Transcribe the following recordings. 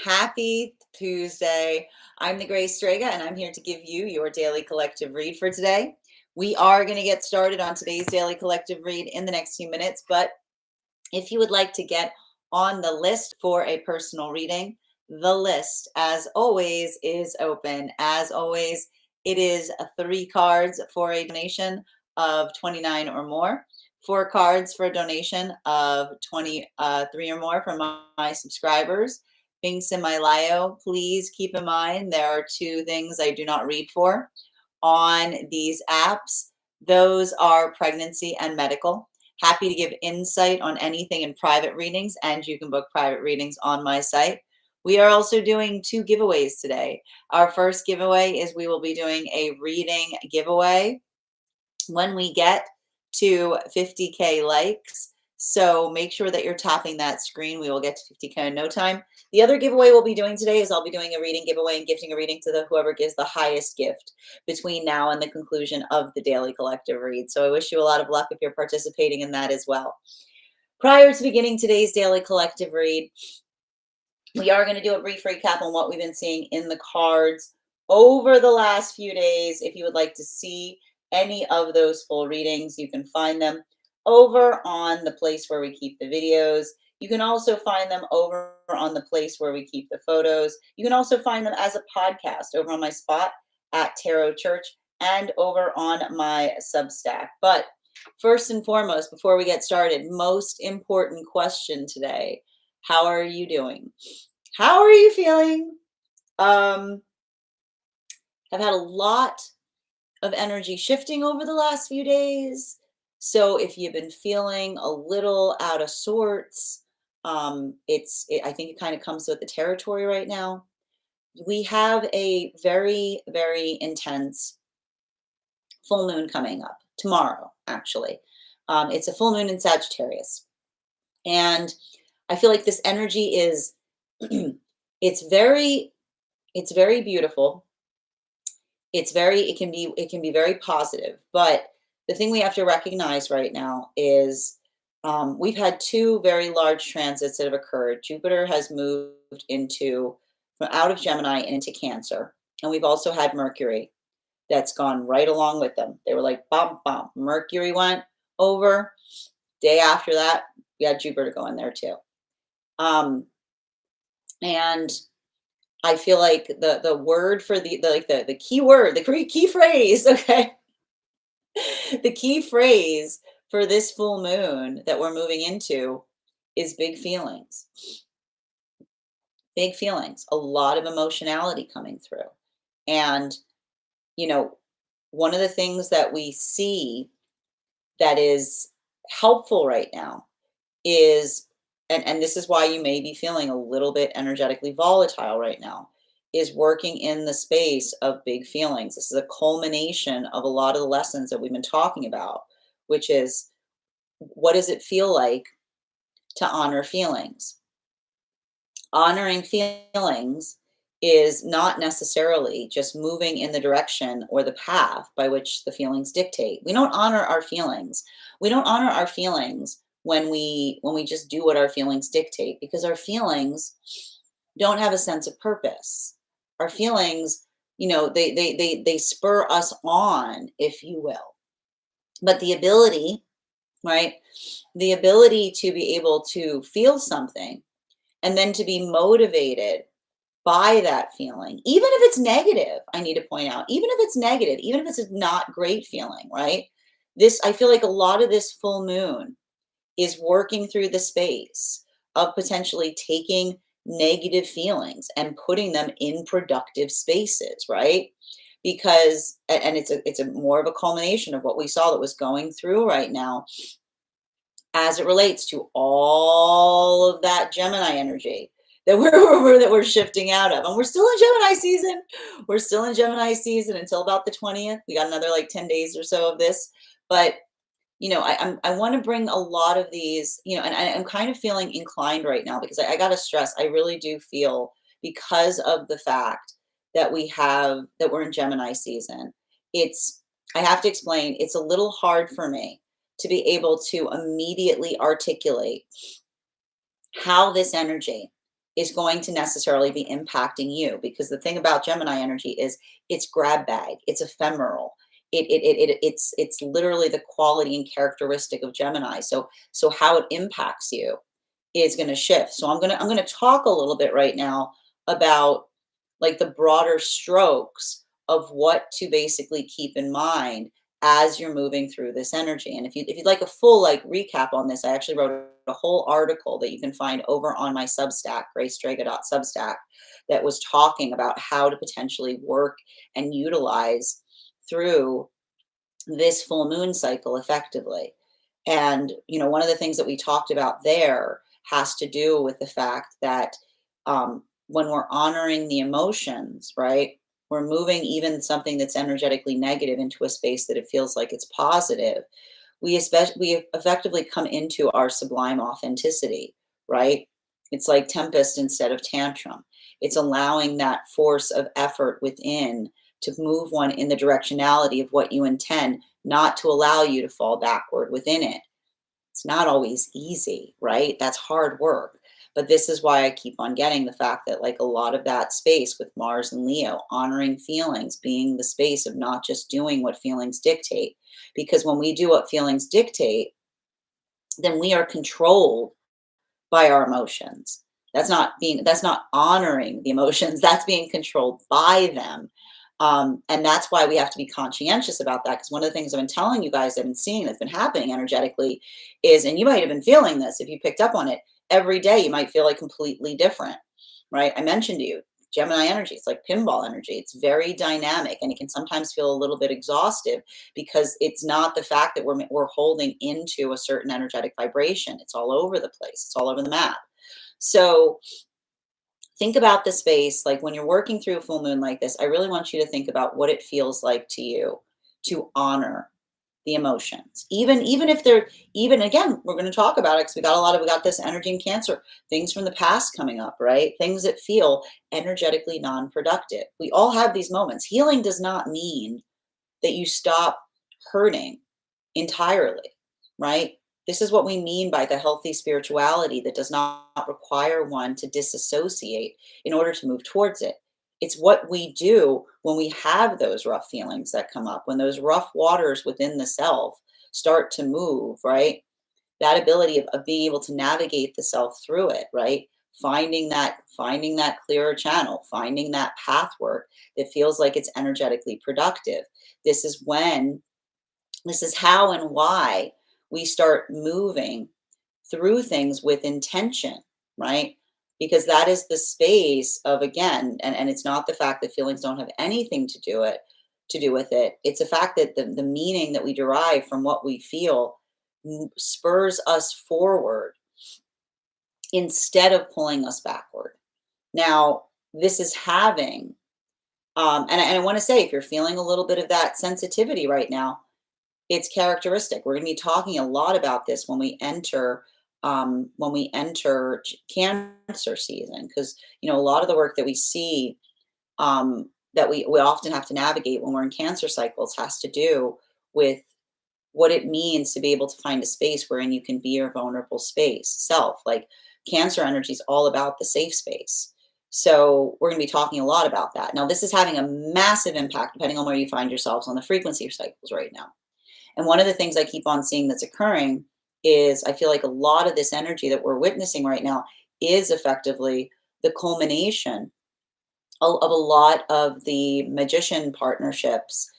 Happy Tuesday. I'm the Grace Strega, and I'm here to give you your daily collective read for today. We are going to get started on today's daily collective read in the next few minutes, but if you would like to get on the list for a personal reading, the list, as always, is open. As always, it is 3 cards for a donation of 29 or more. 4 cards for a donation of 23 or more from my subscribers. Links in my bio. Please keep in mind there are 2 things I do not read for on these apps. Those are pregnancy and medical. Happy to give insight on anything in private readings, and you can book private readings on my site. We are also doing 2 giveaways today. Our first giveaway is we will be doing a reading giveaway when we get to 50K likes. So make sure that you're tapping that screen. We will get to 50K in no time. The other giveaway we'll be doing today is I'll be doing a reading giveaway and gifting a reading to whoever gives the highest gift between now and the conclusion of the daily collective read. So I wish you a lot of luck if you're participating in that as well. Prior to beginning today's daily collective read, we are going to do a brief recap on what we've been seeing in the cards over the last few days. If you would like to see any of those full readings, you can find them over on the place where we keep the videos. You can also find them over on the place where we keep the photos. You can also find them as a podcast over on my spot at Tarot Church and over on my Substack. But first and foremost, before we get started, most important question today: how are you doing? How are you feeling? I've had a lot of energy shifting over the last few days. So if you've been feeling a little out of sorts, I think it kind of comes with the territory right now. We have a very, very intense full moon coming up tomorrow, actually. It's a full moon in Sagittarius. And I feel like this energy is, it's very beautiful. It can be very positive, but the thing we have to recognize right now is we've had 2 very large transits that have occurred. Jupiter has moved out of Gemini and into Cancer, and we've also had Mercury that's gone right along with them. They were like bump bump. Mercury went over. Day after that, we had Jupiter go in there too, and I feel like the word for the key word, the key phrase, okay? The key phrase for this full moon that we're moving into is big feelings. Big feelings, a lot of emotionality coming through. And, one of the things that we see that is helpful right now is, and this is why you may be feeling a little bit energetically volatile right now, is working in the space of big feelings. This is a culmination of a lot of the lessons that we've been talking about, which is, what does it feel like to honor feelings? Honoring feelings is not necessarily just moving in the direction or the path by which the feelings dictate. We don't honor our feelings. We don't honor our feelings when we just do what our feelings dictate, because our feelings don't have a sense of purpose. Our feelings, they spur us on, if you will. But the ability, right? The ability to be able to feel something and then to be motivated by that feeling, even if it's negative, I need to point out, even if it's negative, even if it's a not great feeling, right? I feel like a lot of this full moon is working through the space of potentially taking negative feelings and putting them in productive spaces, right? Because, and it's a more of a culmination of what we saw that was going through right now as it relates to all of that Gemini energy that we're shifting out of. And we're still in Gemini season. We're still in Gemini season until about the 20th. We got another like 10 days or so of this. But I want to bring a lot of these, and I'm kind of feeling inclined right now, because I got to stress, I really do feel, because of the fact that we're in Gemini season, I have to explain, it's a little hard for me to be able to immediately articulate how this energy is going to necessarily be impacting you, because the thing about Gemini energy is it's grab bag, it's ephemeral. It's literally the quality and characteristic of Gemini. So how it impacts you is going to shift. So I'm going to talk a little bit right now about like the broader strokes of what to basically keep in mind as you're moving through this energy. And if you'd like a full like recap on this, I actually wrote a whole article that you can find over on my Substack, gracedraga.substack, that was talking about how to potentially work and utilize through this full moon cycle effectively. And, one of the things that we talked about there has to do with the fact that when we're honoring the emotions, right, we're moving even something that's energetically negative into a space that it feels like it's positive. We effectively come into our sublime authenticity, right? It's like tempest instead of tantrum. It's allowing that force of effort within to move one in the directionality of what you intend, not to allow you to fall backward within it. It's not always easy, right? That's hard work. But this is why I keep on getting the fact that, like, a lot of that space with Mars and Leo, honoring feelings, being the space of not just doing what feelings dictate. Because when we do what feelings dictate, then we are controlled by our emotions. That's not honoring the emotions, that's being controlled by them. And that's why we have to be conscientious about that. Because one of the things I've been telling you guys, I've been seeing that's been happening energetically is, and you might have been feeling this if you picked up on it, every day you might feel like completely different, right? I mentioned to you, Gemini energy, it's like pinball energy. It's very dynamic, and it can sometimes feel a little bit exhaustive because it's not the fact that we're holding into a certain energetic vibration. It's all over the place. It's all over the map. So think about the space, like when you're working through a full moon like this, I really want you to think about what it feels like to you to honor the emotions. Even if they're, even again, we're going to talk about it because we got this energy in Cancer, things from the past coming up, right? Things that feel energetically non-productive. We all have these moments. Healing does not mean that you stop hurting entirely, right? This is what we mean by the healthy spirituality that does not require one to disassociate in order to move towards it. It's what we do when we have those rough feelings that come up, when those rough waters within the self start to move, right? That ability of being able to navigate the self through it, right? Finding that clearer channel, finding that path work that feels like it's energetically productive. This is when, this is how and why we start moving through things with intention, right? Because that is the space of, again, and it's not the fact that feelings don't have anything to do with it. It's the fact that the meaning that we derive from what we feel spurs us forward instead of pulling us backward. Now, this is having, and I want to say, if you're feeling a little bit of that sensitivity right now, it's characteristic. We're going to be talking a lot about this when we enter Cancer season, because a lot of the work that we see, that we often have to navigate when we're in Cancer cycles has to do with what it means to be able to find a space wherein you can be your vulnerable space self. Like, Cancer energy is all about the safe space. So we're going to be talking a lot about that. Now, this is having a massive impact depending on where you find yourselves on the frequency cycles right now. And one of the things I keep on seeing that's occurring is, I feel like a lot of this energy that we're witnessing right now is effectively the culmination of a lot of the magician partnerships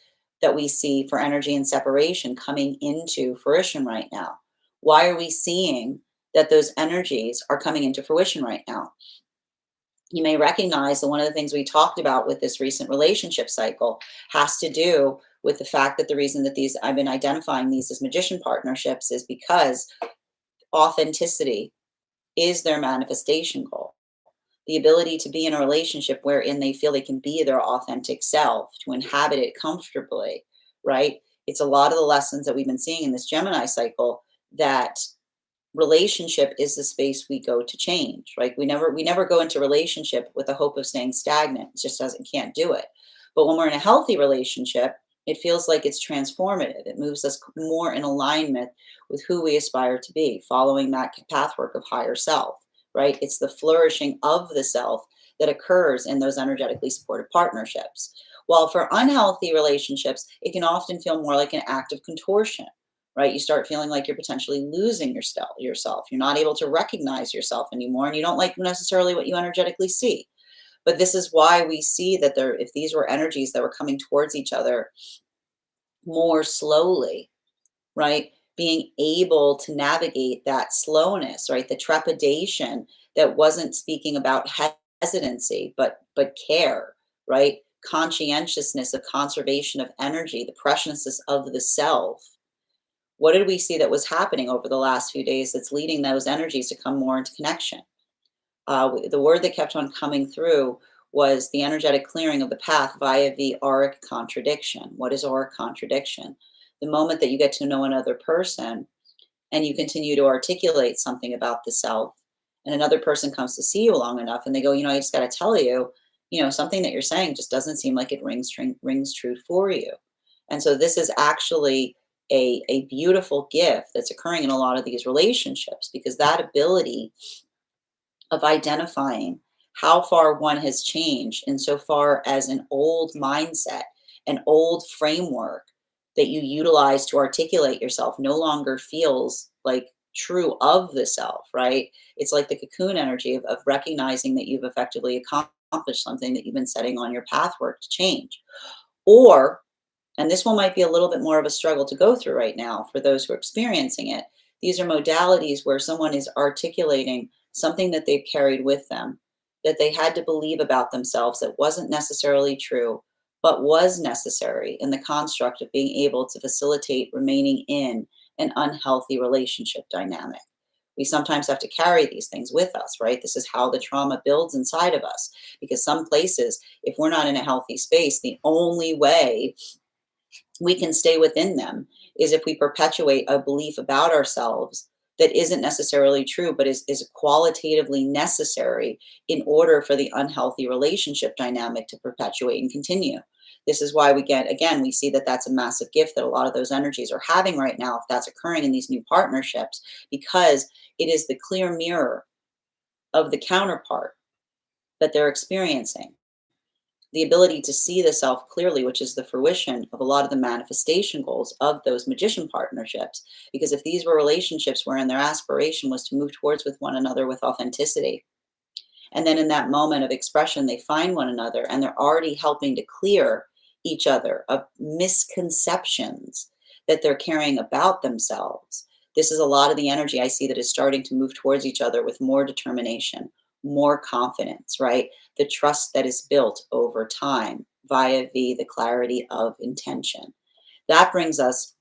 that we see for energy and separation coming into fruition right now. Why are we seeing that those energies are coming into fruition right now? You may recognize that one of the things we talked about with this recent relationship cycle has to do with the fact that the reason that I've been identifying these as magician partnerships is because authenticity is their manifestation goal. The ability to be in a relationship wherein they feel they can be their authentic self, to inhabit it comfortably, right? It's a lot of the lessons that we've been seeing in this Gemini cycle, that relationship is the space we go to change, right? We never go into relationship with the hope of staying stagnant. It just can't do it. But when we're in a healthy relationship, it feels like it's transformative. It moves us more in alignment with who we aspire to be, following that pathwork of higher self, right? It's the flourishing of the self that occurs in those energetically supportive partnerships. While for unhealthy relationships, it can often feel more like an act of contortion, right? You start feeling like you're potentially losing yourself. You're not able to recognize yourself anymore, and you don't like necessarily what you energetically see. But this is why we see that there, if these were energies that were coming towards each other more slowly, right? Being able to navigate that slowness, right? The trepidation that wasn't speaking about hesitancy, but care, right? Conscientiousness of conservation of energy, the preciousness of the self. What did we see that was happening over the last few days that's leading those energies to come more into connection? The word that kept on coming through was the energetic clearing of the path via the auric contradiction. What is auric contradiction? The moment that you get to know another person and you continue to articulate something about the self, and another person comes to see you long enough and they go, I just got to tell you, something that you're saying just doesn't seem like it rings true for you. And so this is actually a beautiful gift that's occurring in a lot of these relationships, because that ability of identifying how far one has changed insofar as an old mindset, an old framework that you utilize to articulate yourself no longer feels like true of the self, right? It's like the cocoon energy of recognizing that you've effectively accomplished something that you've been setting on your pathwork to change. Or, and this one might be a little bit more of a struggle to go through right now for those who are experiencing it. These are modalities where someone is articulating something that they've carried with them, that they had to believe about themselves that wasn't necessarily true, but was necessary in the construct of being able to facilitate remaining in an unhealthy relationship dynamic. We sometimes have to carry these things with us, right? This is how the trauma builds inside of us. Because some places, if we're not in a healthy space, the only way we can stay within them is if we perpetuate a belief about ourselves that isn't necessarily true, but is qualitatively necessary in order for the unhealthy relationship dynamic to perpetuate and continue. This is why we see that that's a massive gift that a lot of those energies are having right now, if that's occurring in these new partnerships, because it is the clear mirror of the counterpart that they're experiencing. The ability to see the self clearly, which is the fruition of a lot of the manifestation goals of those magician partnerships. Because if these were relationships wherein their aspiration was to move towards with one another with authenticity, and then in that moment of expression, they find one another and they're already helping to clear each other of misconceptions that they're carrying about themselves. This is a lot of the energy I see that is starting to move towards each other with more determination, more confidence, right? The trust that is built over time via the clarity of intention. That brings us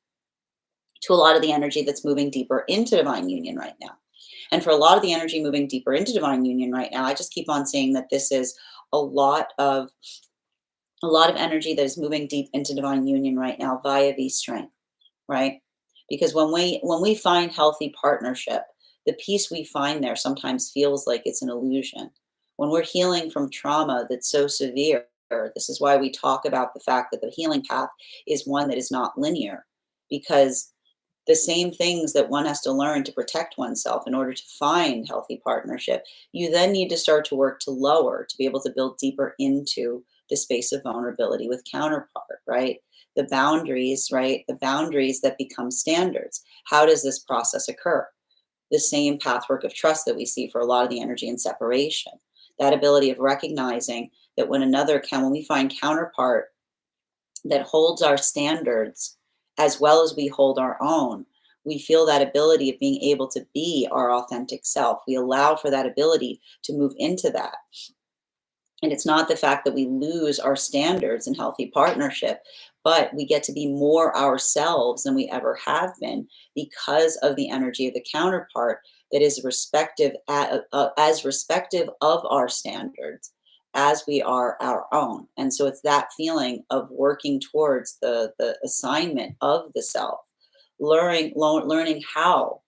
to a lot of the energy that's moving deeper into divine union right now. And for a lot of the energy moving deeper into divine union right now, I just keep on seeing that this is a lot of energy that is moving deep into divine union right now via the strength, right? Because when we find healthy partnership, the peace we find there sometimes feels like it's an illusion. When we're healing from trauma that's so severe, this is why we talk about the fact that the healing path is one that is not linear, because the same things that one has to learn to protect oneself in order to find healthy partnership, you then need to start to work to lower, to be able to build deeper into the space of vulnerability with counterpart, right? The boundaries, right? The boundaries that become standards. How does this process occur? The same pathwork of trust that we see for a lot of the energy in separation. That ability of recognizing that when we find counterpart that holds our standards as well as we hold our own, we feel that ability of being able to be our authentic self. We allow for that ability to move into that. And it's not the fact that we lose our standards in healthy partnership, but we get to be more ourselves than we ever have been because of the energy of the counterpart that is as respective of our standards as we are our own. And so it's that feeling of working towards the assignment of the self, learning how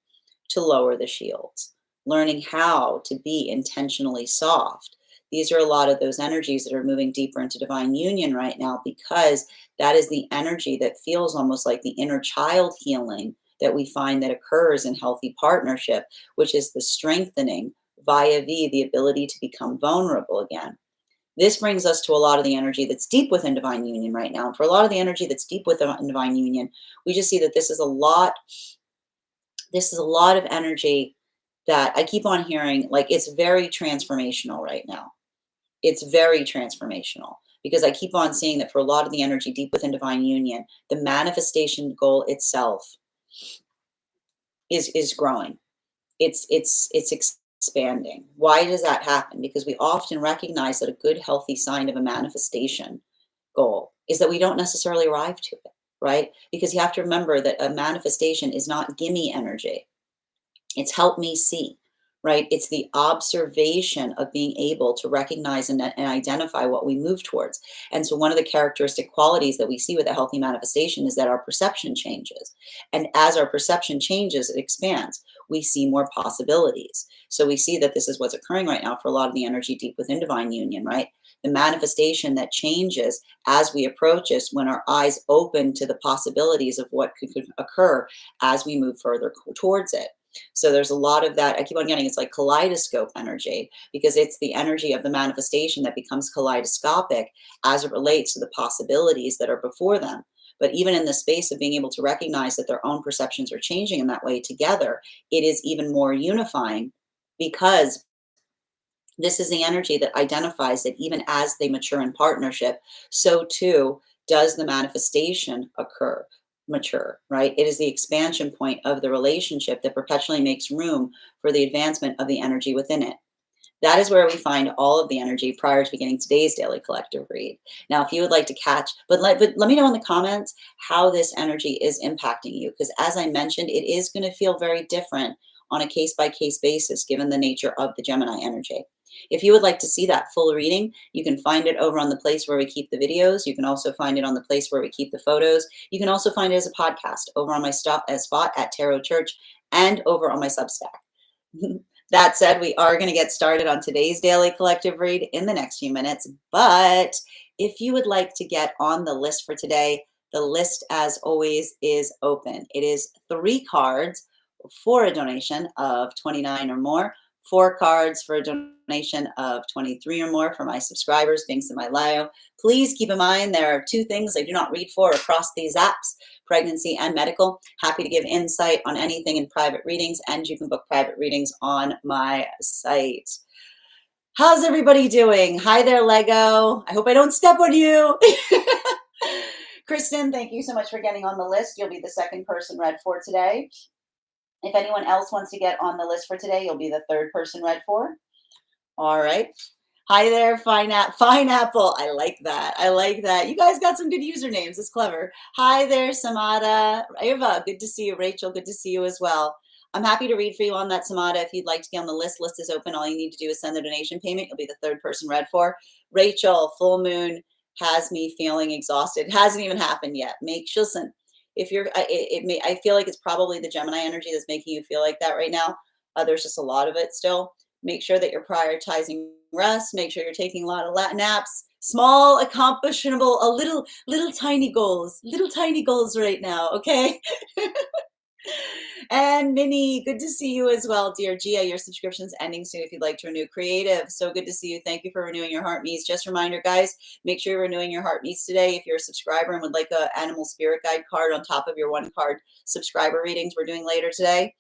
to lower the shields, learning how to be intentionally soft. These are a lot of those energies that are moving deeper into divine union right now, because that is the energy that feels almost like the inner child healing that we find that occurs in healthy partnership, which is the strengthening via the ability to become vulnerable again. This brings us to a lot of the energy that's deep within divine union right now. And for a lot of the energy that's deep within divine union, we just see that this is a lot of energy that I keep on hearing, like it's very transformational right now. It's very transformational because I keep on seeing that for a lot of the energy deep within divine union, the manifestation goal itself is growing. It's expanding. Why does that happen? Because we often recognize that a good, healthy sign of a manifestation goal is that we don't necessarily arrive to it, right? Because you have to remember that a manifestation is not gimme energy. It's help me see, right? It's the observation of being able to recognize and identify what we move towards. And so one of the characteristic qualities that we see with a healthy manifestation is that our perception changes. And as our perception changes, it expands. We see more possibilities. So we see that this is what's occurring right now for a lot of the energy deep within divine union, right? The manifestation that changes as we approach us when our eyes open to the possibilities of what could occur as we move further towards it. So there's a lot of that. I keep on getting it's like kaleidoscope energy because it's the energy of the manifestation that becomes kaleidoscopic as it relates to the possibilities that are before them. But even in the space of being able to recognize that their own perceptions are changing in that way together, it is even more unifying because this is the energy that identifies that even as they mature in partnership, so too does the manifestation mature, right? It is the expansion point of the relationship that perpetually makes room for the advancement of the energy within it. That is where we find all of the energy prior to beginning today's daily collective read. Now, if you would like to catch, but let me know in the comments how this energy is impacting you, because as I mentioned, it is going to feel very different on a case-by-case basis, given the nature of the Gemini energy. If you would like to see that full reading, you can find it over on the place where we keep the videos. You can also find it on the place where we keep the photos. You can also find it as a podcast over on my spot at Tarot Church and over on my Substack. That said, we are going to get started on today's daily collective read in the next few minutes. But if you would like to get on the list for today, the list, as always, is open. It is 3 cards for a donation of $29 or more, 4 cards for a donation of $23 or more for my subscribers, links in my bio. Please keep in mind there are 2 things I do not read for across these apps: pregnancy and medical. Happy to give insight on anything in private readings, and you can book private readings on my site. How's everybody doing? Hi there, Lego. I hope I don't step on you. Kristen, thank you so much for getting on the list. You'll be the 2nd person read for today. If anyone else wants to get on the list for today, you'll be the 3rd person read for. All right. Hi there, Pineapple. I like that. I like that. You guys got some good usernames. It's clever. Hi there, Samada. Eva, good to see you. Rachel, good to see you as well. I'm happy to read for you on that, Samada. If you'd like to get on the list, list is open. All you need to do is send the donation payment. You'll be the 3rd person read for. Rachel, full moon has me feeling exhausted. It hasn't even happened yet. Listen, if you're, I feel like it's probably the Gemini energy that's making you feel like that right now. There's just a lot of it still. Make sure that you're prioritizing rest. Make sure you're taking a lot of naps. Small, accomplishable, little tiny goals right now. Okay. And Minnie, good to see you as well, dear Gia. Your subscription's ending soon if you'd like to renew. Creative, so good to see you. Thank you for renewing your heart meets. Just a reminder, guys, make sure you're renewing your heart meets today. If you're a subscriber and would like an animal spirit guide card on top of your 1-card subscriber readings we're doing later today.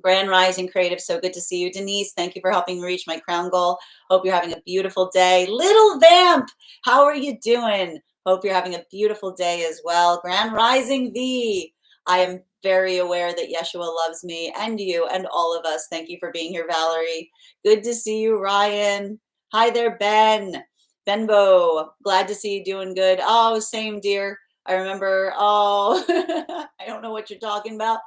Grand Rising Creative, so good to see you. Denise, thank you for helping me reach my crown goal. Hope you're having a beautiful day. Little Vamp, how are you doing? Hope you're having a beautiful day as well. Grand Rising V, I am very aware that Yeshua loves me and you and all of us. Thank you for being here, Valerie. Good to see you, Ryan. Hi there, Ben. Benbo, glad to see you doing good. Oh, same, dear. I remember, I don't know what you're talking about,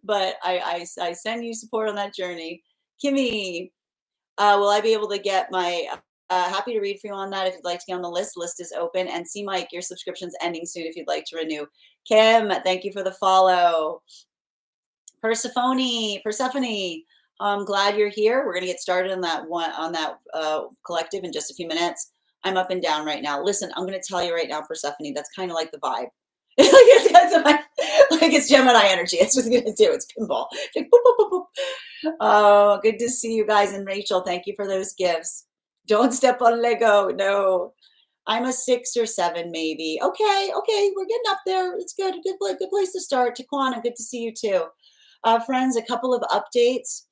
but I send you support on that journey. Kimmy, will I be able to get my, happy to read for you on that if you'd like to get on the list. List is open. And see, Mike, your subscription's ending soon if you'd like to renew. Kim, thank you for the follow. Persephone, I'm glad you're here. We're going to get started on that collective in just a few minutes. I'm up and down right now. Listen, I'm going to tell you right now, Persephone, that's kind of like the vibe. Like it's Gemini energy. It's just gonna do. It's pinball. It's like, boop, boop, boop, boop. Oh, good to see you guys. And Rachel, thank you for those gifts. Don't step on Lego. No, I'm a 6 or 7, maybe. Okay, we're getting up there. It's good. Good place to start. Taquana, good to see you too. Friends, a couple of updates.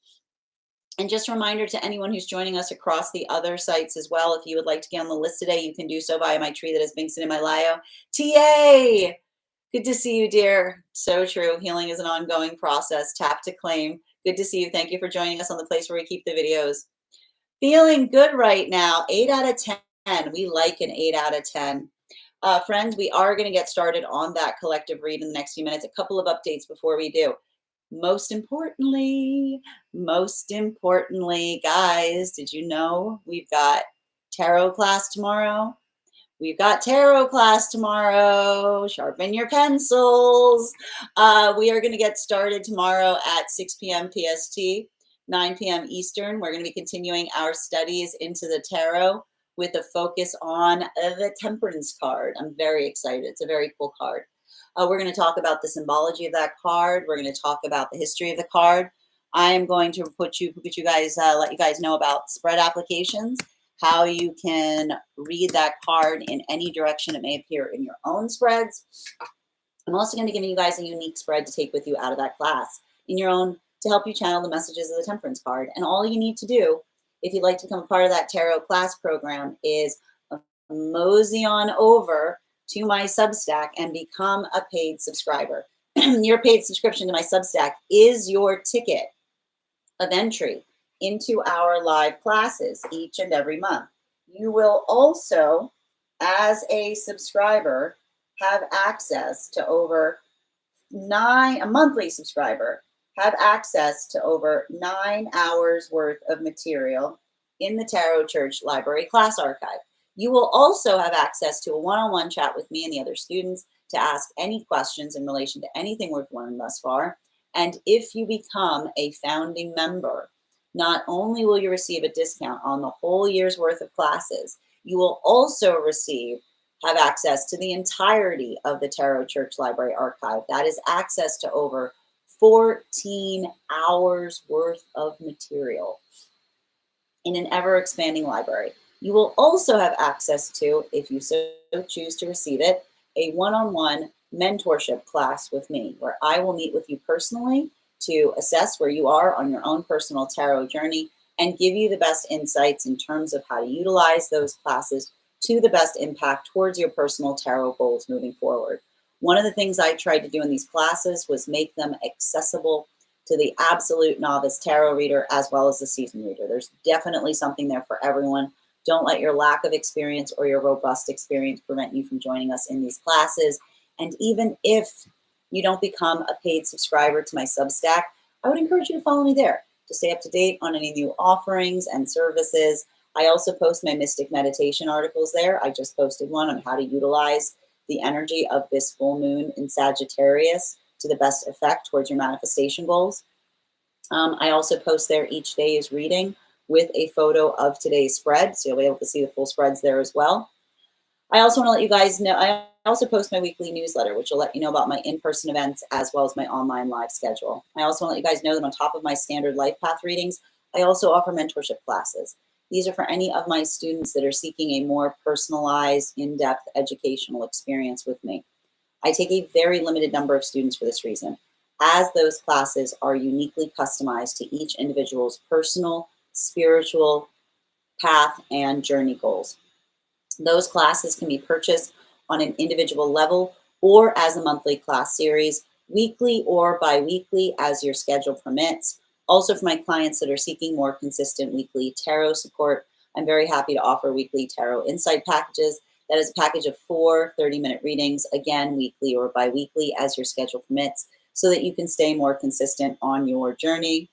And just a reminder to anyone who's joining us across the other sites as well, if you would like to get on the list today, you can do so via my tree that is Binks in my Lio. TA, good to see you, dear. So true. Healing is an ongoing process. Tap to claim. Good to see you. Thank you for joining us on the place where we keep the videos. Feeling good right now. 8 out of 10. We like an 8 out of 10. Friends, we are going to get started on that collective read in the next few minutes. A couple of updates before we do. Most importantly, guys, did you know we've got tarot class tomorrow? We've got tarot class tomorrow. Sharpen your pencils. We are going to get started tomorrow at 6 p.m. PST, 9 p.m. Eastern. We're going to be continuing our studies into the tarot with a focus on the Temperance card. I'm very excited. It's a very cool card. We're going to talk about the symbology of that card. We're going to talk about the history of the card. I am going to let you guys know about spread applications, how you can read that card in any direction it may appear in your own spreads. I'm also going to be giving you guys a unique spread to take with you out of that class in your own to help you channel the messages of the Temperance card. And all you need to do, if you'd like to become a part of that tarot class program, is mosey on over to my Substack and become a paid subscriber. Your paid subscription to my Substack is your ticket of entry into our live classes each and every month. You will also, as a subscriber, have access to a monthly subscriber, have access to over 9 hours worth of material in the Tarot Church Library Class Archive. You will also have access to a one-on-one chat with me and the other students to ask any questions in relation to anything we've learned thus far. And if you become a founding member, not only will you receive a discount on the whole year's worth of classes, you will also have access to the entirety of the Tarot Church Library Archive. That is access to over 14 hours worth of material in an ever-expanding library. You will also have access to, if you so choose to receive it, a one-on-one mentorship class with me, where I will meet with you personally to assess where you are on your own personal tarot journey and give you the best insights in terms of how to utilize those classes to the best impact towards your personal tarot goals moving forward. One of the things I tried to do in these classes was make them accessible to the absolute novice tarot reader as well as the seasoned reader. There's definitely something there for everyone. Don't let your lack of experience or your robust experience prevent you from joining us in these classes. And even if you don't become a paid subscriber to my Substack, I would encourage you to follow me there to stay up to date on any new offerings and services. I also post my mystic meditation articles there. I just posted one on how to utilize the energy of this full moon in Sagittarius to the best effect towards your manifestation goals. I also post there each day's reading with a photo of today's spread, so you'll be able to see the full spreads there as well. I also want to let you guys know, I also post my weekly newsletter, which will let you know about my in-person events as well as my online live schedule. I also want to let you guys know that on top of my standard life path readings, I also offer mentorship classes. These are for any of my students that are seeking a more personalized, in-depth educational experience with me. I take a very limited number of students for this reason, as those classes are uniquely customized to each individual's personal, spiritual path and journey goals. Those classes can be purchased on an individual level or as a monthly class series, weekly or bi-weekly as your schedule permits. Also, for my clients that are seeking more consistent weekly tarot support, I'm very happy to offer weekly tarot insight packages. That is a package of 4 30-minute readings, again, weekly or bi-weekly as your schedule permits, so that you can stay more consistent on your journey.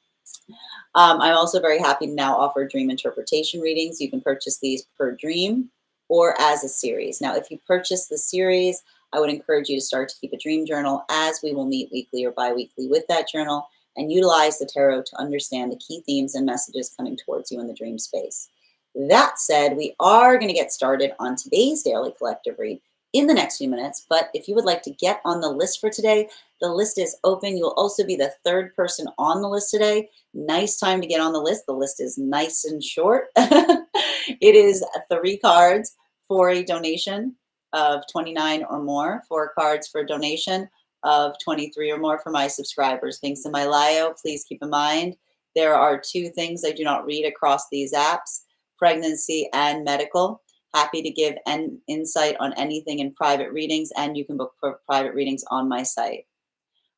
I'm also very happy to now offer dream interpretation readings. You can purchase these per dream or as a series. Now, if you purchase the series, I would encourage you to start to keep a dream journal, as we will meet weekly or bi-weekly with that journal and utilize the tarot to understand the key themes and messages coming towards you in the dream space. That said, we are going to get started on today's daily collective read. in the next few minutes. But if you would like to get on the list for today, the list is open. You'll also be the third person on the list today. Nice time to get on the list. The list is nice and short. It is 3 cards for a donation of 29 or more, 4 cards for a donation of 23 or more for my subscribers. Links in my bio. Please keep in mind, there are 2 things I do not read across these apps: pregnancy and medical. Happy to give an insight on anything in private readings, and you can book for private readings on my site.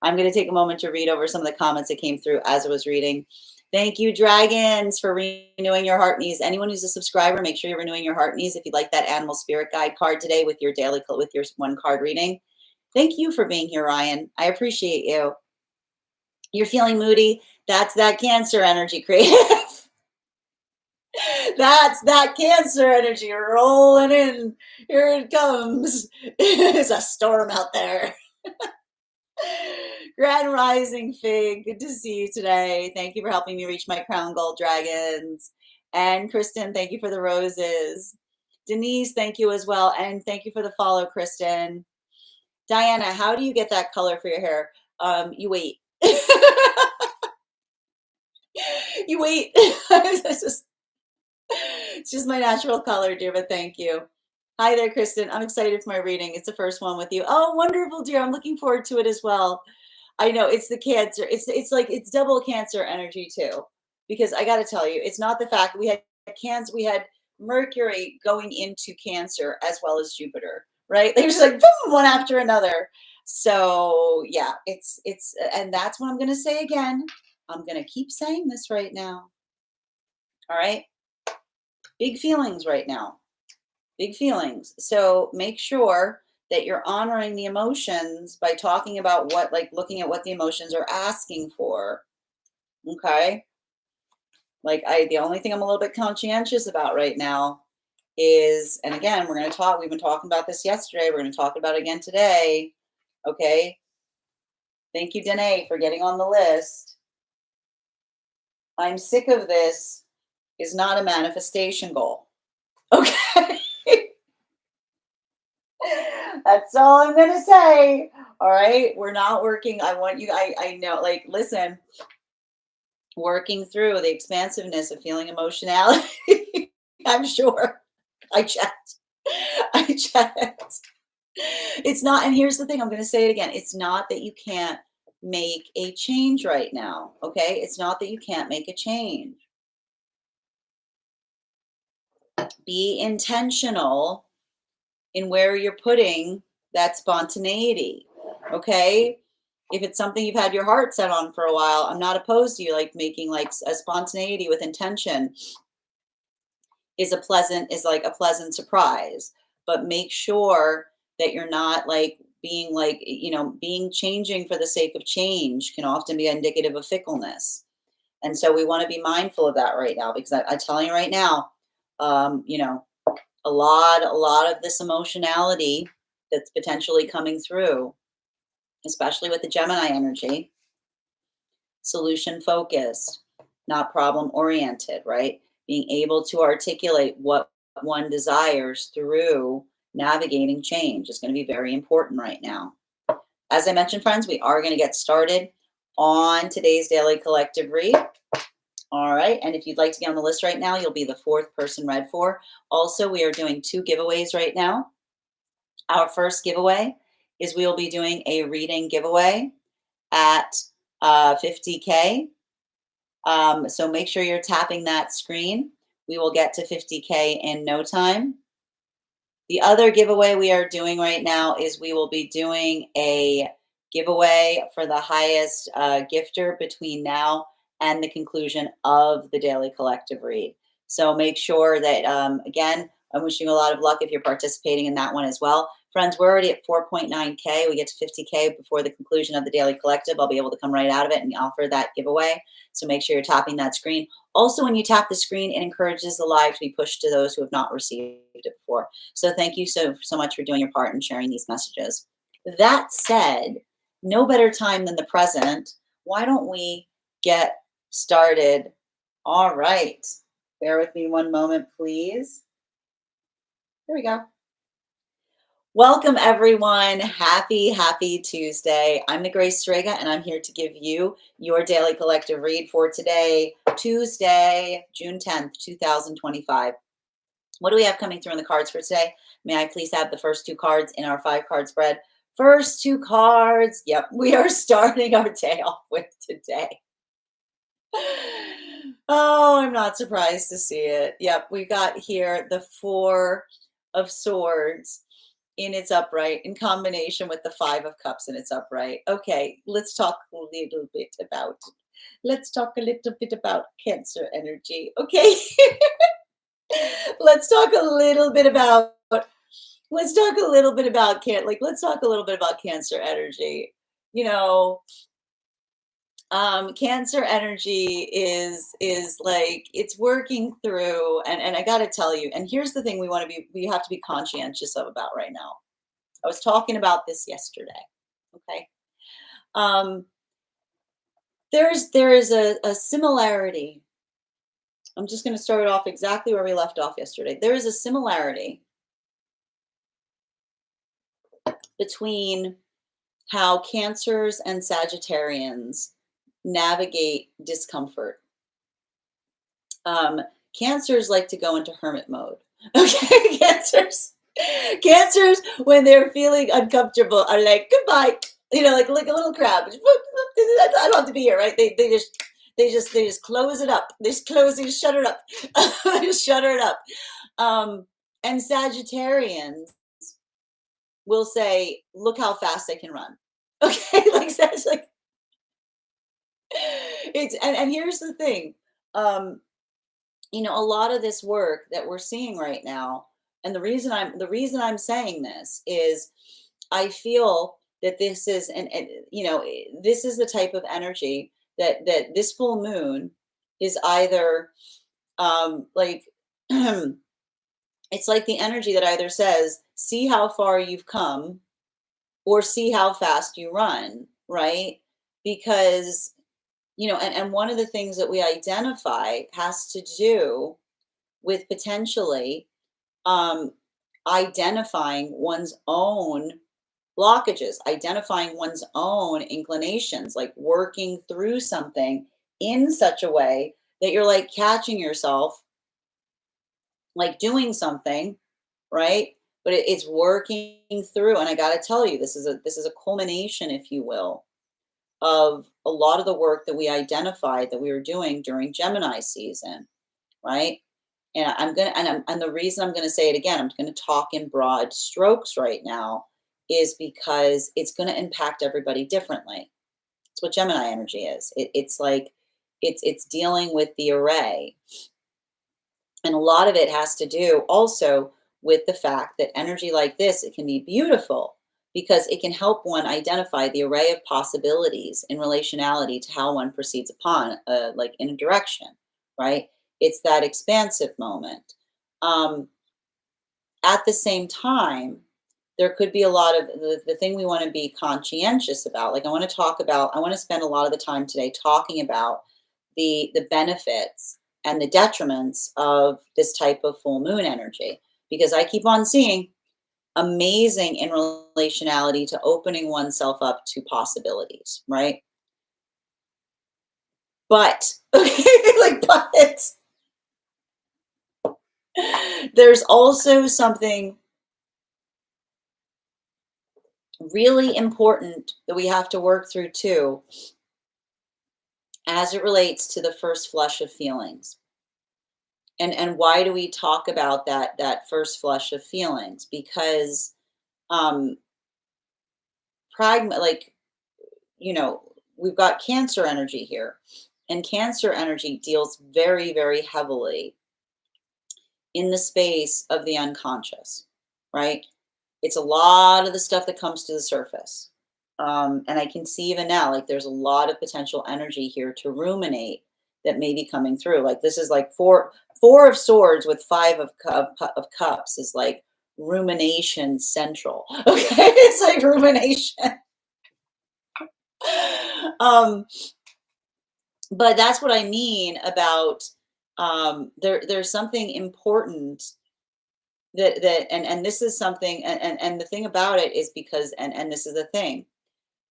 I'm going to take a moment to read over some of the comments that came through as I was reading. Thank you, dragons, for renewing your heart needs. Anyone who's a subscriber, make sure you're renewing your heart needs. If you'd like that animal spirit guide card today with your 1 card reading. Thank you for being here, Ryan. I appreciate you. You're feeling moody. That's that Cancer energy, creative. That's that Cancer energy rolling in. Here it comes. There's a storm out there. Grand Rising Fig, good to see you today. Thank you for helping me reach my crown gold dragons. And Kristen, thank you for the roses. Denise, thank you as well. And thank you for the follow, Kristen. Diana, how do you get that color for your hair? You wait. You wait. It's just my natural color, dear, but thank you. Hi there, Kristen. I'm excited for my reading. It's the first one with you. Oh, wonderful, dear. I'm looking forward to it as well. I know it's the Cancer. It's like it's double Cancer energy too, because I got to tell you, it's not the fact we had Cancer, we had Mercury going into Cancer as well as Jupiter, right? They were just like boom, one after another. So yeah, and that's what I'm going to say again. I'm going to keep saying this right now. All right. Big feelings right now. Big feelings. So make sure that you're honoring the emotions by talking about looking at what the emotions are asking for. Okay. The only thing I'm a little bit conscientious about right now is, and again, we've been talking about this yesterday. We're going to talk about it again today. Okay. Thank you, Danae, for getting on the list. I'm sick of this is not a manifestation goal. Okay. That's all I'm going to say. All right. We're not working. I know, listen, working through the expansiveness of feeling emotionality. I'm sure. I checked. I checked. It's not, and here's the thing, I'm going to say it again. It's not that you can't make a change right now. Okay. It's not that you can't make a change. Be intentional in where you're putting that spontaneity. Okay. If it's something you've had your heart set on for a while, I'm not opposed to you making a spontaneity with intention is like a pleasant surprise. But make sure that you're not being changing for the sake of change can often be indicative of fickleness. And so we want to be mindful of that right now, because I'm telling you right now, a lot of this emotionality that's potentially coming through, especially with the Gemini energy, solution focused, not problem oriented, right? Being able to articulate what one desires through navigating change is going to be very important right now. As I mentioned, friends, we are going to get started on today's daily collective read. All right. And if you'd like to be on the list right now, you'll be the 4th person read for. Also, we are doing 2 giveaways right now. Our first giveaway is we will be doing a reading giveaway at 50K. So make sure you're tapping that screen. We will get to 50K in no time. The other giveaway we are doing right now is we will be doing a giveaway for the highest gifter between now and the conclusion of the daily collective read. So make sure that, again, I'm wishing you a lot of luck if you're participating in that one as well. Friends, we're already at 4.9K. We get to 50K before the conclusion of the daily collective. I'll be able to come right out of it and offer that giveaway. So make sure you're tapping that screen. Also, when you tap the screen, it encourages the live to be pushed to those who have not received it before. So thank you so much for doing your part and sharing these messages. That said, no better time than the present. Why don't we get started? All right. Bear with me one moment, please. There we go. Welcome, everyone. Happy Tuesday. I'm the Grace Strega, and I'm here to give you your daily collective read for today, Tuesday, June 10th, 2025. What do we have coming through in the cards for today? May I please have the first two cards in our 5-card spread? First two cards. Yep, we are starting our day off with today. Oh, I'm not surprised to see it. Yep, we got here the Four of Swords in its upright in combination with the Five of Cups in its upright. Okay, let's talk a little bit about Cancer energy. Okay. let's talk a little bit about let's talk a little bit about let's talk a little bit about Cancer energy. You know, Cancer energy is like it's working through, and I got to tell you, and here's the thing we have to be conscientious of about right now. I was talking about this yesterday. Okay. Um, there is a similarity. I'm just going to start off exactly where we left off yesterday. There is a similarity between how Cancers and Sagittarians navigate discomfort. Cancers like to go into hermit mode. Okay, Cancers, when they're feeling uncomfortable, are like goodbye. Like a little crab. I don't have to be here, right? They just close it up. They just shut it up. They just shutter it up. And Sagittarians will say, "Look how fast I can run." Okay, like and here's the thing. Um, a lot of this work that we're seeing right now, and the reason I'm saying this is I feel that this is this is the type of energy that this full moon is either like it's like the energy that either says see how far you've come or see how fast you run, right? Because and one of the things that we identify has to do with potentially um, identifying one's own blockages, identifying one's own inclinations, like working through something in such a way that you're like catching yourself, like doing something, right? But it's working through. And I got to tell you, this is a culmination, if you will, of a lot of the work that we identified that we were doing during Gemini season, right? And and the reason I'm gonna say it again, I'm gonna talk in broad strokes right now, is because it's gonna impact everybody differently. It's what Gemini energy is. It's like it's dealing with the array. And a lot of it has to do also with the fact that energy like this, it can be beautiful because it can help one identify the array of possibilities in relationality to how one proceeds upon, like in a direction, right? It's that expansive moment. Um, at the same time, there could be a lot of the thing we want to be conscientious about. Like I want to spend a lot of the time today talking about the benefits and the detriments of this type of full moon energy because I keep on seeing amazing in relationality to opening oneself up to possibilities, right? But but there's also something really important that we have to work through too as it relates to the first flush of feelings. And why do we talk about that first flush of feelings? Because um pragma like we've got Cancer energy here, and Cancer energy deals very, very heavily in the space of the unconscious, right? It's a lot of the stuff that comes to the surface. And I can see even now, like there's a lot of potential energy here to ruminate that may be coming through. Like this is like four of swords with of cups is like rumination central. Okay, it's like rumination. um, but that's what I mean about there's something important And this is something, and the thing about it is because, and this is the thing,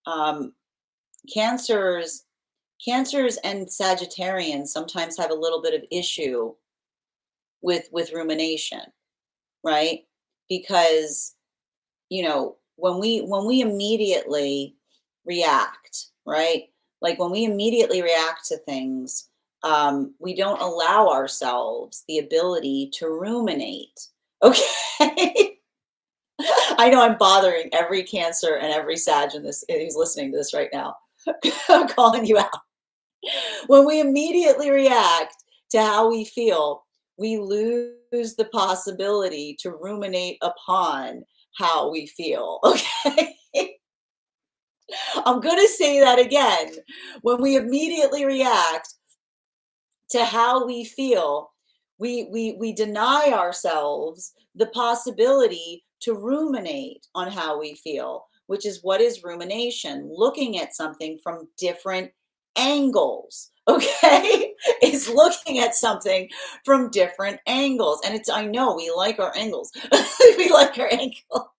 um, cancers cancers and Sagittarians sometimes have a little bit of issue with rumination, right? Because, when we immediately react, right? Like when we immediately react to things, we don't allow ourselves the ability to ruminate. Okay. I know I'm bothering every Cancer and every Sag in this who's listening to this right now. I'm calling you out. When we immediately react to how we feel, we lose the possibility to ruminate upon how we feel. Okay. I'm going to say that again. When we immediately react to how we feel, we deny ourselves the possibility to ruminate on how we feel, which is what is rumination? Looking at something from different angles. Okay. Is looking at something from different angles. And I know we like our angles. We like our angle.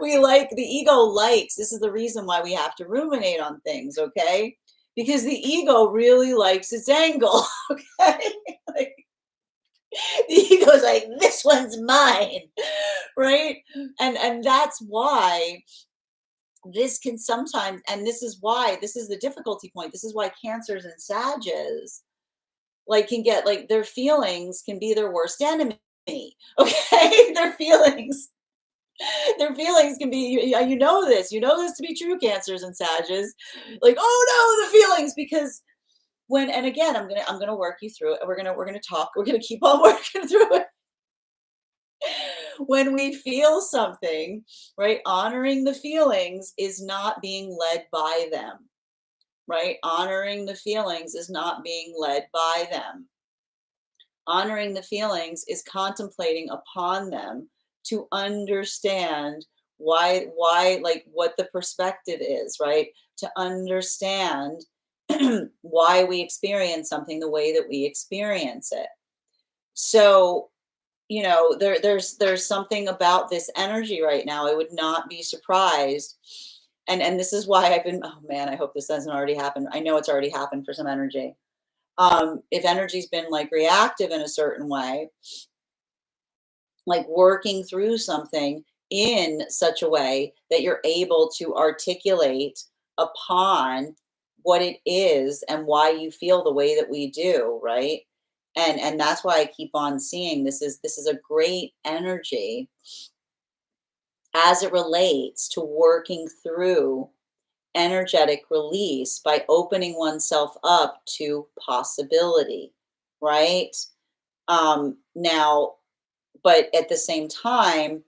We like the ego likes. This is the reason why we have to ruminate on things, okay? Because the ego really likes its angle. Okay. Like, the ego's like, this one's mine, right? And that's why this can sometimes, and this is why, this is the difficulty point. This is why Cancers and Sages like can get like their feelings can be their worst enemy. Okay. Their feelings can be, you know this to be true, Cancers and Sages. Like, oh no, the feelings, because and again, I'm gonna work you through it. We're gonna talk, we're gonna keep on working through it. When we feel something, right, honoring the feelings is not being led by them, right? Honoring the feelings is not being led by them. Honoring the feelings is contemplating upon them to understand why like what the perspective is, right? To understand why we experience something the way that we experience it. So, there's something about this energy right now. I would not be surprised. And this is why I've been, oh man, I hope this hasn't already happened. I know it's already happened for some energy. If energy's been like reactive in a certain way, like working through something in such a way that you're able to articulate upon what it is and why you feel the way that we do, right? And that's why I keep on seeing this is a great energy as it relates to working through energetic release by opening oneself up to possibility, right? Now, but at the same time,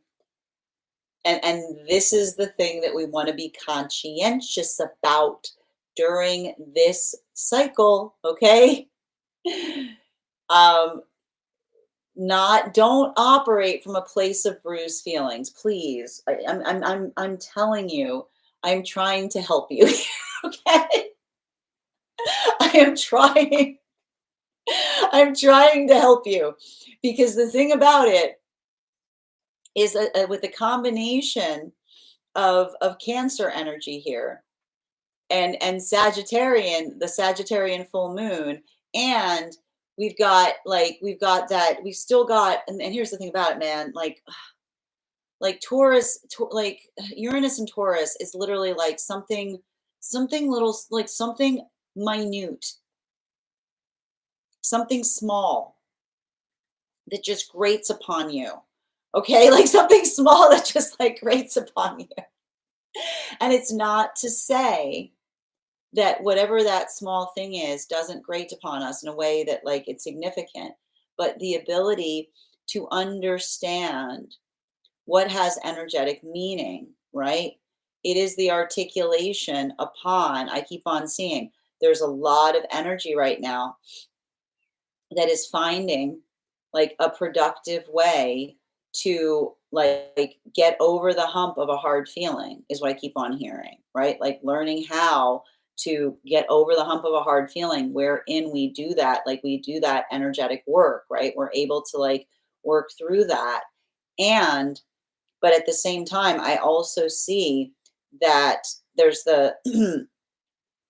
and this is the thing that we want to be conscientious about during this cycle, okay? um not don't operate from a place of bruised feelings, please. I'm telling you, I'm trying to help you here. Okay. I am trying. I'm trying to help you, because the thing about it is with the combination of Cancer energy here and Sagittarian, the Sagittarian full moon, and we've got that, we've still got, and here's the thing about it, man, like Taurus, like Uranus and Taurus is literally like something little, like something minute, something small that just grates upon you. Okay, like something small that just like grates upon you. And it's not to say that whatever that small thing is doesn't grate upon us in a way that like it's significant, but the ability to understand what has energetic meaning, right? It is the articulation upon, I keep on seeing there's a lot of energy right now that is finding like a productive way to like get over the hump of a hard feeling is what I keep on hearing, right? Like learning how to get over the hump of a hard feeling, wherein we do that, like we do that energetic work, right? We're able to like work through that. And, but at the same time, I also see that there's the,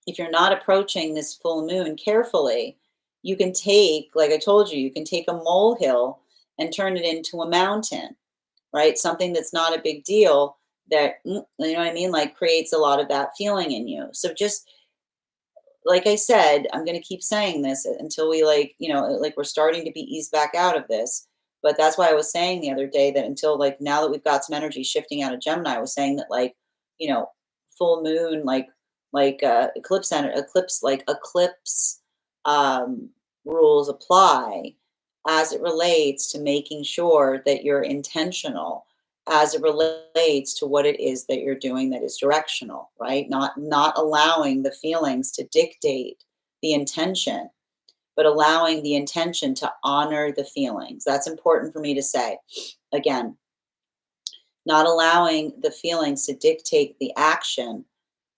if you're not approaching this full moon carefully, you can take, like I told you, you can take a molehill and turn it into a mountain, right? Something that's not a big deal that, you know what I mean? Like creates a lot of that feeling in you. So just like I said, I'm going to keep saying this until we like, like we're starting to be eased back out of this. But that's why I was saying the other day that until like now that we've got some energy shifting out of Gemini, I was saying that like, you know, full moon, eclipse um, rules apply as it relates to making sure that you're intentional, as it relates to what it is that you're doing that is directional, right? Not allowing the feelings to dictate the intention, but allowing the intention to honor the feelings. That's important for me to say. Again, not allowing the feelings to dictate the action,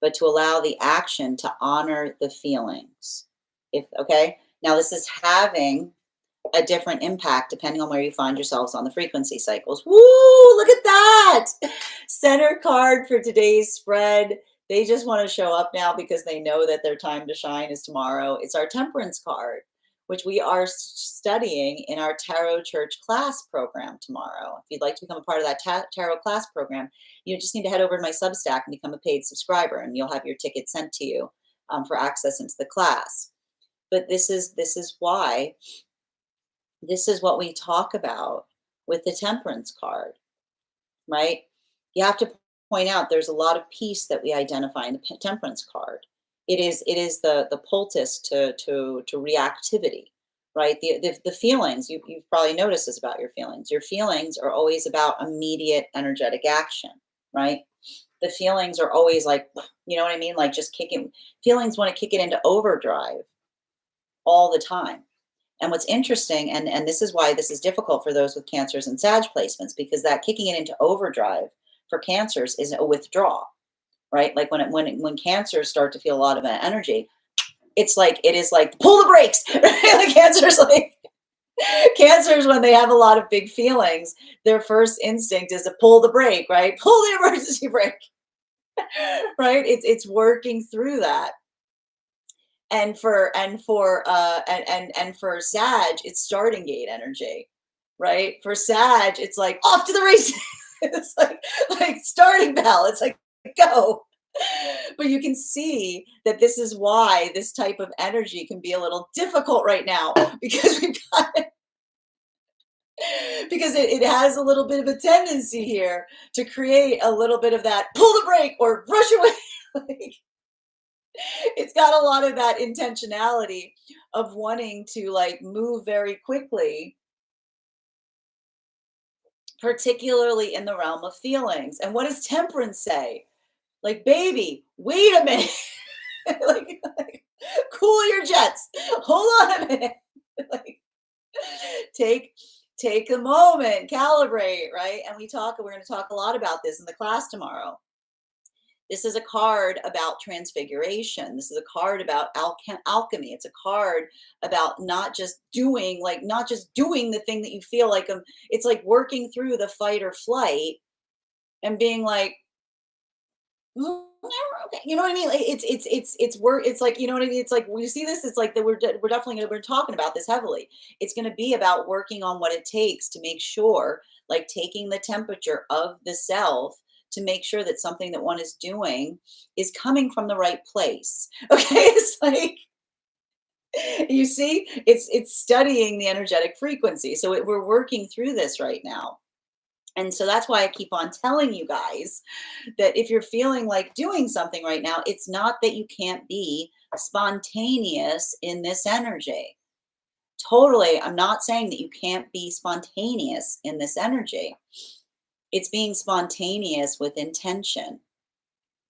but to allow the action to honor the feelings. If okay, now this is having a different impact depending on where you find yourselves on the frequency cycles. Woo, look at that. Center card for today's spread. They just want to show up now because they know that their time to shine is tomorrow. It's our temperance card, which we are studying in our Tarot Church class program tomorrow. If you'd like to become a part of that tarot class program, you just need to head over to my Substack and become a paid subscriber, and you'll have your ticket sent to you for access into the class. But this is why this is what we talk about with the temperance card, right? You have to point out there's a lot of peace that we identify in the temperance card. It is the poultice to reactivity, right? The feelings, you've probably noticed this about your feelings. Your feelings are always about immediate energetic action, right? The feelings are always like, you know what I mean? Like just kicking, feelings want to kick it into overdrive all the time. And what's interesting, and this is why this is difficult for those with cancers and Sag placements, because that kicking it into overdrive for cancers is a withdrawal, right? Like when cancers start to feel a lot of energy, it is like pull the brakes. Right? Like cancers when they have a lot of big feelings, their first instinct is to pull the brake, right? Pull the emergency brake, right? It's working through that. And for Sag, it's starting gate energy, right? For Sag, it's like off to the races. It's like starting bell. It's like go. But you can see that this is why this type of energy can be a little difficult right now because we've got because it has a little bit of a tendency here to create a little bit of that pull the brake or rush away. Like, it's got a lot of that intentionality of wanting to like move very quickly, particularly in the realm of feelings. And what does temperance say? Like, baby, wait a minute. like, cool your jets. Hold on a minute. Like, take a moment, calibrate, right? And we're going to talk a lot about this in the class tomorrow. This is a card about transfiguration. This is a card about alchemy. It's a card about not just doing the thing that you feel like. It's like working through the fight or flight and being like, okay. You know what I mean? Like, it's work. It's like, you know what I mean? It's like, when you see this, it's like that we're definitely we're talking about this heavily. It's going to be about working on what it takes to make sure, like taking the temperature of the self to make sure that something that one is doing is coming from the right place. Okay. It's like, you see, it's studying the energetic frequency. So we're working through this right now. And so that's why I keep on telling you guys that if you're feeling like doing something right now, it's not that you can't be spontaneous in this energy. Totally. I'm not saying that you can't be spontaneous in this energy. It's being spontaneous with intention,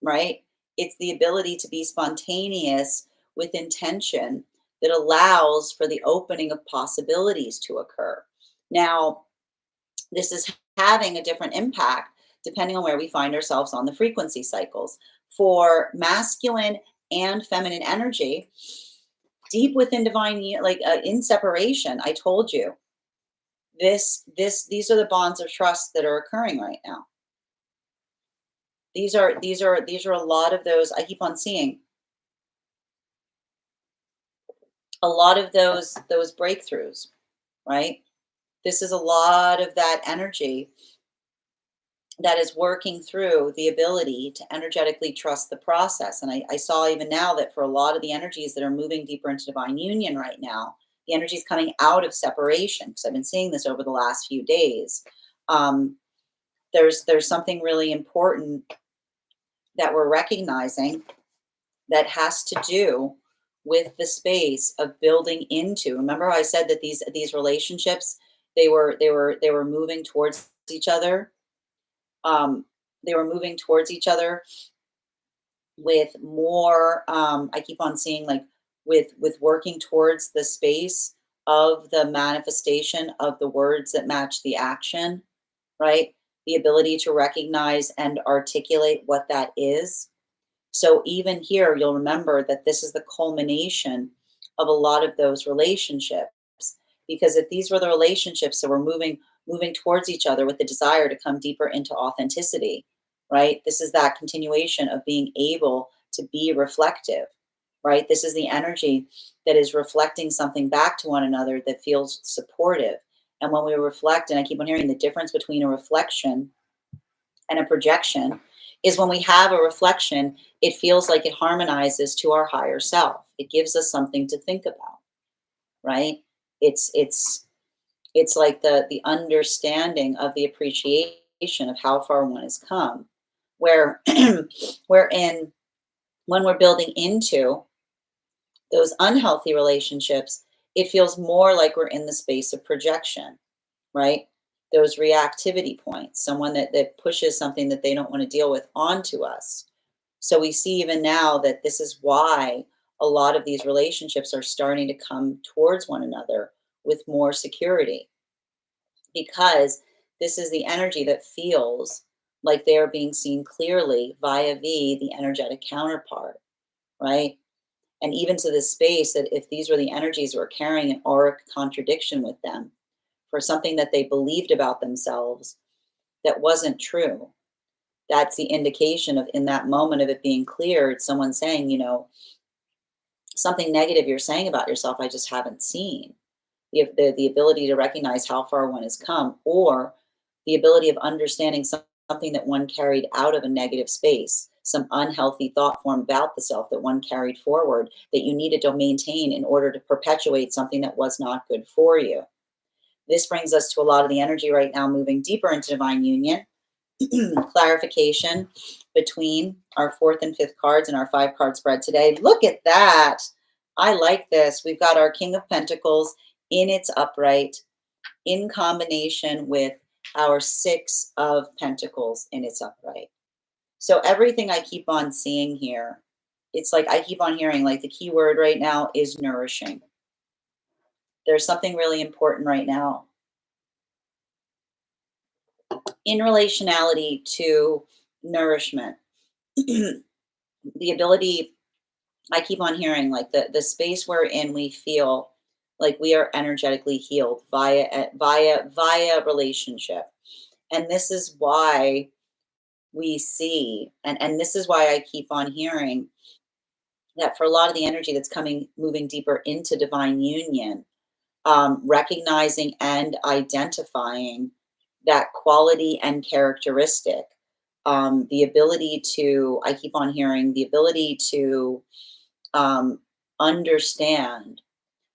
right? It's the ability to be spontaneous with intention that allows for the opening of possibilities to occur. Now, this is having a different impact depending on where we find ourselves on the frequency cycles. For masculine and feminine energy, deep within divine, in separation, I told you, These are the bonds of trust that are occurring right now. These are a lot of those. I keep on seeing a lot of those breakthroughs, right? This is a lot of that energy that is working through the ability to energetically trust the process. And I saw even now that for a lot of the energies that are moving deeper into divine union right now, the energy is coming out of separation, because I've been seeing this over the last few days. Um, there's something really important that we're recognizing that has to do with the space of building into. Remember how I said that these relationships, they were moving towards each other. Um, they were moving towards each other with more. I keep on seeing, like, with working towards the space of the manifestation of the words that match the action, right? The ability to recognize and articulate what that is. So even here, you'll remember that this is the culmination of a lot of those relationships. Because if these were the relationships that were moving towards each other with the desire to come deeper into authenticity, right? This is that continuation of being able to be reflective, right? This is the energy that is reflecting something back to one another that feels supportive. And when we reflect, and I keep on hearing the difference between a reflection and a projection is when we have a reflection, it feels like it harmonizes to our higher self. It gives us something to think about, right? It's like the understanding of the appreciation of how far one has come. Where wherein when we're building into those unhealthy relationships, it feels more like we're in the space of projection, right? Those reactivity points, someone that pushes something that they don't want to deal with onto us. So we see even now that this is why a lot of these relationships are starting to come towards one another with more security, because this is the energy that feels like they are being seen clearly via the energetic counterpart, right? And even to this space, that if these were the energies that were carrying an auric contradiction with them for something that they believed about themselves that wasn't true, that's the indication of, in that moment of it being cleared, someone saying, something negative you're saying about yourself, I just haven't seen. The ability to recognize how far one has come, or the ability of understanding something that one carried out of a negative space, some unhealthy thought form about the self that one carried forward that you needed to maintain in order to perpetuate something that was not good for you. This brings us to a lot of the energy right now moving deeper into divine union. Clarification between our fourth and fifth cards in our 5 card spread today. Look at that. I like this. We've got our King of Pentacles in its upright in combination with our 6 of Pentacles in its upright. So everything I keep on seeing here, it's like I keep on hearing, like, the key word right now is nourishing. There's something really important right now in relationality to nourishment. The ability, I keep on hearing, like, the space we're in, we feel like we are energetically healed via relationship. And this is why we see, and this is why I keep on hearing that for a lot of the energy that's coming, moving deeper into divine union, recognizing and identifying that quality and characteristic, the ability to, I keep on hearing, the ability to um, understand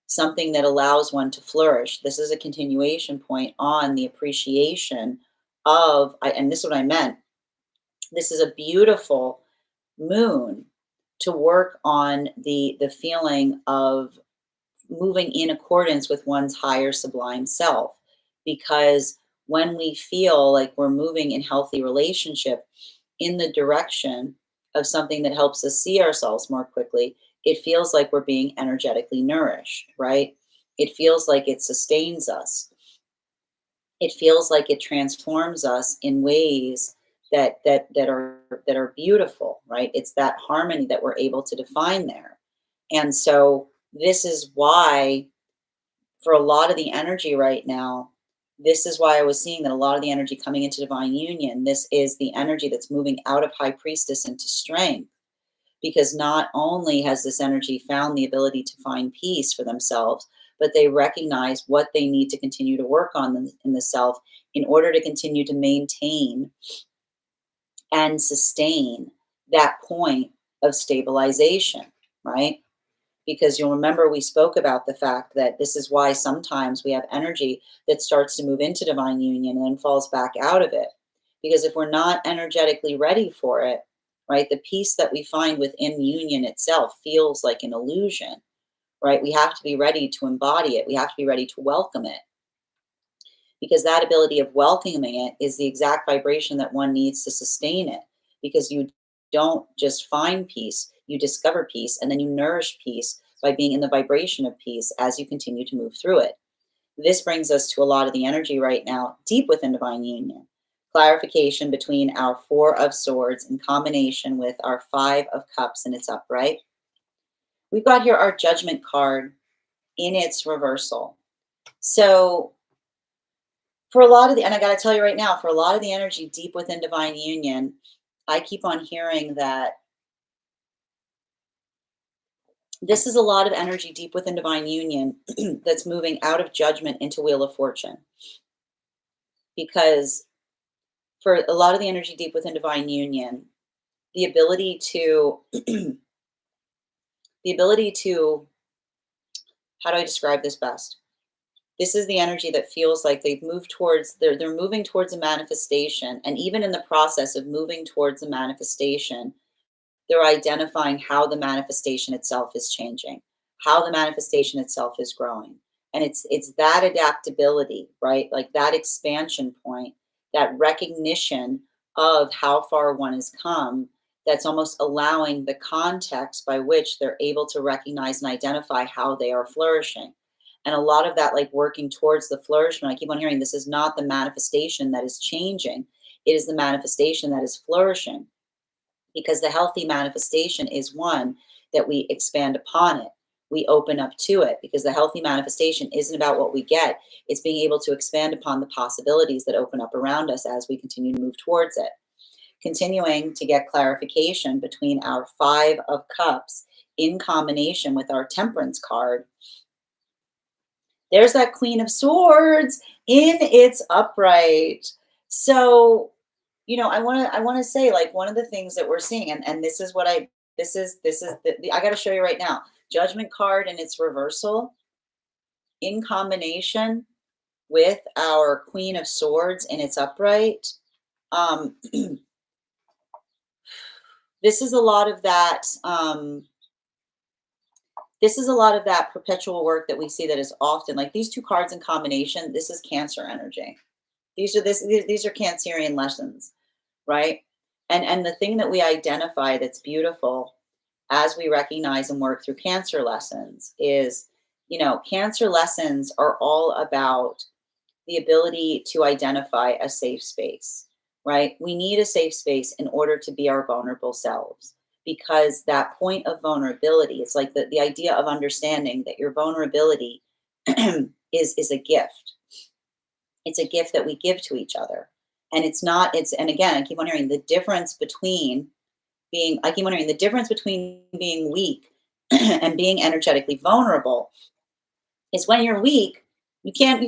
something that allows one to flourish. This is a continuation point on the appreciation of, and this is what I meant. This is a beautiful moon to work on the feeling of moving in accordance with one's higher sublime self. Because when we feel like we're moving in healthy relationship in the direction of something that helps us see ourselves more quickly, it feels like we're being energetically nourished, right? It feels like it sustains us. It feels like it transforms us in ways that are beautiful, right? It's that harmony that we're able to define there. And so this is why, for a lot of the energy right now, This is why I was seeing that a lot of the energy coming into divine union, this is the energy that's moving out of high priestess into strength, because not only has this energy found the ability to find peace for themselves, but they recognize what they need to continue to work on in the self in order to continue to maintain and sustain that point of stabilization, right? Because you'll remember we spoke about the fact that this is why sometimes we have energy that starts to move into divine union and then falls back out of it. Because if we're not energetically ready for it, right, the peace that we find within union itself feels like an illusion, right? We have to be ready to embody it. We have to be ready to welcome it, because that ability of welcoming it is the exact vibration that one needs to sustain it. Because you don't just find peace, you discover peace, and then you nourish peace by being in the vibration of peace as you continue to move through it. This brings us to a lot of the energy right now deep within divine union. Clarification between our Four of Swords in combination with our Five of Cups and its upright. We've got here our Judgment card in its reversal. So for a lot of the, and I got to tell you right now, for a lot of the energy deep within divine union, I keep on hearing that this is a lot of energy deep within divine union that's moving out of judgment into Wheel of Fortune. Because for a lot of the energy deep within divine union, the ability to, how do I describe this best? This is the energy that feels like they've moved towards, they're moving towards a manifestation. And even in the process of moving towards a manifestation, they're identifying how the manifestation itself is changing, how the manifestation itself is growing. And it's that adaptability, right? Like that expansion point, that recognition of how far one has come, that's almost allowing the context by which they're able to recognize and identify how they are flourishing. And a lot of that, like working towards the flourishment, I keep on hearing this is not the manifestation that is changing, it is the manifestation that is flourishing. Because the healthy manifestation is one that we expand upon it. We open up to it, because the healthy manifestation isn't about what we get. It's being able to expand upon the possibilities that open up around us as we continue to move towards it. Continuing to get clarification between our Five of Cups in combination with our Temperance card. There's that Queen of Swords in its upright. So, I want to say, like, one of the things that we're seeing, and this is what I got to show you right now. Judgment card in its reversal in combination with our Queen of Swords in its upright. This is a lot of that. This is a lot of that perpetual work that we see that is often like these two cards in combination. This is Cancer energy. These are Cancerian lessons, right? And the thing that we identify that's beautiful as we recognize and work through Cancer lessons is, Cancer lessons are all about the ability to identify a safe space, right? We need a safe space in order to be our vulnerable selves, because that point of vulnerability, it's like the idea of understanding that your vulnerability is a gift. It's a gift that we give to each other. And and again, I keep on hearing the difference between being weak and being energetically vulnerable is when you're weak, there's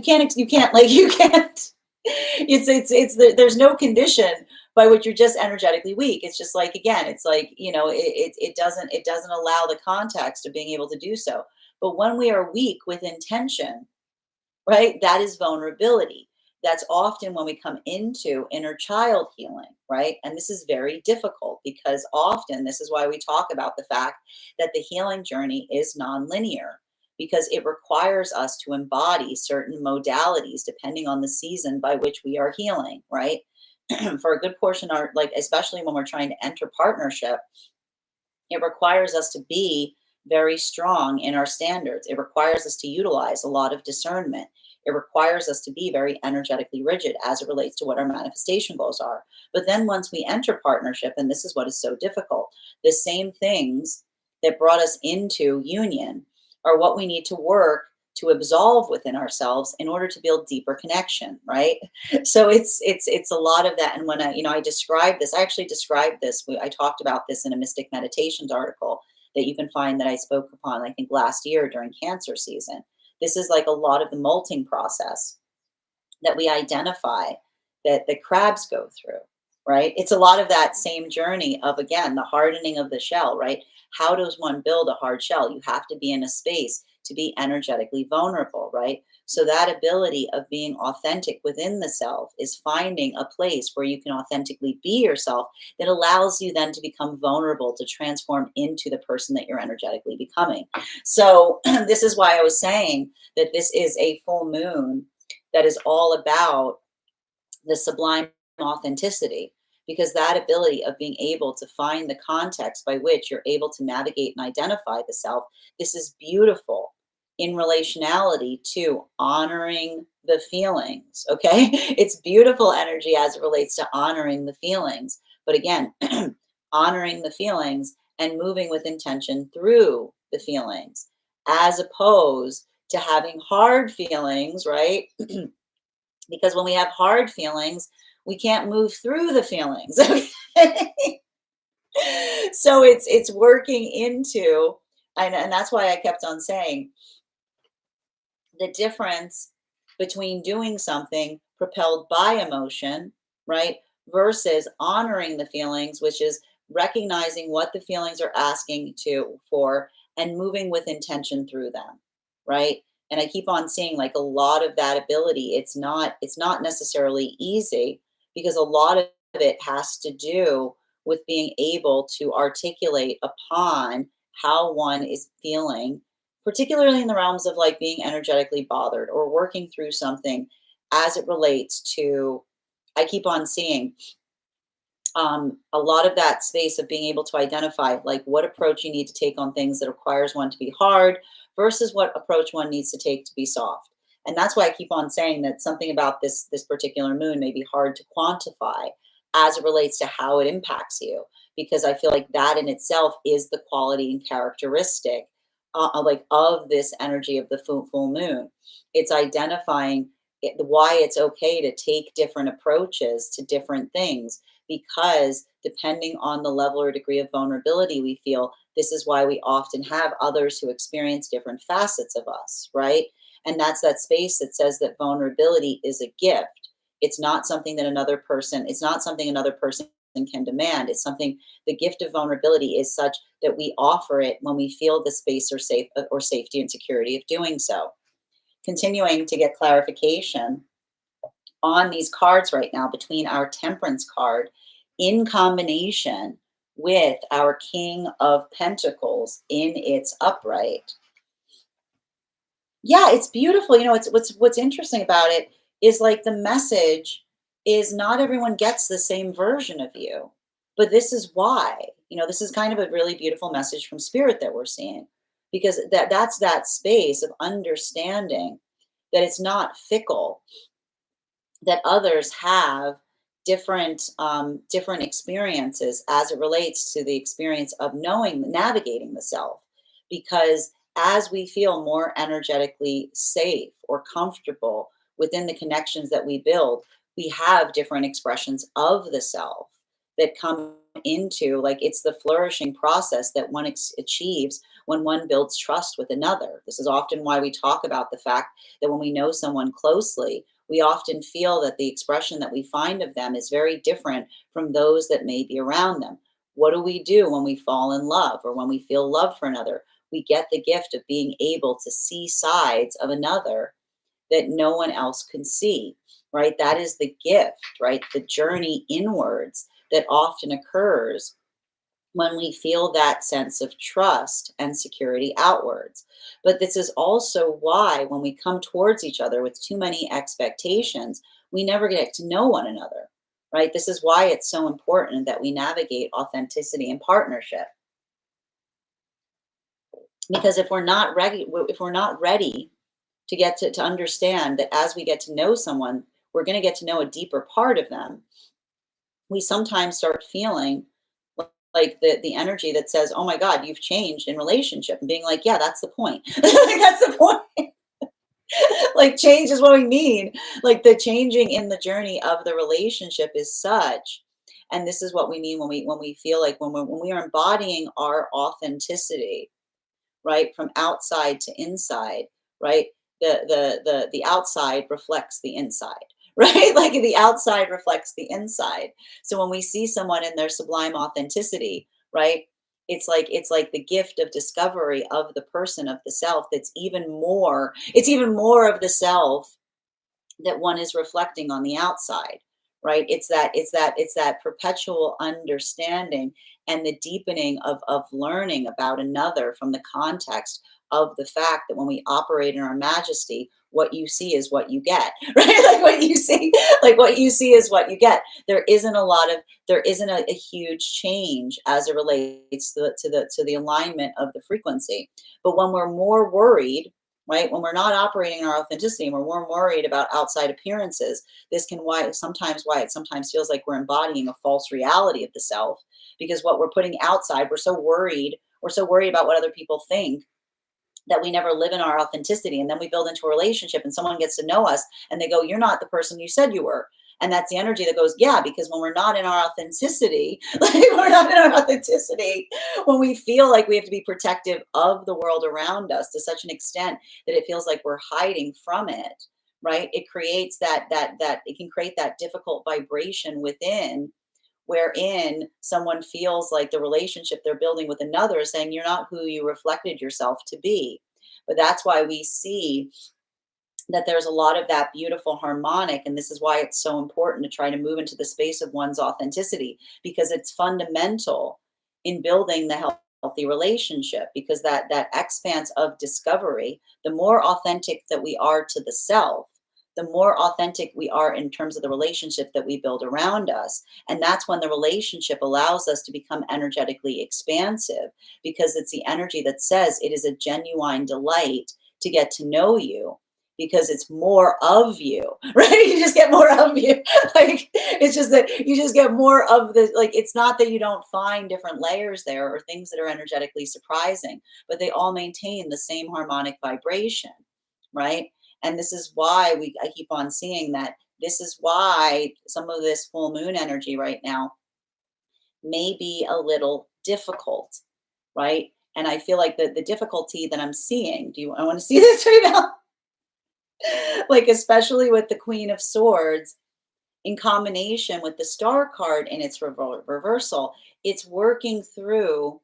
no condition by which you're just energetically weak. It's just like, again, it's like, it doesn't allow the context of being able to do so. But when we are weak with intention, right, that is vulnerability. That's often when we come into inner child healing, right? And this is very difficult, because often this is why we talk about the fact that the healing journey is nonlinear, because it requires us to embody certain modalities depending on the season by which we are healing, right? For a good portion, especially when we're trying to enter partnership, it requires us to be very strong in our standards. It requires us to utilize a lot of discernment. It requires us to be very energetically rigid as it relates to what our manifestation goals are. But then once we enter partnership, and this is what is so difficult, the same things that brought us into union are what we need to work to absolve within ourselves in order to build deeper connection, right? So it's a lot of that. And when I describe this, I actually described this. I talked about this in a Mystic Meditations article that you can find that I spoke upon, I think, last year during Cancer season. This is like a lot of the molting process that we identify that the crabs go through, right? It's a lot of that same journey of, again, the hardening of the shell, right? How does one build a hard shell? You have to be in a space to be energetically vulnerable, right? So that ability of being authentic within the self is finding a place where you can authentically be yourself that allows you then to become vulnerable, to transform into the person that you're energetically becoming. So this is why I was saying that this is a full moon that is all about the sublime authenticity, because that ability of being able to find the context by which you're able to navigate and identify the self, this is beautiful in relationality to honoring the feelings. Okay. It's beautiful energy as it relates to honoring the feelings, but again, honoring the feelings and moving with intention through the feelings, as opposed to having hard feelings, right? Because when we have hard feelings, we can't move through the feelings. Okay? So it's working into, and that's why I kept on saying the difference between doing something propelled by emotion, right, versus honoring the feelings, which is recognizing what the feelings are asking to for and moving with intention through them, right? And I keep on seeing like a lot of that ability. It's not necessarily easy, because a lot of it has to do with being able to articulate upon how one is feeling, particularly in the realms of like being energetically bothered or working through something as it relates to, I keep on seeing a lot of that space of being able to identify like what approach you need to take on things that requires one to be hard versus what approach one needs to take to be soft. And that's why I keep on saying that something about this particular moon may be hard to quantify as it relates to how it impacts you, because I feel like that in itself is the quality and characteristic like of this energy of the full moon. It's identifying why it's okay to take different approaches to different things, because depending on the level or degree of vulnerability we feel, this is why we often have others who experience different facets of us, right? And that's that space that says that vulnerability is a gift. It's not something another person can demand. It's something, the gift of vulnerability is such that we offer it when we feel the space or safety and security of doing so. Continuing to get clarification on these cards right now between our Temperance card in combination with our King of Pentacles in its upright. Yeah, it's beautiful. It's what's interesting about it is like the message is not everyone gets the same version of you. But this is why. This is kind of a really beautiful message from spirit that we're seeing, because that's that space of understanding that it's not fickle, that others have different experiences as it relates to the experience of navigating the self, because as we feel more energetically safe or comfortable within the connections that we build, we have different expressions of the self that come into, like, it's the flourishing process that one achieves when one builds trust with another. This is often why we talk about the fact that when we know someone closely, we often feel that the expression that we find of them is very different from those that may be around them. What do we do when we fall in love or when we feel love for another? We get the gift of being able to see sides of another that no one else can see, right? That is the gift, right? The journey inwards that often occurs when we feel that sense of trust and security outwards. But this is also why when we come towards each other with too many expectations, we never get to know one another, right? This is why it's so important that we navigate authenticity and partnership. Because if we're not ready to get to understand that as we get to know someone, we're going to get to know a deeper part of them, we sometimes start feeling like the energy that says, oh my God, you've changed in relationship, and being like, yeah, that's the point. That's the point. Like change is what we need. Like the changing in the journey of the relationship is such. And this is what we mean when we feel like when we are embodying our authenticity, right? From outside to inside, right? The outside reflects the inside, right? Like the outside reflects the inside. So when we see someone in their sublime authenticity, right? It's like the gift of discovery of the person, of the self, that's even more, it's even more of the self that one is reflecting on the outside, right? It's that perpetual understanding and the deepening of learning about another from the context of the fact that when we operate in our majesty, what you see is what you get. Right? Like what you see is what you get. There isn't a huge change as it relates to the alignment of the frequency. But when we're more worried, right, when we're not operating in our authenticity and we're more worried about outside appearances, this can why it sometimes feels like we're embodying a false reality of the self, because what we're putting outside, we're so worried about what other people think, that we never live in our authenticity. And then we build into a relationship and someone gets to know us and they go, you're not the person you said you were. And that's the energy that goes, yeah, because when we're not in our authenticity, like we're not in our authenticity, when we feel like we have to be protective of the world around us to such an extent that it feels like we're hiding from it, right? It creates that it can create that difficult vibration within, wherein someone feels like the relationship they're building with another is saying you're not who you reflected yourself to be. But that's why we see that there's a lot of that beautiful harmonic, and this is why it's so important to try to move into the space of one's authenticity, because it's fundamental in building the healthy relationship, because that expanse of discovery, the more authentic that we are to the self, the more authentic we are in terms of the relationship that we build around us. And that's when the relationship allows us to become energetically expansive, because it's the energy that says it is a genuine delight to get to know you, because it's more of you, right? You just get more of you. Like it's just that you just get more of the, like, it's not that you don't find different layers there or things that are energetically surprising, but they all maintain the same harmonic vibration, right? And this is why I keep on seeing that. This is why some of this full moon energy right now may be a little difficult, right? And I feel like the difficulty that I'm seeing, I want to see this right now? Like, especially with the Queen of Swords in combination with the Star card in its reversal, it's working through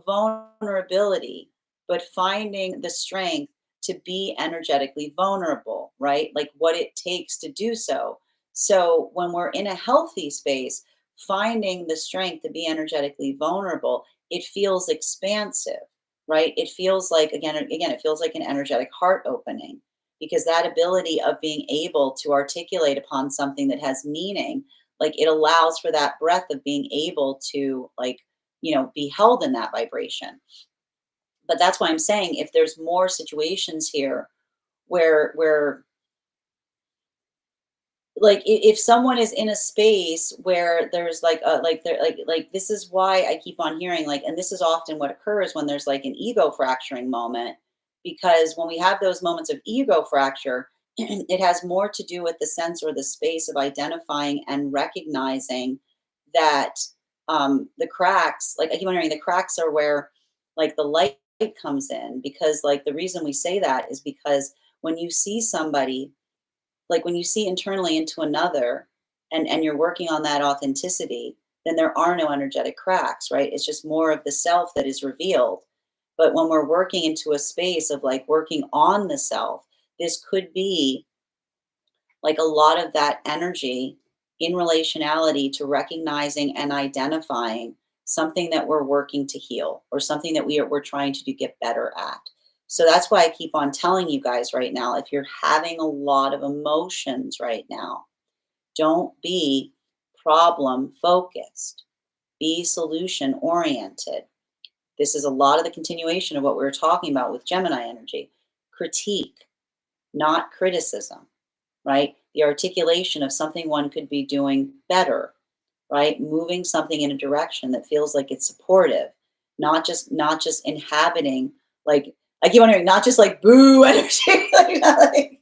vulnerability, but finding the strength to be energetically vulnerable, right? Like what it takes to do so. So when we're in a healthy space, finding the strength to be energetically vulnerable, it feels expansive, right? It feels like, again, it feels like an energetic heart opening, because that ability of being able to articulate upon something that has meaning, like it allows for that breath of being able to, like, be held in that vibration. But that's why I'm saying, if there's more situations here where like if someone is in a space where there's like a like they're like this is why I keep on hearing, like, and this is often what occurs when there's like an ego fracturing moment, because when we have those moments of ego fracture, it has more to do with the sense or the space of identifying and recognizing that the cracks, like I keep wondering, the cracks are where like the light comes in, because like the reason we say that is because when you see somebody, like when you see internally into another, and you're working on that authenticity, then there are no energetic cracks, right? It's just more of the self that is revealed. But when we're working into a space of like working on the self, this could be like a lot of that energy in relationality to recognizing and identifying something that we're working to heal, or something that we're trying to get better at. So that's why I keep on telling you guys right now, if you're having a lot of emotions right now, don't be problem focused, be solution oriented. This is a lot of the continuation of what we were talking about with Gemini energy. Critique, not criticism, right? The articulation of something one could be doing better, right? Moving something in a direction that feels like it's supportive, not just inhabiting, like I keep wondering, not just like boo energy, like like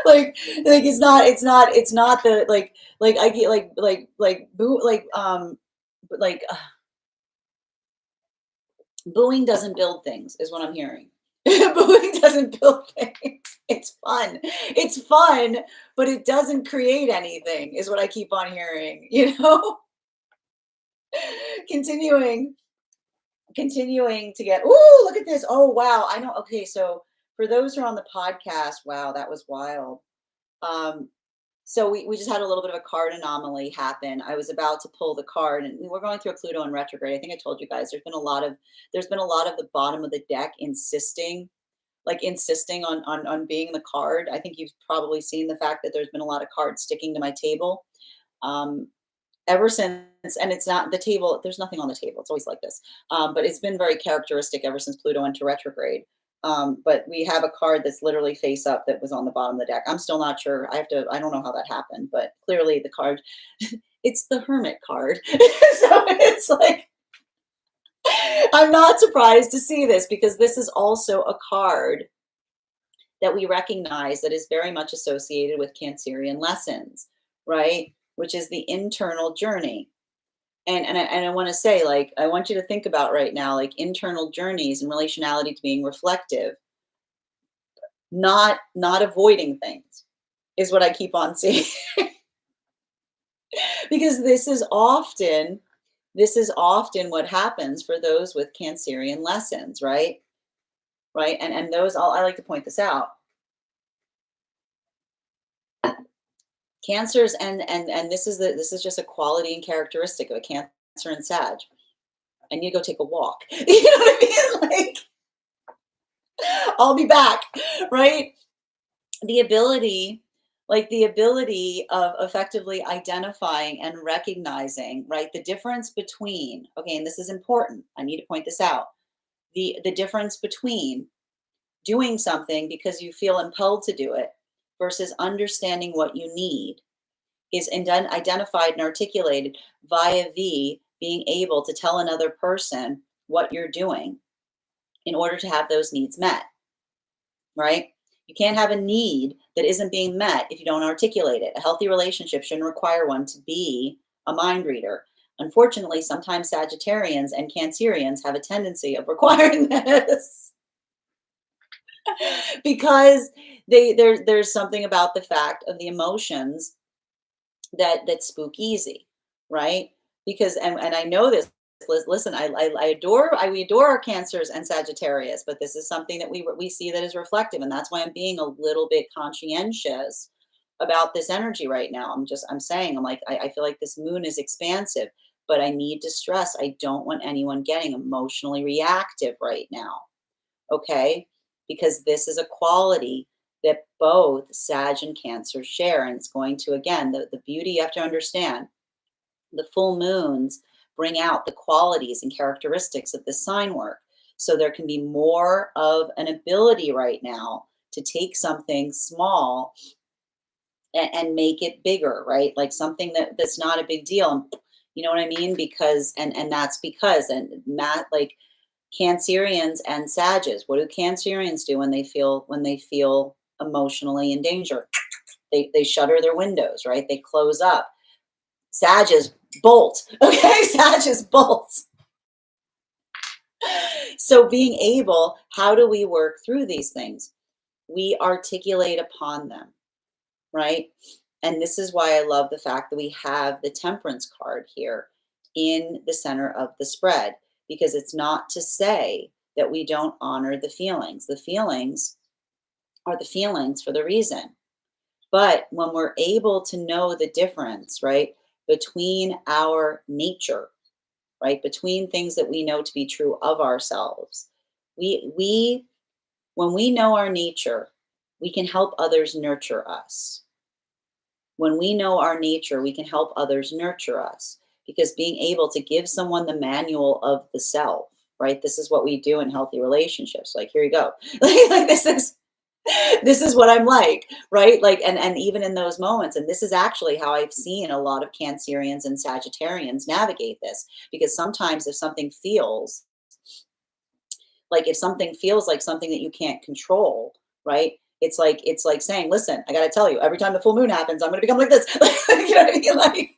it's not the like I get like boo but booing doesn't build things is what I'm hearing. Booing doesn't build things. It's fun, but it doesn't create anything is what I keep on hearing, continuing continuing to get, ooh, look at this. Oh, wow. I know. Okay. So for those who are on the podcast, wow, that was wild. Um, so we just had a little bit of a card anomaly happen. I was about to pull the card and we're going through a Pluto in retrograde. I think I told you guys there's been a lot of the bottom of the deck insisting on being the card. I think you've probably seen the fact that there's been a lot of cards sticking to my table. Um, ever since, and it's not the table, there's nothing on the table, it's always like this, but it's been very characteristic ever since Pluto went to retrograde. But we have a card that's literally face up that was on the bottom of the deck. I'm still not sure. I don't know how that happened, but clearly the card, it's the Hermit card. So it's like, I'm not surprised to see this because this is also a card that we recognize that is very much associated with Cancerian lessons, right? Which is the internal journey. And I want to say, like, I want you to think about right now, like internal journeys and relationality to being reflective, not avoiding things, is what I keep on seeing. Because this is often what happens for those with Cancerian lessons, right? Right. And those all, I like to point this out. Cancers and this is just a quality and characteristic of a Cancer and Sag. I need to go take a walk. You know what I mean? Like, I'll be back, right? The ability, the ability of effectively identifying and recognizing, right, the difference between, okay, and this is important. I need to point this out. The difference between doing something because you feel impelled to do it versus understanding what you need is identified and articulated via being able to tell another person what you're doing in order to have those needs met, right? You can't have a need that isn't being met if you don't articulate it. A healthy relationship shouldn't require one to be a mind reader. Unfortunately, sometimes Sagittarians and Cancerians have a tendency of requiring this because there's something about the fact of the emotions that spook easy, right? Because and I know this. Listen, we adore our Cancers and Sagittarius, but this is something that we see that is reflective, and that's why I'm being a little bit conscientious about this energy right now. I'm saying, I'm like, I feel like this moon is expansive, but I need to stress I don't want anyone getting emotionally reactive right now. Okay? Because this is a quality that both Sag and Cancer share. And it's going to, again, the beauty you have to understand, the full moons bring out the qualities and characteristics of the sign work. So there can be more of an ability right now to take something small and make it bigger, right? Like something that's not a big deal. You know what I mean? Because and that's because and Matt, like Cancerians and Sages, what do Cancerians do when they feel emotionally in danger? They shutter their windows, right? They close up. Sages bolt. Okay, Sages bolt. So being able, how do we work through these things? We articulate upon them, right? And this is why I love the fact that we have the Temperance card here in the center of the spread, because it's not to say that we don't honor the feelings. The feelings are the feelings for the reason. But when we're able to know the difference, right, between our nature, right, between things that we know to be true of ourselves, we when we know our nature, we can help others nurture us. When we know our nature, we can help others nurture us, because being able to give someone the manual of the self, right? This is what we do in healthy relationships. Like, here you go. Like this is what I'm like, right? Like, and even in those moments, and this is actually how I've seen a lot of Cancerians and Sagittarians navigate this, because sometimes if something feels like something that you can't control, right? It's like saying, listen, I got to tell you, every time the full moon happens, I'm going to become like this. You know what I mean? Like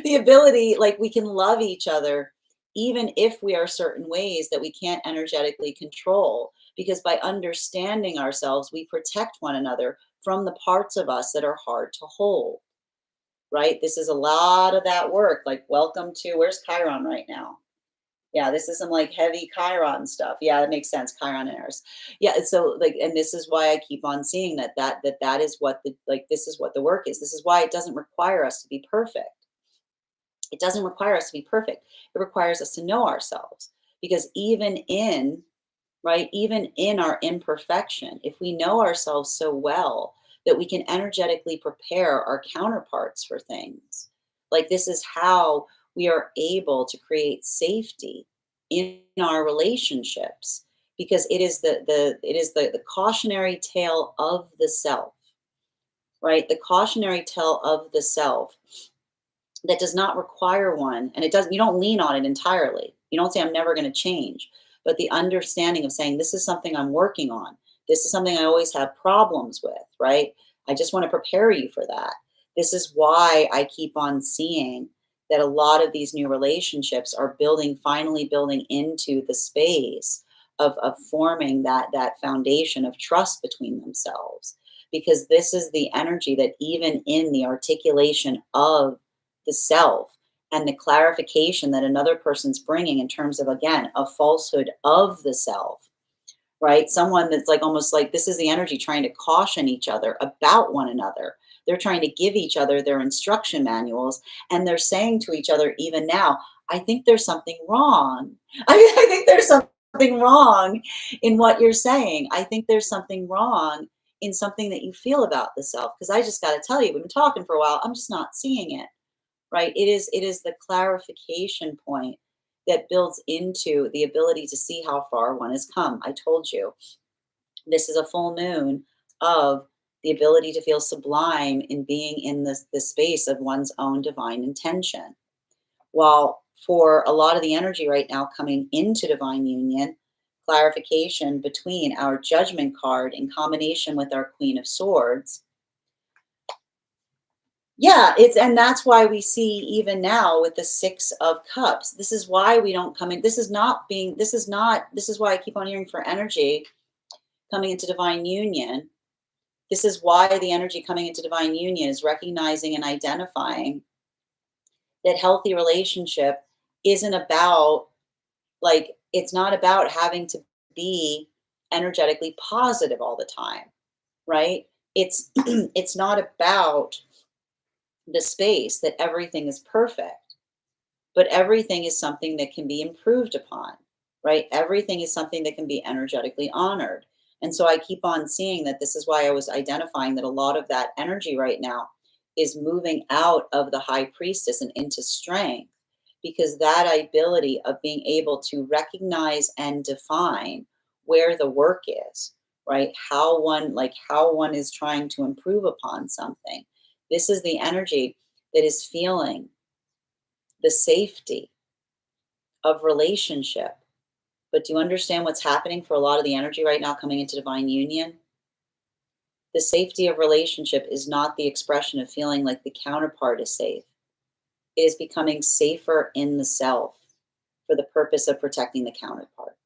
the ability, like we can love each other even if we are certain ways that we can't energetically control, because by understanding ourselves, we protect one another from the parts of us that are hard to hold, right? This is a lot of that work. Like, welcome to, where's Chiron right now? Yeah, this is some like heavy Chiron stuff. Yeah, it makes sense. Chiron and Eris. Yeah, so like, and this is why I keep on seeing that is what the, like, this is what the work is. This is why it doesn't require us to be perfect. It doesn't require us to be perfect. It requires us to know ourselves, because even in, right, even in our imperfection, if we know ourselves so well that we can energetically prepare our counterparts for things, like this is how we are able to create safety in our relationships, because it is the cautionary tale of the self, right? The cautionary tale of the self that does not require one, and it doesn't, you don't lean on it entirely. You don't say, I'm never going to change, but the understanding of saying, this is something I'm working on, this is something I always have problems with, right? I just want to prepare you for that. This is why I keep on seeing that a lot of these new relationships are building, finally building into the space of forming that foundation of trust between themselves, because this is the energy that even in the articulation of the self and the clarification that another person's bringing in terms of, again, a falsehood of the self, right? Someone that's like, almost like, this is the energy trying to caution each other about one another. They're trying to give each other their instruction manuals, and they're saying to each other, even now, I think there's something wrong. I think there's something wrong in what you're saying. I think there's something wrong in something that you feel about the self, because I just got to tell you, we've been talking for a while, I'm just not seeing it, right? It is the clarification point that builds into the ability to see how far one has come. I told you, this is a full moon of the ability to feel sublime in being in the space of one's own divine intention. While for a lot of the energy right now coming into divine union, clarification between our judgment card in combination with our Queen of Swords. Yeah, it's, and that's why we see even now with the Six of Cups. This is why we don't come in. This is not being, this is why I keep on hearing for energy coming into divine union. This is why the energy coming into divine union is recognizing and identifying that healthy relationship isn't about, like, it's not about having to be energetically positive all the time, right? It's it's not about the space that everything is perfect, but everything is something that can be improved upon, right? Everything is something that can be energetically honored. And so I keep on seeing that this is why I was identifying that a lot of that energy right now is moving out of the high priestess and into strength, because that ability of being able to recognize and define where the work is, right? How one is trying to improve upon something. This is the energy that is feeling the safety of relationship. But do you understand what's happening for a lot of the energy right now coming into divine union? The safety of relationship is not the expression of feeling like the counterpart is safe. It is becoming safer in the self for the purpose of protecting the counterpart.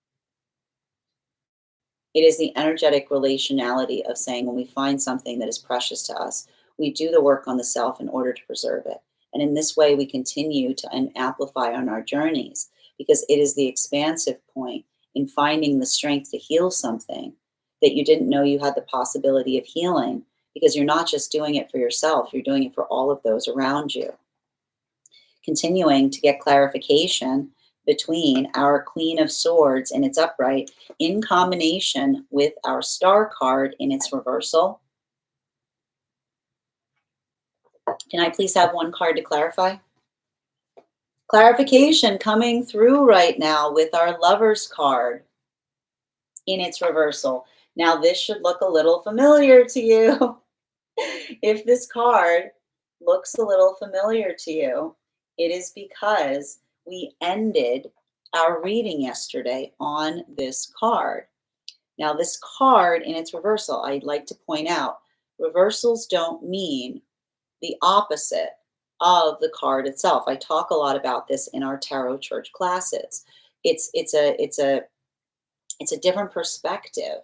It is the energetic relationality of saying, when we find something that is precious to us, we do the work on the self in order to preserve it. And in this way, we continue to amplify on our journeys, because it is the expansive point in finding the strength to heal something that you didn't know you had the possibility of healing, because you're not just doing it for yourself, you're doing it for all of those around you. Continuing to get clarification between our Queen of Swords in its upright in combination with our Star card in its reversal. Can I please have one card to clarify? Clarification coming through right now with our Lovers card in its reversal. Now, this should look a little familiar to you. If this card looks a little familiar to you, it is because we ended our reading yesterday on this card. Now, this card in its reversal, I'd like to point out, reversals don't mean the opposite of the card itself. I talk a lot about this in our tarot church classes. It's a different perspective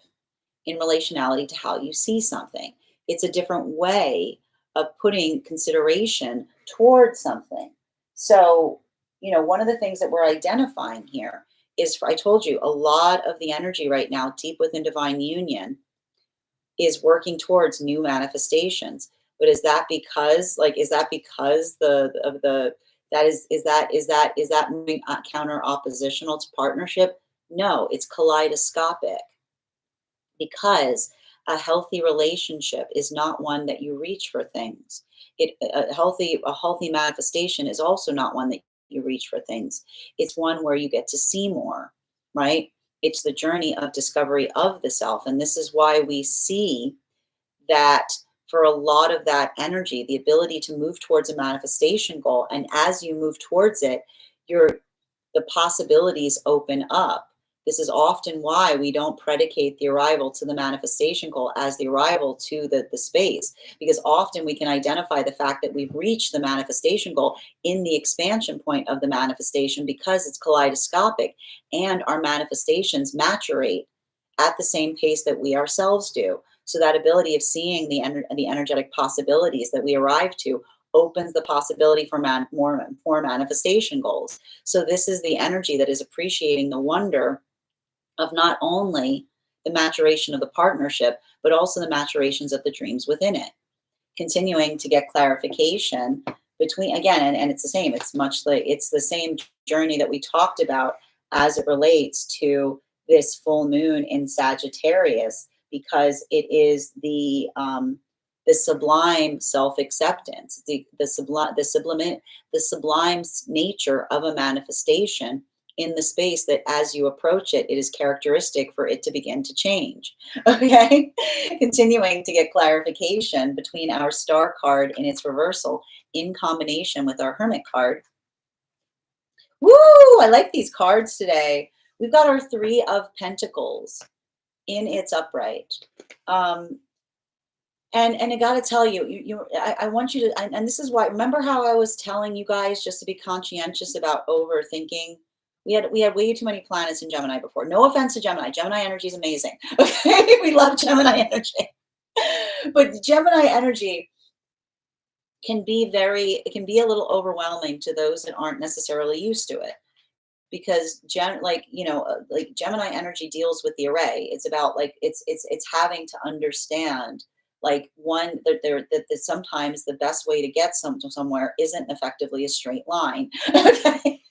in relationality to how you see something. It's a different way of putting consideration towards something. So, one of the things that we're identifying here is, I told you, a lot of the energy right now, deep within divine union, is working towards new manifestations. But is that because is that moving counter oppositional to partnership? No, it's kaleidoscopic, because a healthy relationship is not one that you reach for things. A healthy manifestation is also not one that you reach for things. It's one where you get to see more, right? It's the journey of discovery of the self. And this is why we see that for a lot of that energy, the ability to move towards a manifestation goal. And as you move towards it, the possibilities open up. This is often why we don't predicate the arrival to the manifestation goal as the arrival to the space, because often we can identify the fact that we've reached the manifestation goal in the expansion point of the manifestation, because it's kaleidoscopic and our manifestations maturate at the same pace that we ourselves do. So that ability of seeing the energetic possibilities that we arrive to opens the possibility for more manifestation goals. So this is the energy that is appreciating the wonder of not only the maturation of the partnership, but also the maturations of the dreams within it. Continuing to get clarification between, again, and it's the same. It's the same journey that we talked about as it relates to this full moon in Sagittarius, because it is the sublime self-acceptance, the sublime nature of a manifestation in the space that, as you approach it, it is characteristic for it to begin to change. Okay. Continuing to get clarification between our star card in its reversal in combination with our hermit card. Woo! I like these cards today. We've got our Three of Pentacles in its upright. And I got to tell you, I want you to, and this is why, remember how I was telling you guys just to be conscientious about overthinking? We had way too many planets in Gemini before. No offense to Gemini. Gemini energy is amazing. Okay. We love Gemini energy. But Gemini energy it can be a little overwhelming to those that aren't necessarily used to it, because like Gemini energy deals with the array. It's about, like, it's having to understand, like, one, that sometimes the best way to get somewhere isn't effectively a straight line. Okay.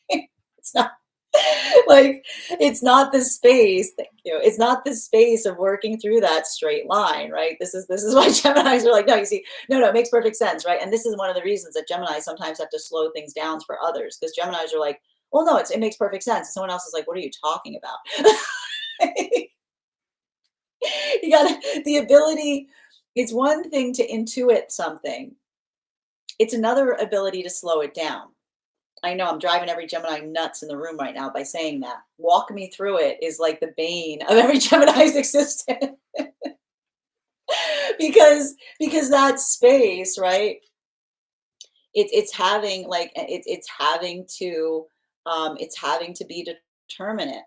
It's not, like, it's not the space, thank you, it's not the space of working through that straight line, right? This is why Geminis are like, no, you see, no, it makes perfect sense, right? And this is one of the reasons that Geminis sometimes have to slow things down for others, because Geminis are like, well, no, it makes perfect sense. And someone else is like, what are you talking about? You got the ability. It's one thing to intuit something. It's another ability to slow it down. I know I'm driving every Gemini nuts in the room right now by saying that. Walk me through it is like the bane of every Gemini's existence. because that space, right? It's having, like, it's having to be determinate,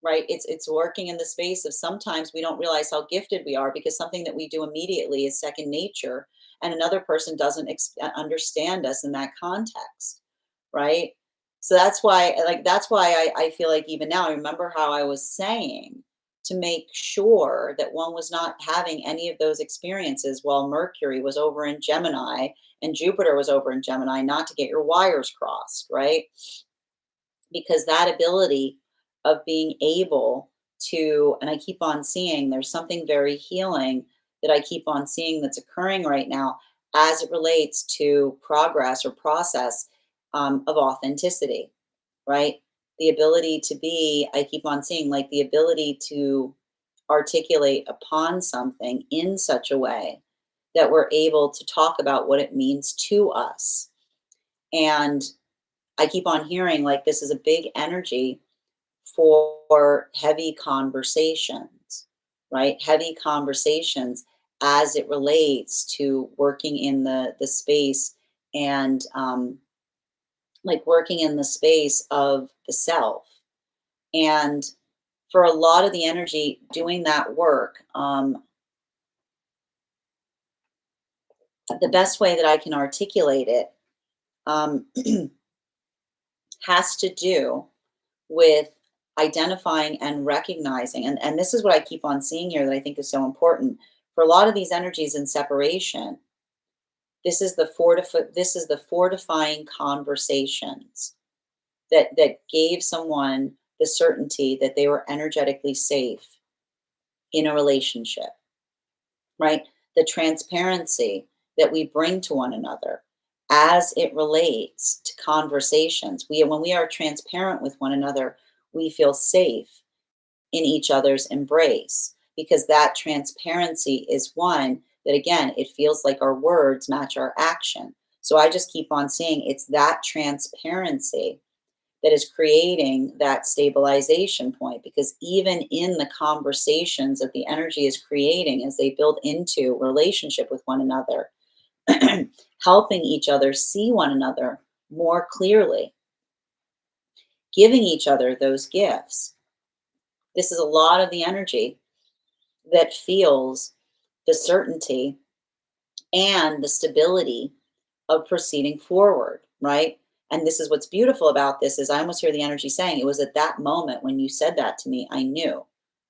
right? It's working in the space of, sometimes we don't realize how gifted we are, because something that we do immediately is second nature, and another person doesn't understand us in that context, right? So that's why I feel like, even now, I remember how I was saying to make sure that one was not having any of those experiences while Mercury was over in Gemini and Jupiter was over in Gemini, not to get your wires crossed, right? Because that ability of being able to, and I keep on seeing, there's something very healing that I keep on seeing that's occurring right now as it relates to progress or process, of authenticity, right? The ability to be, I keep on seeing, like, the ability to articulate upon something in such a way that we're able to talk about what it means to us. And I keep on hearing, like, this is a big energy for heavy conversations. right? Heavy conversations as it relates to working in the space and like working in the space of the self. And for a lot of the energy doing that work, the best way that I can articulate it um, has to do with identifying and recognizing, and this is what I keep on seeing here that I think is so important. For a lot of these energies in separation, this is the fortifying conversations that gave someone the certainty that they were energetically safe in a relationship, right? The transparency that we bring to one another as it relates to conversations. When we are transparent with one another, we feel safe in each other's embrace because that transparency is one that, again, it feels like our words match our action. So I just keep on saying it's that transparency that is creating that stabilization point, because even in the conversations that the energy is creating as they build into relationship with one another, helping each other see one another more clearly, giving each other those gifts. This is a lot of the energy that feels the certainty and the stability of proceeding forward, right? And this is what's beautiful about this is I almost hear the energy saying it was at that moment when you said that to me, I knew,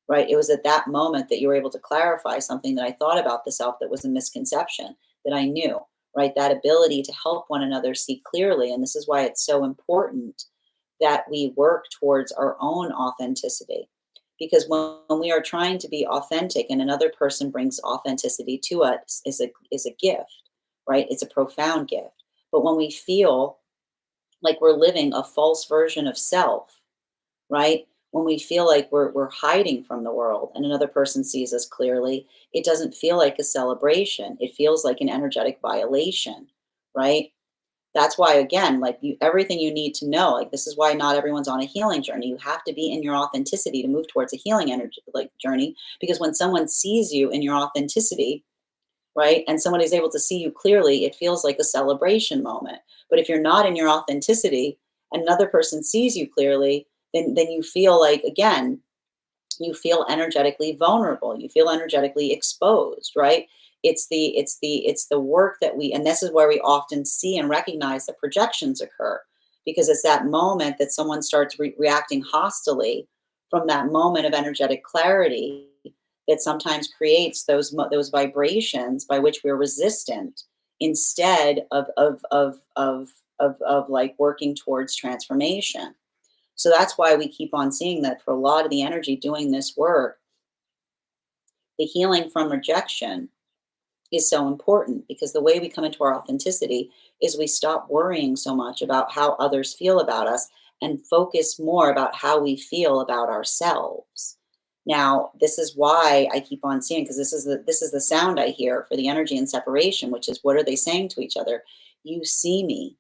right? It was at that moment that you were able to clarify something that I thought about the self that was a misconception that I knew, right? That ability to help one another see clearly. And this is why it's so important that we work towards our own authenticity. Because when we are trying to be authentic and another person brings authenticity to us is a gift, right? It's a profound gift. But when we feel like we're living a false version of self, right? When we feel like we're hiding from the world and another person sees us clearly, it doesn't feel like a celebration. It feels like an energetic violation, right? That's why, again, like everything you need to know, like this is why not everyone's on a healing journey. You have to be in your authenticity to move towards a healing energy like journey, because when someone sees you in your authenticity, right, and someone is able to see you clearly, it feels like a celebration moment. But if you're not in your authenticity and another person sees you clearly, then you feel like, again, you feel energetically vulnerable, you feel energetically exposed, right? It's the work that we, and this is where we often see and recognize that projections occur, because it's that moment that someone starts reacting hostilely from that moment of energetic clarity that sometimes creates those vibrations by which we're resistant, instead of like working towards transformation. So that's why we keep on seeing that for a lot of the energy doing this work, the healing from rejection is so important, because the way we come into our authenticity is we stop worrying so much about how others feel about us and focus more about how we feel about ourselves. Now, this is why I keep on seeing, because this is the sound I hear for the energy and separation, which is, what are they saying to each other? You see me.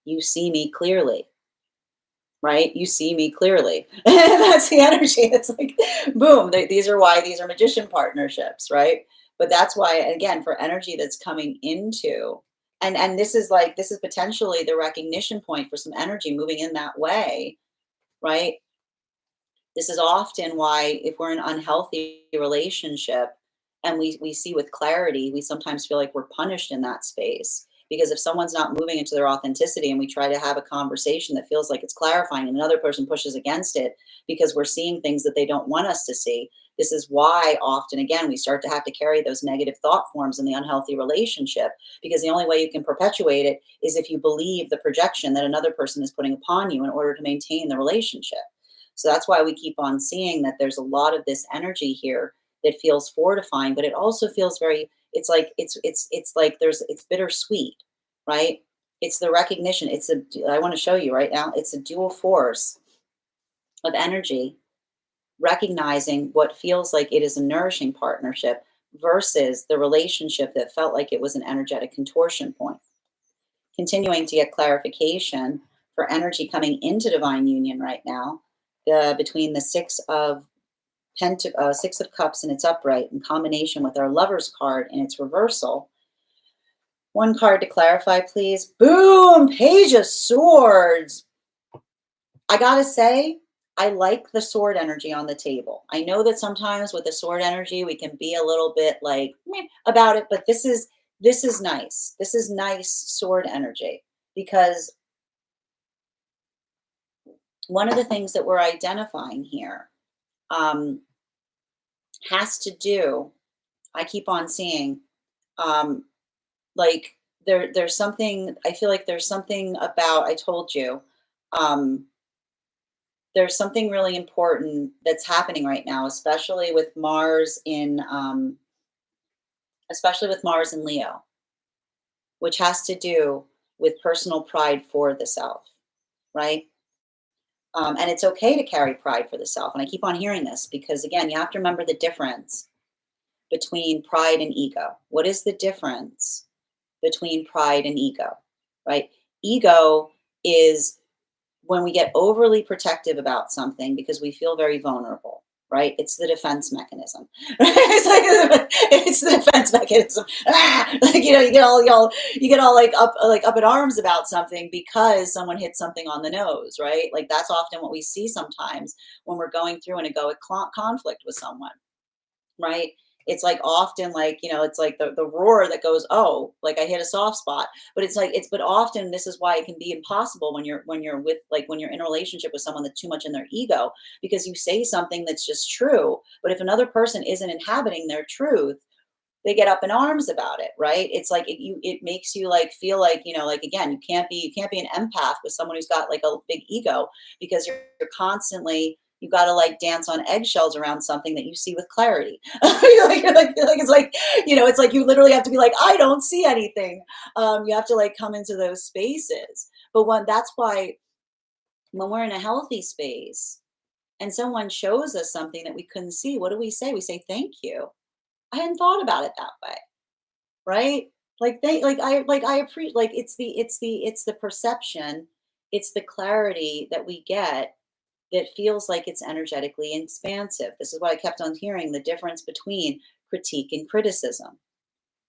You see me clearly, right? You see me clearly. That's the energy. It's like, boom, these are why these are magician partnerships, right? But that's why, again, for energy that's coming into, and this is potentially the recognition point for some energy moving in that way, right? This is often why, if we're in an unhealthy relationship and we see with clarity, we sometimes feel like we're punished in that space. Because if someone's not moving into their authenticity and we try to have a conversation that feels like it's clarifying and another person pushes against it because we're seeing things that they don't want us to see, this is why often, again, we start to have to carry those negative thought forms in the unhealthy relationship. Because the only way you can perpetuate it is if you believe the projection that another person is putting upon you in order to maintain the relationship. So that's why we keep on seeing that there's a lot of this energy here that feels fortifying, but it also feels very, it's like it's bittersweet, right? It's the recognition. I want to show you right now, it's a dual force of energy, recognizing what feels like it is a nourishing partnership versus the relationship that felt like it was an energetic contortion point. Continuing to get clarification for energy coming into divine union right now, between the 6 of Six of Cups in its upright in combination with our Lover's card in its reversal. One card to clarify, please. Boom! Page of Swords. I gotta say, I like the sword energy on the table. I know that sometimes with the sword energy, we can be a little bit like meh about it, but this is nice. This is nice sword energy because one of the things that we're identifying here has to do. I keep on seeing like there's something. I feel like there's something about. I told you. Um, there's something really important that's happening right now, especially with Mars in Leo, which has to do with personal pride for the self, right? And it's okay to carry pride for the self. And I keep on hearing this because, again, you have to remember the difference between pride and ego. What is the difference between pride and ego, right? Ego is when we get overly protective about something because we feel very vulnerable, right? It's the defense mechanism. Right? It's the defense mechanism. Like you get all like up in arms about something because someone hit something on the nose, right? Like that's often what we see sometimes when we're going through an egoic conflict with someone, right? It's like often like, it's like the roar that goes, oh, like I hit a soft spot. But it's like but often this is why it can be impossible when you're in a relationship with someone that's too much in their ego, because you say something that's just true. But if another person isn't inhabiting their truth, they get up in arms about it, right? It's like it makes you like feel like, like again, you can't be an empath with someone who's got like a big ego, because you're constantly, you got to like dance on eggshells around something that you see with clarity. It's like, it's like you literally have to be like, I don't see anything. You have to like come into those spaces. But that's why when we're in a healthy space and someone shows us something that we couldn't see, what do we say? We say, thank you. I hadn't thought about it that way, right? I appreciate, like it's the perception, it's the clarity that we get that feels like it's energetically expansive. This is why I kept on hearing the difference between critique and criticism,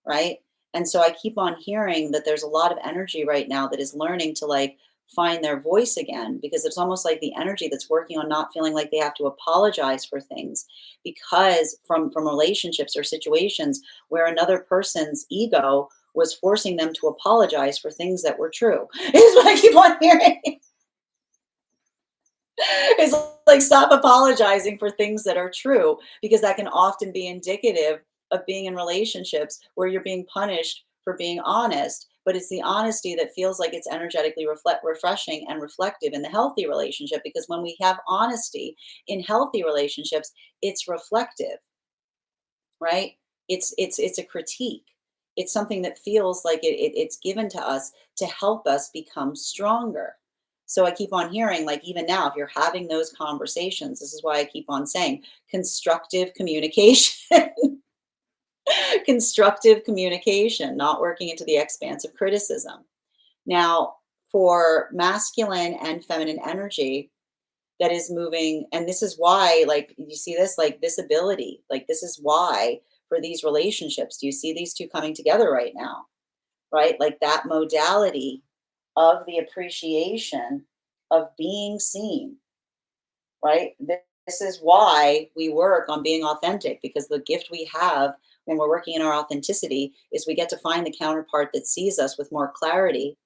right? And so I keep on hearing that there's a lot of energy right now that is learning to like find their voice again, because it's almost like the energy that's working on not feeling like they have to apologize for things, because from relationships or situations where another person's ego was forcing them to apologize for things that were true. Is what I keep on hearing. It's like, stop apologizing for things that are true, because that can often be indicative of being in relationships where you're being punished for being honest. But it's the honesty that feels like it's energetically refreshing and reflective in the healthy relationship, because when we have honesty in healthy relationships, it's reflective, right? It's a critique. It's something that feels like it's given to us to help us become stronger. So I keep on hearing, like, even now, if you're having those conversations, this is why I keep on saying constructive communication. Constructive communication, not working into the expanse of criticism. Now, for masculine and feminine energy that is moving, and this is why, like, you see this, like, this ability, like, this is why for these relationships, do you see these two coming together right now? Right? Like that modality of the appreciation of being seen, right? This is why we work on being authentic, because the gift we have when we're working in our authenticity is we get to find the counterpart that sees us with more clarity,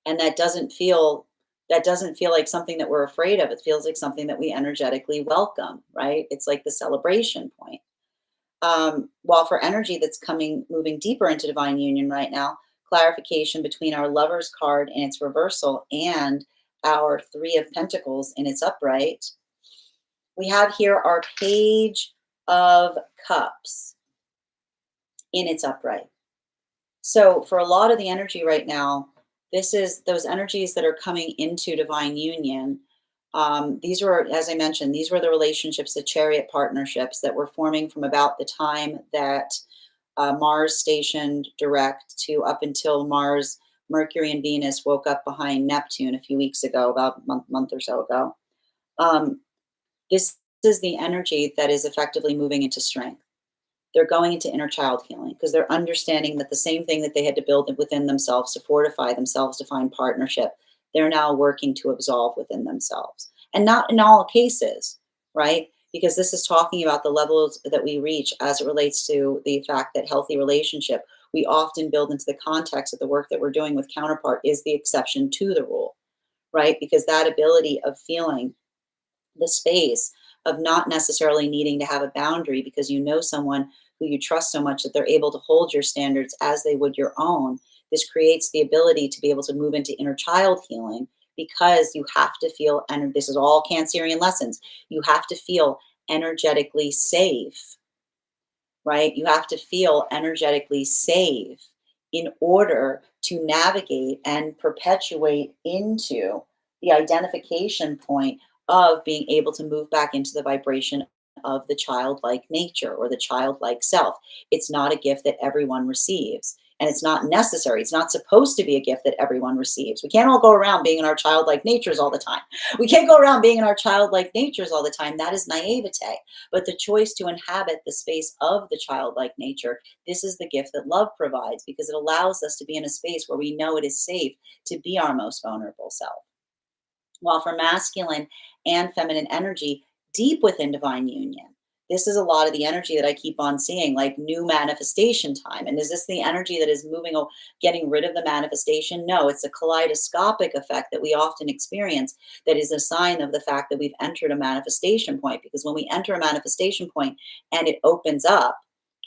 and that doesn't feel like something that we're afraid of. It feels like something that we energetically welcome, right? It's like the celebration point. While for energy that's moving deeper into divine union right now, clarification between our Lover's card in its reversal and our Three of Pentacles in its upright, we have here our Page of Cups in its upright. So for a lot of the energy right now, this is those energies that are coming into divine union. These were, as I mentioned, these were the relationships, the chariot partnerships that were forming from about the time that Mars stationed direct to up until Mars, Mercury, and Venus woke up behind Neptune a few weeks ago, about a month or so ago. This is the energy that is effectively moving into strength. They're going into inner child healing because they're understanding that the same thing that they had to build within themselves to fortify themselves to find partnership, they're now working to absolve within themselves. And not in all cases, right? Because this is talking about the levels that we reach as it relates to the fact that healthy relationship, we often build into the context of the work that we're doing with counterpart is the exception to the rule, right? Because that ability of feeling the space of not necessarily needing to have a boundary because you know someone who you trust so much that they're able to hold your standards as they would your own. This creates the ability to be able to move into inner child healing because you have to feel, and this is all Cancerian lessons, you have to feel energetically safe, right? You have to feel energetically safe in order to navigate and perpetuate into the identification point of being able to move back into the vibration of the childlike nature or the childlike self. It's not a gift that everyone receives. And it's not necessary. It's not supposed to be a gift that everyone receives. We can't all go around being in our childlike natures all the time. We can't go around being in our childlike natures all the time. That is naivete. But the choice to inhabit the space of the childlike nature, this is the gift that love provides because it allows us to be in a space where we know it is safe to be our most vulnerable self. While for masculine and feminine energy, deep within divine union, this is a lot of the energy that I keep on seeing, like new manifestation time. And is this the energy that is moving, getting rid of the manifestation? No, it's a kaleidoscopic effect that we often experience that is a sign of the fact that we've entered a manifestation point. Because when we enter a manifestation point and it opens up,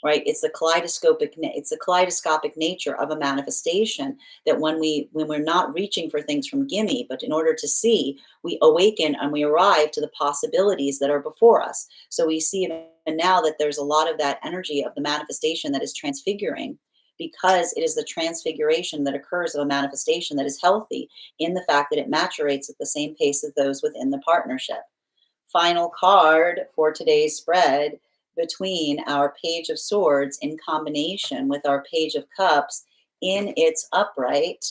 right, it's the kaleidoscopic nature of a manifestation that when we're not reaching for things from gimme, but in order to see, we awaken and we arrive to the possibilities that are before us. So we see even now that there's a lot of that energy of the manifestation that is transfiguring because it is the transfiguration that occurs of a manifestation that is healthy in the fact that it maturates at the same pace as those within the partnership. Final card for today's spread between our Page of Swords in combination with our Page of Cups in its upright.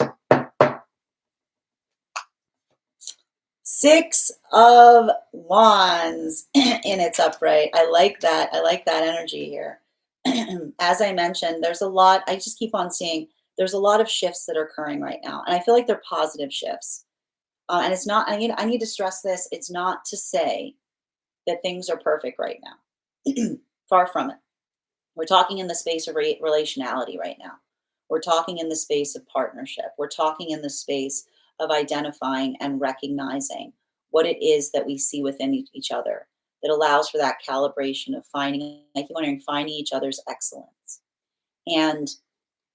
Six of Wands in its upright. I like that. I like that energy here. As I mentioned, there's a lot, I just keep on seeing there's a lot of shifts that are occurring right now. And I feel like they're positive shifts. And it's not, I need to stress this. It's not to say that things are perfect right now. Far from it. We're talking in the space of relationality right now. We're talking in the space of partnership. We're talking in the space of identifying and recognizing what it is that we see within each other that allows for that calibration of finding, I keep wondering, finding each other's excellence. And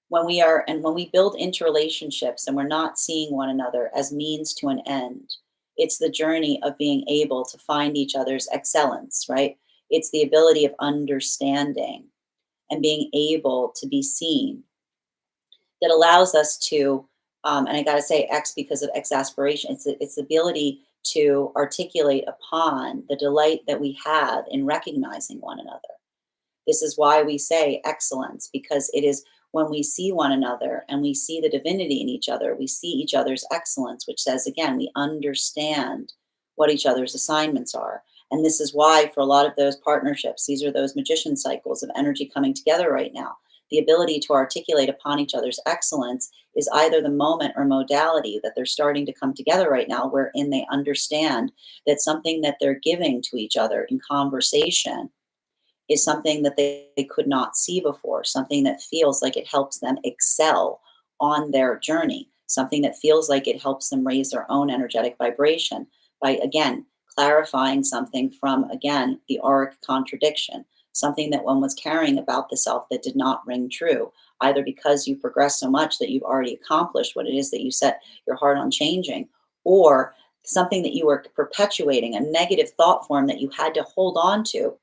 when we build interrelationships and we're not seeing one another as means to an end, it's the journey of being able to find each other's excellence, right? It's the ability of understanding and being able to be seen that allows us to, and I got to say X because of exasperation, it's the ability to articulate upon the delight that we have in recognizing one another. This is why we say excellence, because it is when we see one another and we see the divinity in each other, we see each other's excellence, which says, again, we understand what each other's assignments are. And this is why, for a lot of those partnerships, these are those magician cycles of energy coming together right now. The ability to articulate upon each other's excellence is either the moment or modality that they're starting to come together right now, wherein they understand that something that they're giving to each other in conversation is something that they could not see before, something that feels like it helps them excel on their journey, something that feels like it helps them raise their own energetic vibration by, again, clarifying something from, again, the auric contradiction, something that one was carrying about the self that did not ring true, either because you progressed so much that you've already accomplished what it is that you set your heart on changing, or something that you were perpetuating, a negative thought form that you had to hold on to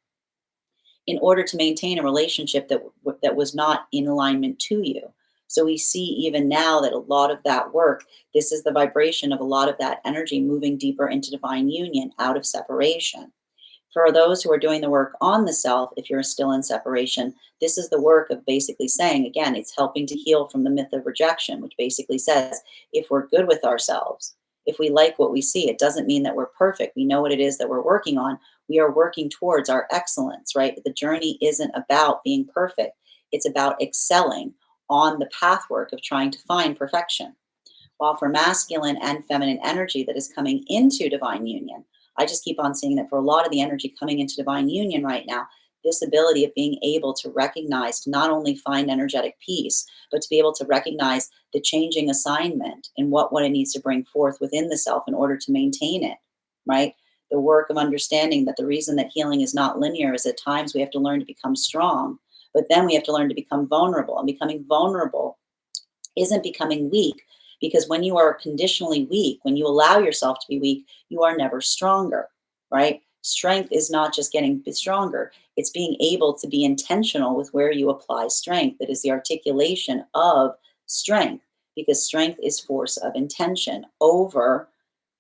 in order to maintain a relationship that was not in alignment to you. So we see even now that a lot of that work, this is the vibration of a lot of that energy moving deeper into divine union out of separation. For those who are doing the work on the self, if you're still in separation, this is the work of basically saying, again, it's helping to heal from the myth of rejection, which basically says, if we're good with ourselves, if we like what we see, it doesn't mean that we're perfect. We know what it is that we're working on. We are working towards our excellence, right? The journey isn't about being perfect. It's about excelling on the pathwork of trying to find perfection. While for masculine and feminine energy that is coming into divine union, I just keep on seeing that for a lot of the energy coming into divine union right now, this ability of being able to recognize, to not only find energetic peace, but to be able to recognize the changing assignment and what it needs to bring forth within the self in order to maintain it, right? The work of understanding that the reason that healing is not linear is at times we have to learn to become strong, but then we have to learn to become vulnerable. And becoming vulnerable isn't becoming weak, because when you are conditionally weak, when you allow yourself to be weak, you are never stronger, right? Strength is not just getting stronger, it's being able to be intentional with where you apply strength. That is the articulation of strength, because strength is force of intention over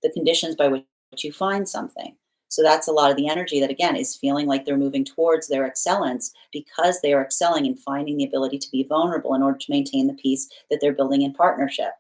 the conditions by which you find something. So that's a lot of the energy that, again, is feeling like they're moving towards their excellence because they are excelling in finding the ability to be vulnerable in order to maintain the peace that they're building in partnership.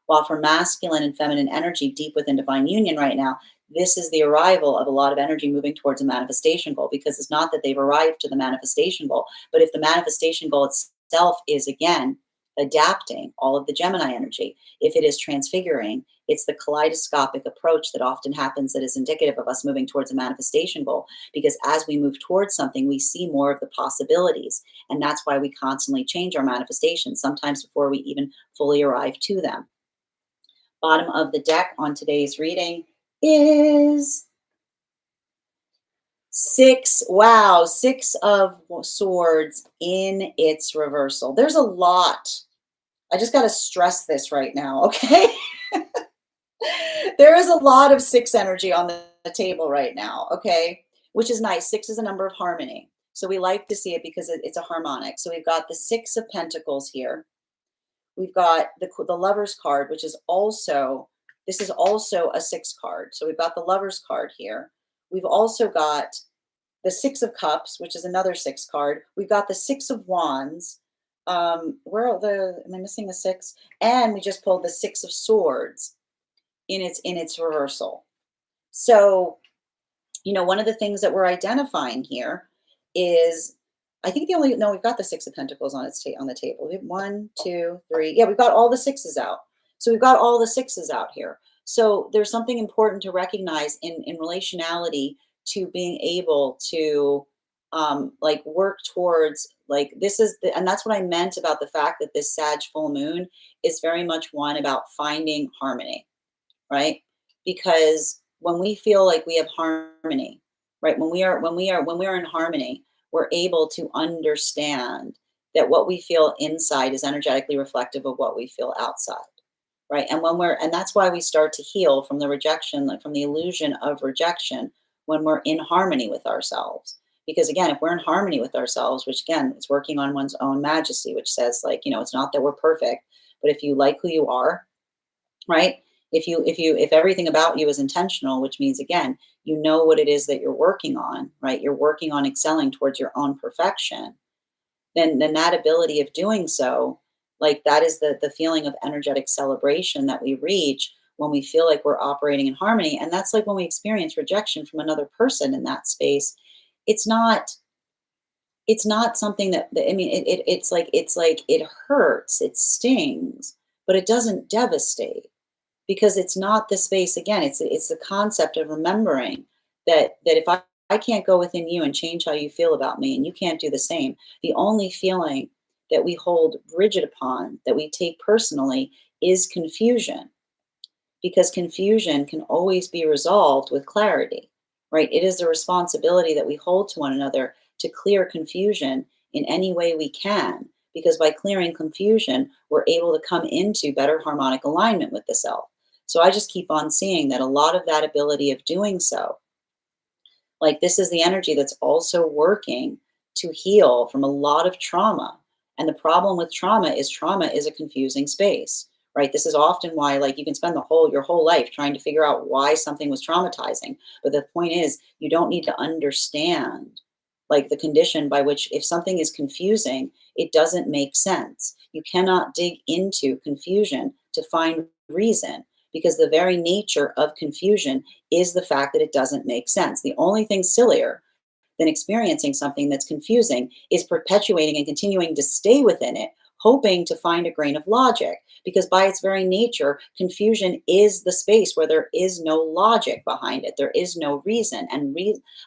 While for masculine and feminine energy deep within divine union right now, this is the arrival of a lot of energy moving towards a manifestation goal, because it's not that they've arrived to the manifestation goal, but if the manifestation goal itself is, again, adapting all of the Gemini energy, if it is transfiguring, it's the kaleidoscopic approach that often happens that is indicative of us moving towards a manifestation goal. Because as we move towards something, we see more of the possibilities. And that's why we constantly change our manifestations, sometimes before we even fully arrive to them. Bottom of the deck on today's reading is six. Wow, Six of Swords in its reversal. There's a lot. I just got to stress this right now, okay? There is a lot of six energy on the table right now, okay? Which is nice. Six is a number of harmony. So we like to see it because it's a harmonic. So we've got the Six of Pentacles here. We've got the Lover's card, which is also, this is also a six card. So we've got the Lover's card here. We've also got the Six of Cups, which is another six card. We've got the Six of Wands. Where are am I missing the six? And we just pulled the Six of Swords in its reversal. So, one of the things that we're identifying here is, I think we've got the Six of Pentacles on on the table. We have one, two, three. Yeah, we've got all the sixes out. So we've got all the sixes out here. So there's something important to recognize in relationality to being able to like work towards, like, this is and that's what I meant about the fact that this Sag full moon is very much one about finding harmony, right? Because when we feel like we have harmony, right? When we are in harmony, we're able to understand that what we feel inside is energetically reflective of what we feel outside, right? And that's why we start to heal from the rejection, like from the illusion of rejection, when we're in harmony with ourselves. Because again, if we're in harmony with ourselves, which again, it's working on one's own majesty, which says, like, it's not that we're perfect, but if you like who you are, right? If everything about you is intentional, which means, again, you know what it is that you're working on, right? You're working on excelling towards your own perfection. Then that ability of doing so, like, that is the feeling of energetic celebration that we reach when we feel like we're operating in harmony. And that's like when we experience rejection from another person in that space. It's not something that I mean, it's like it hurts, it stings, but it doesn't devastate, because it's not the space. Again, it's the concept of remembering that if I can't go within you and change how you feel about me, and you can't do the same, the only feeling that we hold rigid upon, that we take personally, is confusion. Because confusion can always be resolved with clarity, right? It is the responsibility that we hold to one another to clear confusion in any way we can, because by clearing confusion, we're able to come into better harmonic alignment with the self. So I just keep on seeing that a lot of that ability of doing so, like, this is the energy that's also working to heal from a lot of trauma. And the problem with trauma is a confusing space, right? This is often why, like, you can spend your whole life trying to figure out why something was traumatizing. But the point is, you don't need to understand, like, the condition by which, if something is confusing, it doesn't make sense. You cannot dig into confusion to find reason, because the very nature of confusion is the fact that it doesn't make sense. The only thing sillier than experiencing something that's confusing is perpetuating and continuing to stay within it, hoping to find a grain of logic. Because by its very nature, confusion is the space where there is no logic behind it. There is no reason. And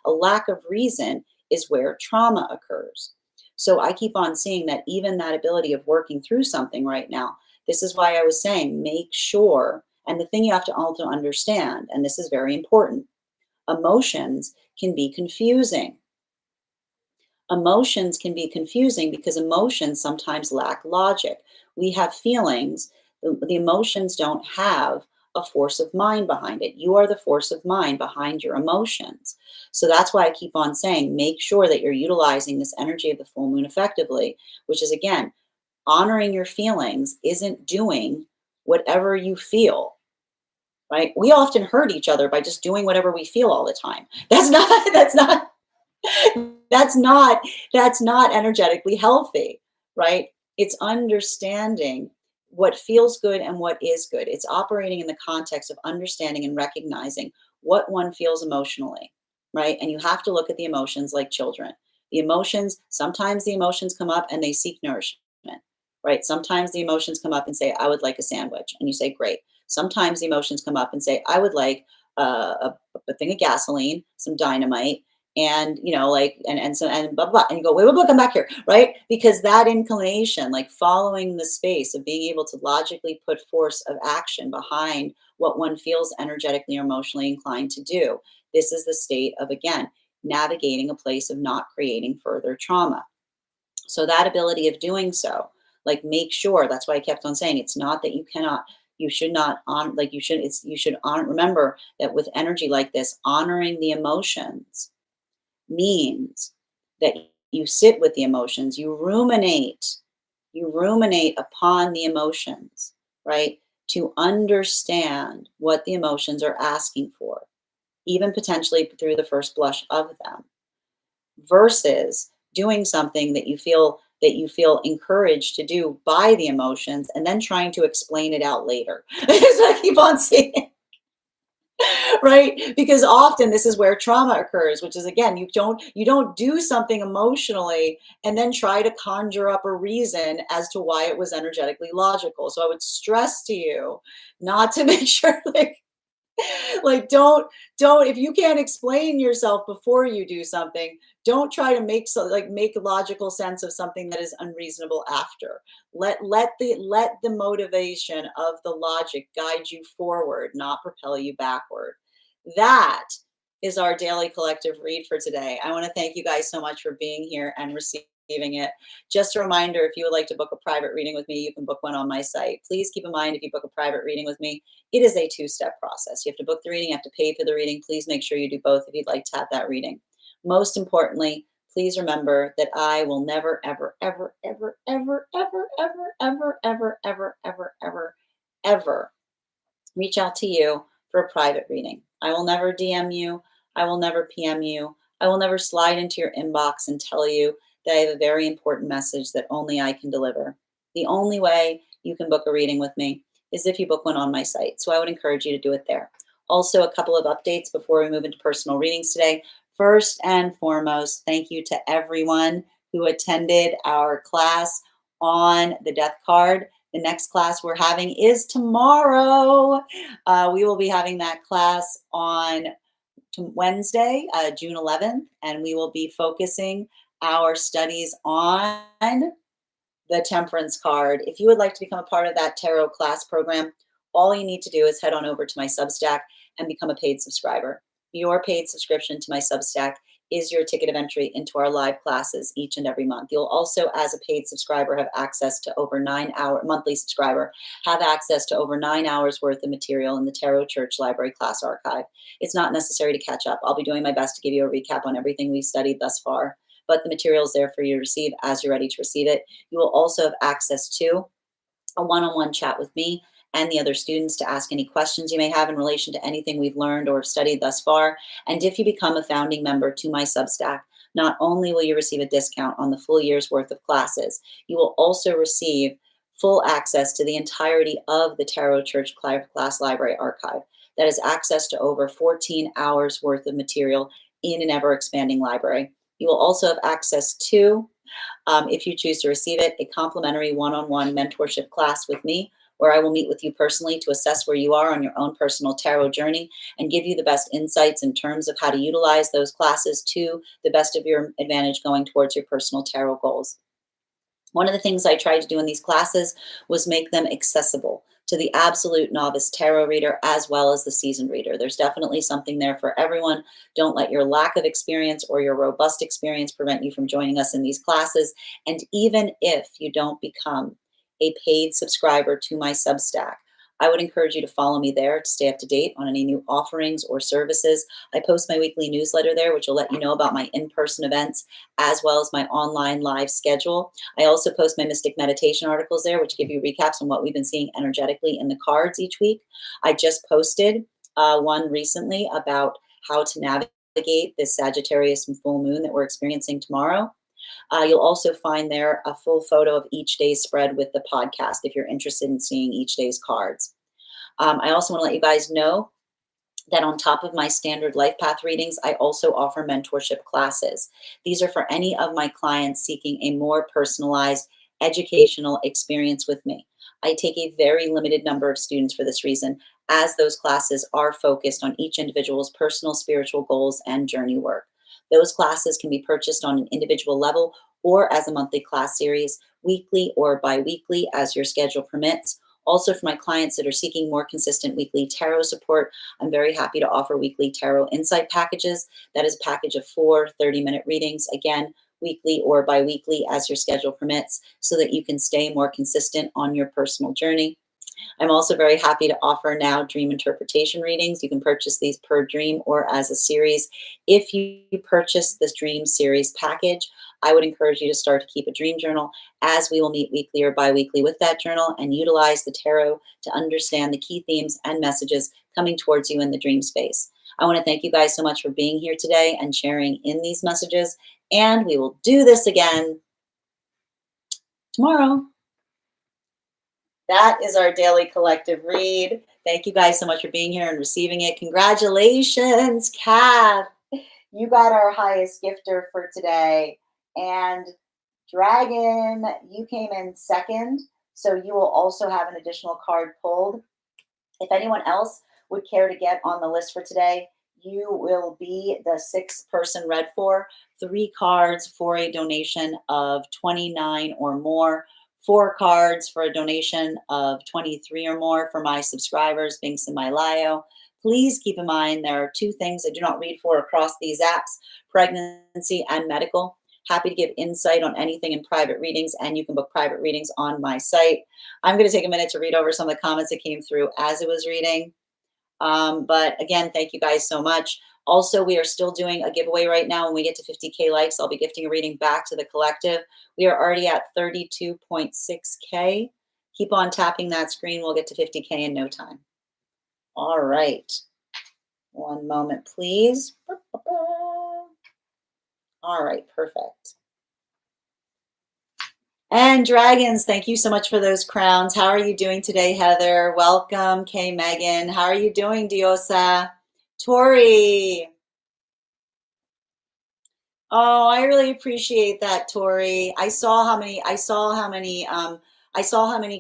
a lack of reason is where trauma occurs. So I keep on seeing that even that ability of working through something right now, this is why I was saying, make sure, and the thing you have to also understand, and this is very important, emotions can be confusing. Emotions can be confusing because emotions sometimes lack logic. We have feelings, the emotions don't have a force of mind behind it. You are the force of mind behind your emotions. So that's why I keep on saying, make sure that you're utilizing this energy of the full moon effectively, which is again, honoring your feelings isn't doing whatever you feel, right? We often hurt each other by just doing whatever we feel all the time. That's not that's not energetically healthy, right? It's understanding what feels good and what is good. It's operating in the context of understanding and recognizing what one feels emotionally, right? And you have to look at the emotions like children. The emotions, sometimes the emotions come up and they seek nourishment, right? Sometimes the emotions come up and say, I would like a sandwich. And you say, great. Sometimes the emotions come up and say, I would like a thing of gasoline, some dynamite, and like and so and blah, blah, and you go, wait, come back here, right? Because that inclination, like following the space of being able to logically put force of action behind what one feels energetically or emotionally inclined to do, this is the state of, again, navigating a place of not creating further trauma. So that ability of doing so, like, make sure, that's why I kept on saying, it's not that you cannot, you should not on like you should, it's, you should on remember that with energy like this, honoring the emotions means that you sit with the emotions, you ruminate upon the emotions, right? To understand what the emotions are asking for, even potentially through the first blush of them, versus doing something that you feel encouraged to do by the emotions and then trying to explain it out later. So I keep on saying, right? Because often this is where trauma occurs, which is, again, you don't do something emotionally and then try to conjure up a reason as to why it was energetically logical. So I would stress to you not to make sure, like don't if you can't explain yourself before you do something, don't try to make logical sense of something that is unreasonable after. Let the motivation of the logic guide you forward, not propel you backward. That is our daily collective read for today. I want to thank you guys so much for being here and receiving it. Just a reminder, if you would like to book a private reading with me, you can book one on my site. Please keep in mind, if you book a private reading with me, it is a two-step process. You have to book the reading, you have to pay for the reading. Please make sure you do both if you'd like to have that reading. Most importantly, please remember that I will never, ever, ever, ever, ever, ever, ever, ever, ever, ever, ever, ever, ever reach out to you for a private reading. I will never DM you. I will never PM you. I will never slide into your inbox and tell you that I have a very important message that only I can deliver. The only way you can book a reading with me is if you book one on my site. So I would encourage you to do it there. Also, a couple of updates before we move into personal readings today. First and foremost, thank you to everyone who attended our class on the death card. The next class we're having is tomorrow. We will be having that class on Wednesday, June 11th, and we will be focusing our studies on the Temperance card. If you would like to become a part of that tarot class program, all you need to do is head on over to my Substack and become a paid subscriber. Your paid subscription to my Substack is your ticket of entry into our live classes each and every month. You'll also, as a paid subscriber, have access to over 9 hour monthly subscriber, have access to over 9 hours worth of material in the Tarot Church Library class archive. It's not necessary to catch up. I'll be doing my best to give you a recap on everything we've studied thus far, but the material is there for you to receive as you're ready to receive it. You will also have access to a one-on-one chat with me and the other students to ask any questions you may have in relation to anything we've learned or studied thus far. And if you become a founding member to my Substack, not only will you receive a discount on the full year's worth of classes, you will also receive full access to the entirety of the Tarot Church Class Library archive. That is access to over 14 hours worth of material in an ever expanding library. You will also have access to, if you choose to receive it, a complimentary one-on-one mentorship class with me, where I will meet with you personally to assess where you are on your own personal tarot journey and give you the best insights in terms of how to utilize those classes to the best of your advantage going towards your personal tarot goals. One of the things I tried to do in these classes was make them accessible to the absolute novice tarot reader as well as the seasoned reader. There's definitely something there for everyone. Don't let your lack of experience or your robust experience prevent you from joining us in these classes. And even if you don't become a paid subscriber to my Substack, I would encourage you to follow me there to stay up to date on any new offerings or services. I post my weekly newsletter there, which will let you know about my in-person events as well as my online live schedule. I also post my mystic meditation articles there, which give you recaps on what we've been seeing energetically in the cards each week. I just posted one recently about how to navigate this Sagittarius and full moon that we're experiencing tomorrow. You'll also find there a full photo of each day's spread with the podcast if you're interested in seeing each day's cards. I also want to let you guys know that on top of my standard life path readings, I also offer mentorship classes. These are for any of my clients seeking a more personalized educational experience with me. I take a very limited number of students for this reason, as those classes are focused on each individual's personal spiritual goals and journey work. Those classes can be purchased on an individual level or as a monthly class series, weekly or bi-weekly as your schedule permits. Also, for my clients that are seeking more consistent weekly tarot support, I'm very happy to offer weekly tarot insight packages. That is a package of 4 30-minute readings, again, weekly or bi-weekly as your schedule permits, so that you can stay more consistent on your personal journey. I'm also very happy to offer now dream interpretation readings. You can purchase these per dream or as a series. If you purchase this dream series package, I would encourage you to start to keep a dream journal, as we will meet weekly or bi-weekly with that journal and utilize the tarot to understand the key themes and messages coming towards you in the dream space. I want to thank you guys so much for being here today and sharing in these messages. And we will do this again tomorrow. That is our daily collective read. Thank you guys so much for being here and receiving it. Congratulations, Kat. You got our highest gifter for today. And Dragon, you came in second. So you will also have an additional card pulled. If anyone else would care to get on the list for today, you will be the 6th person read for. 3 cards for a donation of $29 or more. 4 cards for a donation of $23 or more for my subscribers, Binks and Mylayo. Please keep in mind there are 2 things I do not read for across these apps: pregnancy and medical. Happy to give insight on anything in private readings, and you can book private readings on my site. I'm going to take a minute to read over some of the comments that came through as it was reading. But again, thank you guys so much. Also, we are still doing a giveaway right now. When we get to 50K likes, I'll be gifting a reading back to the collective. We are already at 32.6K. Keep on tapping that screen. We'll get to 50K in no time. All right. One moment, please. All right, perfect. And dragons, thank you so much for those crowns. How are you doing today, Heather? Welcome, Kay Megan. How are you doing, Diosa? Tori. Oh, I really appreciate that, Tori. I saw how many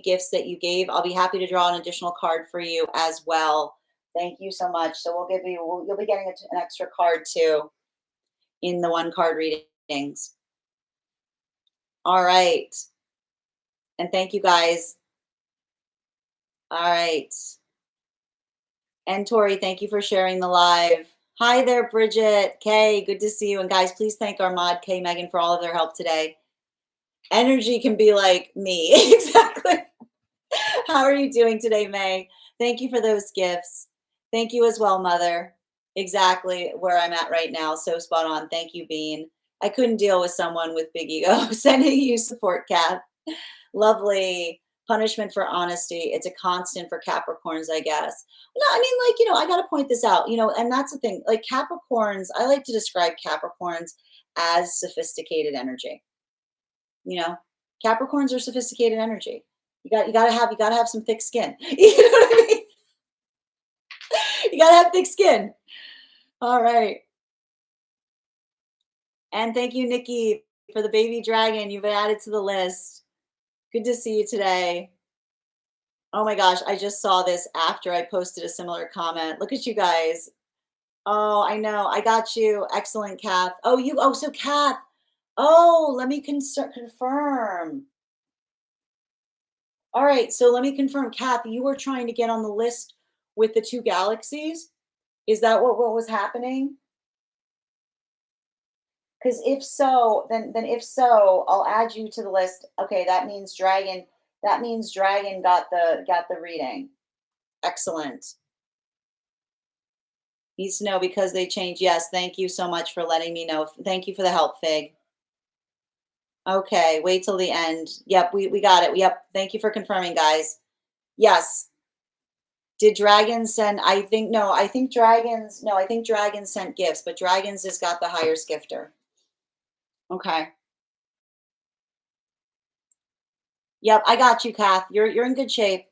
gifts that you gave. I'll be happy to draw an additional card for you as well. Thank you so much. So you'll be getting an extra card too in the 1 card readings. All right. And thank you guys. All right. And Tori, thank you for sharing the live. Hi there, Bridget. Kay, good to see you. And guys, please thank our mod, Kay Megan, for all of their help today. Energy can be like me. Exactly. How are you doing today, May? Thank you for those gifts. Thank you as well, Mother. Exactly where I'm at right now. So spot on. Thank you, Bean. I couldn't deal with someone with big ego. Sending you support, Kat. Lovely. Punishment for honesty. It's a constant for Capricorns, I guess. No, I mean, I got to point this out, and that's the thing. Like Capricorns, I like to describe Capricorns as sophisticated energy. Capricorns are sophisticated energy. You gotta have some thick skin. You know what I mean? You gotta have thick skin. All right. And thank you, Nikki, for the baby dragon. You've been added to the list. Good to see you today. Oh my gosh, I just saw this after I posted a similar comment. Look at you guys. Oh, I know. I got you. Excellent, Kath. Oh, so Kath. Oh, let me confirm. All right, so let me confirm, Kath, you were trying to get on the list with the two galaxies? Is that what was happening? Because if so, then if so, I'll add you to the list. Okay, that means Dragon got the reading. Excellent. Needs to know because they changed. Yes, thank you so much for letting me know. Thank you for the help, Fig. Okay, wait till the end. Yep, we got it. Yep, thank you for confirming, guys. Yes. Did dragons send? I think no. I think dragons. No, I think dragons sent gifts, but dragons has got the higher skifter. Okay. Yep, I got you, Kath. You're in good shape.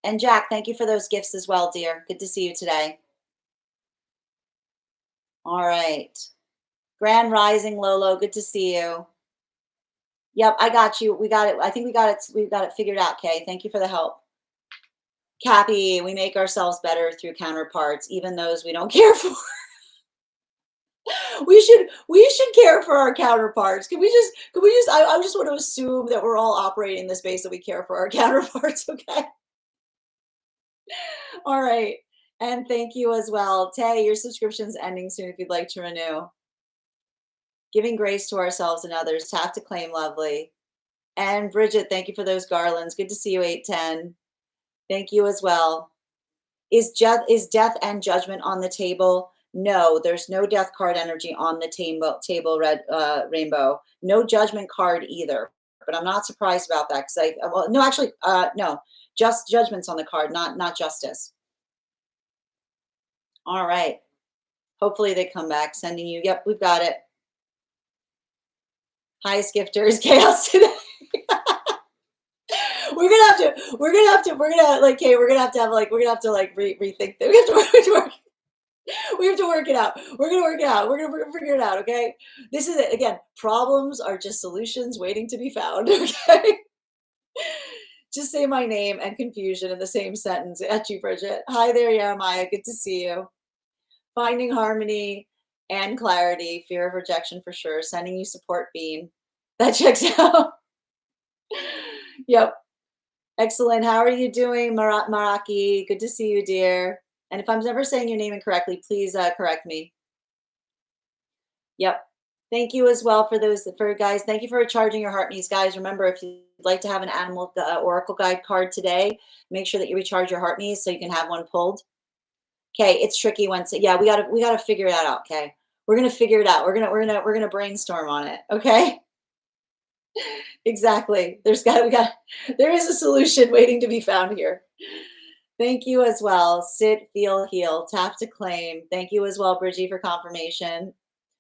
And Jack, thank you for those gifts as well, dear. Good to see you today. All right. Grand Rising, Lolo. Good to see you. Yep, I got you. We got it. I think we got it. We've got it figured out. Kay, thank you for the help. Cappy, we make ourselves better through counterparts, even those we don't care for. We should care for our counterparts. Can we just I just want to assume that we're all operating in the space that we care for our counterparts, okay? All right. And thank you as well. Tay, your subscription's ending soon if you'd like to renew. Giving grace to ourselves and others. Tap to claim lovely. And Bridget, thank you for those garlands. Good to see you, 810. Thank you as well. Is death and judgment on the table? No, there's no death card energy on the table, red rainbow. No judgment card either. But I'm not surprised about that because no, actually, no, just judgments on the card, not justice. All right. Hopefully they come back. Sending you. Yep, we've got it. Hi, Skifters. Chaos today. We're gonna have to like rethink that. We have to work it out. We're gonna work it out. We're gonna figure it out. Okay. This is it. Again, problems are just solutions waiting to be found. Okay. Just say my name and confusion in the same sentence. At you, Bridget. Hi there, Jeremiah. Good to see you. Finding harmony and clarity. Fear of rejection for sure. Sending you support, Bean. That checks out. Yep. Excellent. How are you doing, Maraki? Good to see you, dear. And if I'm ever saying your name incorrectly, please correct me. Yep. Thank you as well for guys. Thank you for charging your heart needs, guys. Remember, if you'd like to have an animal oracle guide card today, make sure that you recharge your heart needs so you can have one pulled. Okay, it's tricky once. Yeah, we gotta figure that out. Okay, we're gonna figure it out. We're gonna brainstorm on it. Okay. Exactly. There is a solution waiting to be found here. Thank you as well. Sit, feel, heal, tap to claim. Thank you as well, Bridgie, for confirmation.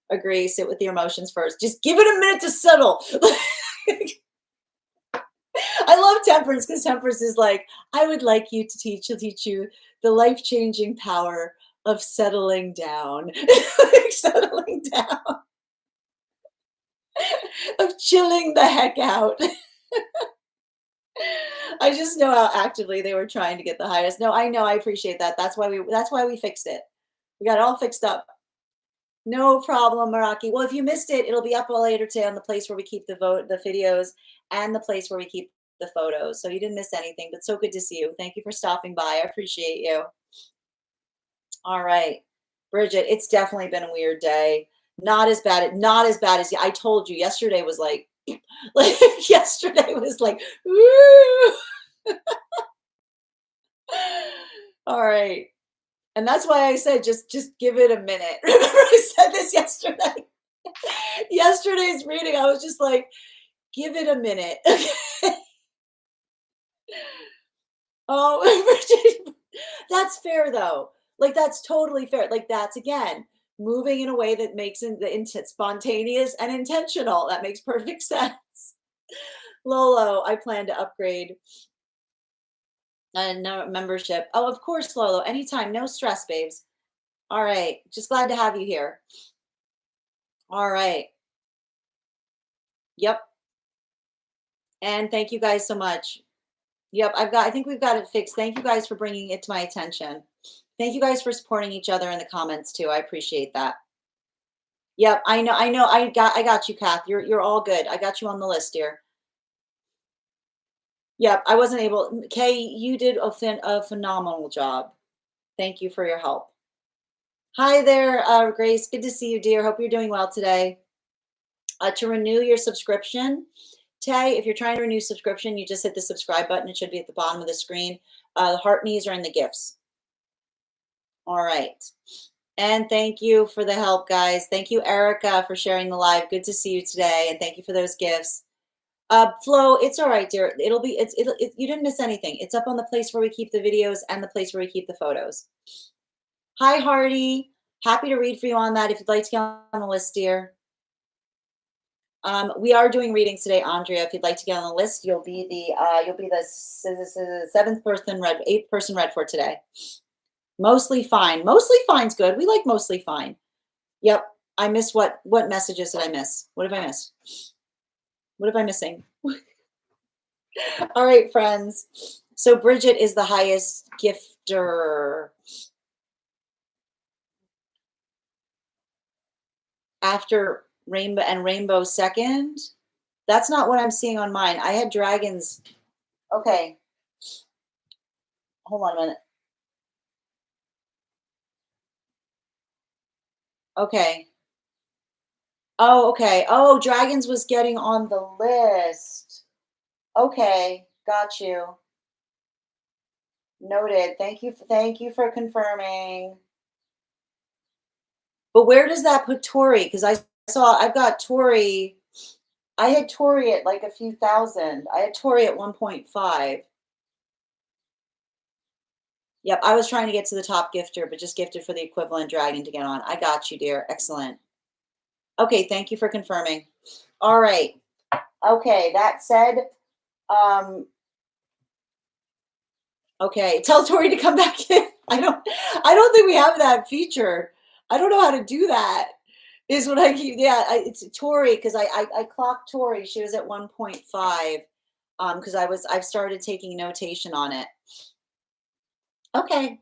Agree. Sit with your emotions first. Just give it a minute to settle. I love Temperance because Temperance is like, I would like you to teach you the life-changing power of settling down. Settling down. Of chilling the heck out. I just know how actively they were trying to get the highest. No, I know. I appreciate that. That's why we fixed it. We got it all fixed up. No problem, Maraki. Well, if you missed it, it'll be up later today on the place where we keep the videos and the place where we keep the photos. So you didn't miss anything, but so good to see you. Thank you for stopping by. I appreciate you. All right. Bridget, it's definitely been a weird day. Not as bad as I told you. Yesterday was like yesterday was like, woo. All right. And that's why I said just give it a minute. Remember I said this yesterday. Yesterday's reading, I was just like, give it a minute. Okay. Oh, that's fair though. Like that's totally fair. Like that's again moving in a way that makes it spontaneous and intentional. That makes perfect sense. Lolo, I plan to upgrade No membership. Oh, of course, Lolo. Anytime. No stress, babes. All right. Just glad to have you here. All right. Yep. And thank you guys so much. Yep. I think we've got it fixed. Thank you guys for bringing it to my attention. Thank you guys for supporting each other in the comments too. I appreciate that. Yep. I know. I got you, Kath. You're all good. I got you on the list, dear. Yep. I wasn't able. Kay, you did a phenomenal job. Thank you for your help. Hi there, Grace. Good to see you, dear. Hope you're doing well today. To renew your subscription, Tay, if you're trying to renew subscription, you just hit the subscribe button. It should be at the bottom of the screen. The heart me's are in the gifts. All right. And thank you for the help, guys. Thank you, Erica, for sharing the live. Good to see you today. And thank you for those gifts. Flo, it's all right, dear. You didn't miss anything. It's up on the place where we keep the videos and the place where we keep the photos. Hi, Hardy. Happy to read for you on that if you'd like to get on the list, dear. We are doing readings today, Andrea. If you'd like to get on the list, you'll be the seventh person read, eighth person read for today. Mostly fine. Mostly fine's good. We like mostly fine. Yep. I miss what messages did I miss? What have I missed? What am I missing? All right, friends. So Bridget is the highest gifter. After Rainbow second. That's not what I'm seeing on mine. I had dragons. Okay. Hold on a minute. Okay. Oh, okay. Oh, dragons was getting on the list. Okay. Got you. Noted. Thank you for confirming. But where does that put Tori? Because I've got Tori. I had Tori at like a few thousand. I had Tori at 1.5. Yep, I was trying to get to the top gifter, but just gifted for the equivalent dragon to get on. I got you, dear. Excellent. Okay, thank you for confirming. All right. Okay, that said, okay, tell Tori to come back in. I don't think we have that feature. I don't know how to do that. Is what I keep. Yeah, it's Tori because I clocked Tori. She was at 1.5. Because I've started taking notation on it. Okay,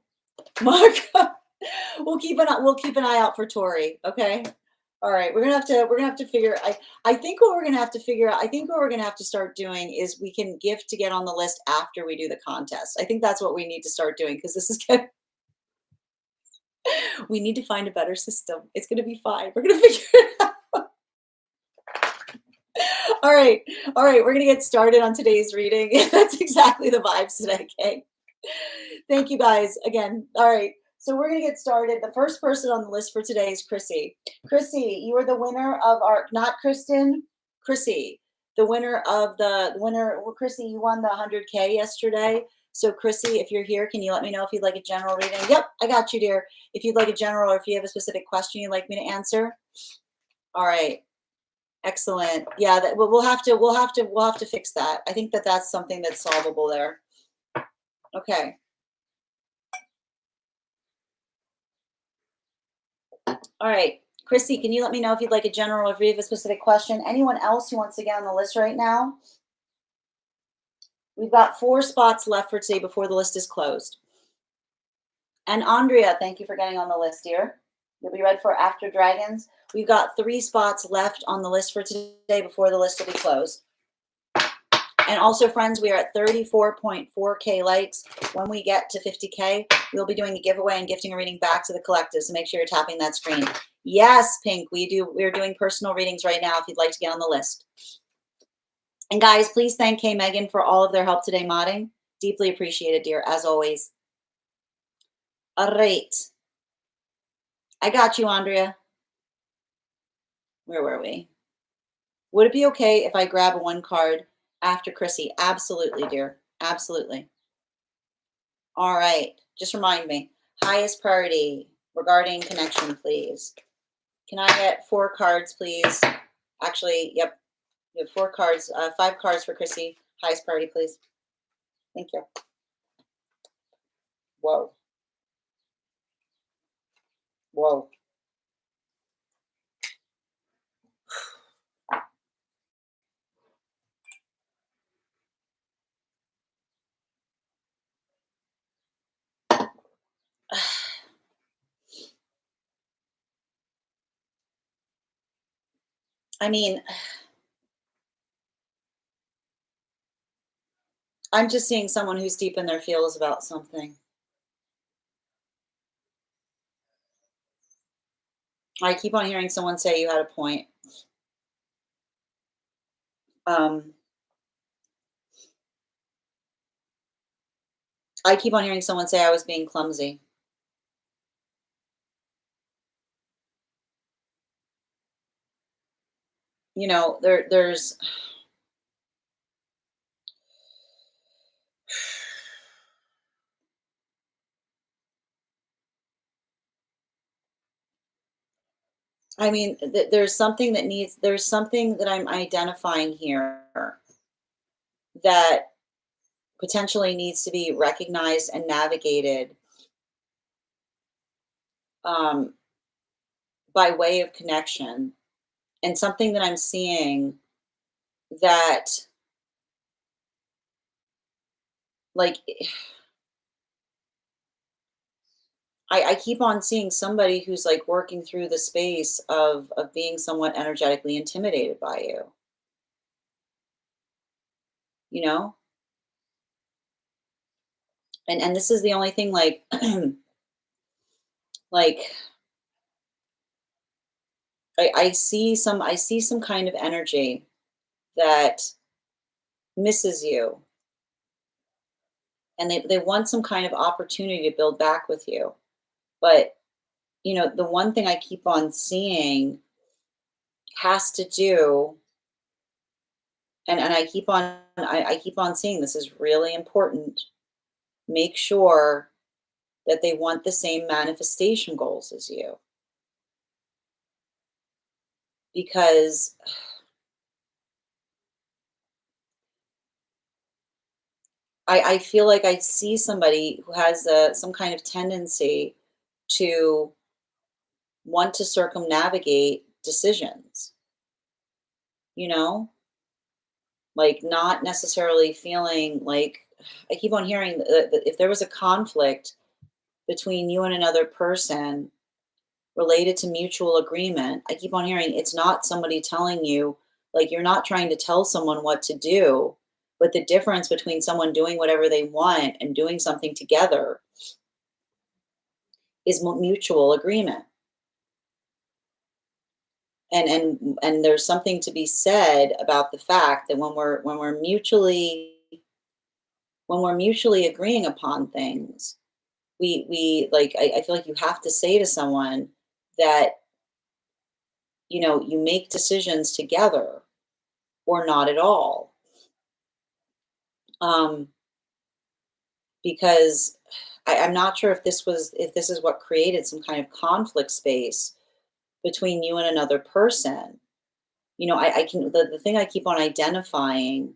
Mark. we'll keep an eye out for Tori. Okay. All right. We're gonna have to figure. I think what we're gonna have to figure out. I think what we're gonna have to start doing is we can gift to get on the list after we do the contest. I think that's what we need to start doing because this is good. We need to find a better system. It's gonna be fine. We're gonna figure it out. All right. All right. We're gonna get started on today's reading. That's exactly the vibes today, Kay. Thank you guys again. All right. So we're going to get started. The first person on the list for today is Chrissy. Chrissy, you are the winner of our, not Kristen, Chrissy, the winner, Chrissy, you won the 100K yesterday. So Chrissy, if you're here, can you let me know if you'd like a general reading? Yep, I got you, dear. If you'd like a general or if you have a specific question you'd like me to answer. All right. Excellent. Yeah, we'll have to fix that. I think that's something that's solvable there. Okay. All right. Chrissy, can you let me know if you'd like a general or if you have a specific question? Anyone else who wants to get on the list right now? We've got 4 spots left for today before the list is closed. And Andrea, thank you for getting on the list, dear. You'll be read for After Dragons. We've got 3 spots left on the list for today before the list will be closed. And also, friends, we are at 34.4K likes. When we get to 50K, we'll be doing a giveaway and gifting a reading back to the collective. So make sure you're tapping that screen. Yes, Pink, we're doing personal readings right now if you'd like to get on the list. And guys, please thank Kay Megan for all of their help today modding. Deeply appreciated, dear, as always. All right. I got you, Andrea. Where were we? Would it be okay if I grab 1 card after Chrissy? Absolutely, dear. Absolutely. All right. Just remind me. Highest priority regarding connection, please. Can I get 4 cards, please? Actually, yep. You have 4 cards, 5 cards for Chrissy. Highest priority, please. Thank you. Whoa. Whoa. I mean, I'm just seeing someone who's deep in their feels about something. I keep on hearing someone say you had a point. Um, I keep on hearing someone say I was being clumsy. There's I mean, there's something that I'm identifying here that potentially needs to be recognized and navigated, um, by way of connection, and something that I'm seeing that, like, I keep on seeing somebody who's like working through the space of being somewhat energetically intimidated by you, you know? And this is the only thing, like, like, I see some kind of energy that misses you, and they want some kind of opportunity to build back with you. But, the one thing I keep on seeing has to do, and I keep on seeing this is really important. Make sure that they want the same manifestation goals as you, because I feel like I see somebody who has some kind of tendency to want to circumnavigate decisions, you know? Like, not necessarily feeling like, I keep on hearing that if there was a conflict between you and another person related to mutual agreement, I keep on hearing it's not somebody telling you, like, you're not trying to tell someone what to do, but the difference between someone doing whatever they want and doing something together is mutual agreement. And there's something to be said about the fact that when we're mutually agreeing upon things, we like, I feel like you have to say to someone that, you make decisions together or not at all. Um, because I'm not sure if this is what created some kind of conflict space between you and another person. I can the thing I keep on identifying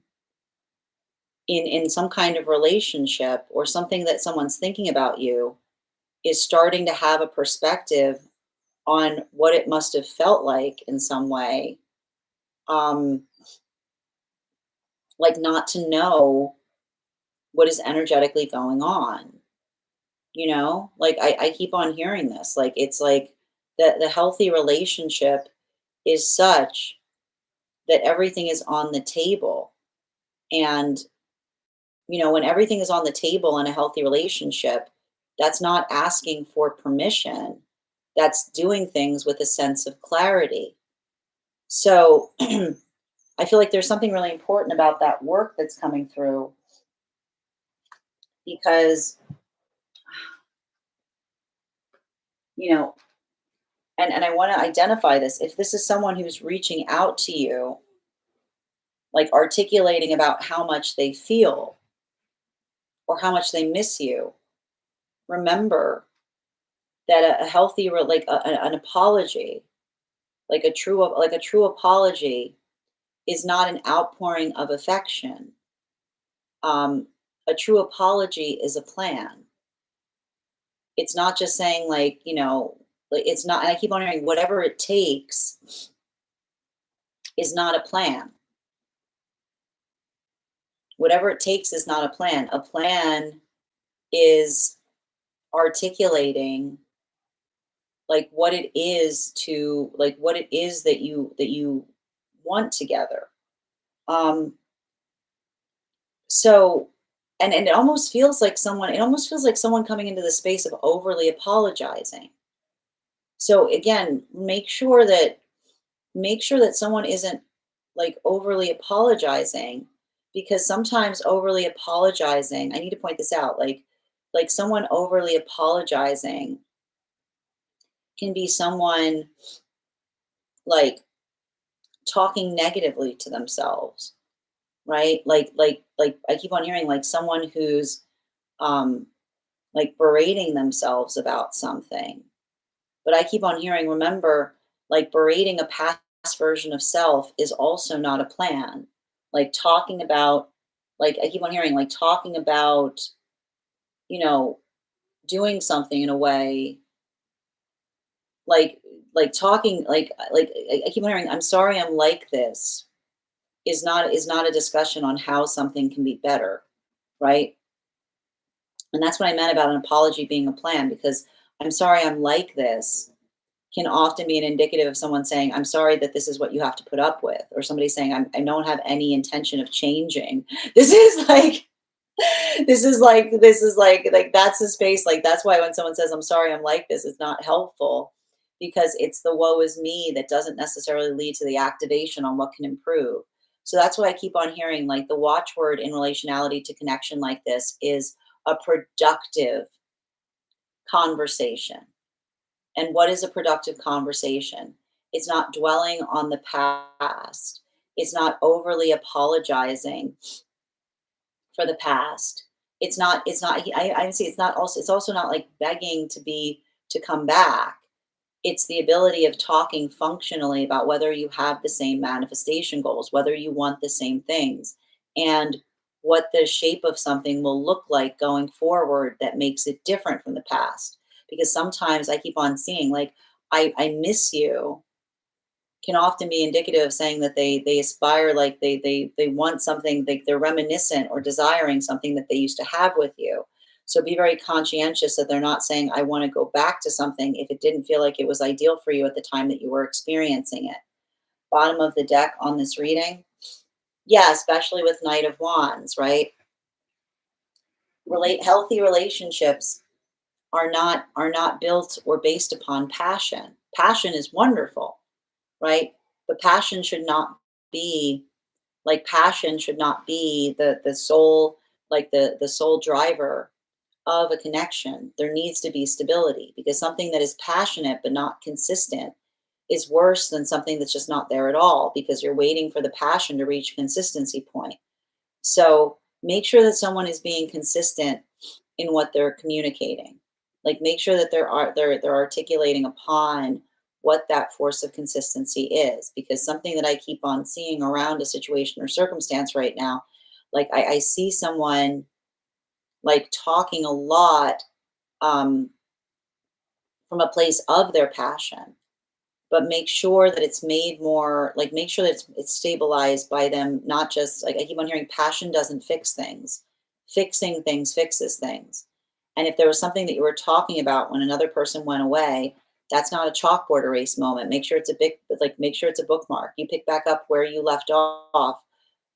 in some kind of relationship or something that someone's thinking about you is starting to have a perspective on what it must have felt like in some way, um, like, not to know what is energetically going on. Like, I keep on hearing this, like, it's like the healthy relationship is such that everything is on the table. And, when everything is on the table in a healthy relationship, that's not asking for permission. That's doing things with a sense of clarity. So I feel like there's something really important about that work that's coming through, because, you know, and I want to identify this. If this is someone who's reaching out to you, like, articulating about how much they feel or how much they miss you, remember that a healthy, an apology, like a true apology, is not an outpouring of affection. A true apology is a plan. It's not just saying like, like it's not, and I keep on hearing whatever it takes is not a plan. Whatever it takes is not a plan. A plan is articulating like what it is to like what it is that you want together. Um so and it almost feels like someone coming into the space of overly apologizing. So again, make sure that someone isn't like overly apologizing, because sometimes overly apologizing, I need to point this out, like someone overly apologizing can be someone like talking negatively to themselves, right? Like I keep on hearing like someone who's um like berating themselves about something. But I keep on hearing, remember, like berating a past version of self is also not a plan. Like talking about, like I keep on hearing, like talking about, you know, doing something in a way, like talking, like I keep on hearing, I'm sorry, I'm like this, is not a discussion on how something can be better, right? And that's what I meant about an apology being a plan, because I'm sorry, I'm like this can often be an indicative of someone saying, I'm sorry that this is what you have to put up with, or somebody saying, I don't have any intention of changing. This is like, this is like that's the space. Like, that's why when someone says, I'm sorry, I'm like this, it's not helpful, because it's the woe is me that doesn't necessarily lead to the activation on what can improve. So that's what I keep on hearing. Like the watchword in relationality to connection like this is a productive conversation. And what is a productive conversation? It's not dwelling on the past. It's not overly apologizing for the past. It's not I see it's also not like begging to come back. It's the ability of talking functionally about whether you have the same manifestation goals, whether you want the same things, and what the shape of something will look like going forward that makes it different from the past. Because sometimes I keep on seeing, like, I miss you can often be indicative of saying that they aspire, like they want something, they're reminiscent or desiring something that they used to have with you. So be very conscientious that they're not saying, I want to go back to something if it didn't feel like it was ideal for you at the time that you were experiencing it. Bottom of the deck on this reading, yeah, especially with Knight of Wands, right? Healthy relationships are not built or based upon passion. Passion is wonderful, right? But passion should not be the sole, like the sole driver of a connection. There needs to be stability, because something that is passionate but not consistent is worse than something that's just not there at all, because you're waiting for the passion to reach a consistency point. So make sure that someone is being consistent in what they're communicating. Like make sure that they're articulating upon what that force of consistency is. Because something that I keep on seeing around a situation or circumstance right now, like I see someone like talking a lot um, from a place of their passion, but make sure that it's made more, like make sure that it's stabilized by them, not just, like I keep on hearing, passion doesn't fix things, fixing things fixes things. And if there was something that you were talking about when another person went away, that's not a chalkboard erase moment. Make sure it's a big, like make sure it's a bookmark. You pick back up where you left off,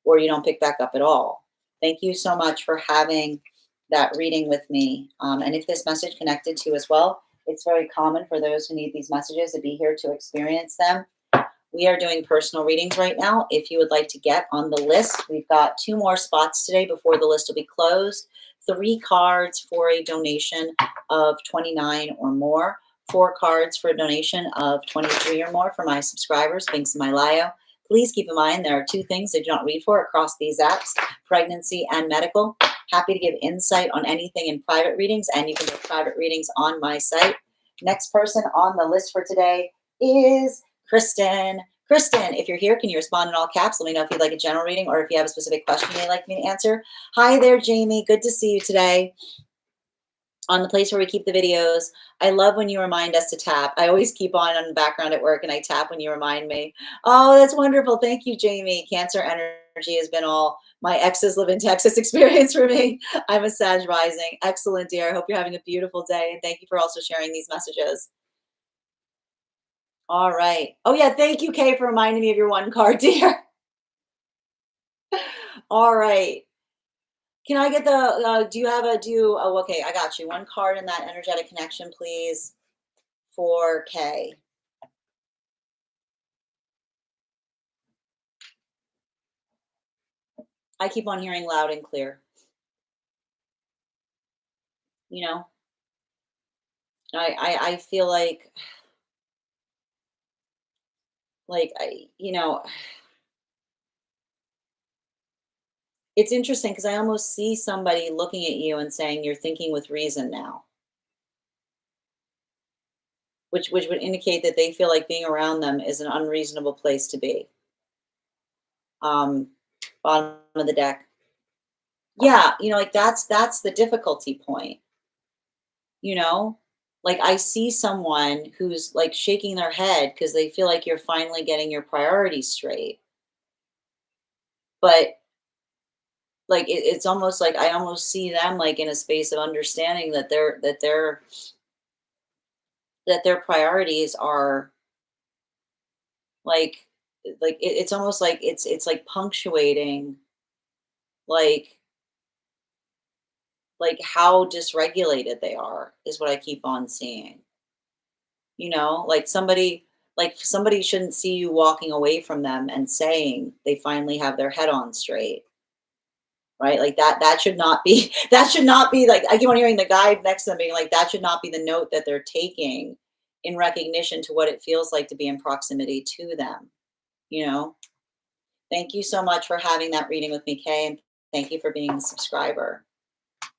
or you don't pick back up at all. Thank you so much for having that reading with me. And if this message connected to you as well, it's very common for those who need these messages to be here to experience them. We are doing personal readings right now. If you would like to get on the list, we've got 2 more spots today before the list will be closed. 3 cards for a donation of 29 or more. 4 cards for a donation of 23 or more for my subscribers. Links in my bio. Please keep in mind there are 2 things I do not read for across these apps: pregnancy and medical. Happy to give insight on anything in private readings, and you can get private readings on my site. Next person on the list for today is Kristen. Kristen, if you're here, can you respond in all caps? Let me know if you'd like a general reading or if you have a specific question you'd like me to answer. Hi there, Jamie. Good to see you today. on the place where we keep the videos. I love when you remind us to tap. I always keep on the background at work and I tap when you remind me. Oh, that's wonderful. Thank you, Jamie. Cancer energy has been all my exes live in Texas experience for me. I'm a Sag rising. Excellent, dear. I hope you're having a beautiful day. And thank you for also sharing these messages. All right. Oh, yeah. Thank you, Kay, for reminding me of your one card, dear. All right. Can I get the, do you have a, oh, okay. I got you. One card in that energetic connection, please, for Kay. I keep on hearing loud and clear. You know, I feel like it's interesting because I almost see somebody looking at you and saying you're thinking with reason now, which would indicate that they feel like being around them is an unreasonable place to be. Um, bottom of the deck. Yeah, like that's the difficulty point, you know? Like I see someone who's like shaking their head because they feel like you're finally getting your priorities straight. But like it's almost like I almost see them like in a space of understanding that their priorities are like it's almost like it's like punctuating like how dysregulated they are is what I keep on seeing. Like somebody shouldn't see you walking away from them and saying they finally have their head on straight, right? Like that should not be that should not be like I keep on hearing the guy next to them being like that should not be the note that they're taking in recognition to what it feels like to be in proximity to them, you know? Thank you so much for having that reading with me, Kay, and thank you for being a subscriber.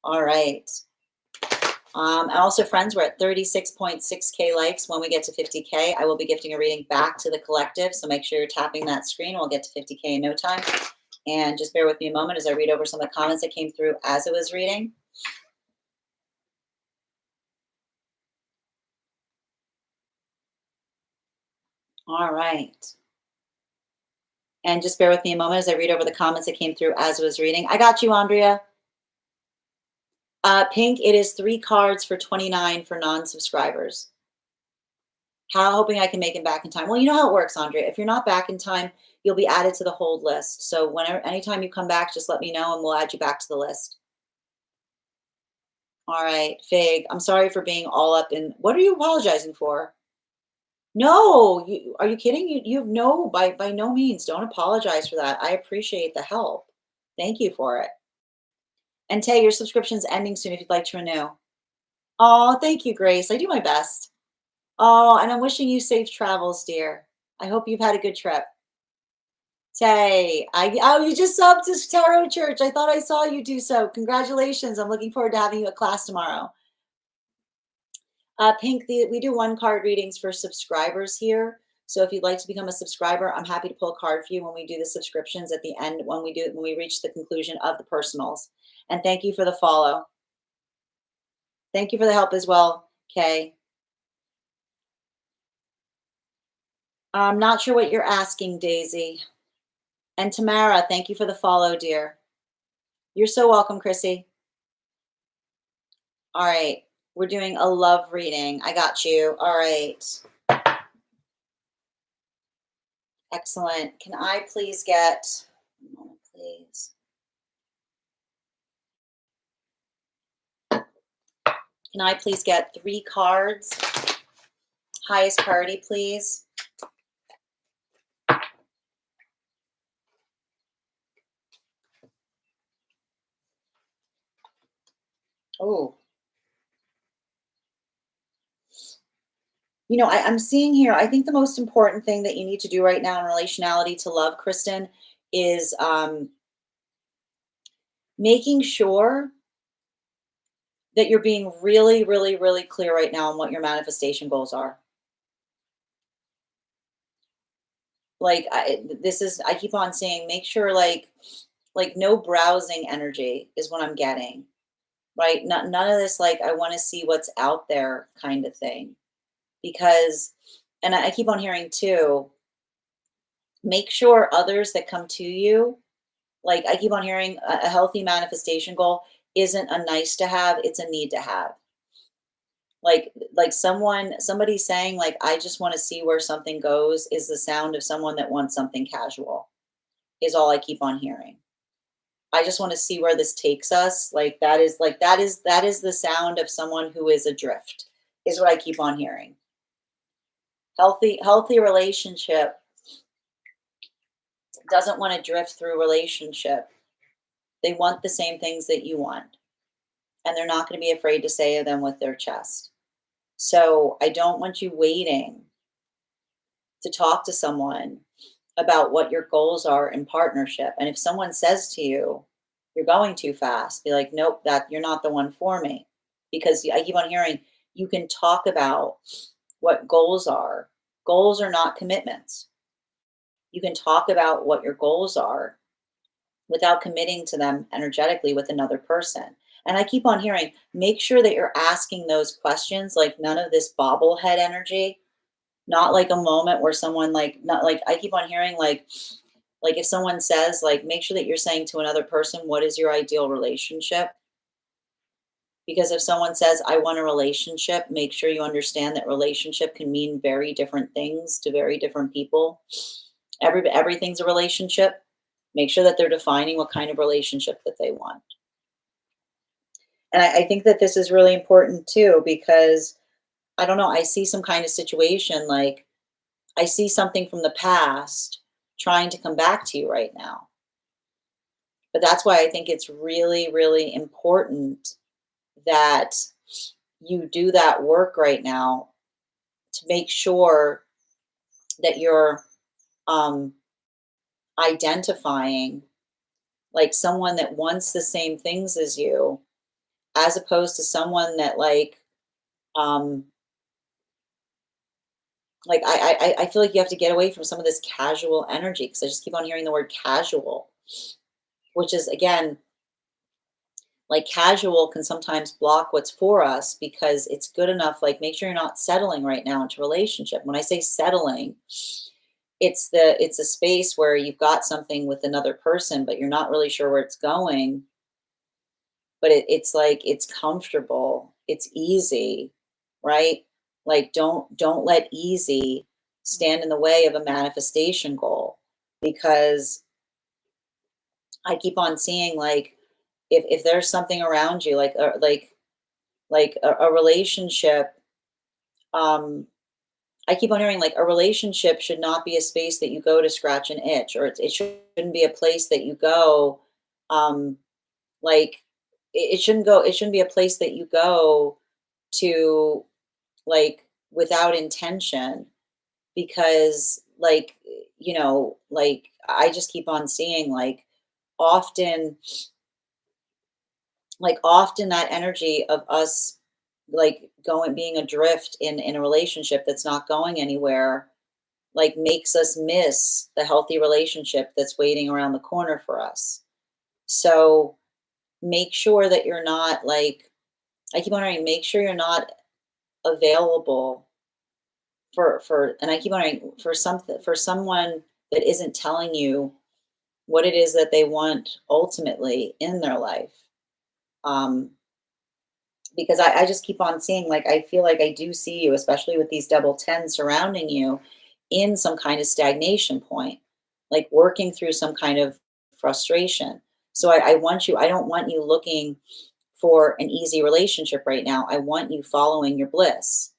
All right. And also, friends, we're at 36.6K likes. When we get to 50K, I will be gifting a reading back to the collective. So make sure you're tapping that screen. We'll get to 50K in no time. And just bear with me a moment as I read over some of the comments that came through as it was reading. All right. And just bear with me a moment as I read over the comments that came through as it was reading. I got you, Andrea. Pink, it is 3 cards for 29 for non-subscribers. Hoping I can make it back in time. Well, you know how it works, Andrea. If you're not back in time, you'll be added to the hold list. So anytime you come back, just let me know and we'll add you back to the list. All right, Fig. I'm sorry for being all up in. What are you apologizing for? No, are you kidding? You have no by no means. Don't apologize for that. I appreciate the help. Thank you for it. And Tay, your subscription's ending soon if you'd like to renew. Oh, thank you, Grace. I do my best. Oh, and I'm wishing you safe travels, dear. I hope you've had a good trip. Tay, you just subbed to Tarot Church. I thought I saw you do so. Congratulations. I'm looking forward to having you at class tomorrow. Pink, we do 1 card readings for subscribers here. So if you'd like to become a subscriber, I'm happy to pull a card for you when we do the subscriptions at the end, when we reach the conclusion of the personals. And thank you for the follow. Thank you for the help as well, Kay. I'm not sure what you're asking, Daisy. And Tamara, thank you for the follow, dear. You're so welcome, Chrissy. All right. We're doing a love reading. I got you. All right. Excellent. Can I please get, one moment, please. Can I please get 3 cards? Highest priority, please. Oh. I'm seeing here, I think the most important thing that you need to do right now in relationality to love, Kristen, is making sure that you're being really, really, really clear right now on what your manifestation goals are. Like I keep on saying, make sure like no browsing energy is what I'm getting. right? None of this, like, I want to see what's out there kind of thing. Because, and I keep on hearing too, make sure others that come to you, like, I keep on hearing a healthy manifestation goal isn't a nice to have, it's a need to have. Like somebody saying, like, I just want to see where something goes is the sound of someone that wants something casual, is all I keep on hearing. I just want to see where this takes us. That is the sound of someone who is adrift, is what I keep on hearing. Healthy relationship doesn't want to drift through relationship. They want the same things that you want, and they're not going to be afraid to say them with their chest. So I don't want you waiting to talk to someone about what your goals are in partnership. And if someone says to you, you're going too fast, be like, nope, that you're not the one for me. Because I keep on hearing you can talk about what goals are. Goals are not commitments. You can talk about what your goals are without committing to them energetically with another person. And I keep on hearing, make sure that you're asking those questions, like none of this bobblehead energy, not like a moment where someone, like, not like, I keep on hearing, like if someone says, like, make sure that you're saying to another person, what is your ideal relationship? Because if someone says, I want a relationship, make sure you understand that relationship can mean very different things to very different people. Everything's a relationship. Make sure that they're defining what kind of relationship that they want. And I think that this is really important too, because I don't know, I see some kind of situation, like I see something from the past trying to come back to you right now. But that's why I think it's really, really important that you do that work right now to make sure that you're um, identifying like someone that wants the same things as you, as opposed to someone that um, I feel like you have to get away from some of this casual energy, because I just keep on hearing the word casual, which is, again, like, casual can sometimes block what's for us because it's good enough. Like, make sure you're not settling right now into relationship. When I say settling, it's a space where you've got something with another person, but you're not really sure where it's going. But it's like it's comfortable, it's easy, right? Like, don't let easy stand in the way of a manifestation goal, because I keep on seeing, like, if there's something around you, like a relationship, um I keep on hearing, like, a relationship should not be a space that you go to scratch an itch, or it shouldn't be a place that you go, um like, it shouldn't be a place that you go to, like, without intention. Because, like, I just keep on seeing, often often that energy of us, like, going being adrift in a relationship that's not going anywhere, like, makes us miss the healthy relationship that's waiting around the corner for us. So make sure that you're not, like, I keep wondering, make sure you're not available and I keep wondering, for someone that isn't telling you what it is that they want ultimately in their life. Um, because I just keep on seeing, like, I feel like I do see you, especially with these double tens surrounding you, in some kind of stagnation point, like working through some kind of frustration. So I don't want you looking for an easy relationship right now. I want you following your bliss.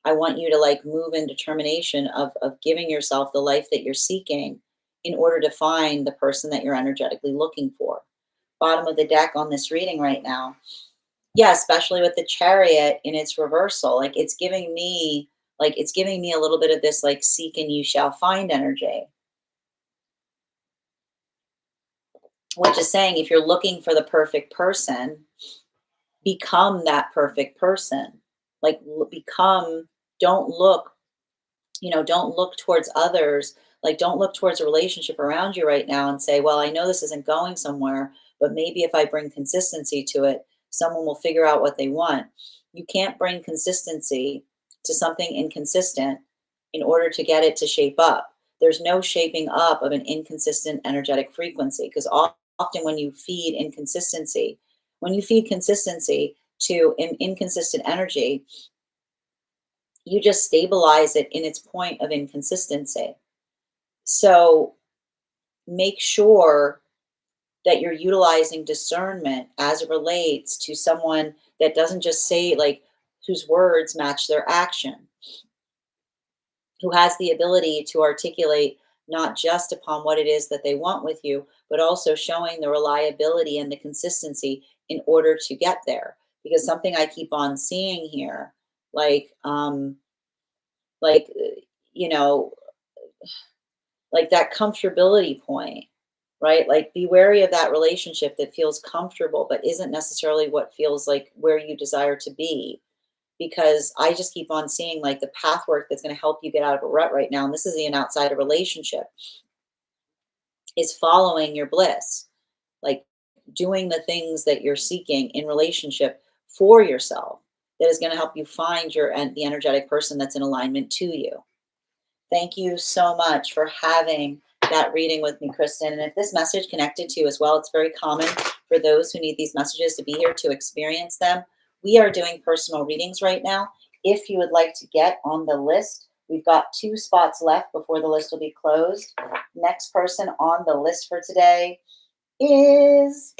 I want you to, like, move in determination of giving yourself the life that you're seeking in order to find the person that you're energetically looking for. Bottom of the deck on this reading right now. Yeah, especially with the chariot in its reversal. It's giving me a little bit of this, like, seek and you shall find energy, which is saying, if you're looking for the perfect person, become that perfect person. Like, become, don't look, don't look towards others. Like, don't look towards a relationship around you right now and say, well, I know this isn't going somewhere, but maybe if I bring consistency to it, someone will figure out what they want. You can't bring consistency to something inconsistent in order to get it to shape up. There's no shaping up of an inconsistent energetic frequency, because often when you feed consistency to an inconsistent energy, you just stabilize it in its point of inconsistency. So make sure that you're utilizing discernment as it relates to someone that doesn't just say, like, whose words match their action, who has the ability to articulate not just upon what it is that they want with you, but also showing the reliability and the consistency in order to get there. Because something I keep on seeing here, like, like, you know, like that comfortability point, right? Like, be wary of that relationship that feels comfortable, but isn't necessarily what feels like where you desire to be. Because I just keep on seeing like the path work that's going to help you get out of a rut right now. And this is the outside a relationship, is following your bliss, like doing the things that you're seeking in relationship for yourself, that is going to help you find the energetic person that's in alignment to you. Thank you so much for having that reading with me, Kristen. And if this message connected to you as well, it's very common for those who need these messages to be here to experience them. We are doing personal readings right now. If you would like to get on the list, we've got 2 spots left before the list will be closed. Next person on the list for today is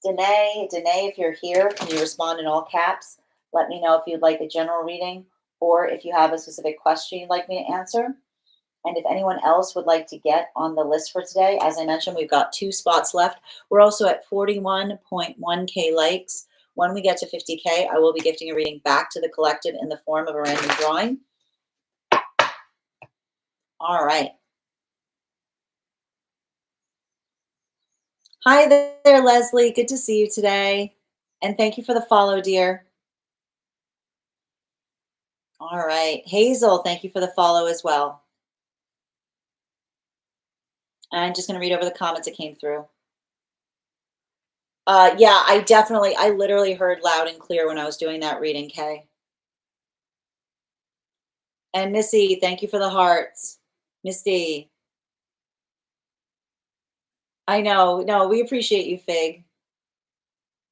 Danae. Danae, if you're here, can you respond in all caps? Let me know if you'd like a general reading or if you have a specific question you'd like me to answer. And if anyone else would like to get on the list for today, as I mentioned, we've got 2 spots left. We're also at 41.1K likes. When we get to 50K, I will be gifting a reading back to the collective in the form of a random drawing. All right. Hi there, Leslie. Good to see you today. And thank you for the follow, dear. All right. Hazel, thank you for the follow as well. I'm just going to read over the comments that came through. Yeah, I literally heard loud and clear when I was doing that reading, Kay. And Missy, thank you for the hearts. Misty. I know. No, we appreciate you, Fig.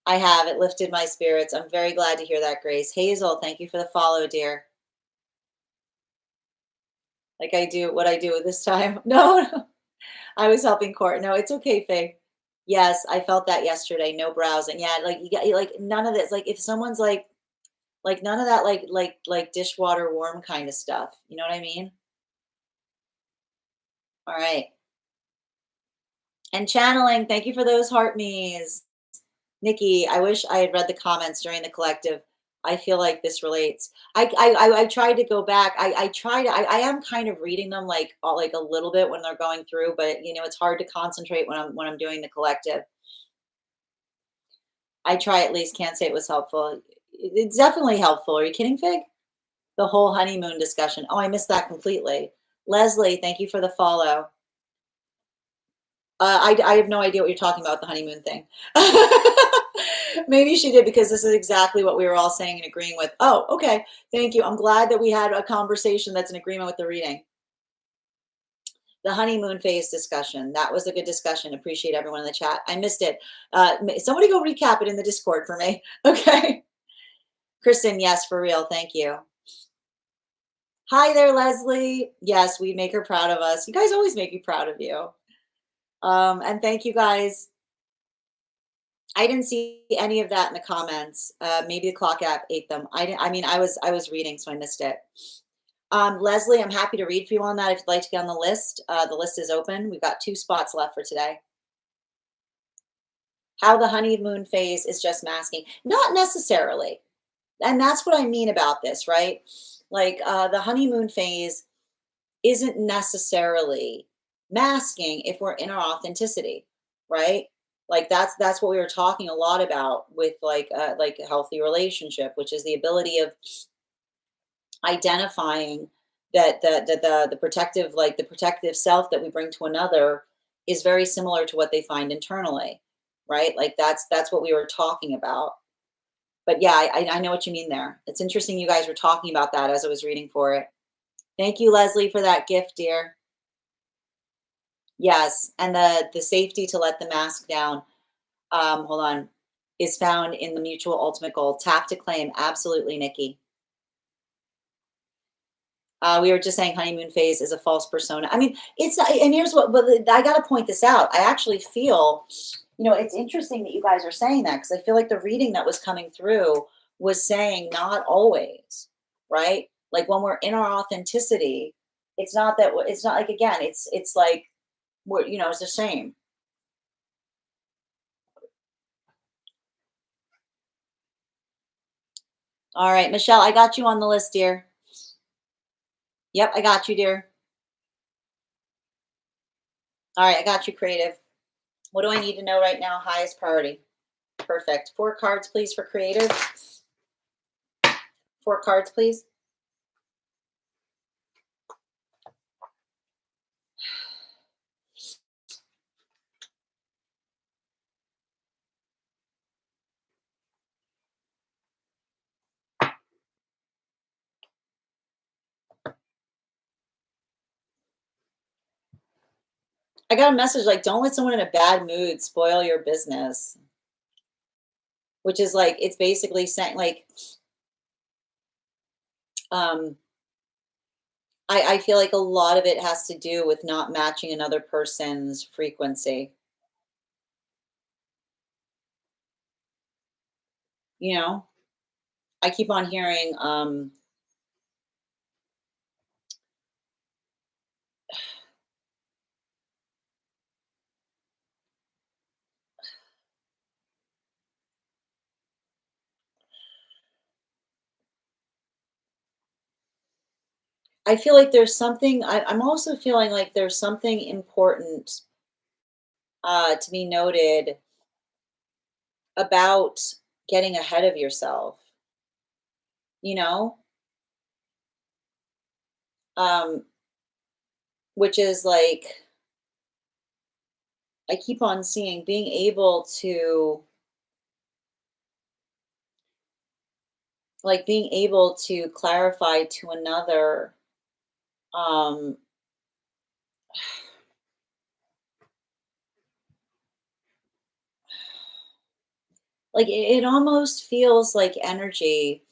I have. It lifted my spirits. I'm very glad to hear that, Grace. Hazel, thank you for the follow, dear. Like I do what I do this time. No, no. I was helping Court. No, it's okay, Fig. Yes, I felt that yesterday. No browsing. Yeah, like you got like none of this. Like if someone's like none of that like dishwater warm kind of stuff. You know what I mean? All right. And channeling, thank you for those heart me's. Nikki, I wish I had read the comments during the collective. I feel like this relates. I tried to go back. I am kind of reading them like like a little bit when they're going through, but it's hard to concentrate when I'm doing the collective. I try at least, can't say it was helpful. It's definitely helpful. Are you kidding, Fig? The whole honeymoon discussion. Oh, I missed that completely. Leslie, thank you for the follow. I have no idea what you're talking about, the honeymoon thing. Maybe she did, because this is exactly what we were all saying and agreeing with. Oh, okay. Thank you. I'm glad that we had a conversation that's in agreement with the reading. The honeymoon phase discussion. That was a good discussion. Appreciate everyone in the chat. I missed it. Somebody go recap it in the Discord for me. Okay. Kristen, yes, for real. Thank you. Hi there, Leslie. Yes, we make her proud of us. You guys always make me proud of you. And thank you guys. I didn't see any of that in the comments. Maybe the clock app ate them. I was reading, so I missed it. Leslie, I'm happy to read for you on that if you'd like to get on the list. The list is open. We've got 2 spots left for today. How the honeymoon phase is just masking. Not necessarily. And that's what I mean about this, right? Like the honeymoon phase isn't necessarily masking if we're in our authenticity, right? Like that's what we were talking a lot about with like a healthy relationship, which is the ability of identifying that the protective, the protective self that we bring to another is very similar to what they find internally, right? Like that's what we were talking about. But yeah, I know what you mean there. It's interesting you guys were talking about that as I was reading for it. Thank you, Leslie, for that gift, dear. Yes, and the safety to let the mask down. Hold on, is found in the mutual ultimate goal. Tap to claim. Absolutely, Nikki. We were just saying honeymoon phase is a false persona. I mean, it's not, and here's what, but I got to point this out. I actually feel, it's interesting that you guys are saying that because I feel like the reading that was coming through was saying not always, right? Like when we're in our authenticity, it's not that, it's not like, again, it's like, it's the same. All right, Michelle, I got you on the list, dear. Yep, I got you, dear. All right, I got you, creative. What do I need to know right now? Highest priority. Perfect. 4 cards, please, for creative. 4 cards, please. I got a message like, don't let someone in a bad mood spoil your business. Which is like, it's basically saying like, um, I feel like a lot of it has to do with not matching another person's frequency. You know, I keep on hearing, I feel like there's something, I'm also feeling like there's something important to be noted about getting ahead of yourself, you know? Um, which is like, I keep on seeing being able to, like, being able to clarify to another, um, like, it almost feels like energy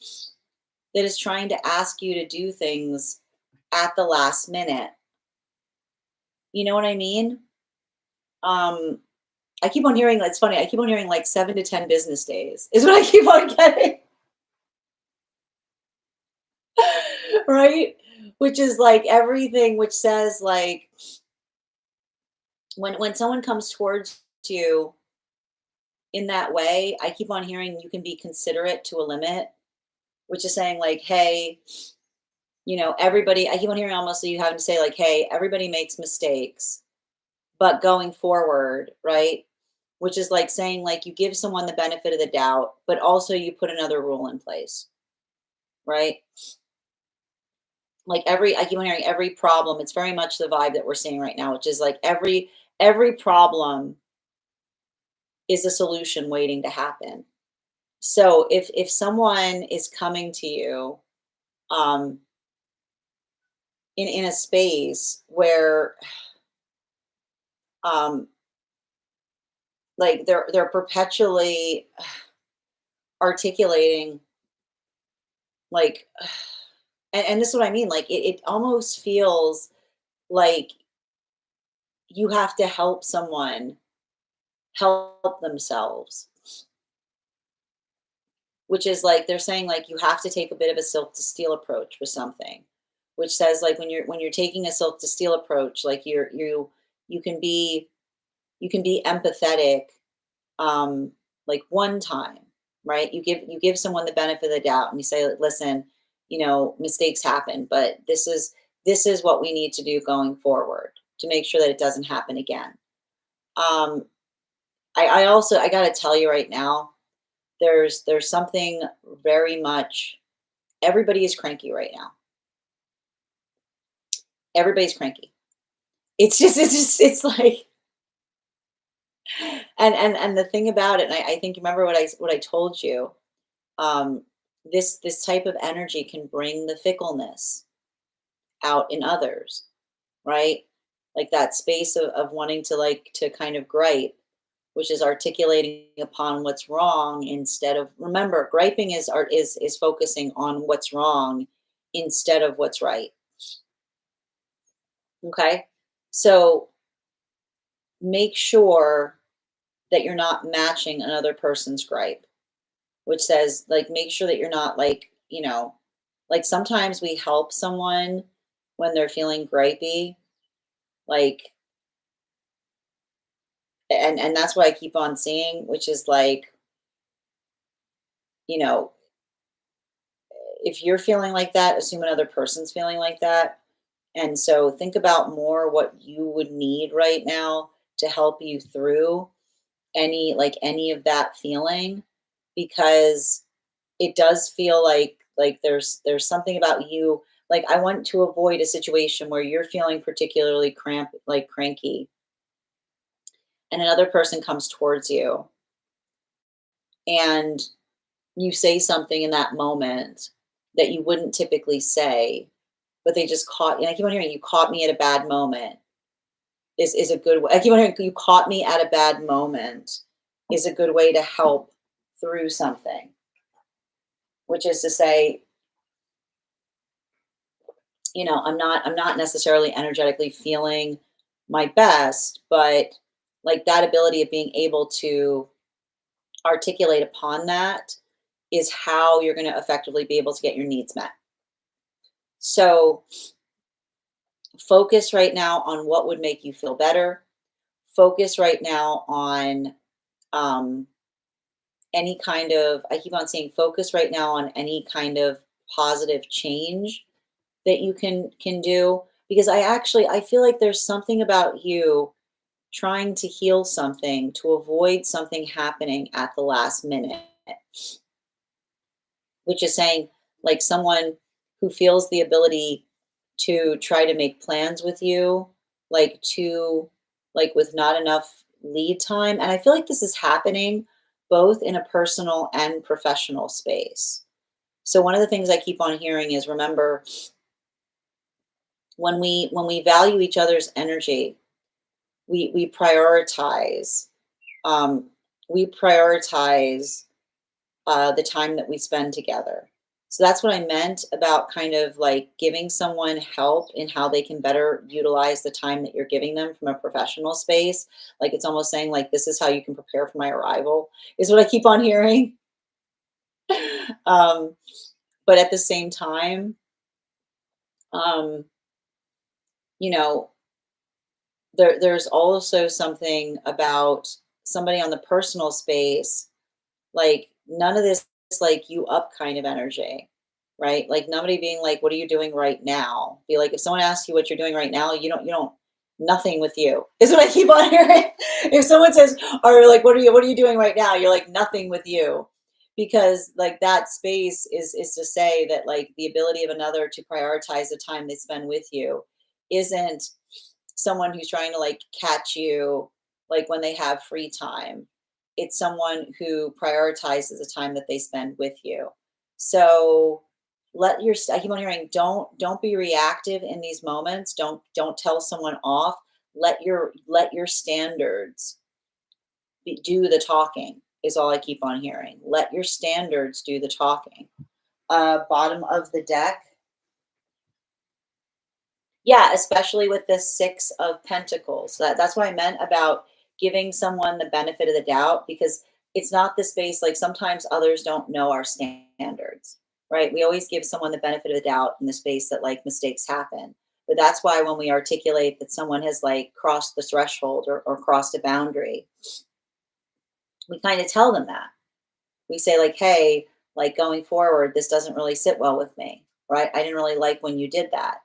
that is trying to ask you to do things at the last minute. You know what I mean? Um, I keep on hearing, it's funny, I keep on hearing like 7 to 10 business days is what I keep on getting. Right? Which is like everything which says like when someone comes towards you in that way, I keep on hearing you can be considerate to a limit, which is saying like, hey, everybody, I keep on hearing almost so you having to say like, hey, everybody makes mistakes, but going forward, right? Which is like saying like you give someone the benefit of the doubt, but also you put another rule in place, right? Like I keep on hearing every problem, it's very much the vibe that we're seeing right now, which is like every problem is a solution waiting to happen. So if someone is coming to you um in a space where um like they're perpetually articulating like and this is what I mean, like it almost feels like you have to help someone help themselves, which is like they're saying like you have to take a bit of a silk to steel approach with something, which says like when you're taking a silk to steel approach, like you can be empathetic like one time, right? You give someone the benefit of the doubt and you say, listen, mistakes happen, but this is what we need to do going forward to make sure that it doesn't happen again. um I also, I got to tell you right now, there's something very much, everybody is cranky right now. Everybody's cranky. It's like And the thing about it, and I think you remember what I told you. Um, this type of energy can bring the fickleness out in others, right? Like that space of wanting to like to kind of gripe, which is articulating upon what's wrong instead of, remember, griping is art is focusing on what's wrong instead of what's right. Okay. So make sure that you're not matching another person's gripe, which says like make sure that you're not like, like sometimes we help someone when they're feeling gripey, like, and that's what I keep on seeing, which is like, you know, if you're feeling like that, assume another person's feeling like that. And so think about more what you would need right now to help you through any of that feeling, because it does feel like there's something about you, like I want to avoid a situation where you're feeling particularly cranky, and another person comes towards you and you say something in that moment that you wouldn't typically say, but they just caught you. I keep on hearing, you caught me at a bad moment is a good way. I keep on hearing, you caught me at a bad moment is a good way to help through something, which is to say, I'm not necessarily energetically feeling my best, but like that ability of being able to articulate upon that is how you're going to effectively be able to get your needs met. So focus right now on what would make you feel better. Focus right now on um, any kind of, I keep on saying, focus right now on any kind of positive change that you can do, because I feel like there's something about you trying to heal something to avoid something happening at the last minute, which is saying like someone who feels the ability to try to make plans with you, like to like with not enough lead time. And I feel like this is happening both in a personal and professional space. So one of the things I keep on hearing is, remember, when we value each other's energy, we prioritize, um, the time that we spend together. So that's what I meant about kind of like giving someone help in how they can better utilize the time that you're giving them from a professional space. Like it's almost saying like, this is how you can prepare for my arrival, is what I keep on hearing. um, but at the same time, um, you know, there's also something about somebody on the personal space, like none of this like you up kind of energy, right? Like nobody being like, what are you doing right now? Be like, if someone asks you what you're doing right now, you don't nothing with you, is what I keep on hearing. If someone says, or like, what are you doing right now? You're like, nothing with you. Because like that space is to say that like the ability of another to prioritize the time they spend with you isn't someone who's trying to like catch you like when they have free time. It's someone who prioritizes the time that they spend with you. So I keep on hearing, don't be reactive in these moments. Don't tell someone off. Let your standards do the talking, is all I keep on hearing. Let your standards do the talking. Bottom of the deck. Yeah, especially with the 6 of Pentacles. That's what I meant about giving someone the benefit of the doubt, because it's not the space, like sometimes others don't know our standards, right? We always give someone the benefit of the doubt in the space that like mistakes happen. But that's why when we articulate that someone has like crossed the threshold or crossed a boundary, we kind of tell them that. We say like, hey, like going forward, this doesn't really sit well with me, right? I didn't really like when you did that.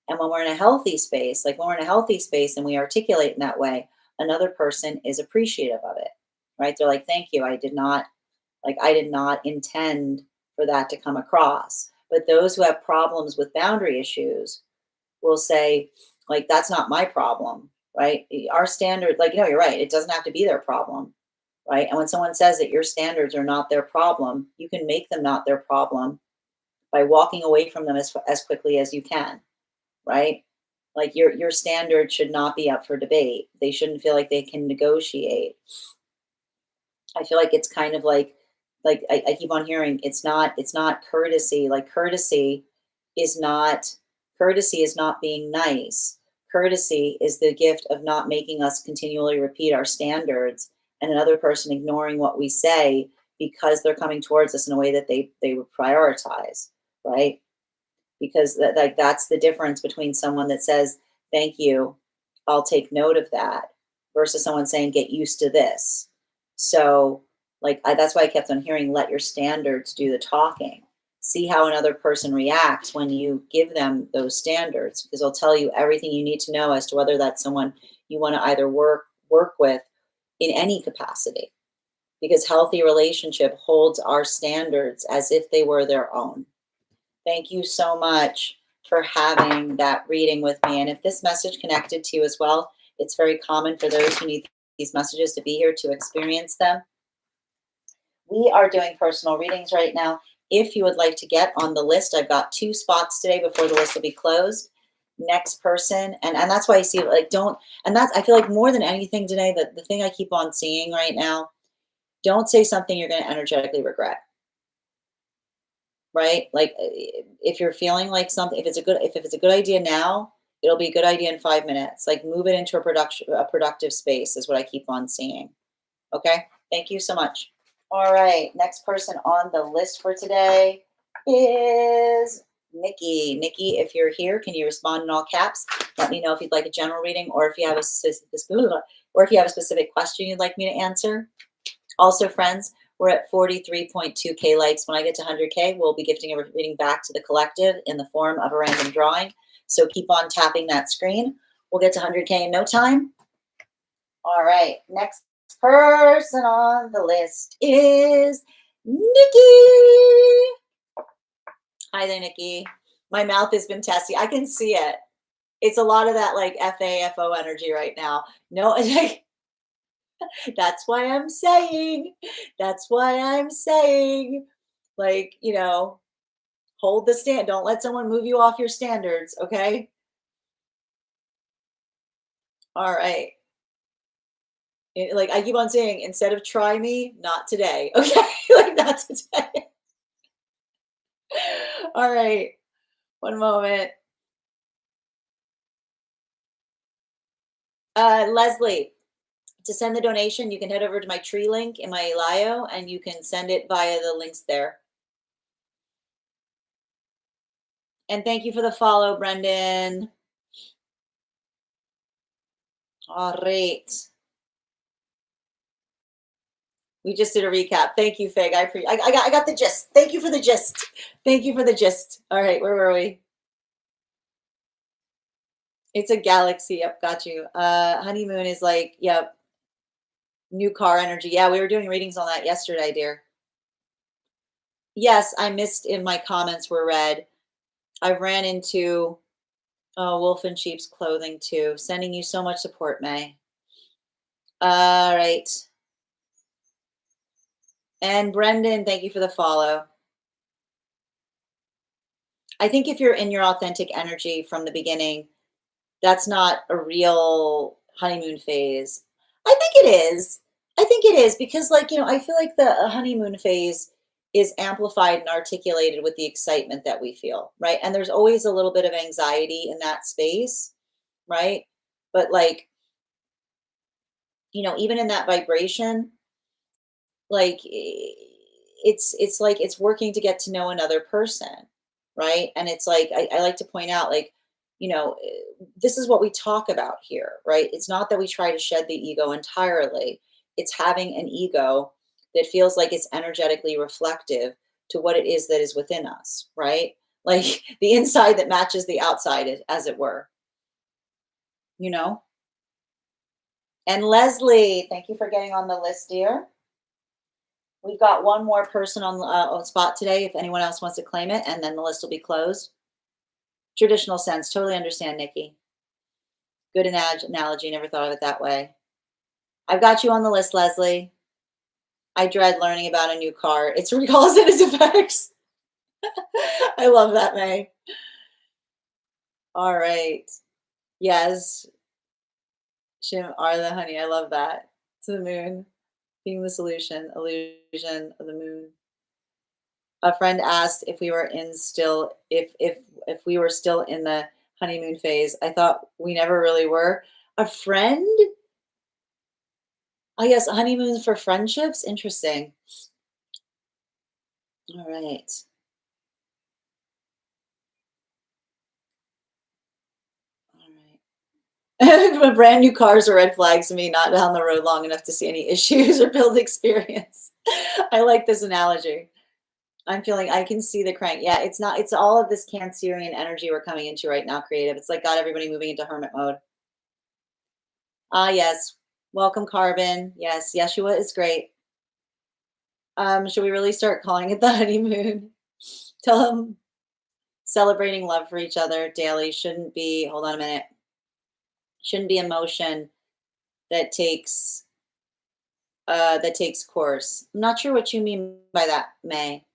And when we're in a healthy space, like when we're in a healthy space and we articulate in that way, another person is appreciative of it, right? They're like, thank you. I did not intend for that to come across. But those who have problems with boundary issues will say, like, that's not my problem, right? Our standard, like, you're right. It doesn't have to be their problem. right? And when someone says that your standards are not their problem, you can make them not their problem by walking away from them as quickly as you can, right? Like your standards should not be up for debate. They shouldn't feel like they can negotiate. I feel like it's kind of like I keep on hearing it's not courtesy. Like is not courtesy is not being nice. Courtesy is the gift of not making us continually repeat our standards and another person ignoring what we say because they're coming towards us in a way that they would prioritize, right? Because that's the difference between someone that says thank you, I'll take note of that, versus someone saying get used to this. So that's why I kept on hearing let your standards do the talking. See how another person reacts when you give them those standards, because they'll tell you everything you need to know as to whether that's someone you want to either work with in any capacity, because healthy relationship holds our standards as if they were their own. Thank you so much for having that reading with me. And if this message connected to you as well, it's very common for those who need these messages to be here to experience them. We are doing personal readings right now. If you would like to get on the list, I've got 2 spots today before the list will be closed. Next person, and that's why I see I feel like more than anything today, the thing I keep on seeing right now, don't say something you're going to energetically regret. Right? Like if you're feeling like something, if it's a good idea now, it'll be a good idea in 5 minutes. Like move it into a productive space is what I keep on seeing. Okay? Thank you so much. All right, next person on the list for today is Nikki. Nikki, if you're here, can you respond in all caps? Let me know if you'd like a general reading or if you have a specific question you'd like me to answer. Also, friends, we're at 43.2K likes. When I get to 100K, we'll be gifting a reading back to the collective in the form of a random drawing. So keep on tapping that screen. We'll get to 100K in no time. All right, next person on the list is Nikki. Hi there, Nikki. My mouth has been testy. I can see it. It's a lot of that like FAFO energy right now. No, that's why I'm saying, like, hold the stand. Don't let someone move you off your standards. Okay. All right. Like I keep on saying, instead of try me, not today. Okay. Like not today. All right. One moment. Leslie, to send the donation, you can head over to my tree link in my bio and you can send it via the links there. And thank you for the follow, Brendan. All right. We just did a recap. Thank you, Fig. I got the gist. Thank you for the gist. Thank you for the gist. All right, where were we? It's a galaxy. Yep, got you. Honeymoon is like, yep. New car energy. Yeah, we were doing readings on that yesterday, dear. Yes, I missed in my comments were read. I ran into Wolf in Sheep's Clothing too. Sending you so much support, May. All right. And Brendan, thank you for the follow. I think if you're in your authentic energy from the beginning, that's not a real honeymoon phase. I think it is. Because I feel like the honeymoon phase is amplified and articulated with the excitement that we feel, right? And there's always a little bit of anxiety in that space, right? But even in that vibration, like it's like it's working to get to know another person, right? And it's like I like to point out, like, this is what we talk about here, right? It's not that we try to shed the ego entirely. It's having an ego that feels like it's energetically reflective to what it is that is within us, right? Like the inside that matches the outside, as it were, you know? And Leslie, thank you for getting on the list, dear. We've got one more person on spot today. If anyone else wants to claim it, and then the list will be closed. Traditional sense, totally understand, Nikki. Good analogy. Never thought of it that way. I've got you on the list, Leslie. I dread learning about a new car. Its recalls and its effects. I love that, May. All right. Yes. Shim are the honey. I love that. To the moon. Being the solution. Illusion of the moon. A friend asked if we were in still if we were still in the honeymoon phase. I thought we never really were. A friend? Oh yes, honeymoon for friendships. Interesting. All right. All right. But brand new cars are red flags to me, not down the road long enough to see any issues or build experience. I like this analogy. I'm feeling I can see the crank. Yeah, it's not, it's all of this Cancerian energy we're coming into right now, creative. It's like got everybody moving into hermit mode. Ah, yes. Welcome, Carbon. Yes, Yeshua is great. Should we really start calling it the honeymoon? Tell them celebrating love for each other daily shouldn't be, hold on a minute, shouldn't be emotion that takes course. I'm not sure what you mean by that, May.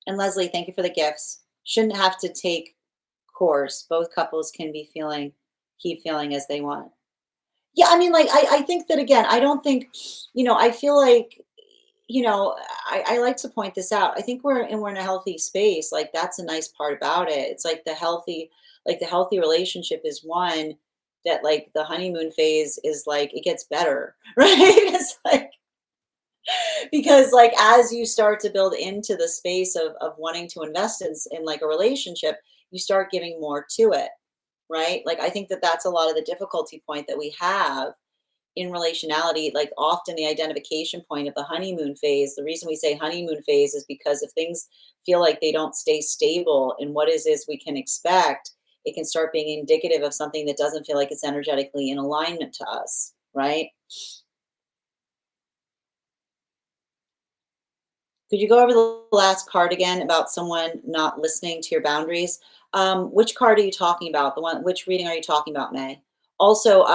And Leslie, thank you for the gifts. Shouldn't have to take course. Both couples can be feeling, keep feeling as they want. Yeah, I mean, like, I think that again, I don't think, I feel like, I like to point this out. I think we're in a healthy space. Like that's a nice part about it. It's like the healthy relationship is one that like the honeymoon phase is like it gets better, right? It's like because like as you start to build into the space of wanting to invest in like a relationship, you start giving more to it, right? Like I think that that's a lot of the difficulty point that we have in relationality. Like often the identification point of the honeymoon phase, the reason we say honeymoon phase is because if things feel like they don't stay stable in what is we can expect, it can start being indicative of something that doesn't feel like it's energetically in alignment to us, right? Could you go over the last card again about someone not listening to your boundaries? Which card are you talking about? The one, which reading are you talking about, May? Also,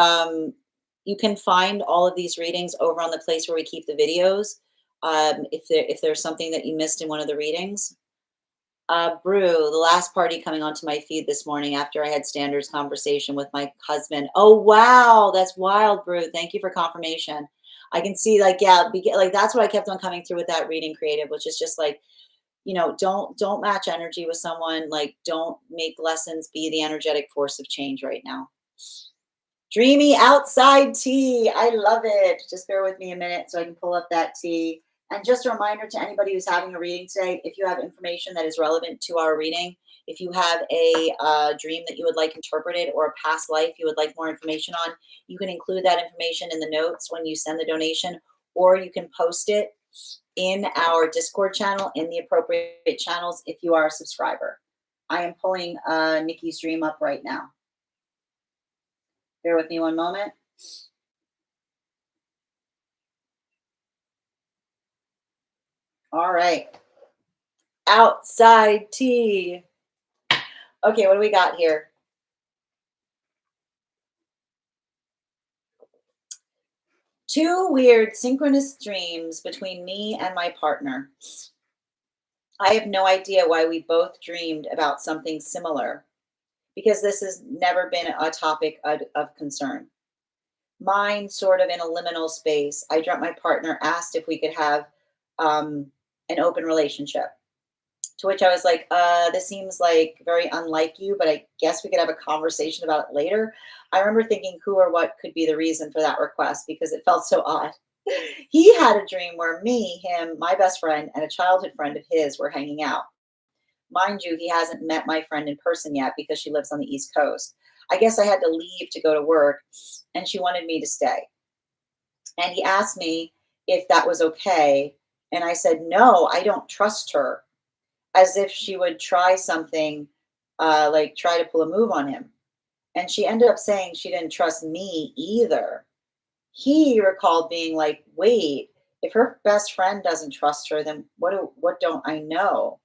you can find all of these readings over on the place where we keep the videos. If there's something that you missed in one of the readings. Brew, the last party coming onto my feed this morning after I had standards conversation with my husband. Oh wow, that's wild, Brew. Thank you for confirmation. I can see like yeah, like that's what I kept on coming through with that reading creative, which is just like don't match energy with someone. Like don't make lessons be the energetic force of change right now. Dreamy outside tea. I love it. Just bear with me a minute so I can pull up that tea. And just a reminder to anybody who's having a reading today, if you have information that is relevant to our reading, if you have a dream that you would like interpreted or a past life you would like more information on, you can include that information in the notes when you send the donation, or you can post it in our Discord channel in the appropriate channels if you are a subscriber. I am pulling Nikki's dream up right now. Bear with me one moment. All right. Outside tea. Okay, what do we got here? Two weird synchronous dreams between me and my partner. I have no idea why we both dreamed about something similar because this has never been a topic of concern. Mine sort of in a liminal space. I dreamt my partner asked if we could have an open relationship. To which I was like, this seems like very unlike you, but I guess we could have a conversation about it later. I remember thinking who or what could be the reason for that request because it felt so odd. He had a dream where me, him, my best friend, and a childhood friend of his were hanging out. Mind you, he hasn't met my friend in person yet because she lives on the East Coast. I guess I had to leave to go to work, and she wanted me to stay. And he asked me if that was okay. And I said, no, I don't trust her, as if she would try something, like try to pull a move on him. And she ended up saying she didn't trust me either. He recalled being like, wait, if her best friend doesn't trust her, then what don't I know?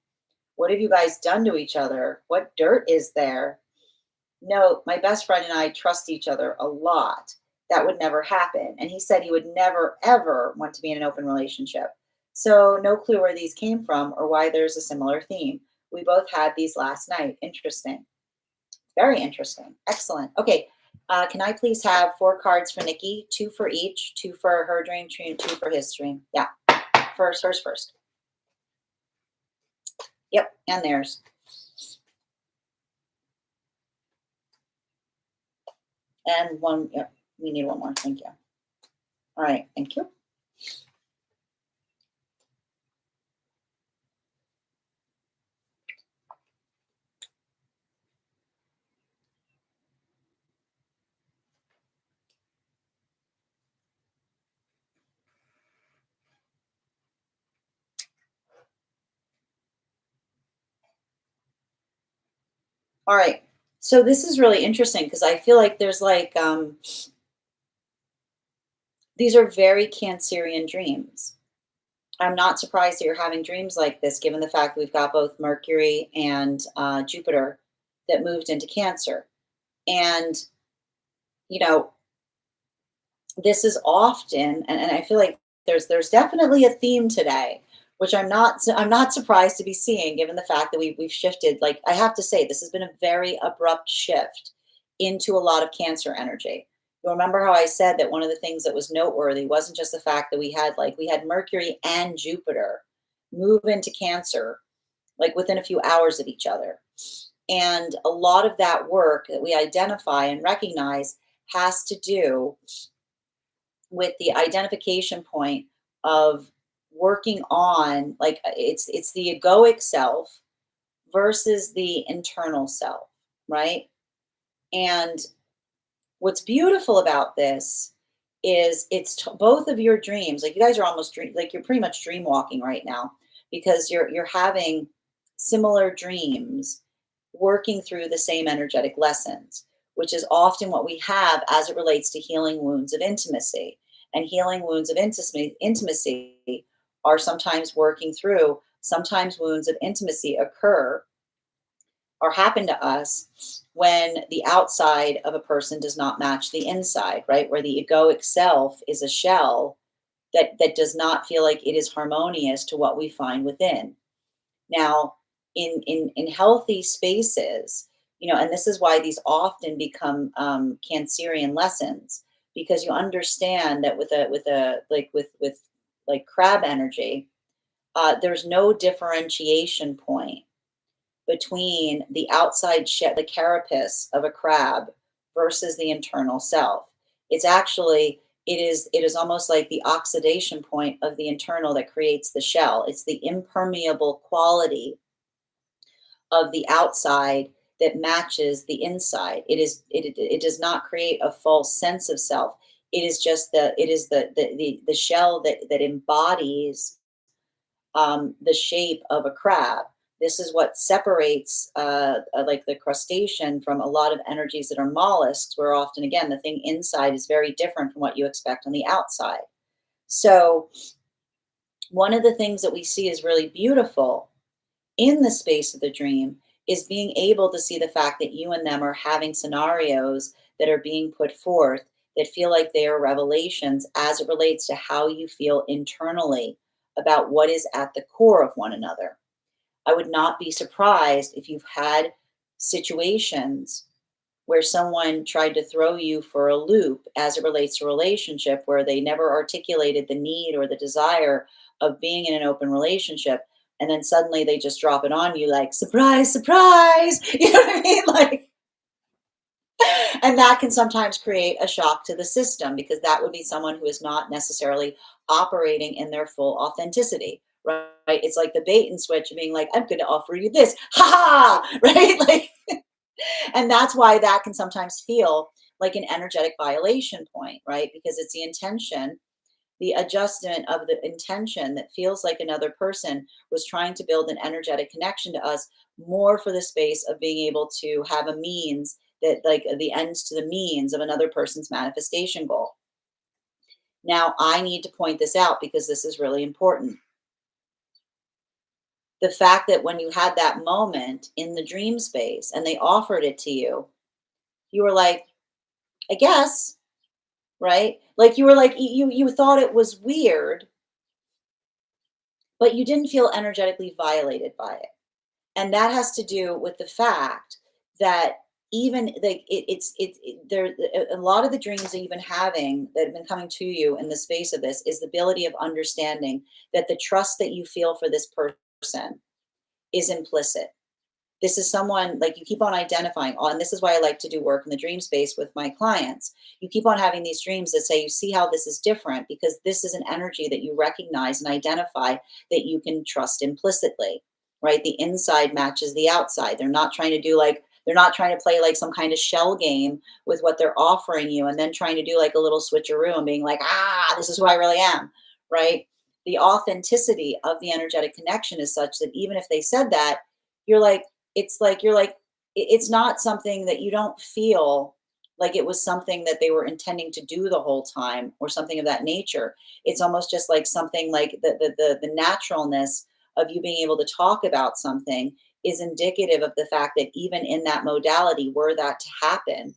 What have you guys done to each other? What dirt is there? No, my best friend and I trust each other a lot. That would never happen. And he said he would never, ever want to be in an open relationship. So no clue where these came from or why there's a similar theme. We both had these last night. Interesting. Very interesting. Excellent. Okay. Can I please have 4 cards for Nikki? 2 for each. 2 for her dream, 2 for his dream. Yeah. First, hers first. Yep. And theirs. And one. Yep. We need one more. Thank you. All right. Thank you. All right. So this is really interesting because I feel like there's like these are very Cancerian dreams. I'm not surprised that you're having dreams like this, given the fact that we've got both Mercury and Jupiter that moved into Cancer. And, you know, this is often, and I feel like there's definitely a theme today, which I'm not surprised to be seeing, given the fact that we've shifted. Like I have to say, this has been a very abrupt shift into a lot of Cancer energy. You'll remember how I said that one of the things that was noteworthy wasn't just the fact that we had Mercury and Jupiter move into Cancer like within a few hours of each other. And a lot of that work that we identify and recognize has to do with the identification point of working on like it's the egoic self versus the internal self, right? And what's beautiful about this is both of your dreams. Like you guys are almost like you're pretty much dream walking right now because you're having similar dreams working through the same energetic lessons, which is often what we have as it relates to healing wounds of intimacy. And healing wounds of intimacy are sometimes working through, sometimes wounds of intimacy occur or happen to us when the outside of a person does not match the inside, right? Where the egoic self is a shell that does not feel like it is harmonious to what we find within. Now, in healthy spaces, and this is why these often become Cancerian lessons, because you understand that with like crab energy, there's no differentiation point between the outside shell, the carapace of a crab versus the internal self. It's actually it is almost like the oxidation point of the internal that creates the shell. It's the impermeable quality of the outside that matches the inside. It does not create a false sense of self. It is the shell that embodies the shape of a crab. This is what separates like the crustacean from a lot of energies that are mollusks, where often, again, the thing inside is very different from what you expect on the outside. So, one of the things that we see is really beautiful in the space of the dream is being able to see the fact that you and them are having scenarios that are being put forth that feel like they are revelations as it relates to how you feel internally about what is at the core of one another. I would not be surprised if you've had situations where someone tried to throw you for a loop as it relates to a relationship where they never articulated the need or the desire of being in an open relationship, and then suddenly they just drop it on you like surprise surprise. You know what I mean? Like, and that can sometimes create a shock to the system because that would be someone who is not necessarily operating in their full authenticity, right? It's like the bait and switch of being like, I'm going to offer you this, ha ha, right? Like, and that's why that can sometimes feel like an energetic violation point, right? Because it's the intention, the adjustment of the intention that feels like another person was trying to build an energetic connection to us more for the space of being able to have a means that like the ends to the means of another person's manifestation goal. Now, I need to point this out because this is really important. The fact that when you had that moment in the dream space and they offered it to you, you were like, I guess, right? Like you were like you thought it was weird but you didn't feel energetically violated by it. And that has to do with the fact that even like there a lot of the dreams that you've been having that have been coming to you in the space of this is the ability of understanding that the trust that you feel for this person is implicit. This is someone like you keep on identifying and this is why I like to do work in the dream space with my clients. You keep on having these dreams that say you see how this is different because this is an energy that you recognize and identify that you can trust implicitly, right? The inside matches the outside. They're not trying to play like some kind of shell game with what they're offering you and then trying to do like a little switcheroo and being like, this is who I really am, right? The authenticity of the energetic connection is such that even if they said that, you're like, you're like it's not something that you don't feel like it was something that they were intending to do the whole time or something of that nature. It's almost just like something like the naturalness of you being able to talk about something is indicative of the fact that even in that modality, were that to happen,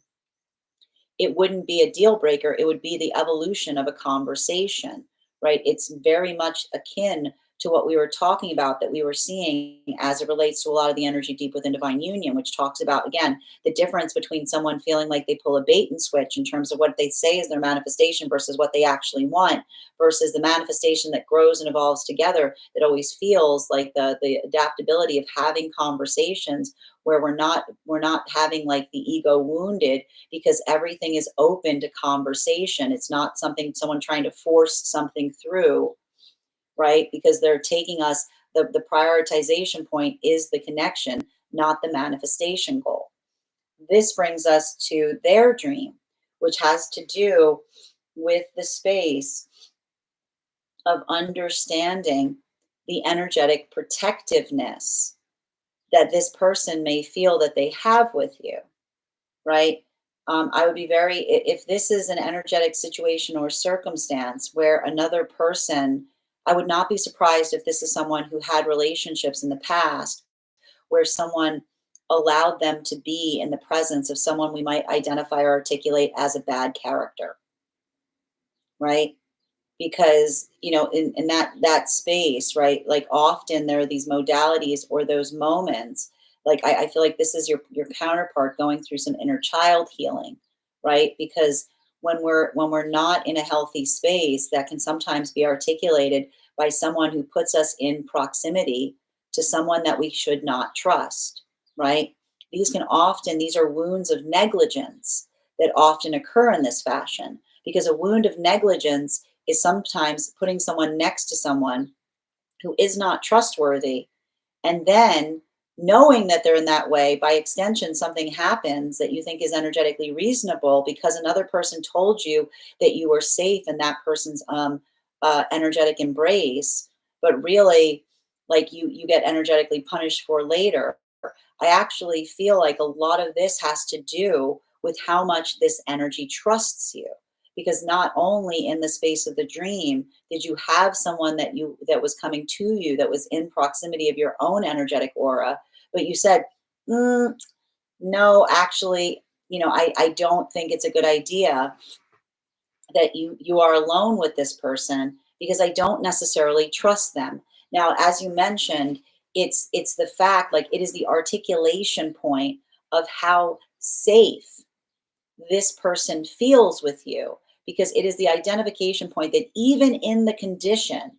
it wouldn't be a deal breaker. It would be the evolution of a conversation, right? It's very much akin to what we were talking about that we were seeing as it relates to a lot of the energy deep within divine union, which talks about, again, the difference between someone feeling like they pull a bait and switch in terms of what they say is their manifestation versus what they actually want, versus the manifestation that grows and evolves together that always feels like the adaptability of having conversations where we're not having like the ego wounded because everything is open to conversation. It's not someone trying to force something through, right? Because they're taking us, the prioritization point is the connection, not the manifestation goal. This brings us to their dream, which has to do with the space of understanding the energetic protectiveness that this person may feel that they have with you, right? I would be if this is an energetic situation or circumstance where another person, I would not be surprised if this is someone who had relationships in the past where someone allowed them to be in the presence of someone we might identify or articulate as a bad character, right? Because in that space, right, like often there are these modalities or those moments, like I feel like this is your counterpart going through some inner child healing, right? Because when we're not in a healthy space, that can sometimes be articulated by someone who puts us in proximity to someone that we should not trust, right? These are wounds of negligence that often occur in this fashion, because a wound of negligence is sometimes putting someone next to someone who is not trustworthy, and then knowing that they're in that way, by extension, something happens that you think is energetically reasonable because another person told you that you were safe in that person's energetic embrace, but really, like you get energetically punished for later. I actually feel like a lot of this has to do with how much this energy trusts you, because not only in the space of the dream did you have someone that was coming to you that was in proximity of your own energetic aura, but you said, no, actually, I don't think it's a good idea that you are alone with this person because I don't necessarily trust them. Now, as you mentioned, it's the fact, like it is the articulation point of how safe this person feels with you, because it is the identification point that even in the condition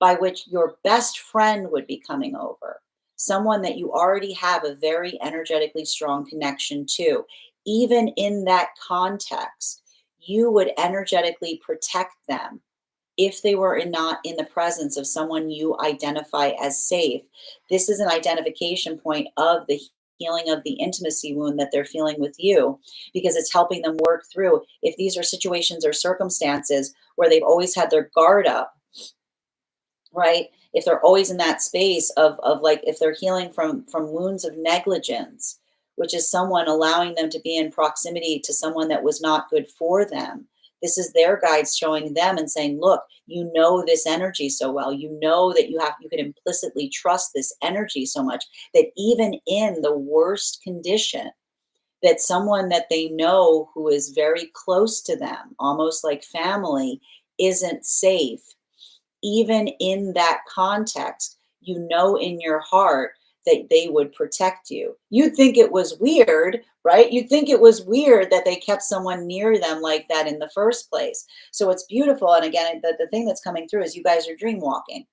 by which your best friend would be coming over, someone that you already have a very energetically strong connection to, even in that context, you would energetically protect them if they were not in the presence of someone you identify as safe. This is an identification point of the healing of the intimacy wound that they're feeling with you, because it's helping them work through if these are situations or circumstances where they've always had their guard up, right? If they're always in that space of like, if they're healing from wounds of negligence, which is someone allowing them to be in proximity to someone that was not good for them, this is their guides showing them and saying, look, you know this energy so well, you know that you can implicitly trust this energy so much that even in the worst condition, that someone that they know who is very close to them, almost like family, isn't safe, even in that context, you know in your heart that they would protect you. You'd think it was weird, right? You'd think it was weird that they kept someone near them like that in the first place. So it's beautiful. And again, the thing that's coming through is you guys are dream walking.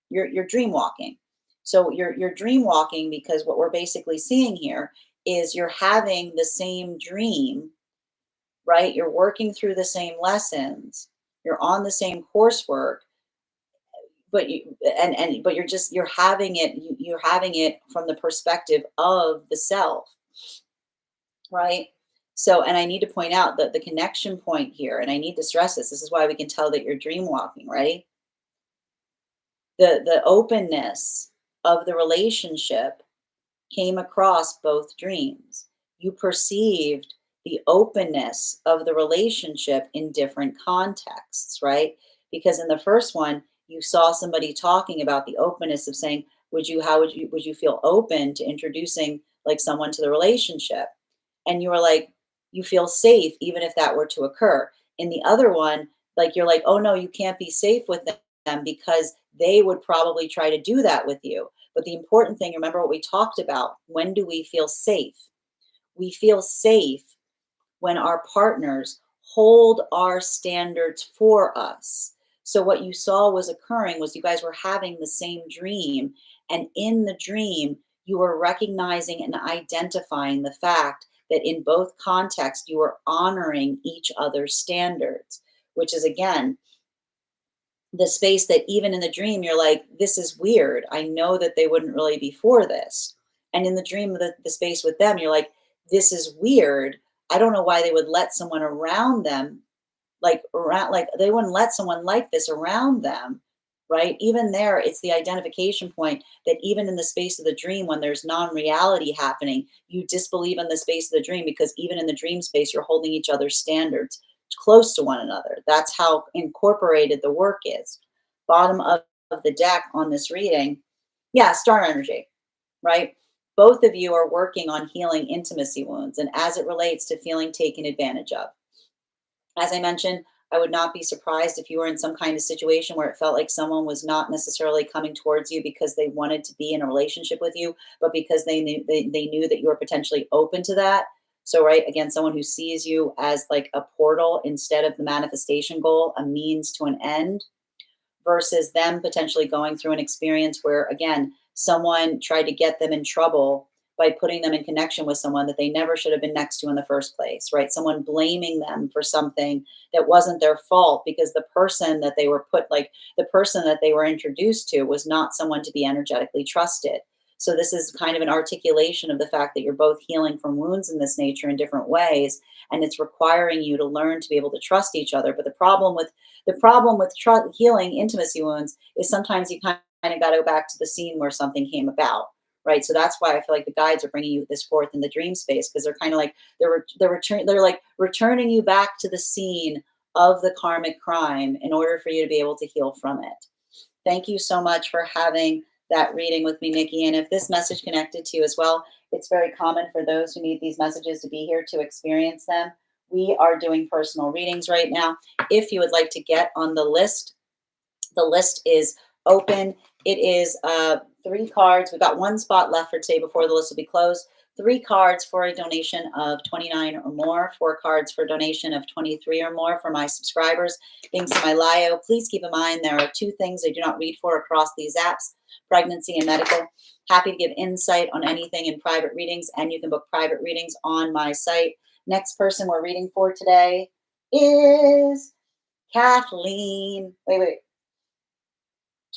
You're dream walking. So you're dream walking because what we're basically seeing here is you're having the same dream, right? You're working through the same lessons, you're on the same coursework, but but you're having it, you're having it from the perspective of the self, right? So, and I need to point out that the connection point here, and I need to stress this is why we can tell that you're dream walking, right? The openness of the relationship came across both dreams. You perceived the openness of the relationship in different contexts, right? Because in the first one, you saw somebody talking about the openness of saying, would you feel open to introducing like someone to the relationship? And you were like, you feel safe even if that were to occur. In the other one, like you're like, oh no, you can't be safe with them because they would probably try to do that with you. But the important thing, remember what we talked about. When do we feel safe? We feel safe when our partners hold our standards for us. So what you saw was occurring was you guys were having the same dream. And in the dream, you were recognizing and identifying the fact that in both contexts, you were honoring each other's standards, which is again, the space that even in the dream you're like, this is weird, I know that they wouldn't really be for this. And in the dream, the space with them, you're like, this is weird, I don't know why they would let someone around them, like around, like they wouldn't let someone like this around them, right? Even there, it's the identification point that even in the space of the dream, when there's non-reality happening, you disbelieve in the space of the dream because even in the dream space, you're holding each other's standards close to one another. That's how incorporated the work is. Bottom of the deck on this reading, yeah, star energy, right? Both of you are working on healing intimacy wounds and as it relates to feeling taken advantage of. As I mentioned, I would not be surprised if you were in some kind of situation where it felt like someone was not necessarily coming towards you because they wanted to be in a relationship with you, but because they knew that you were potentially open to that. So, right, again, someone who sees you as like a portal instead of the manifestation goal, a means to an end, versus them potentially going through an experience where, again, someone tried to get them in trouble by putting them in connection with someone that they never should have been next to in the first place, right? Someone blaming them for something that wasn't their fault because the person that they were put, like the person that they were introduced to was not someone to be energetically trusted. So this is kind of an articulation of the fact that you're both healing from wounds in this nature in different ways, and it's requiring you to learn to be able to trust each other. But the problem with healing intimacy wounds is sometimes you kind of got to go back to the scene where something came about, right? So that's why I feel like the guides are bringing you this forth in the dream space because they're kind of like they're like returning you back to the scene of the karmic crime in order for you to be able to heal from it. Thank you so much for having that reading with me, Nikki. And if this message connected to you as well, it's very common for those who need these messages to be here to experience them. We are doing personal readings right now. If you would like to get on the list is open. It is 3 cards. We've got 1 spot left for today before the list will be closed. 3 cards for a donation of 29 or more, 4 cards for a donation of 23 or more for my subscribers. Things in my bio. Please keep in mind there are 2 things I do not read for across these apps: pregnancy and medical. Happy to give insight on anything in private readings, and you can book private readings on my site. Next person we're reading for today is Kathleen. Wait.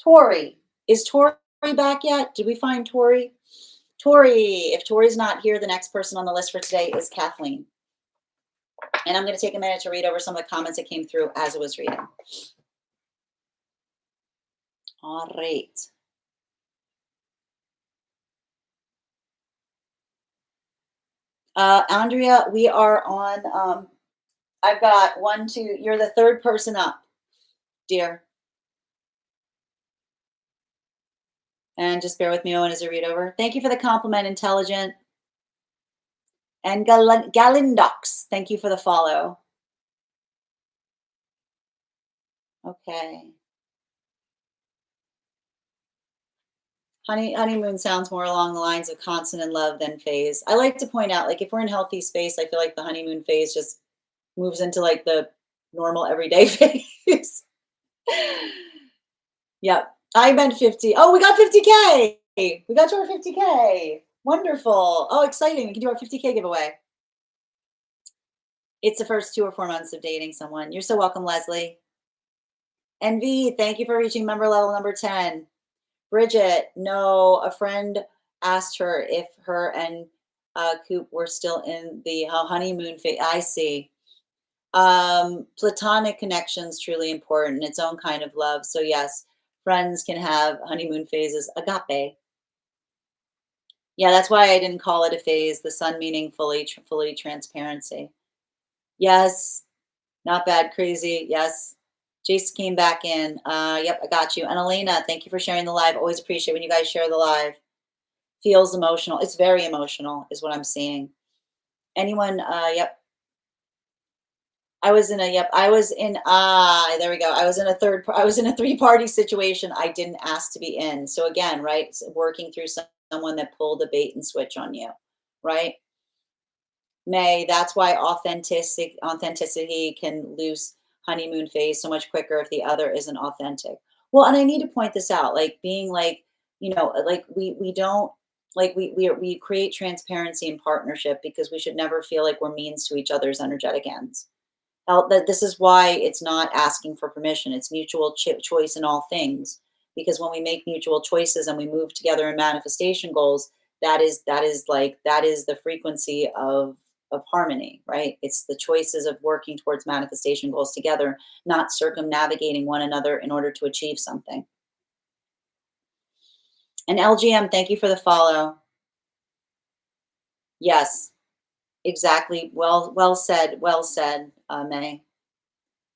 Tori. Is Tori back yet? Did we find Tori? Tori. If Tori's not here, the next person on the list for today is Kathleen. And I'm going to take a minute to read over some of the comments that came through as I was reading. All right. Andrea, we are on, I've got 1, 2, you're the 3rd person up, dear. And just bear with me, Owen, as I read over. Thank you for the compliment, Intelligent. And Galindox, thank you for the follow. Okay. Honeymoon sounds more along the lines of constant in love than phase. I like to point out, like, if we're in healthy space, I feel like the honeymoon phase just moves into like the normal everyday phase. Yep. I meant 50. Oh, we got 50K. We got to our 50K. Wonderful. Oh, exciting. We can do our 50K giveaway. It's the first 2 or 4 months of dating someone. You're so welcome, Leslie. NV, thank you for reaching member level number 10. Bridget, no, a friend asked her if her and Coop were still in the honeymoon phase. I see. Platonic connections truly important, its own kind of love. So yes, friends can have honeymoon phases. Agape. Yeah, that's why I didn't call it a phase. The sun meaning fully transparency. Yes, not bad, crazy. Yes. Jason came back in. Yep, I got you. And Elena, thank you for sharing the live. Always appreciate when you guys share the live. Feels emotional. It's very emotional, is what I'm seeing. Anyone? Yep. I was in a yep. I was in there we go. I was in a three-party situation I didn't ask to be in. So again, right? Working through someone that pulled a bait and switch on you, right? May, that's why authenticity can lose honeymoon phase so much quicker if the other isn't authentic. Well, and I need to point this out, like being like, like we don't like we create transparency in partnership because we should never feel like we're means to each other's energetic ends. That this is why it's not asking for permission. It's mutual choice in all things. Because when we make mutual choices and we move together in manifestation goals, that is the frequency of harmony, right? It's the choices of working towards manifestation goals together, not circumnavigating one another in order to achieve something. And LGM, thank you for the follow. Yes, exactly. Well said. Well said, May.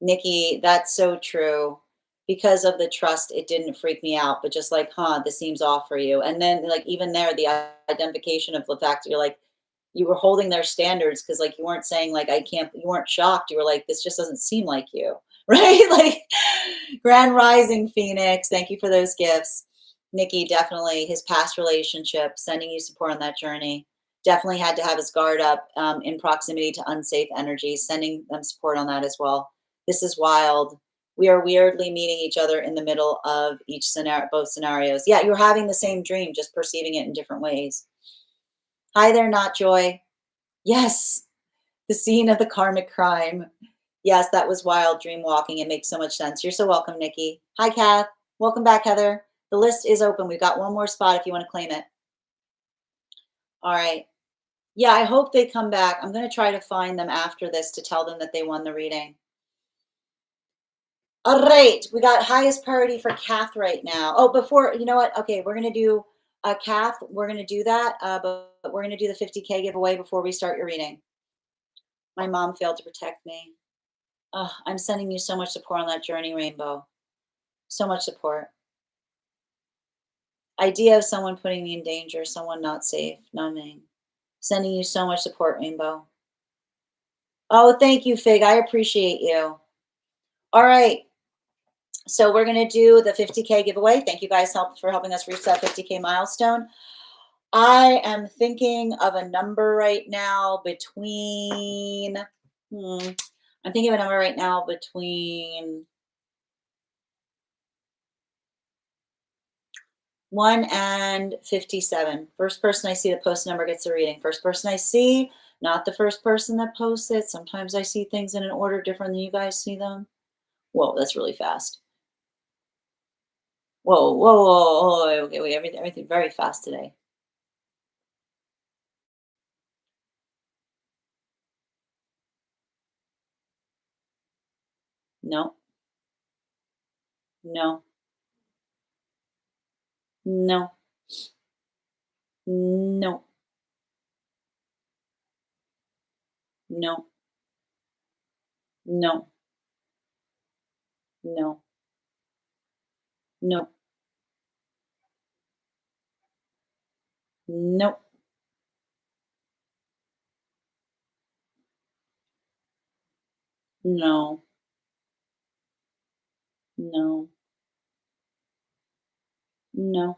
Nikki, that's so true. Because of the trust, it didn't freak me out, but just like, this seems off for you. And then, like, even there, the identification of the fact that you're like, you were holding their standards because, like, you weren't saying, like, I can't, you weren't shocked. You were like, this just doesn't seem like you, right? Like, Grand Rising Phoenix, thank you for those gifts. Nikki, definitely his past relationship, sending you support on that journey. Definitely had to have his guard up in proximity to unsafe energies, sending them support on that as well. This is wild. We are weirdly meeting each other in the middle of each scenario, both scenarios. Yeah, you're having the same dream, just perceiving it in different ways. Hi there, Not Joy. Yes, the scene of the karmic crime. Yes, that was wild dream walking. It makes so much sense. You're so welcome, Nikki. Hi, Kath. Welcome back, Heather. The list is open. We've got one more spot if you want to claim it. All right. Yeah, I hope they come back. I'm going to try to find them after this to tell them that they won the reading. All right, we got highest priority for Kath right now. Oh, before, you know what? Okay, we're gonna do Kath. We're gonna do that, but we're gonna do the 50K giveaway before we start your reading. My mom failed to protect me. I'm sending you so much support on that journey, Rainbow. So much support. Idea of someone putting me in danger, someone not safe, numbing. Sending you so much support, Rainbow. Oh, thank you, Fig. I appreciate you. All right. So we're going to do the 50K giveaway. Thank you guys for helping us reach that 50K milestone. I am thinking of a number right now between, I'm thinking of a number right now between 1 and 57. First person I see that posts a number gets a reading. First person I see, not the first person that posts it. Sometimes I see things in an order different than you guys see them. Whoa, that's really fast. Whoa, whoa, whoa, whoa. Okay, wait, everything very fast today. No, no, no, no, no, no, no, no, no, no, no, no.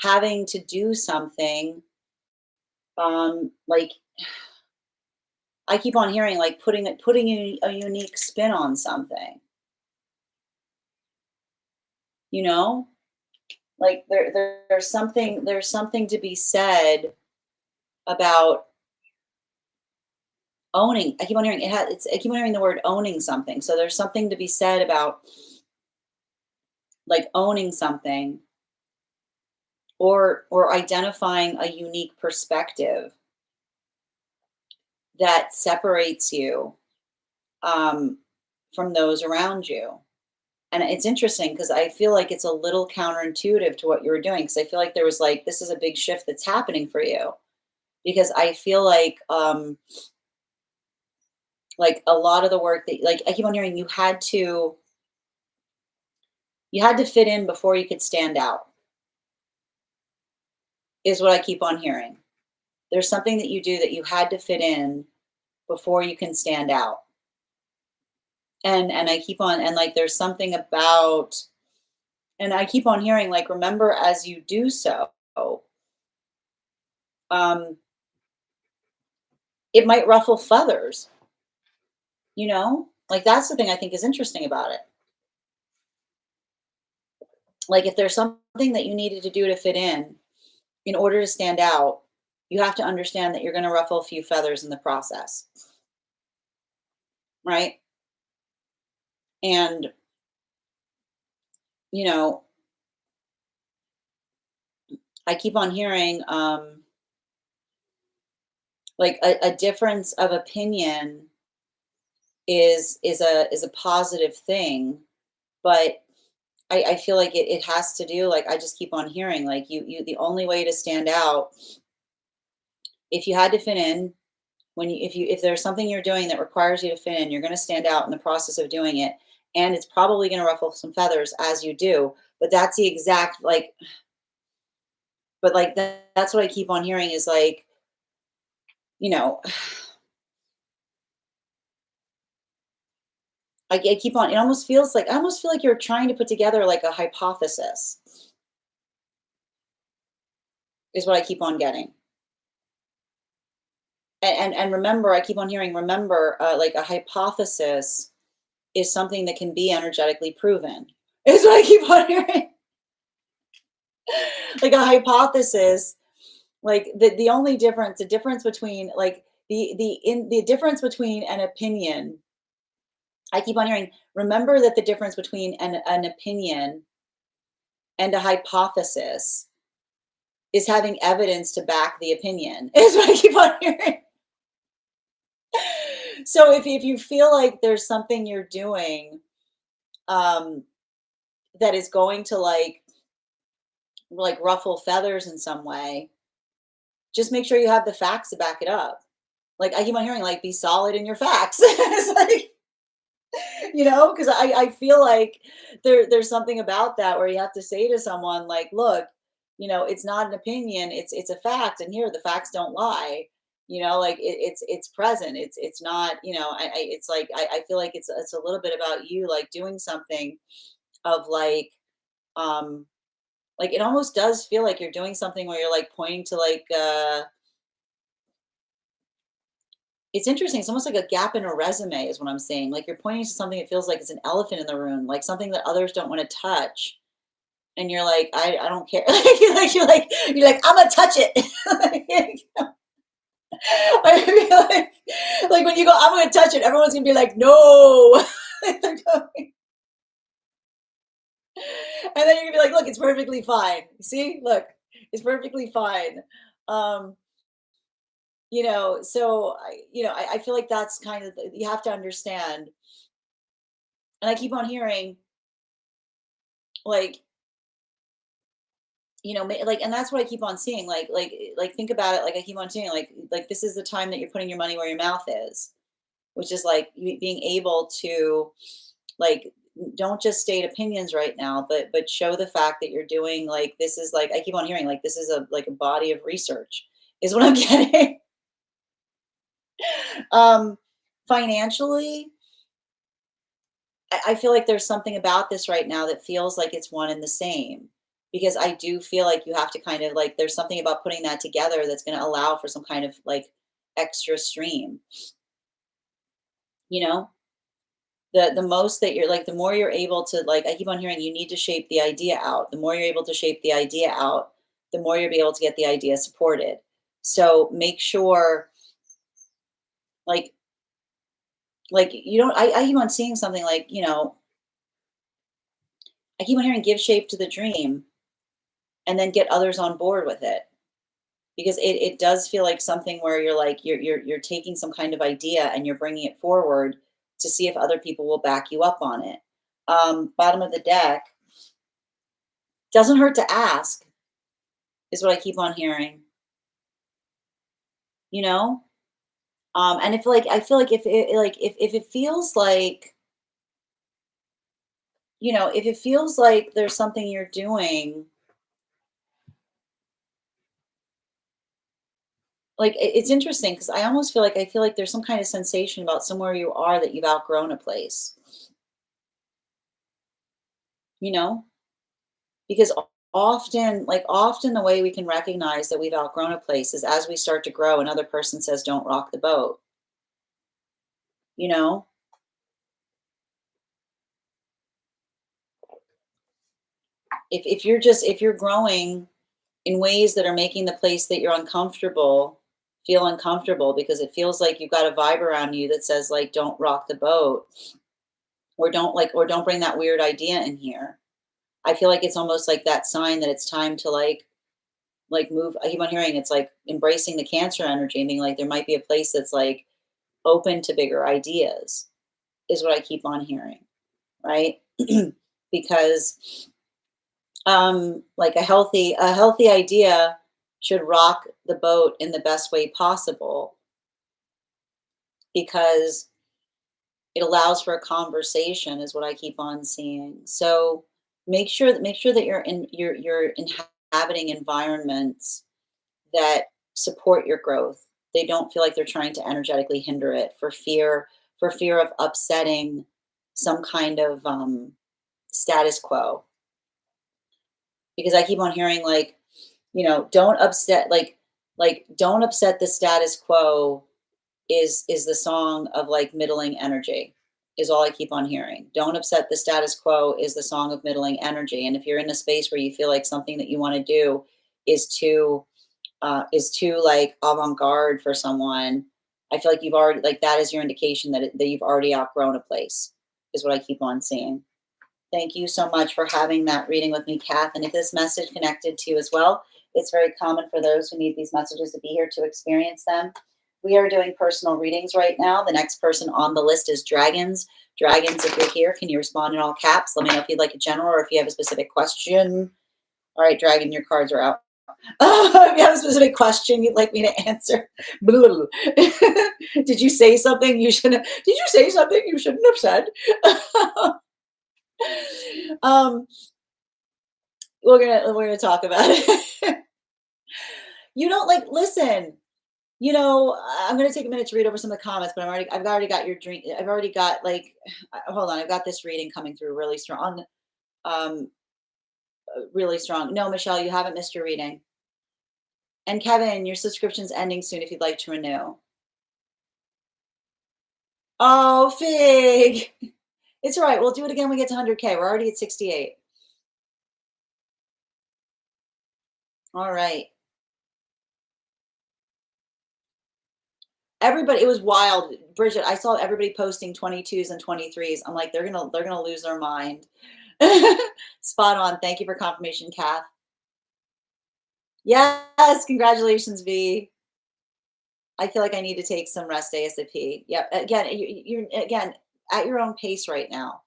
having to do something, like I keep on hearing like putting a unique spin on something, you know? Like there's something to be said about owning. I keep on hearing I keep on hearing the word owning something. So there's something to be said about like owning something, or identifying a unique perspective that separates you, um, from those around you. And it's interesting because I feel like it's a little counterintuitive to what you were doing. Because I feel like there was like this is a big shift that's happening for you. Because I feel like a lot of the work that like I keep on hearing you had to fit in before you could stand out, is what I keep on hearing. There's something that you do that you had to fit in before you can stand out. And I keep on and like there's something about and I keep on hearing like remember as you do so, um, it might ruffle feathers, you know? Like that's the thing I think is interesting about it. Like if there's something that you needed to do to fit in order to stand out, you have to understand that you're going to ruffle a few feathers in the process, right? And you know, I keep on hearing like a difference of opinion is a positive thing, but I feel like it has to do like I just keep on hearing like you the only way to stand out if you had to fit in when if there's something you're doing that requires you to fit in, you're going to stand out in the process of doing it, and it's probably going to ruffle some feathers as you do. But that's the exact like, but like that's what I keep on hearing is like, you know, I keep on. It almost feels like I almost feel like you're trying to put together like a hypothesis, is what I keep on getting. And remember, I keep on hearing. Remember, like a hypothesis is something that can be energetically proven. Is what I keep on hearing. Like a hypothesis, like the only difference, the difference between like the difference between an opinion. I keep on hearing. Remember that the difference between an opinion and a hypothesis is having evidence to back the opinion. Is what I keep on hearing. So if you feel like there's something you're doing um, that is going to like ruffle feathers in some way, just make sure you have the facts to back it up. Like I keep on hearing, like be solid in your facts. It's like because I feel like there's something about that where you have to say to someone like, look, it's not an opinion, it's a fact, and here the facts don't lie. Like it's present. It's not. It's like I feel like it's a little bit about you like doing something of um like it almost does feel like you're doing something where you're like pointing to like it's interesting. It's almost like a gap in a resume, is what I'm saying. Like you're pointing to something that feels like it's an elephant in the room, like something that others don't want to touch. And you're like, I don't care. You're like, I'm gonna touch it. I feel like when you go, I'm gonna touch it, everyone's gonna be like, no. And then you're gonna be like, look, it's perfectly fine. See, look, it's perfectly fine. Um, so I feel like that's kind of you have to understand. And I keep on hearing like like and that's what I keep on seeing like think about it, like I keep on seeing like this is the time that you're putting your money where your mouth is, which is like being able to like don't just state opinions right now, but show the fact that you're doing like this is like I keep on hearing like this is a like a body of research, is what I'm getting. um Financially, I feel like there's something about this right now that feels like it's one and the same, because I do feel like you have to kind of like, there's something about putting that together that's going to allow for some kind of like extra stream, you know? The most that you're like, the more you're able to like, I keep on hearing you need to shape the idea out. The more you're able to shape the idea out, the more you'll be able to get the idea supported. So make sure like you don't, I keep on seeing something like, I keep on hearing give shape to the dream and then get others on board with it. Because it does feel like something where you're like you're taking some kind of idea and you're bringing it forward to see if other people will back you up on it. Bottom of the deck, doesn't hurt to ask is what I keep on hearing. You know, and if like I feel like if it feels like if it feels like there's something you're doing, like it's interesting because I feel like there's some kind of sensation about somewhere you are that you've outgrown a place. You know, because often the way we can recognize that we've outgrown a place is as we start to grow, another person says, "Don't rock the boat." You know, if you're growing in ways that are making the place that you're uncomfortable feel uncomfortable because it feels like you've got a vibe around you that says like, "Don't rock the boat," or don't bring that weird idea in here. I feel like it's almost like that sign that it's time to like move. I keep on hearing it's like embracing the Cancer energy and being like there might be a place that's like open to bigger ideas is what I keep on hearing, right? Because like a healthy idea should rock the boat in the best way possible because it allows for a conversation is what I keep on seeing. So make sure that you're inhabiting environments that support your growth. They don't feel like they're trying to energetically hinder it for fear of upsetting some kind of status quo. Because I keep on hearing like, don't upset don't upset the status quo is the song of like middling energy is all I keep on hearing. Don't upset the status quo is the song of middling energy. And if you're in a space where you feel like something that you want to do is too like avant-garde for someone, I feel like you've already like that is your indication that you've already outgrown a place, is what I keep on seeing. Thank you so much for having that reading with me, Kath. And if this message connected to you as well, it's very common for those who need these messages to be here to experience them. We are doing personal readings right now. The next person on the list is Dragons. Dragons, if you're here, can you respond in all caps? Let me know if you'd like a general or if you have a specific question. All right, Dragon, your cards are out. If you have a specific question you'd like me to answer. Did you say something you shouldn't? Did you say something you shouldn't have said? um, we're gonna talk about it. You don't like listen. I'm gonna take a minute to read over some of the comments, but I've already got your dream. I've already got like, hold on. I've got this reading coming through really strong. Um, really strong. No, Michelle, you haven't missed your reading. And Kevin, your subscription's ending soon if you'd like to renew. Oh, Fig. It's all right. We'll do it again when we get to 100K. We're already at 68. All right. Everybody, it was wild. Bridget, I saw everybody posting 22s and 23s. I'm like, they're gonna lose their mind. Spot on. Thank you for confirmation, Kath. Yes, congratulations, V. I feel like I need to take some rest ASAP. Yep. Again, you're again at your own pace right now.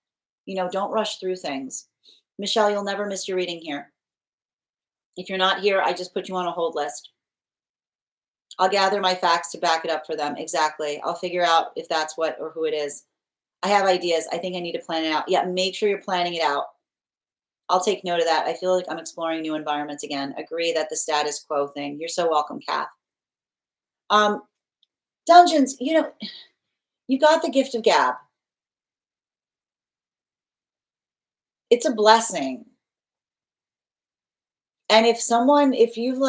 Don't rush through things. Michelle, you'll never miss your reading here. If you're not here, I just put you on a hold list. I'll gather my facts to back it up for them. Exactly. I'll figure out if that's what or who it is. I have ideas. I think I need to plan it out. Yeah, make sure you're planning it out. I'll take note of that. I feel like I'm exploring new environments again. Agree that the status quo thing. You're so welcome, Kath. Um, Dungeons, you got the gift of gab. It's a blessing. And if you've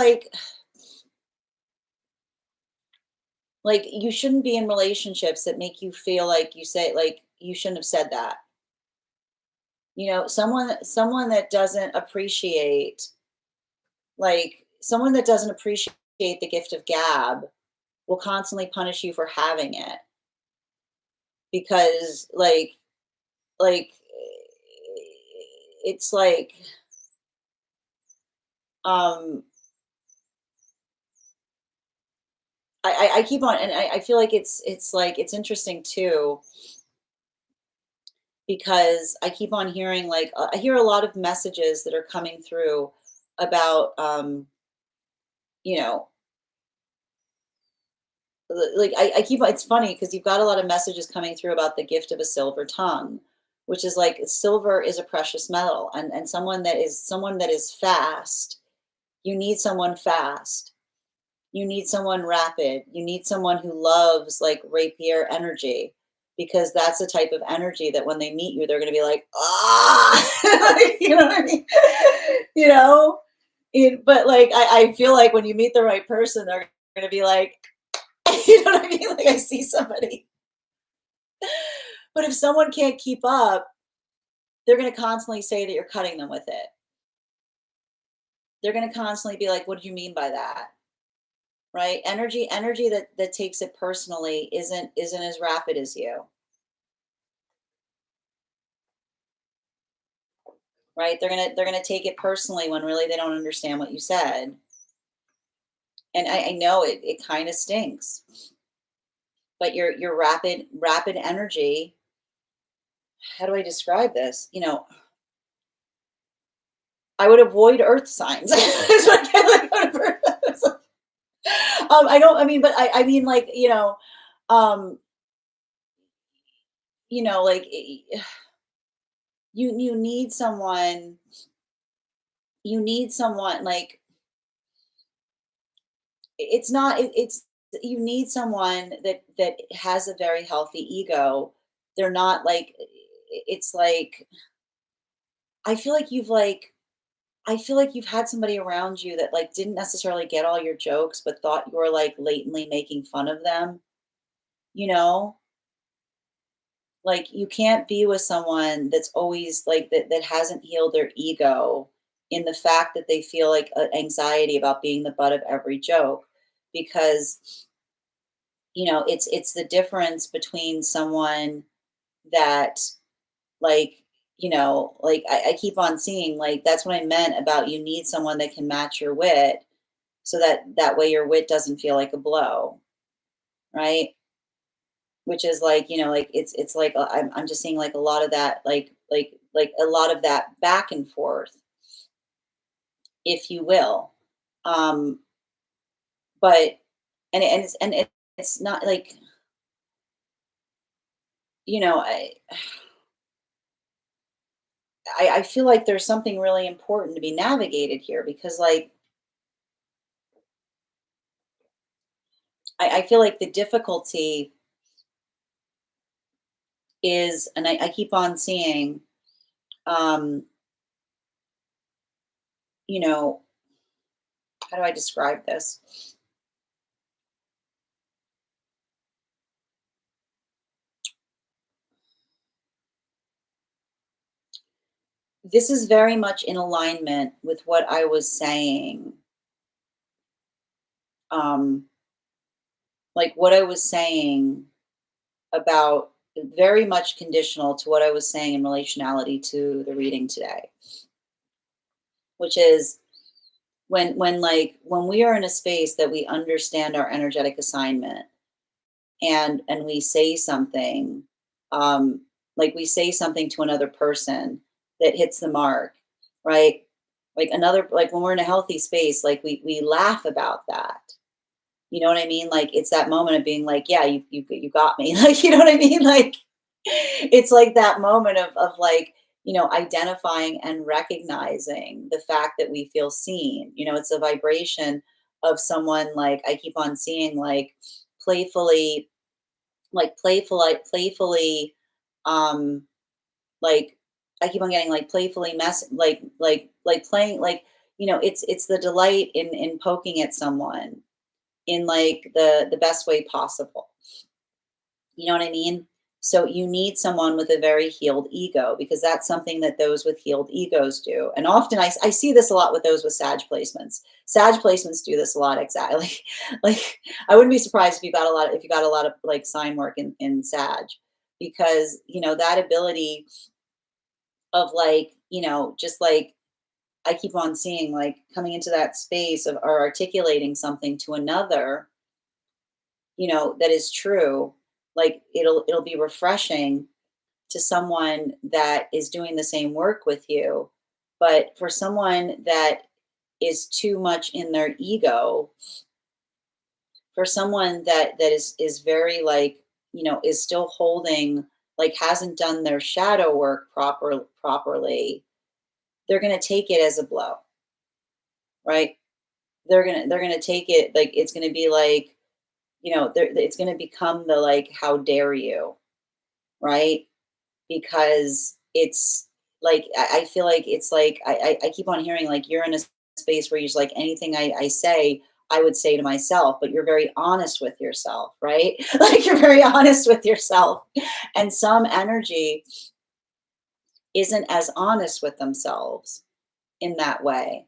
you shouldn't be in relationships that make you feel like you say like you shouldn't have said that. Someone that doesn't appreciate someone that doesn't appreciate the gift of gab will constantly punish you for having it because like it's um I keep on and I feel like it's interesting too because I keep on hearing I hear a lot of messages that are coming through about you know I keep it's funny because you've got a lot of messages coming through about the gift of a silver tongue, which is like silver is a precious metal, and someone that is fast. You need someone fast. You need someone rapid. You need someone who loves like rapier energy because that's the type of energy that when they meet you, they're going to be like, ah, you know what I mean? you know, but I feel like when you meet the right person, they're going to be like, you know what I mean? Like I see somebody. But if someone can't keep up, they're going to constantly say that you're cutting them with it. They're going to constantly be like, what do you mean by that? Right? Energy that takes it personally isn't as rapid as you. Right? They're gonna take it personally when really they don't understand what you said. And I know it kind of stinks. But your rapid energy, how do I describe this? I would avoid earth signs. It's like, it's like, I don't I mean, but I mean um, you need someone like it's not it's you need someone that has a very healthy ego. They're not it's like I feel like I feel like you've had somebody around you that didn't necessarily get all your jokes but thought you were latently making fun of them, you know? Like you can't be with someone that's always that hasn't healed their ego in the fact that they feel anxiety about being the butt of every joke because it's the difference between someone that like I keep on seeing that's what I meant about you need someone that can match your wit so that way your wit doesn't feel like a blow, right? Which is it's like I'm just seeing a lot of that a lot of that back and forth, if you will. um but it's not you know I I feel like there's something really important to be navigated here because I feel like the difficulty is, and I keep on seeing, um, you know, how do I describe this? This is very much in alignment with what I was saying. Um, what I was saying about very much conditional to what I was saying in relationality to the reading today, which is when we are in a space that we understand our energetic assignment and we say something we say something to another person that hits the mark, right? When we're in a healthy space we laugh about that. You know what I mean? It's that moment of being yeah, you got me. You know what I mean? It's that moment of identifying and recognizing the fact that we feel seen. It's a vibration of someone I keep on seeing playfully playfully um like I keep on getting playfully mess like playing it's the delight in poking at someone in like the best way possible. You know what I mean? So you need someone with a very healed ego, because that's something that those with healed egos do. And often I see this a lot with those with Sag placements. Sag placements do this a lot, exactly. Like I wouldn't be surprised if you got a lot of like sign work in Sag, because that ability of like, just like I keep on seeing like coming into that space of or articulating something to another, that is true. Like it'll be refreshing to someone that is doing the same work with you. But for someone that is too much in their ego, for someone that is very like, is still holding, like hasn't done their shadow work properly, they're going to take it as a blow, right? They're going to take it like it's going to be like, it's going to become the like, how dare you, right? Because it's like I feel like it's like I keep on hearing like you're in a space where you're just like anything I say I would say to myself, but you're very honest with yourself, right? Like you're very honest with yourself, and some energy isn't as honest with themselves in that way.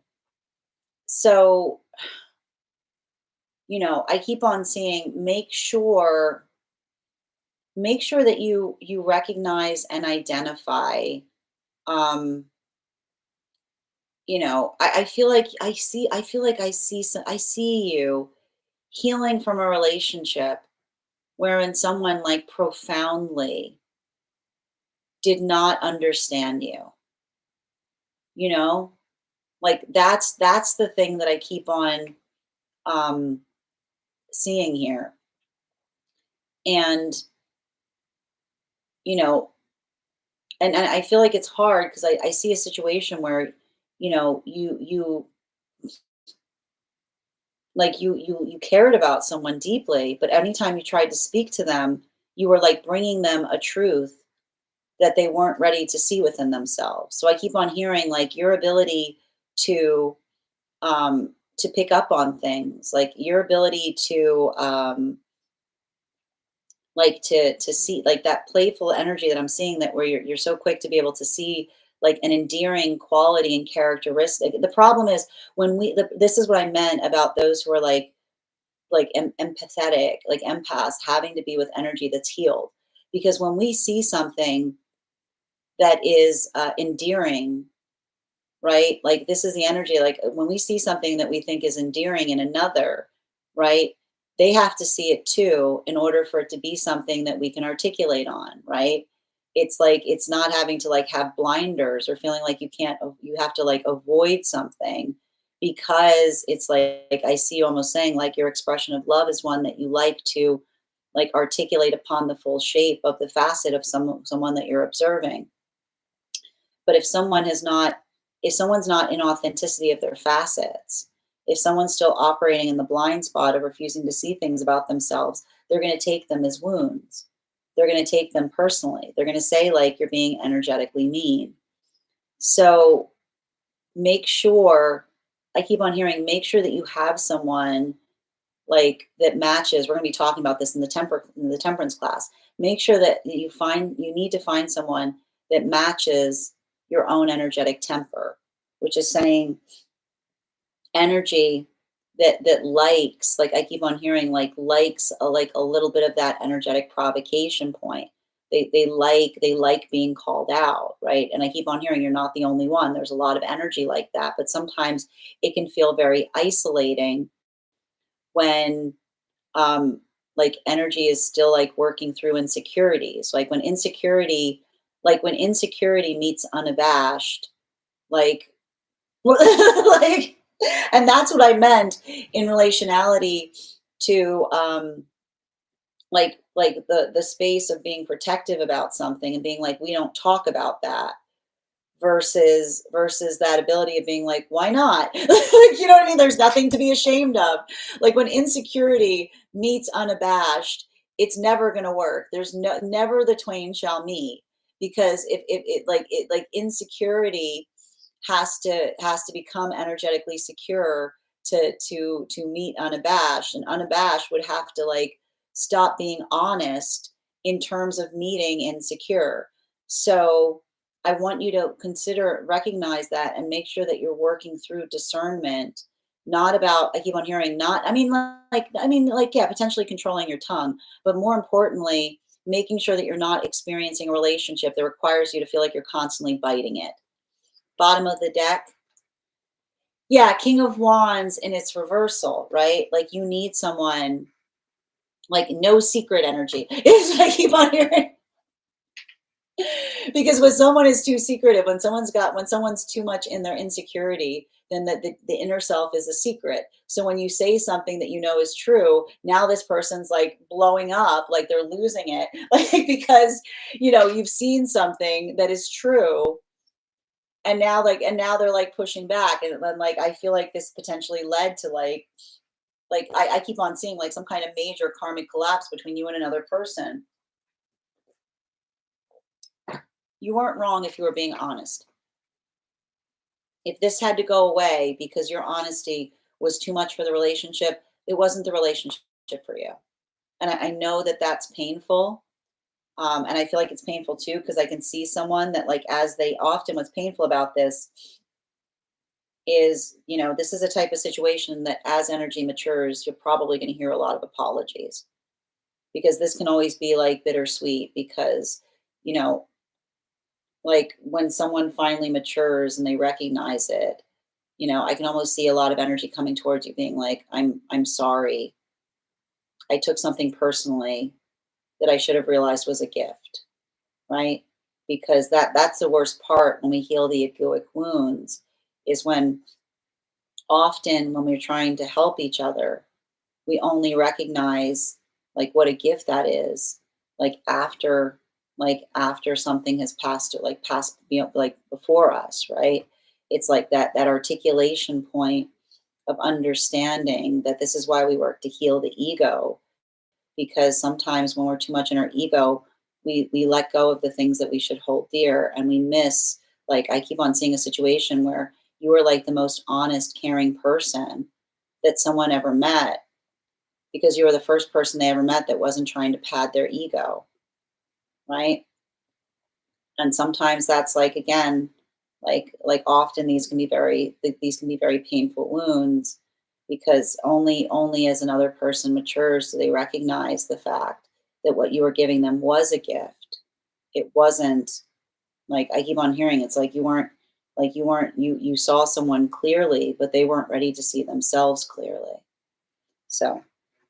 So I keep on seeing make sure that you recognize and identify. um I feel like I see you healing from a relationship wherein someone like profoundly did not understand you, you know? Like that's the thing that I keep on um seeing here. And, you know, and I feel like it's hard because I see a situation where, you like you cared about someone deeply, but anytime you tried to speak to them, you were like bringing them a truth that they weren't ready to see within themselves. So I keep on hearing like your ability to to pick up on things, like your ability to like to see like that playful energy that I'm seeing, that where you're so quick to be able to see like an endearing quality and characteristic. The problem is when this is what I meant about those who are like empathetic, like empaths, having to be with energy that's healed. Because when we see something that is endearing, right? Like this is the energy. Like when we see something that we think is endearing in another, right? They have to see it too in order for it to be something that we can articulate on, right? It's like it's not having to like have blinders or feeling like you have to like avoid something, because it's like I see you almost saying like your expression of love is one that you like to like articulate upon the full shape of the facet of someone that you're observing. But if someone's not in authenticity of their facets, if someone's still operating in the blind spot of refusing to see things about themselves, they're going to take them as wounds. They're going to take them personally. They're going to say like you're being energetically mean. So make sure, I keep on hearing, make sure that you have someone like that matches. We're going to be talking about this in the temperance class. Make sure that you need to find someone that matches your own energetic temper, which is saying energy that likes, like I keep on hearing, likes like a little bit of that energetic provocation point. They like being called out, right? And I keep on hearing you're not the only one. There's a lot of energy like that, but sometimes it can feel very isolating when like energy is still like working through insecurities. Like when insecurity meets unabashed, like like, and that's what I meant in relationality to like the space of being protective about something and being like we don't talk about that, versus that ability of being like, why not? Like, you know what I mean? There's nothing to be ashamed of. Like when insecurity meets unabashed, it's never going to work. There's never the twain shall meet, because if it like insecurity has to become energetically secure to meet unabashed, and unabashed would have to like stop being honest in terms of meeting insecure. So I want you to consider, recognize that, and make sure that you're working through discernment. Not about, I keep on hearing, not, I mean, like, yeah, potentially controlling your tongue, but more importantly, making sure that you're not experiencing a relationship that requires you to feel like you're constantly biting it. Bottom of the deck. Yeah, King of Wands in its reversal, right? Like you need someone, like no secret energy. Is what I keep on hearing. Because when someone is too secretive, when someone's too much in their insecurity, then the inner self is a secret. So when you say something that you know is true, now this person's like blowing up, like they're losing it, like because you've seen something that is true, and now they're like pushing back, and then like I feel like this potentially led to like I keep on seeing like some kind of major karmic collapse between you and another person. You weren't wrong if you were being honest. If this had to go away because your honesty was too much for the relationship, it wasn't the relationship for you. And I know that that's painful. And I feel like it's painful too, because I can see someone that, like, as they often, what's painful about this is, this is a type of situation that as energy matures, you're probably going to hear a lot of apologies, because this can always be like bittersweet because, you know, like when someone finally matures and they recognize it, I can almost see a lot of energy coming towards you being like, I'm sorry. I took something personally that I should have realized was a gift, right? Because that's the worst part when we heal the egoic wounds, is when often when we're trying to help each other, we only recognize like what a gift that is, like after something has passed, or like passed, like before us, right? It's like that articulation point of understanding that this is why we work to heal the ego, because sometimes when we're too much in our ego, we let go of the things that we should hold dear, and we miss, like I keep on seeing a situation where you are like the most honest, caring person that someone ever met, because you were the first person they ever met that wasn't trying to pad their ego, right? And sometimes that's like, again, like often these can be very painful wounds, because only as another person matures do they recognize the fact that what you were giving them was a gift. It wasn't, like I keep on hearing, it's like you saw someone clearly, but they weren't ready to see themselves clearly. So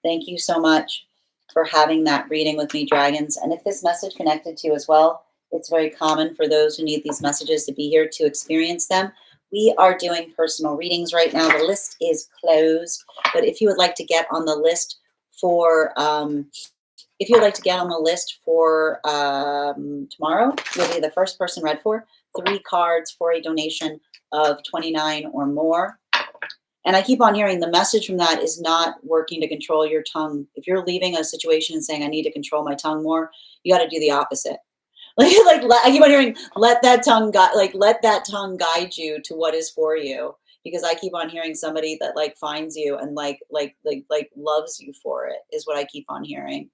thank you so much for having that reading with me, dragons. And if this message connected to you as well, it's very common for those who need these messages to be here to experience them. We are doing personal readings right now. The list is closed, but if you would like to get on the list for tomorrow, you'll be the first person read for 3 cards for a donation of $29 or more. And I keep on hearing the message from that is not working to control your tongue. If you're leaving a situation and saying, I need to control my tongue more, you got to do the opposite. I keep on hearing, let that tongue guide you to what is for you. Because I keep on hearing somebody that like finds you and like loves you for it, is what I keep on hearing.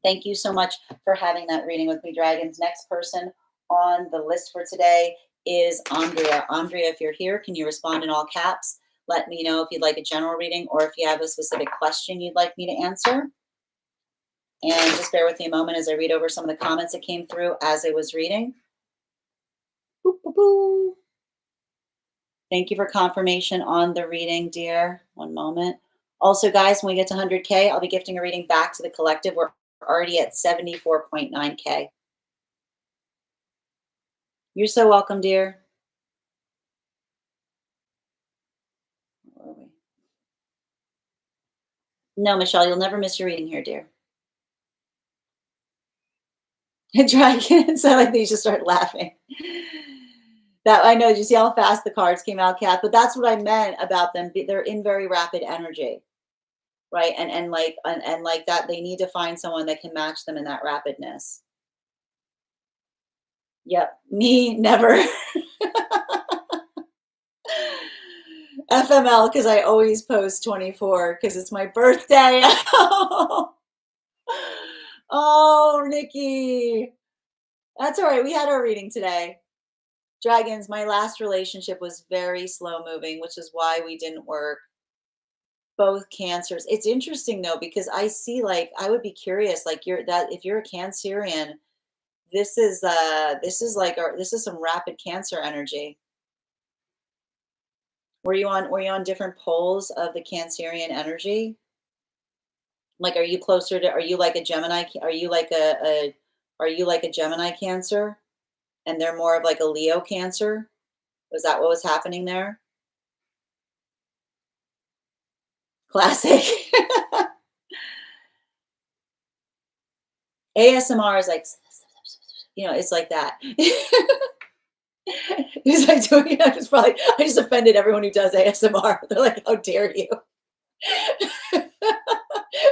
Thank you so much for having that reading with me, dragons. Next person on the list for today is Andrea. Andrea, if you're here, can you respond in all caps? Let me know if you'd like a general reading or if you have a specific question you'd like me to answer. And just bear with me a moment as I read over some of the comments that came through as I was reading. Boop, boop, boop. Thank you for confirmation on the reading, dear. One moment. Also, guys, when we get to 100K, I'll be gifting a reading back to the collective. We're already at 74.9K. You're so welcome, dear. Where are we? No, Michelle, you'll never miss your reading here, dear. Dragon, so like they just start laughing. That I know. Did you see how fast the cards came out, Kat? But that's what I meant about them. They're in very rapid energy, right? And like that, they need to find someone that can match them in that rapidness. Yep, me never. FML, because I always post 24 because it's my birthday. Oh, Nikki. That's all right. We had our reading today. Dragons, my last relationship was very slow moving, which is why we didn't work. Both cancers. It's interesting though, because I see like I would be curious, like you're that if you're a Cancerian, this is some rapid Cancer energy. Were you on different poles of the Cancerian energy? Like are you like a Gemini? Are you like a Gemini Cancer? And they're more of like a Leo Cancer? Was that what was happening there? Classic. ASMR is like, it's like that. He's like doing it. I just offended everyone who does ASMR. They're like, how dare you?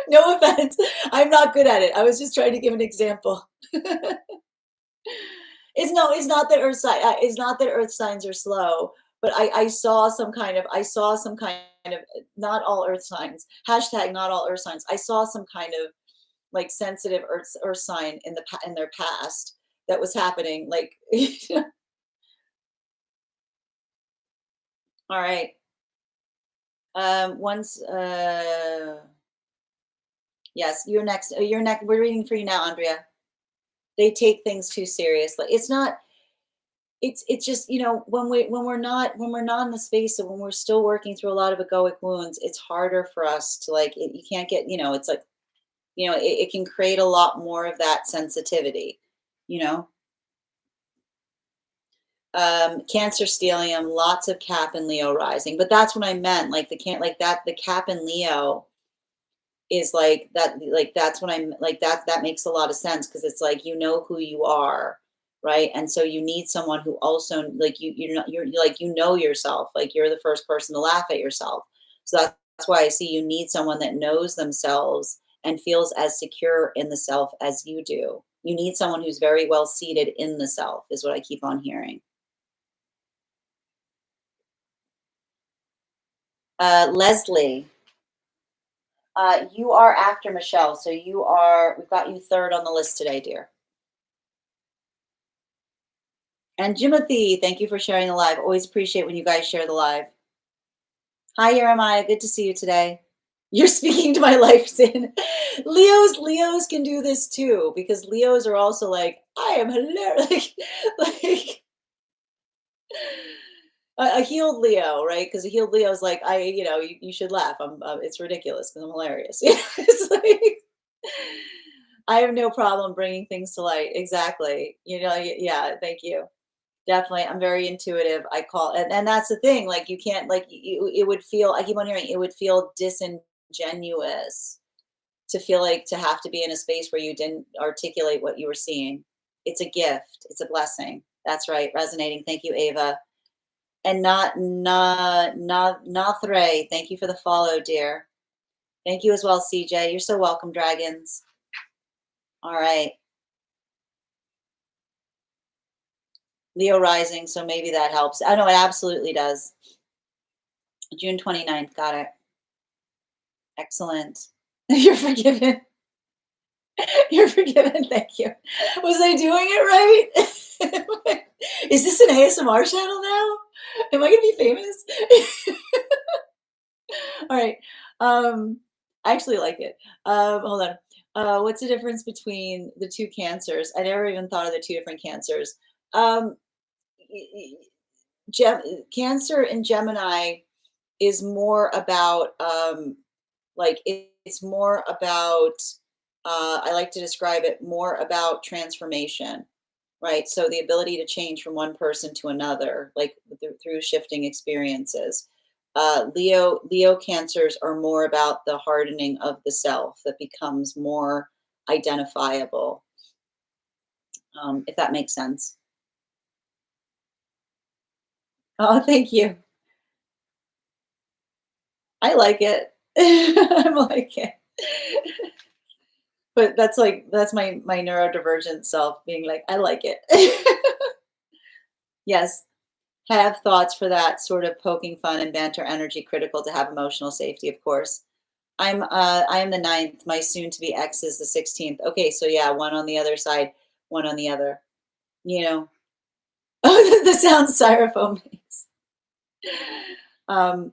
No offense. I'm not good at it. I was just trying to give an example. It's not that it's not that earth signs are slow, but I saw some kind of not all earth signs. Hashtag not all earth signs. I saw some kind of like sensitive earth sign in their past that was happening. Like, all right. Once yes, you're next. You're next. We're reading for you now, Andrea. They take things too seriously. It's not. It's just when we're not in the space of when we're still working through a lot of egoic wounds, it's harder for us to like. You can't get. It's like it can create a lot more of that sensitivity. You know, Cancer stellium, lots of Cap and Leo rising, but that's what I meant. Like the can't like that. The Cap and Leo is like that's what I'm like that makes a lot of sense because it's like who you are, right? And so you need someone who also like you're like yourself, like you're the first person to laugh at yourself. So that's why I see you need someone that knows themselves and feels as secure in the self as you do. You need someone who's very well seated in the self is what I keep on hearing. Leslie, you are after Michelle, so we've got you third on the list today, dear. And Jimothy, thank you for sharing the live. Always appreciate when you guys share the live. Hi, Jeremiah. Good to see you today. You're speaking to my life, Sin. Leos can do this too, because Leos are also like, I am hilarious. Like a healed Leo, right? Because a healed Leo is like, you should laugh. It's ridiculous because I'm hilarious. It's like, I have no problem bringing things to light. Exactly. Yeah. Thank you. Definitely. I'm very intuitive. And that's the thing. Like you can't like it would feel. I keep on hearing it would feel disingenuous to feel like to have to be in a space where you didn't articulate what you were seeing. It's a gift. It's a blessing. That's right. Resonating. Thank you, Ava. And Nathre. Thank you for the follow, dear. Thank you as well, CJ. You're so welcome, dragons. All right. Leo rising, so maybe that helps. I know it absolutely does. June 29th. Got it. Excellent. You're forgiven. You're forgiven. Thank you. Was I doing it right? Is this an ASMR channel now? Am I going to be famous? All right. I actually like it. Hold on. What's the difference between the two cancers? I never even thought of the two different cancers. Um, Cancer in Gemini is more about it's more about I like to describe it more about transformation, right? So the ability to change from one person to another, like through shifting experiences. Leo cancers are more about the hardening of the self that becomes more identifiable, if that makes sense. Oh, thank you. I like it. I like it. But that's my neurodivergent self being like, I like it. Yes. Have thoughts for that sort of poking fun and banter energy critical to have emotional safety, of course. I am the ninth. My soon to be ex is the 16th. Okay, so yeah, one on the other side, one on the other. You know. Oh, the sound styrofoam makes. Um,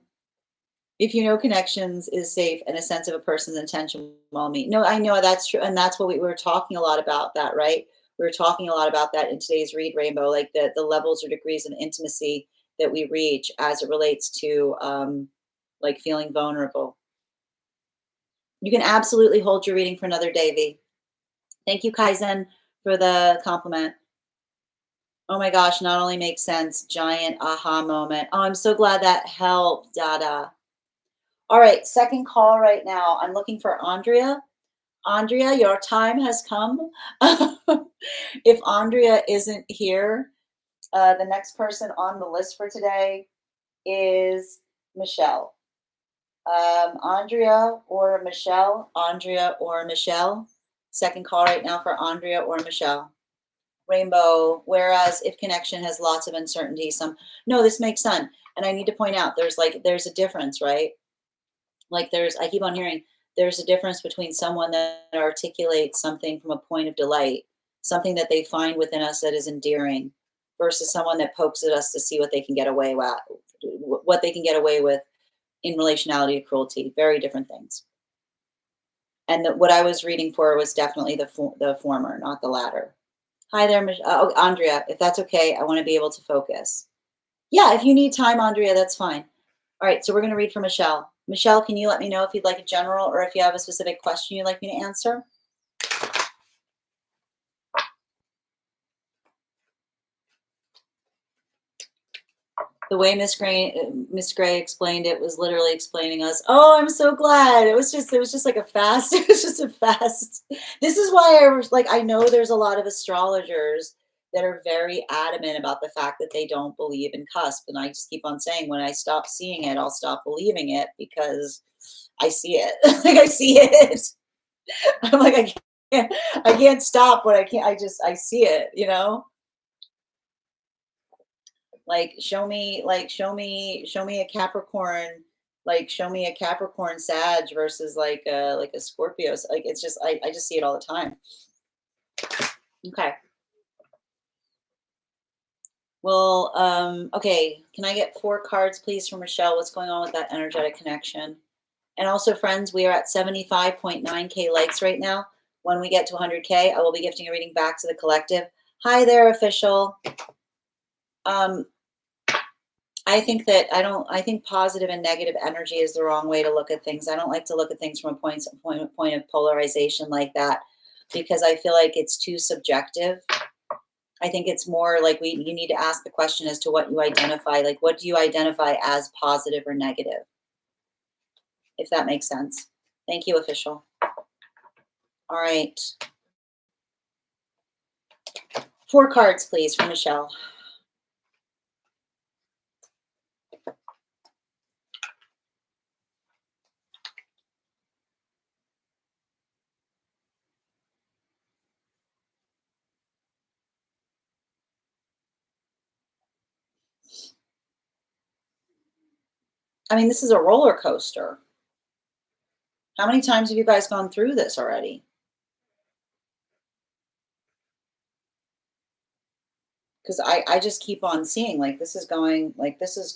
if you know connections is safe and a sense of a person's intention while me. No, I know that's true. And that's what we were talking a lot about that, right? We were talking a lot about that in today's read rainbow, like the levels or degrees of intimacy that we reach as it relates to like feeling vulnerable. You can absolutely hold your reading for another day, V. Thank you, Kaizen, for the compliment. Oh my gosh, not only makes sense, giant aha moment. Oh, I'm so glad that helped, Dada. All right, second call right now. I'm looking for Andrea. Andrea, your time has come. If Andrea isn't here, the next person on the list for today is Michelle. Andrea or Michelle? Andrea or Michelle? Second call right now for Andrea or Michelle. Rainbow, whereas if connection has lots of uncertainty, no, this makes sense. And I need to point out there's a difference, right? Like I keep on hearing there's a difference between someone that articulates something from a point of delight, something that they find within us that is endearing, versus someone that pokes at us to see what they can get away with, in relationality to cruelty. Very different things. And what I was reading for was definitely the former, not the latter. Hi there, oh, Andrea. If that's okay, I want to be able to focus. Yeah, if you need time, Andrea, that's fine. All right, so we're going to read for Michelle. Michelle, can you let me know if you'd like a general or if you have a specific question you'd like me to answer? The way Miss Gray explained it was literally explaining us. Oh, I'm so glad. It was just like a fast. It was just a fast. This is why I was like, I know there's a lot of astrologers that are very adamant about the fact that they don't believe in cusp. And I just keep on saying, when I stop seeing it, I'll stop believing it because I see it. Like I see it. I'm like, I can't stop what I can't. I see it, like show me a Capricorn, like show me a Capricorn Sag versus like a Scorpio. Like it's just, I just see it all the time. Okay. Well, okay. Can I get 4 cards, please, from Michelle? What's going on with that energetic connection? And also, friends, we are at 75.9K likes right now. When we get to 100K, I will be gifting a reading back to the collective. Hi there, official. I think I think positive and negative energy is the wrong way to look at things. I don't like to look at things from a point of polarization like that because I feel like it's too subjective. I think it's more like you need to ask the question as to what you identify. Like, what do you identify as positive or negative? If that makes sense. Thank you, official. All right. 4 cards, please, for Michelle. I mean, this is a roller coaster. How many times have you guys gone through this already? Because I just keep on seeing like this is going like this.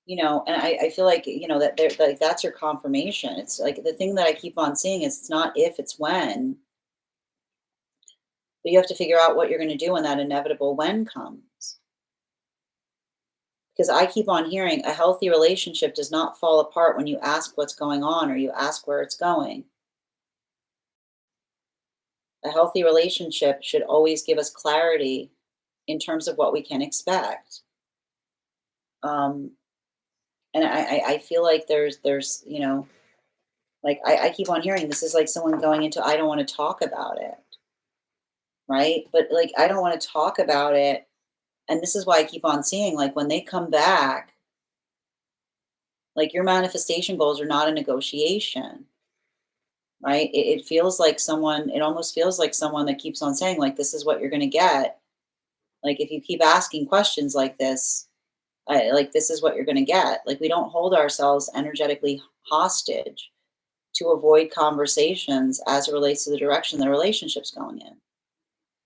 And I feel like, that they're like that's your confirmation. It's like the thing that I keep on seeing is it's not if, it's when. But you have to figure out what you're going to do when that inevitable when comes. Because I keep on hearing a healthy relationship does not fall apart when you ask what's going on or you ask where it's going. A healthy relationship should always give us clarity in terms of what we can expect. And I feel like there's like I keep on hearing this is like someone going into I don't want to talk about it. Right. But like I don't want to talk about it. And this is why I keep on seeing like when they come back, like your manifestation goals are not a negotiation. Right. It feels like it almost feels like someone that keeps on saying, like, this is what you're going to get. Like if you keep asking questions like this, like this is what you're going to get. Like we don't hold ourselves energetically hostage to avoid conversations as it relates to the direction the relationship's going in.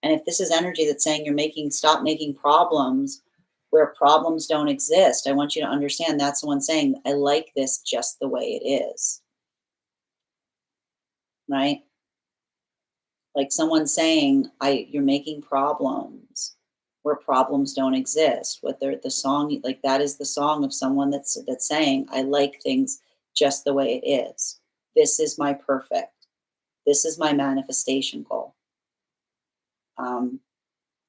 And if this is energy that's saying stop making problems where problems don't exist, I want you to understand that's the one saying, I like this just the way it is, right? Like someone saying, you're making problems where problems don't exist. What they're the song, like that is the song of someone that's saying, I like things just the way it is. This is my perfect. This is my manifestation goal. Um,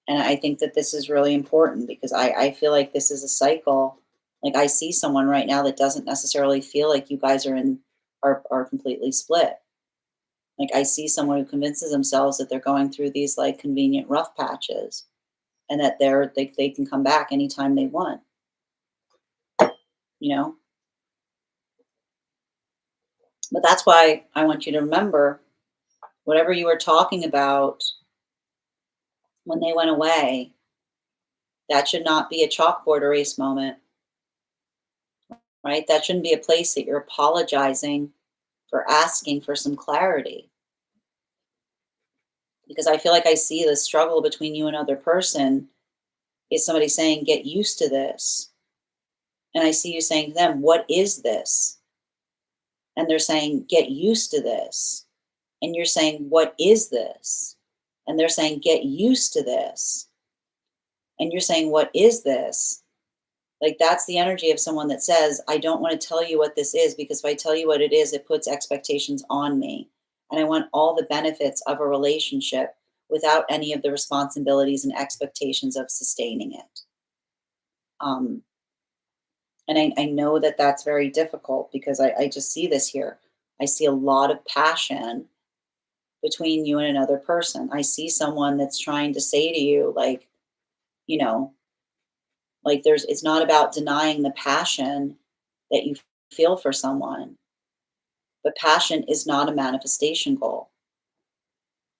and I think that this is really important because I feel like this is a cycle. Like I see someone right now that doesn't necessarily feel like you guys are completely split. Like I see someone who convinces themselves that they're going through these like convenient rough patches and that they can come back anytime they want, you know? But that's why I want you to remember whatever you were talking about when they went away, that should not be a chalkboard erase moment, right? That shouldn't be a place that you're apologizing for asking for some clarity. Because I feel like I see the struggle between you and another person is somebody saying, get used to this. And I see you saying to them, what is this? And they're saying, get used to this. And you're saying, what is this? And they're saying, get used to this. And you're saying, what is this? Like that's the energy of someone that says, I don't want to tell you what this is because if I tell you what it is, it puts expectations on me. And I want all the benefits of a relationship without any of the responsibilities and expectations of sustaining it. Um, and I know that that's very difficult because I just see this here. I see a lot of passion between you and another person. I see someone that's trying to say to you, like, you know, like it's not about denying the passion that you feel for someone, but passion is not a manifestation goal.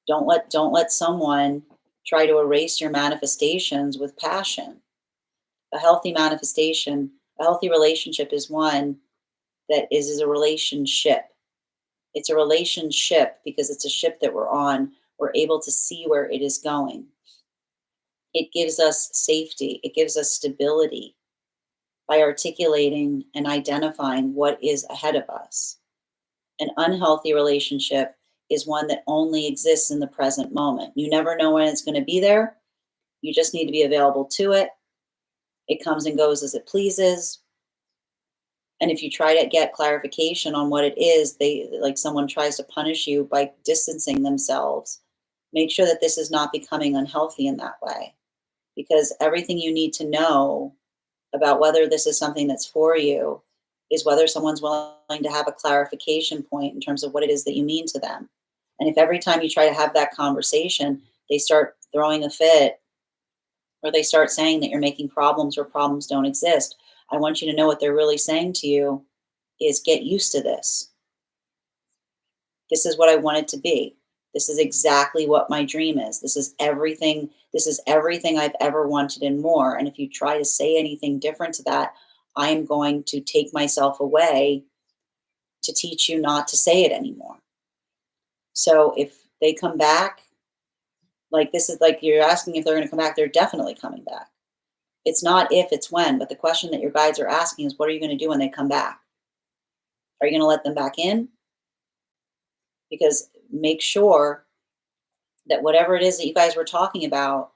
Don't let someone try to erase your manifestations with passion. A healthy manifestation, a healthy relationship is one that is a relationship. It's a relationship because it's a ship that we're on. We're able to see where it is going. It gives us safety. It gives us stability by articulating and identifying what is ahead of us. An unhealthy relationship is one that only exists in the present moment. You never know when it's going to be there. You just need to be available to it. It comes and goes as it pleases. And if you try to get clarification on what it is, they like someone tries to punish you by distancing themselves. Make sure that this is not becoming unhealthy in that way. Because everything you need to know about whether this is something that's for you is whether someone's willing to have a clarification point in terms of what it is that you mean to them. And if every time you try to have that conversation, they start throwing a fit or they start saying that you're making problems where problems don't exist, I want you to know what they're really saying to you is get used to this. This is what I want it to be. This is exactly what my dream is. This is everything. This is everything I've ever wanted and more. And if you try to say anything different to that, I am going to take myself away to teach you not to say it anymore. So if they come back, like this is like you're asking if they're going to come back, they're definitely coming back. It's not if, it's when. But the question that your guides are asking is, what are you going to do when they come back? Are you going to let them back in? Because make sure that whatever it is that you guys were talking about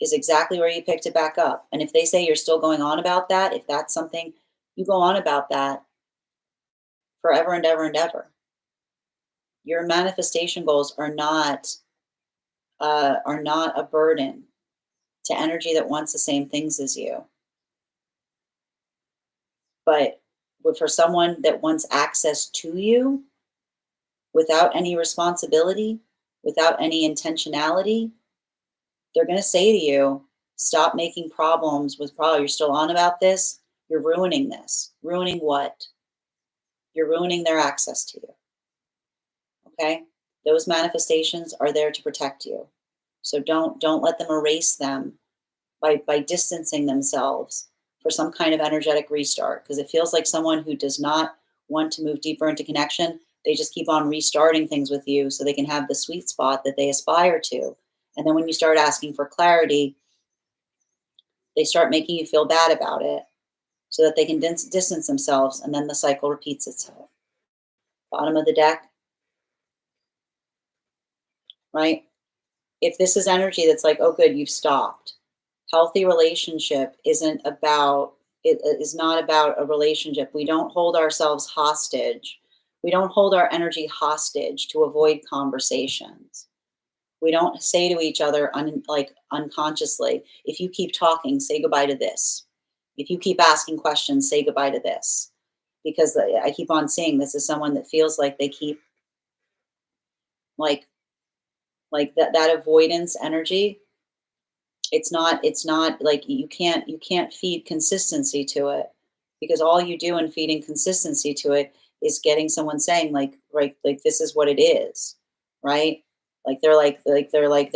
is exactly where you picked it back up. And if they say you're still going on about that, if that's something, you go on about that forever and ever and ever. Your manifestation goals are not a burden to energy that wants the same things as you. But for someone that wants access to you without any responsibility, without any intentionality, they're going to say to you, stop making problems with you're still on about this. You're ruining this. Ruining what? You're ruining their access to you. Okay? Those manifestations are there to protect you. So don't let them erase them by distancing themselves for some kind of energetic restart, because it feels like someone who does not want to move deeper into connection, they just keep on restarting things with you so they can have the sweet spot that they aspire to. And then when you start asking for clarity, they start making you feel bad about it so that they can distance themselves, and then the cycle repeats itself. Bottom of the deck, right? If this is energy that's like, oh, good, you've stopped. Healthy relationship isn't about, it is not about a relationship. We don't hold ourselves hostage. We don't hold our energy hostage to avoid conversations. We don't say to each other like unconsciously, if you keep talking, say goodbye to this. If you keep asking questions, say goodbye to this. Because I keep on seeing this is someone that feels like they keep like that avoidance energy. It's not like you can't feed consistency to it, because all you do in feeding consistency to it is getting someone saying like, right, like this is what it is, right? Like they're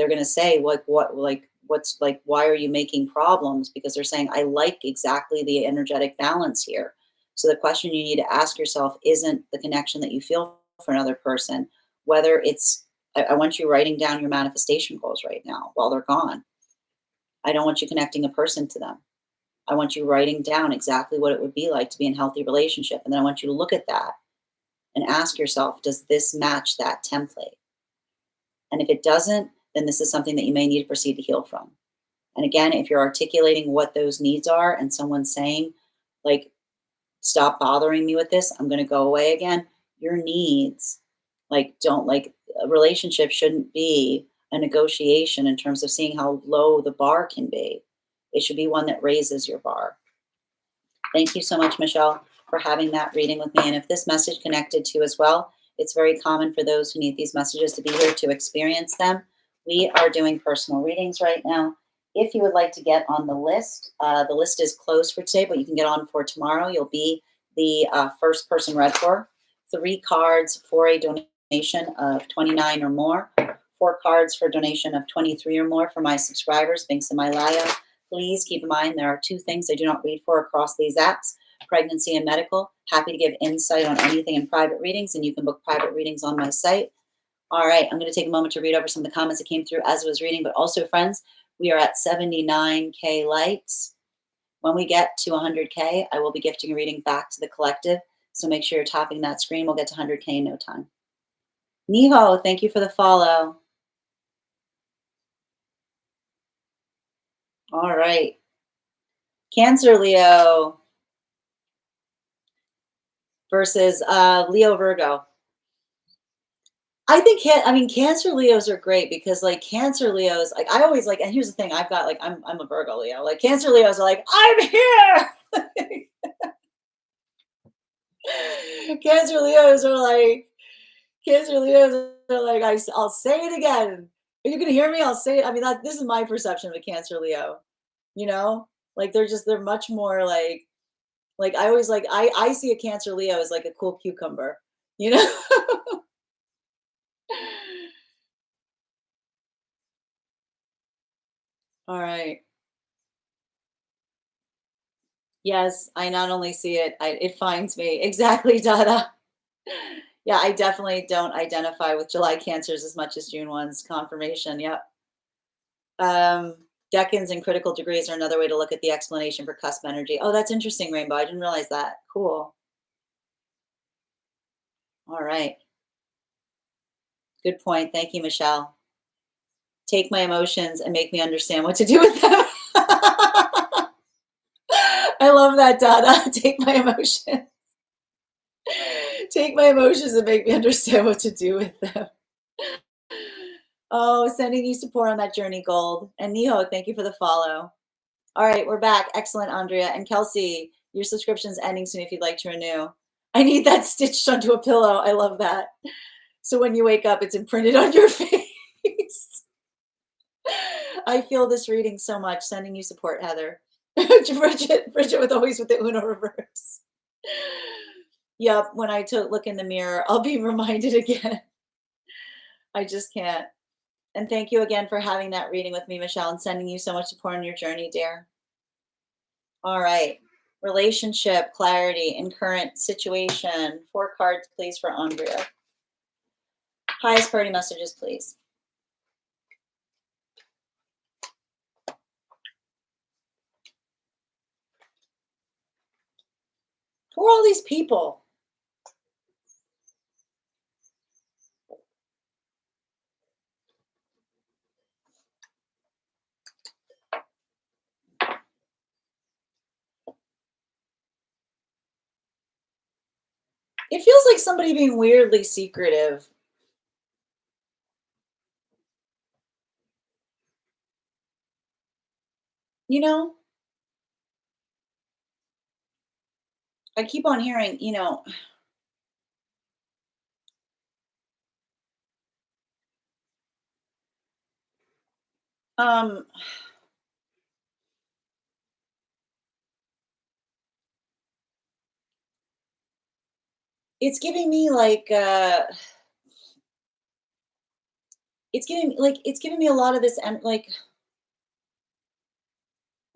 gonna say what's like, why are you making problems? Because they're saying I like exactly the energetic balance here. So the question you need to ask yourself isn't the connection that you feel for another person, whether it's I want you writing down your manifestation goals right now while they're gone. I don't want you connecting a person to them. I want you writing down exactly what it would be like to be in a healthy relationship. And then I want you to look at that and ask yourself, does this match that template? And if it doesn't, then this is something that you may need to proceed to heal from. And again, if you're articulating what those needs are and someone's saying, like, stop bothering me with this, I'm going to go away again, your needs, like, don't like a relationship shouldn't be a negotiation in terms of seeing how low the bar can be. It should be one that raises your bar. Thank you so much, Michelle, for having that reading with me. And if this message connected to you as well, it's very common for those who need these messages to be here to experience them. We are doing personal readings right now. If you would like to get on the list is closed for today, but you can get on for tomorrow. You'll be the first person read for. 3 cards for a donation of $29 or more. 4 cards for a donation of $23 or more for my subscribers. Links in my bio. Please keep in mind there are 2 things I do not read for across these apps: pregnancy and medical. Happy to give insight on anything in private readings, and you can book private readings on my site. All right, I'm going to take a moment to read over some of the comments that came through as I was reading, but also, friends, we are at 79K likes. When we get to 100K, I will be gifting a reading back to the collective, so make sure you're tapping that screen. We'll get to 100K in no time. Niho, thank you for the follow. All right. Cancer Leo versus Leo Virgo. I think Cancer Leos are great because like Cancer Leos, like I always like, and here's the thing, I've got like I'm a Virgo Leo. Like Cancer Leos are like, I'm here. Cancer Leos are like I'll say it again. Are you gonna hear me? I'll say it. I mean, this is my perception of a Cancer Leo. You know, like they're much more like I always like I see a Cancer Leo as like a cool cucumber. You know. All right. Yes, I not only see it, it finds me. Exactly, Dada. Yeah, I definitely don't identify with July Cancers as much as June ones. Confirmation. Yep. Um, Decans and critical degrees are another way to look at the explanation for cusp energy. Oh, that's interesting, Rainbow. I didn't realize that. Cool. All right. Good point. Thank you, Michelle. Take my emotions and make me understand what to do with them. I love that, Dada. Take my emotions. Take my emotions and make me understand what to do with them. Oh, sending you support on that journey, Gold. And Niho, thank you for the follow. All right, we're back. Excellent, Andrea. And Kelsey, your subscription's ending soon if you'd like to renew. I need that stitched onto a pillow. I love that. So when you wake up, it's imprinted on your face. I feel this reading so much. Sending you support, Heather. Bridget with always with the Uno reverse. Yep, when I look in the mirror, I'll be reminded again. I just can't. And thank you again for having that reading with me, Michelle, and sending you so much support on your journey, dear. All right. Relationship, clarity, and current situation. 4 cards, please, for Andrea. Highest priority messages, please. Who are all these people? It feels like somebody being weirdly secretive. You know, I keep on hearing, um, it's giving me like it's giving me a lot of this and like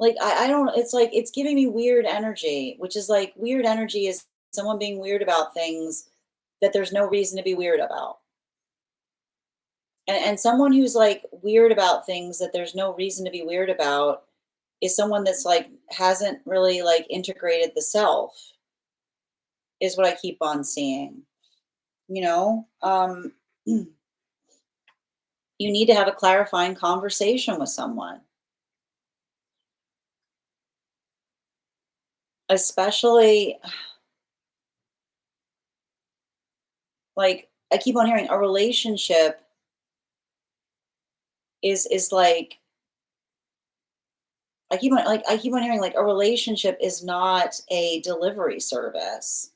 I don't it's like it's giving me weird energy, which is like weird energy is someone being weird about things that there's no reason to be weird about. And someone who's like weird about things that there's no reason to be weird about is someone that's like hasn't really like integrated the self is what I keep on seeing. You know, you need to have a clarifying conversation with someone, especially like I keep on hearing a relationship is like I keep on hearing like a relationship is not a delivery service.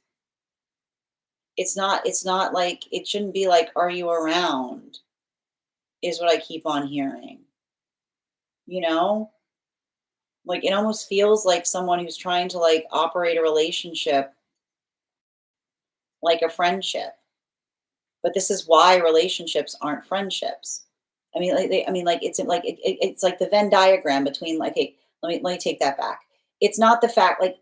It's not like it shouldn't be like are you around is what I keep on hearing. You know? Like it almost feels like someone who's trying to like operate a relationship like a friendship. But this is why relationships aren't friendships. I mean, like it's like the Venn diagram between like, hey, let me take that back. It's not the fact like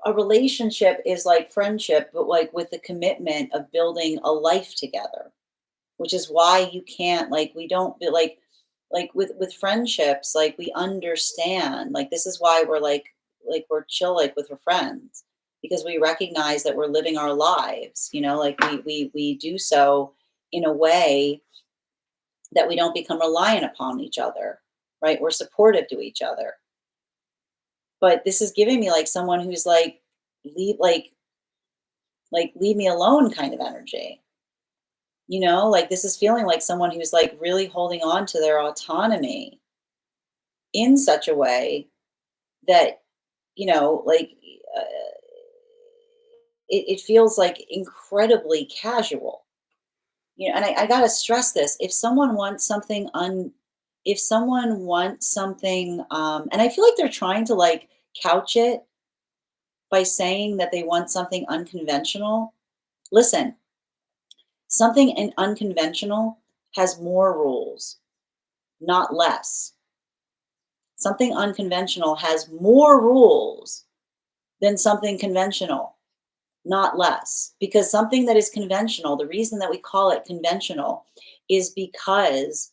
a relationship is like friendship, but like with the commitment of building a life together, which is why you can't like we don't be like with friendships, like we understand like this is why we're like we're chill like with our friends because we recognize that we're living our lives, like we do so in a way that we don't become reliant upon each other, right? We're supportive to each other. But this is giving me like someone who's like leave like leave me alone kind of energy. Like this is feeling like someone who's like really holding on to their autonomy in such a way that, like uh, it feels like incredibly casual. And I gotta stress this: if someone wants something, and I feel like they're trying to like couch it by saying that they want something unconventional. Listen, unconventional has more rules, not less. Something unconventional has more rules than something conventional, not less. Because something that is conventional, the reason that we call it conventional is because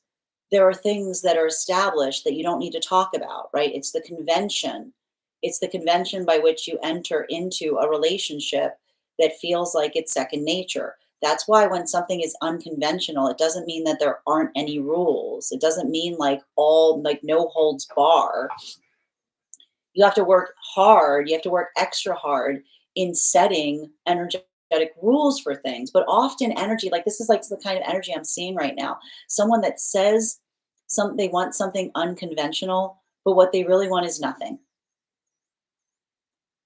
there are things that are established that you don't need to talk about, right? It's the convention. It's the convention by which you enter into a relationship that feels like it's second nature. That's why when something is unconventional, it doesn't mean that there aren't any rules. It doesn't mean like all like no holds bar. You have to work hard. You have to work extra hard in setting energetic rules for things. But often energy, like this is like the kind of energy I'm seeing right now. Someone that says they want something unconventional, but what they really want is nothing.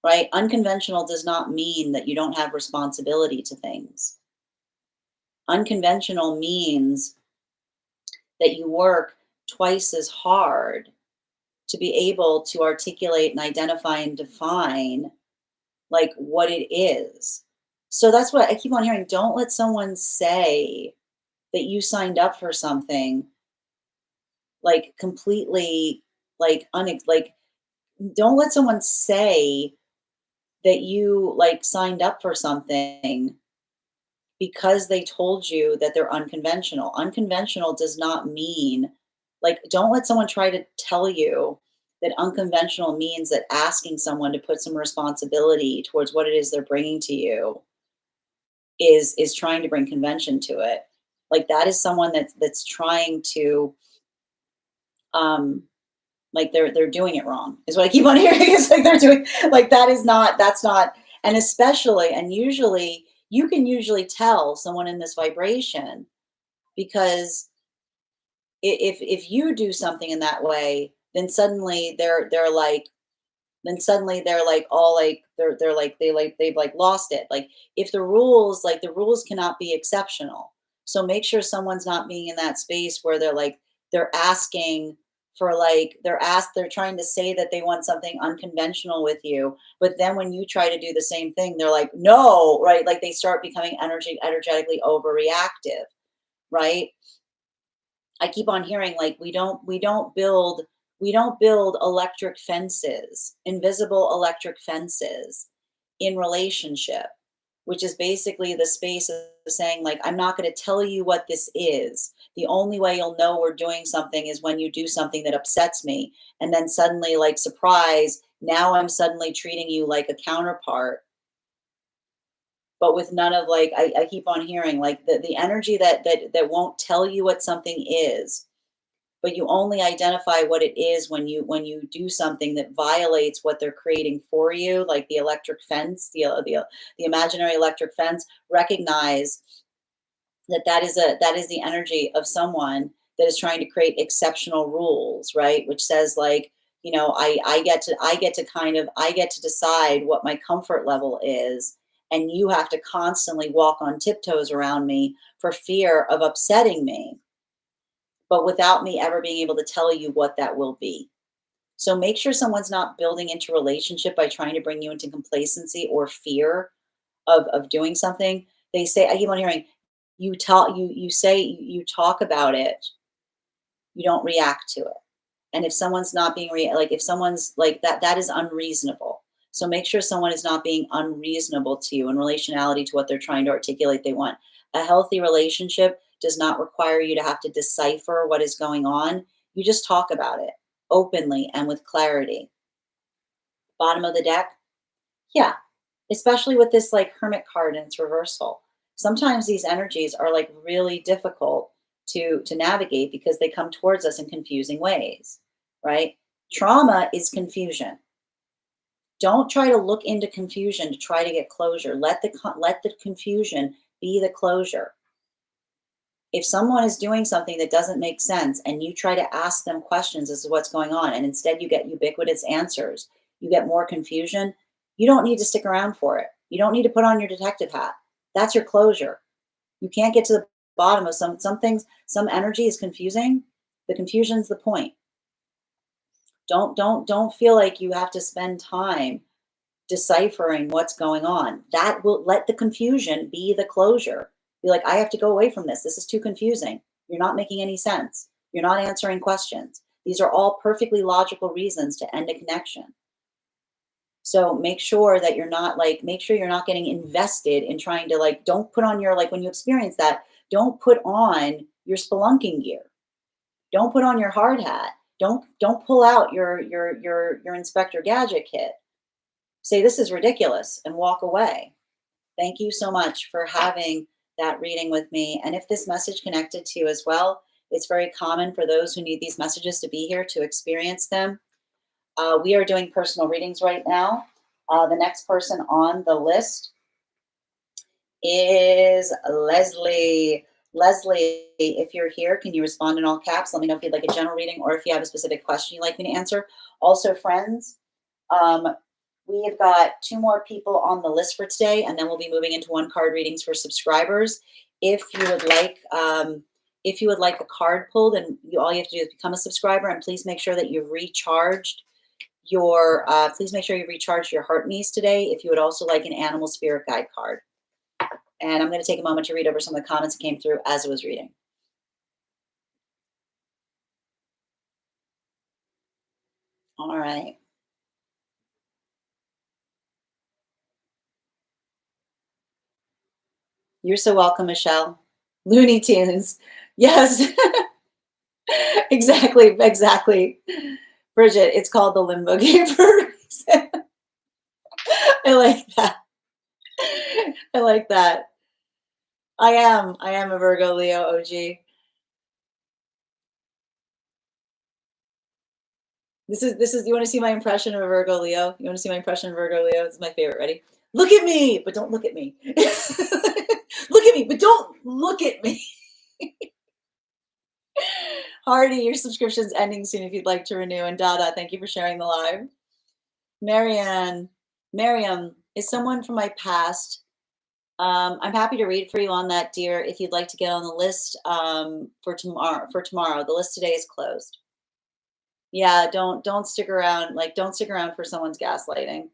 Right? Unconventional does not mean that you don't have responsibility to things. Unconventional means that you work twice as hard to be able to articulate and identify and define like what it is. So that's what I keep on hearing. Don't let someone say that you signed up for something like completely like don't let someone say that you like signed up for something because they told you that they're unconventional. Unconventional does not mean like don't let someone try to tell you that unconventional means that asking someone to put some responsibility towards what it is they're bringing to you is trying to bring convention to it. Like that is someone that's trying to um like they're doing it wrong is what I keep on hearing. It's like they're doing like that's not, and especially and usually you can usually tell someone in this vibration because if you do something in that way, then suddenly they're like all like they're like they've like lost it. Like if the rules like the rules cannot be exceptional. So make sure someone's not being in that space where they're asking for like they're trying to say that they want something unconventional with you, but then when you try to do the same thing, they're like, no, right? Like they start becoming energetically overreactive, right? I keep on hearing like we don't build electric fences, invisible electric fences in relationship, which is basically the space of saying like I'm not going to tell you what this is. The only way you'll know we're doing something is when you do something that upsets me and then suddenly like surprise, now I'm suddenly treating you like a counterpart but with none of like I keep on hearing like the energy that won't tell you what something is but you only identify what it is when you do something that violates what they're creating for you like the electric fence the imaginary electric fence. Recognize that is the energy of someone that is trying to create exceptional rules, right? Which says like, you know, I get to decide what my comfort level is, and you have to constantly walk on tiptoes around me for fear of upsetting me, but without me ever being able to tell you what that will be. So make sure someone's not building into relationship by trying to bring you into complacency or fear of doing something. They say, I keep on hearing, you say you talk about it, you don't react to it. And if someone's not being like if someone's like that is unreasonable. So make sure someone is not being unreasonable to you in relationality to what they're trying to articulate they want. A healthy relationship does not require you to have to decipher what is going on. You just talk about it openly and with clarity. Bottom of the deck, yeah, especially with this like hermit card and its reversal. Sometimes these energies are like really difficult to navigate because they come towards us in confusing ways, right? Trauma is confusion. Don't try to look into confusion to try to get closure. Let the confusion be the closure. If someone is doing something that doesn't make sense and you try to ask them questions as to what's going on, and instead you get ubiquitous answers, you get more confusion, you don't need to stick around for it. You don't need to put on your detective hat. That's your closure. You can't get to the bottom of some things, some energy is confusing. The confusion's the point. Don't feel like you have to spend time deciphering what's going on. That will let the confusion be the closure. Be like, I have to go away from this. This is too confusing. You're not making any sense. You're not answering questions. These are all perfectly logical reasons to end a connection. So make sure that you're not like, make sure you're not getting invested in trying to like, don't put on your, like when you experience that, don't put on your spelunking gear. Don't put on your hard hat. Don't pull out your Inspector Gadget kit. Say this is ridiculous and walk away. Thank you so much for having that reading with me. And if this message connected to you as well, it's very common for those who need these messages to be here to experience them. We are doing personal readings right now. The next person on the list is Leslie. Leslie, if you're here, can you respond in all caps? Let me know if you'd like a general reading or if you have a specific question you'd like me to answer. Also, friends, we have got 2 more people on the list for today, and then we'll be moving into 1 card readings for subscribers. If you would like a card pulled, and all you have to do is become a subscriber, and please make sure that you've recharged your heart niece today. If you would also like an animal spirit guide card. And I'm going to take a moment to read over some of the comments that came through as I was reading. right. You're so welcome, Michelle. Looney Tunes. Yes. Exactly, exactly. Bridget, it's called the limbo game for a reason. I like that. I like that. I am a Virgo Leo OG. This is you want to see my impression of a Virgo Leo? You want to see my impression of Virgo Leo? It's my favorite. Ready? Look at me, but don't look at me. Look at me, but don't look at me. Hardy, your subscription's ending soon if you'd like to renew. And Dada, thank you for sharing the live. Marianne, Miriam is someone from my past. I'm happy to read for you on that, dear. If you'd like to get on the list for tomorrow. The list today is closed. Yeah, don't stick around. Like, don't stick around for someone's gaslighting.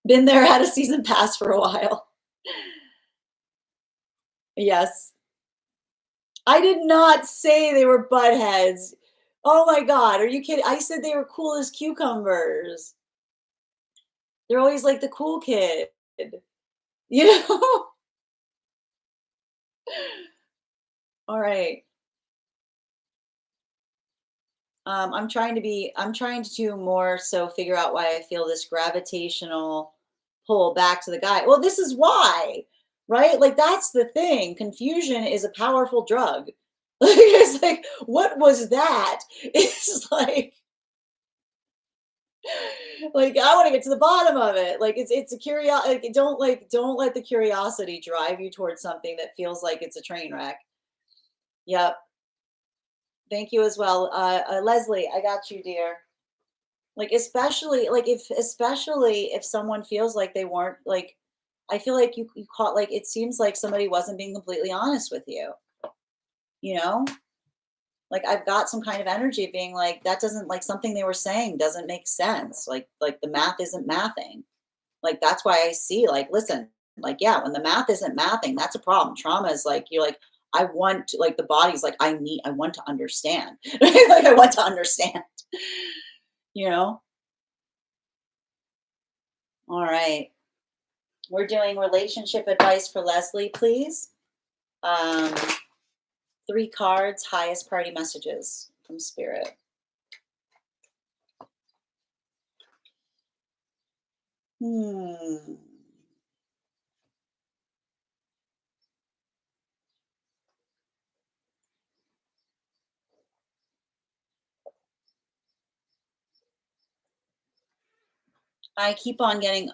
Been there, had a season pass for a while. Yes. I did not say they were buttheads. Oh my God, are you kidding? I said they were cool as cucumbers. They're always like the cool kid, you know? All right. I'm trying to more so figure out why I feel this gravitational pull back to the guy. Well, this is why, right? Like, that's the thing. Confusion is a powerful drug. Like, it's like, what was that? It's like I want to get to the bottom of it. Like, it's a curiosity. Don't let the curiosity drive you towards something that feels like it's a train wreck. Yep. Thank you as well. Leslie, I got you, dear. Like, especially if someone feels like they weren't like, I feel like you caught, like, it seems like somebody wasn't being completely honest with you, you know? Like, I've got some kind of energy of being like, that doesn't, like, something they were saying doesn't make sense. Like the math isn't mathing. Like, that's why I see, like, listen, like, yeah, when the math isn't mathing, that's a problem. Trauma is like, you're like, I want to, like, the body's like, I want to understand. Like, I want to understand, you know? All right. We're doing relationship advice for Leslie, please. Um, 3 cards, highest party messages from Spirit. Hmm. I keep on getting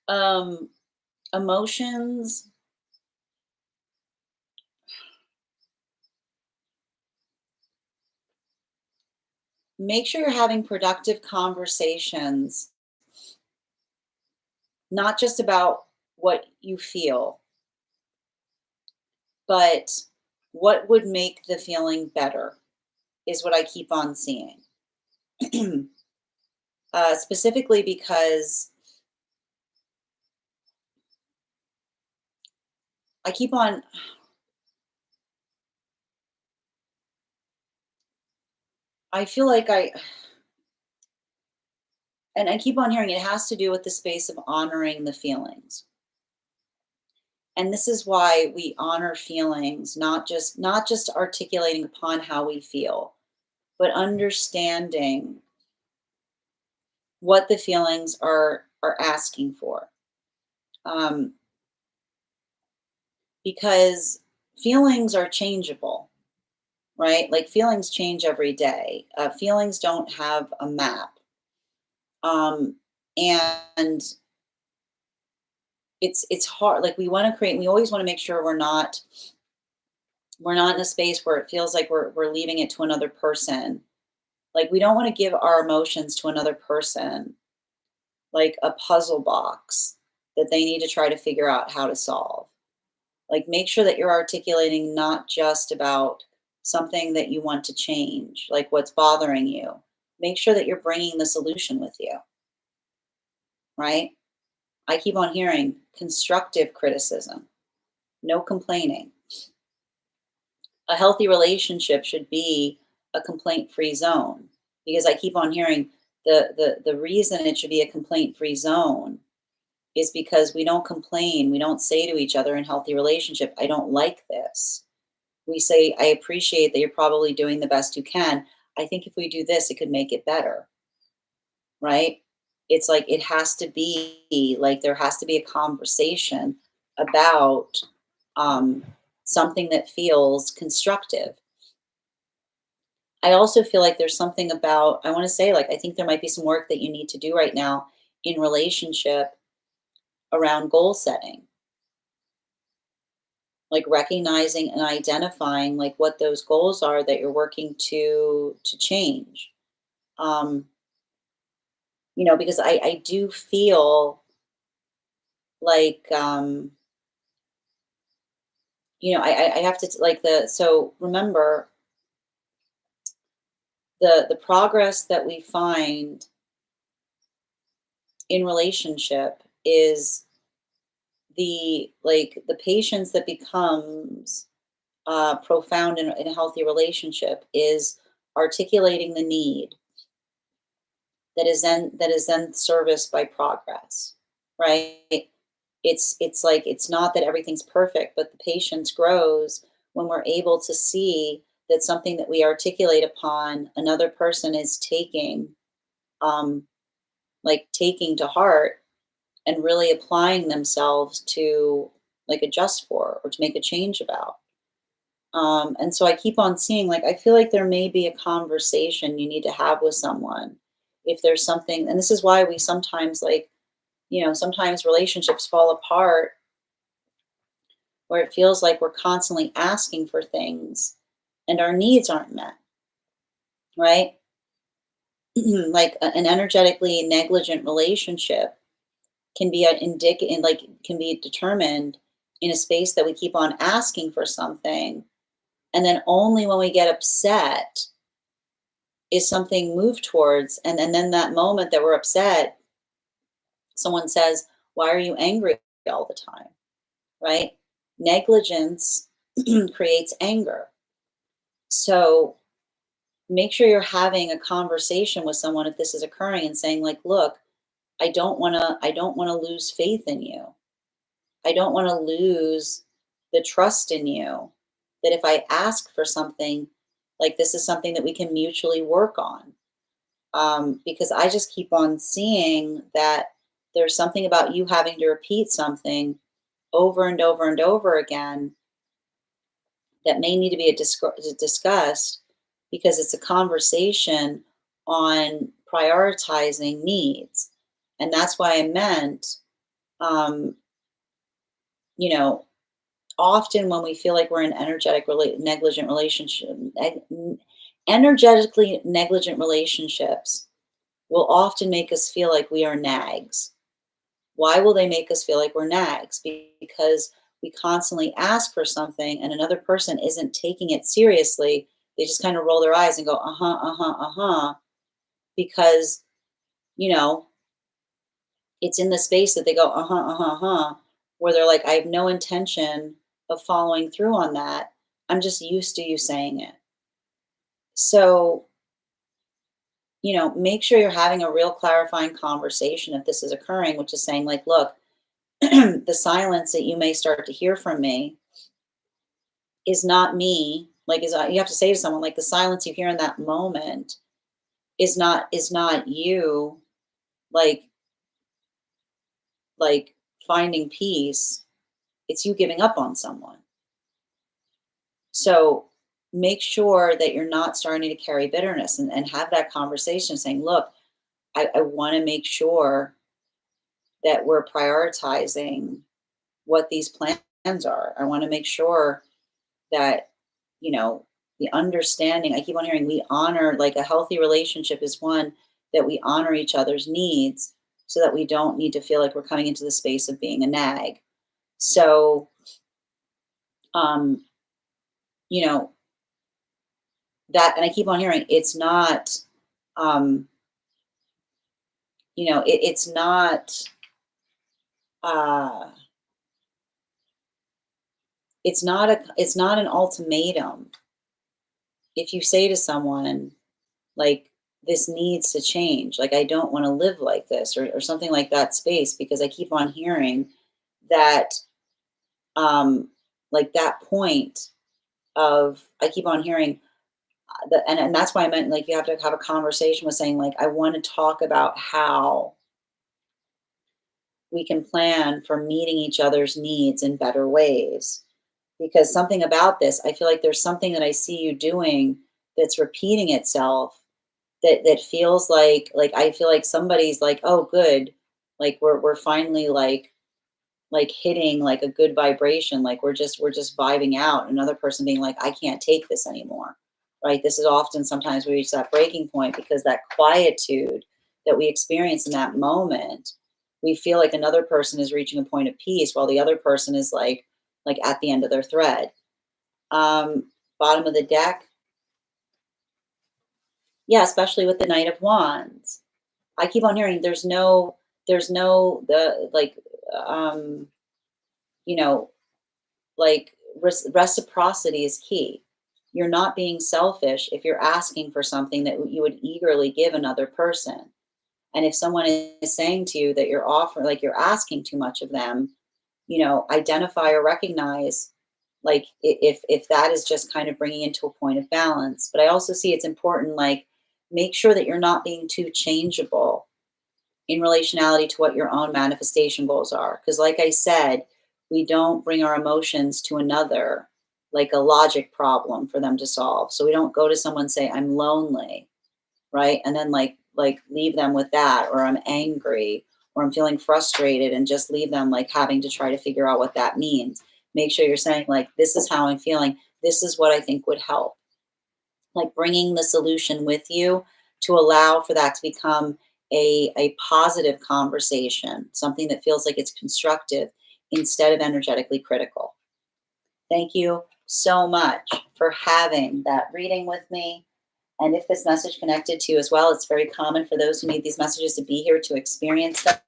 um, emotions. Make sure you're having productive conversations, not just about what you feel, but what would make the feeling better is what I keep on seeing. Specifically because I keep on, I feel like and I keep on hearing it has to do with the space of honoring the feelings. And this is why we honor feelings, not just articulating upon how we feel, but understanding what the feelings are asking for. Um, because feelings are changeable, right? Like, feelings change every day. Feelings don't have a map. Um, and it's hard. Like, we always want to make sure we're not in a space where it feels like we're leaving it to another person. Like, we don't want to give our emotions to another person like a puzzle box that they need to try to figure out how to solve. Like, make sure that you're articulating not just about something that you want to change, like what's bothering you. Make sure that you're bringing the solution with you, right? I keep on hearing constructive criticism, no complaining. A healthy relationship should be a complaint-free zone, because I keep on hearing the reason it should be a complaint-free zone is because we don't complain. We don't say to each other in healthy relationship, I don't like this. We say, I appreciate that you're probably doing the best you can. I think if we do this, it could make it better, right? It's like it has to be like there has to be a conversation about um, something that feels constructive. I also feel like there's something about, I want to say, like, I think there might be some work that you need to do right now in relationship around goal setting, like recognizing and identifying like what those goals are that you're working to change. Um, because I do feel like, I have to like so remember the progress that we find in relationship is the patience that becomes profound in a healthy relationship is articulating the need that is then serviced by progress, right? It's like it's not that everything's perfect, but the patience grows when we're able to see that something that we articulate upon another person is um taking to heart and really applying themselves to like adjust for or to make a change about. And so I keep on seeing, like, I feel like there may be a conversation you need to have with someone if there's something, and this is why we sometimes, like, sometimes relationships fall apart where it feels like we're constantly asking for things and our needs aren't met, right? Like an energetically negligent relationship can be like can be determined in a space that we keep on asking for something, and then only when we get upset is something moved towards, and then that moment that we're upset, someone says, why are you angry all the time, right? Negligence creates anger. So make sure you're having a conversation with someone if this is occurring and saying, like, look, I don't want to lose faith in you. I don't want to lose the trust in you that if I ask for something, like, this is something that we can mutually work on. Because I just keep on seeing that there's something about you having to repeat something over and over and over again that may need to be discussed, because it's a conversation on prioritizing needs. And that's why I meant, um, you know, often when we feel like we're in negligent relationship, energetically negligent relationships will often make us feel like we are nags. Why will they make us feel like we're nags? Because we constantly ask for something and another person isn't taking it seriously. They just kind of roll their eyes and go, uh huh, uh huh, uh huh, because, you know, it's in the space that they go, uh huh, uh huh, where they're like, I have no intention of following through on that. I'm just used to you saying it. So, make sure you're having a real clarifying conversation if this is occurring, which is saying, like, look, the silence that you may start to hear from me is not me. Like, you have to say to someone, like, the silence you hear in that moment is not you, like like finding peace. It's you giving up on someone. So make sure that you're not starting to carry bitterness, and have that conversation saying, look, I want to make sure that we're prioritizing what these plans are. I want to make sure that, you know, the understanding, I keep on hearing, we honor, like, a healthy relationship is one that we honor each other's needs so that we don't need to feel like we're coming into the space of being a nag. So, um, you know, and I keep on hearing it's not, um, it's not, uh, it's not an ultimatum. If you say to someone, like, this needs to change, like, I don't want to live like this, or something like that space, because I keep on hearing that, um like, that point of, I keep on hearing that, and that's why I meant, like, you have to have a conversation with saying, like, I want to talk about how we can plan for meeting each other's needs in better ways. Because something about this, I feel like there's something that I see you doing that's repeating itself, that feels like I feel like somebody's like, oh good, like we're finally like hitting like a good vibration, like we're just vibing out. Another person being like, I can't take this anymore. Right? This is often, sometimes we reach that breaking point, because that quietude that we experience in that moment, we feel like another person is reaching a point of peace while the other person is like at the end of their thread. um Bottom of the deck, yeah, especially with the Knight of Wands, I keep on hearing there's no the like, um you know like, reciprocity is key. You're not being selfish if you're asking for something that you would eagerly give another person. And if someone is saying to you that you're offering, like, you're asking too much of them, identify or recognize, like, if that is just kind of bringing into a point of balance. But I also see it's important, like, make sure that you're not being too changeable in relationality to what your own manifestation goals are. Because, like I said, we don't bring our emotions to another like a logic problem for them to solve. So we don't go to someone and say, I'm lonely, right? And then like leave them with that, or I'm angry, or I'm feeling frustrated, and just leave them like having to try to figure out what that means. Make sure you're saying, like, this is how I'm feeling. This is what I think would help, like bringing the solution with you to allow for that to become a positive conversation, something that feels like it's constructive instead of energetically critical. Thank you so much for having that reading with me. And if this message connected to you as well, it's very common for those who need these messages to be here to experience them.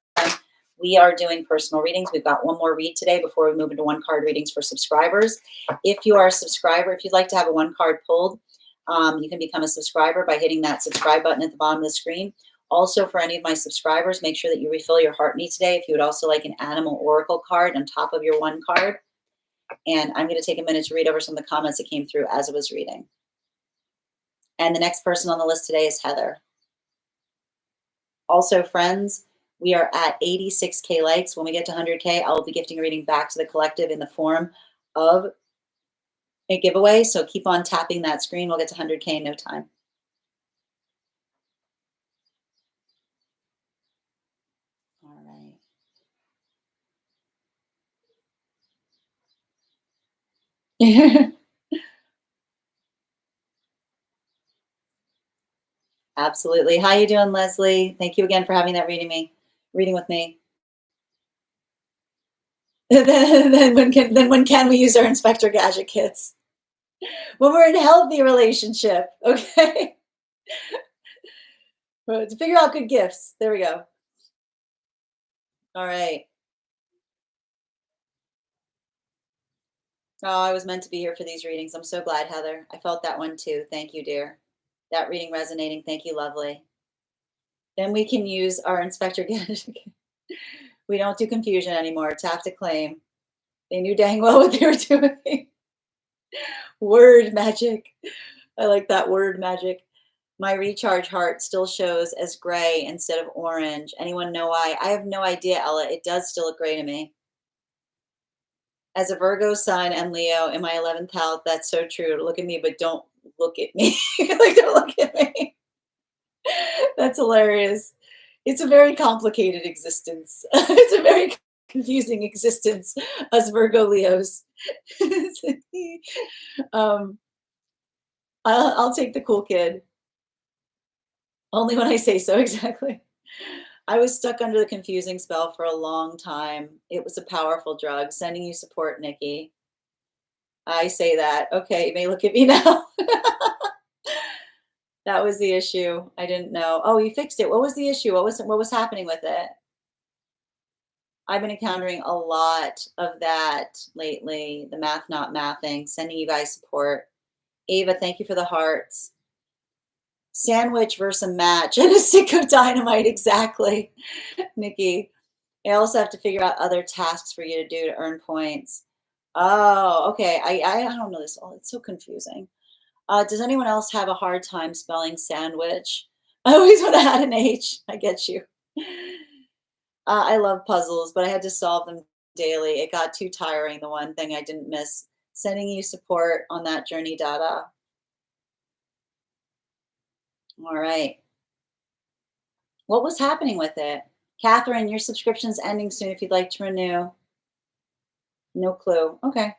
We are doing personal readings. We've got one more read today before we move into one card readings for subscribers. If you are a subscriber, if you'd like to have a one card pulled, you can become a subscriber by hitting that subscribe button at the bottom of the screen. Also, for any of my subscribers, make sure that you refill your heart need today. If you would also like an animal oracle card on top of your one card. And I'm going to take a minute to read over some of the comments that came through as I was reading. And the next person on the list today is Heather. Also, friends, we are at 86K likes. When we get to 100K, I will be gifting a reading back to the collective in the form of a giveaway. So keep on tapping that screen. We'll get to 100K in no time. All right. Absolutely. How you doing, Leslie? Thank you again for having that reading with me. Then when can we use our Inspector Gadget kits? When we're in a healthy relationship, okay? To figure out good gifts. There we go. All right. Oh, I was meant to be here for these readings. I'm so glad, Heather. I felt that one too. Thank you, dear. That reading resonating. Thank you, lovely. Then we can use our Inspector Gadget. We don't do confusion anymore. Tap to claim. They knew dang well what they were doing. Word magic. I like that word magic. My recharge heart still shows as gray instead of orange. Anyone know why? I have no idea, Ella. It does still look gray to me. As a Virgo sun and Leo in my 11th house, that's so true. Look at me, but don't look at me. Like, don't look at me. That's hilarious. It's a very complicated existence. It's a very confusing existence, us Virgo Leos. um, I'll take the cool kid. Only when I say so, exactly. I was stuck under the confusing spell for a long time. It was a powerful drug. Sending you support, Nikki. I say that. Okay, you may look at me now. That was the issue. I didn't know. Oh, you fixed it. What was the issue? What was happening with it? I've been encountering a lot of that lately. The math not mathing, sending you guys support. Ava, thank you for the hearts. Sandwich versus a match and a stick of dynamite, exactly. Nikki, I also have to figure out other tasks for you to do to earn points. Oh, okay. I don't know this. Oh, it's so confusing. Does anyone else have a hard time spelling sandwich? I always want to add an H. I get you. I love puzzles, but I had to solve them daily. It got too tiring. The one thing I didn't miss. Sending you support on that journey data. All right. What was happening with it? Catherine, your subscription's ending soon if you'd like to renew. No clue. Okay.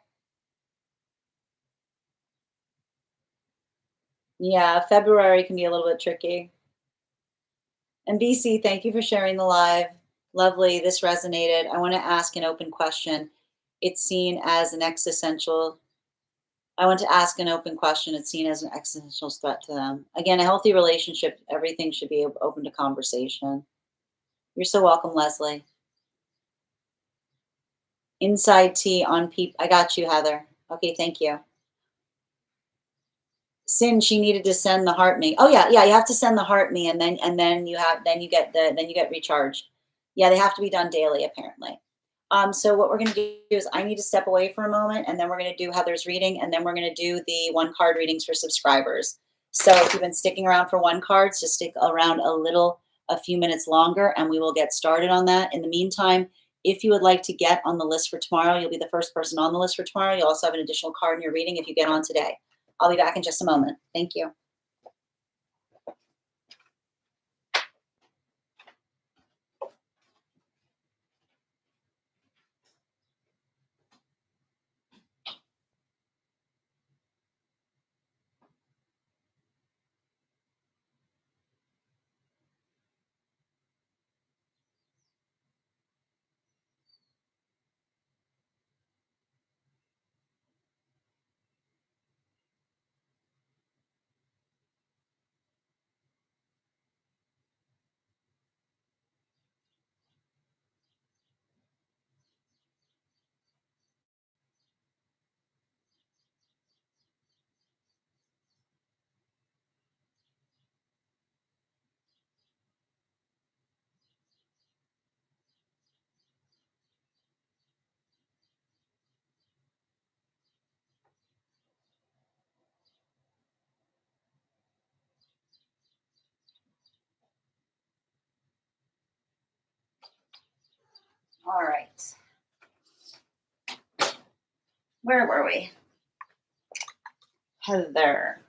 Yeah, February can be a little bit tricky. And BC, thank you for sharing the live. Lovely. This resonated. I want to ask an open question. It's seen as an existential. I want to ask an open question. It's seen as an existential threat to them. Again, a healthy relationship, everything should be open to conversation. You're so welcome, Leslie. Inside tea on people. I got you, Heather. Okay, thank you. Sin, she needed to send the heart me. Oh yeah, yeah, you have to send the heart me, and then you get recharged. Yeah, they have to be done daily apparently. So what we're gonna do is I need to step away for a moment, and then we're gonna do Heather's reading, and then we're gonna do the one card readings for subscribers. So if you've been sticking around for one cards, just stick around a few minutes longer, and we will get started on that. In the meantime, if you would like to get on the list for tomorrow, you'll be the first person on the list for tomorrow. You'll also have an additional card in your reading if you get on today. I'll be back in just a moment. Thank you. All right. Where were we? Heather.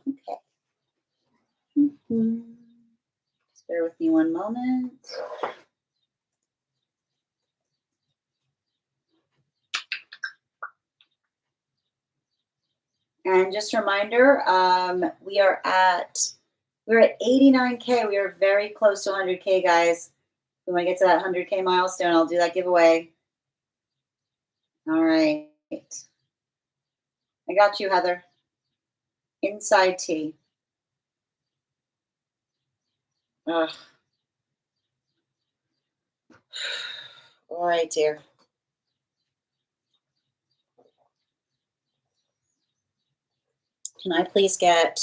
Okay. Just bear with me one moment. And just a reminder, we're at 89K. We are very close to 100K, guys. We want to get to that 100K milestone. I'll do that giveaway. All right. I got you, Heather. Inside tea. Ugh. All right, dear. Can I please get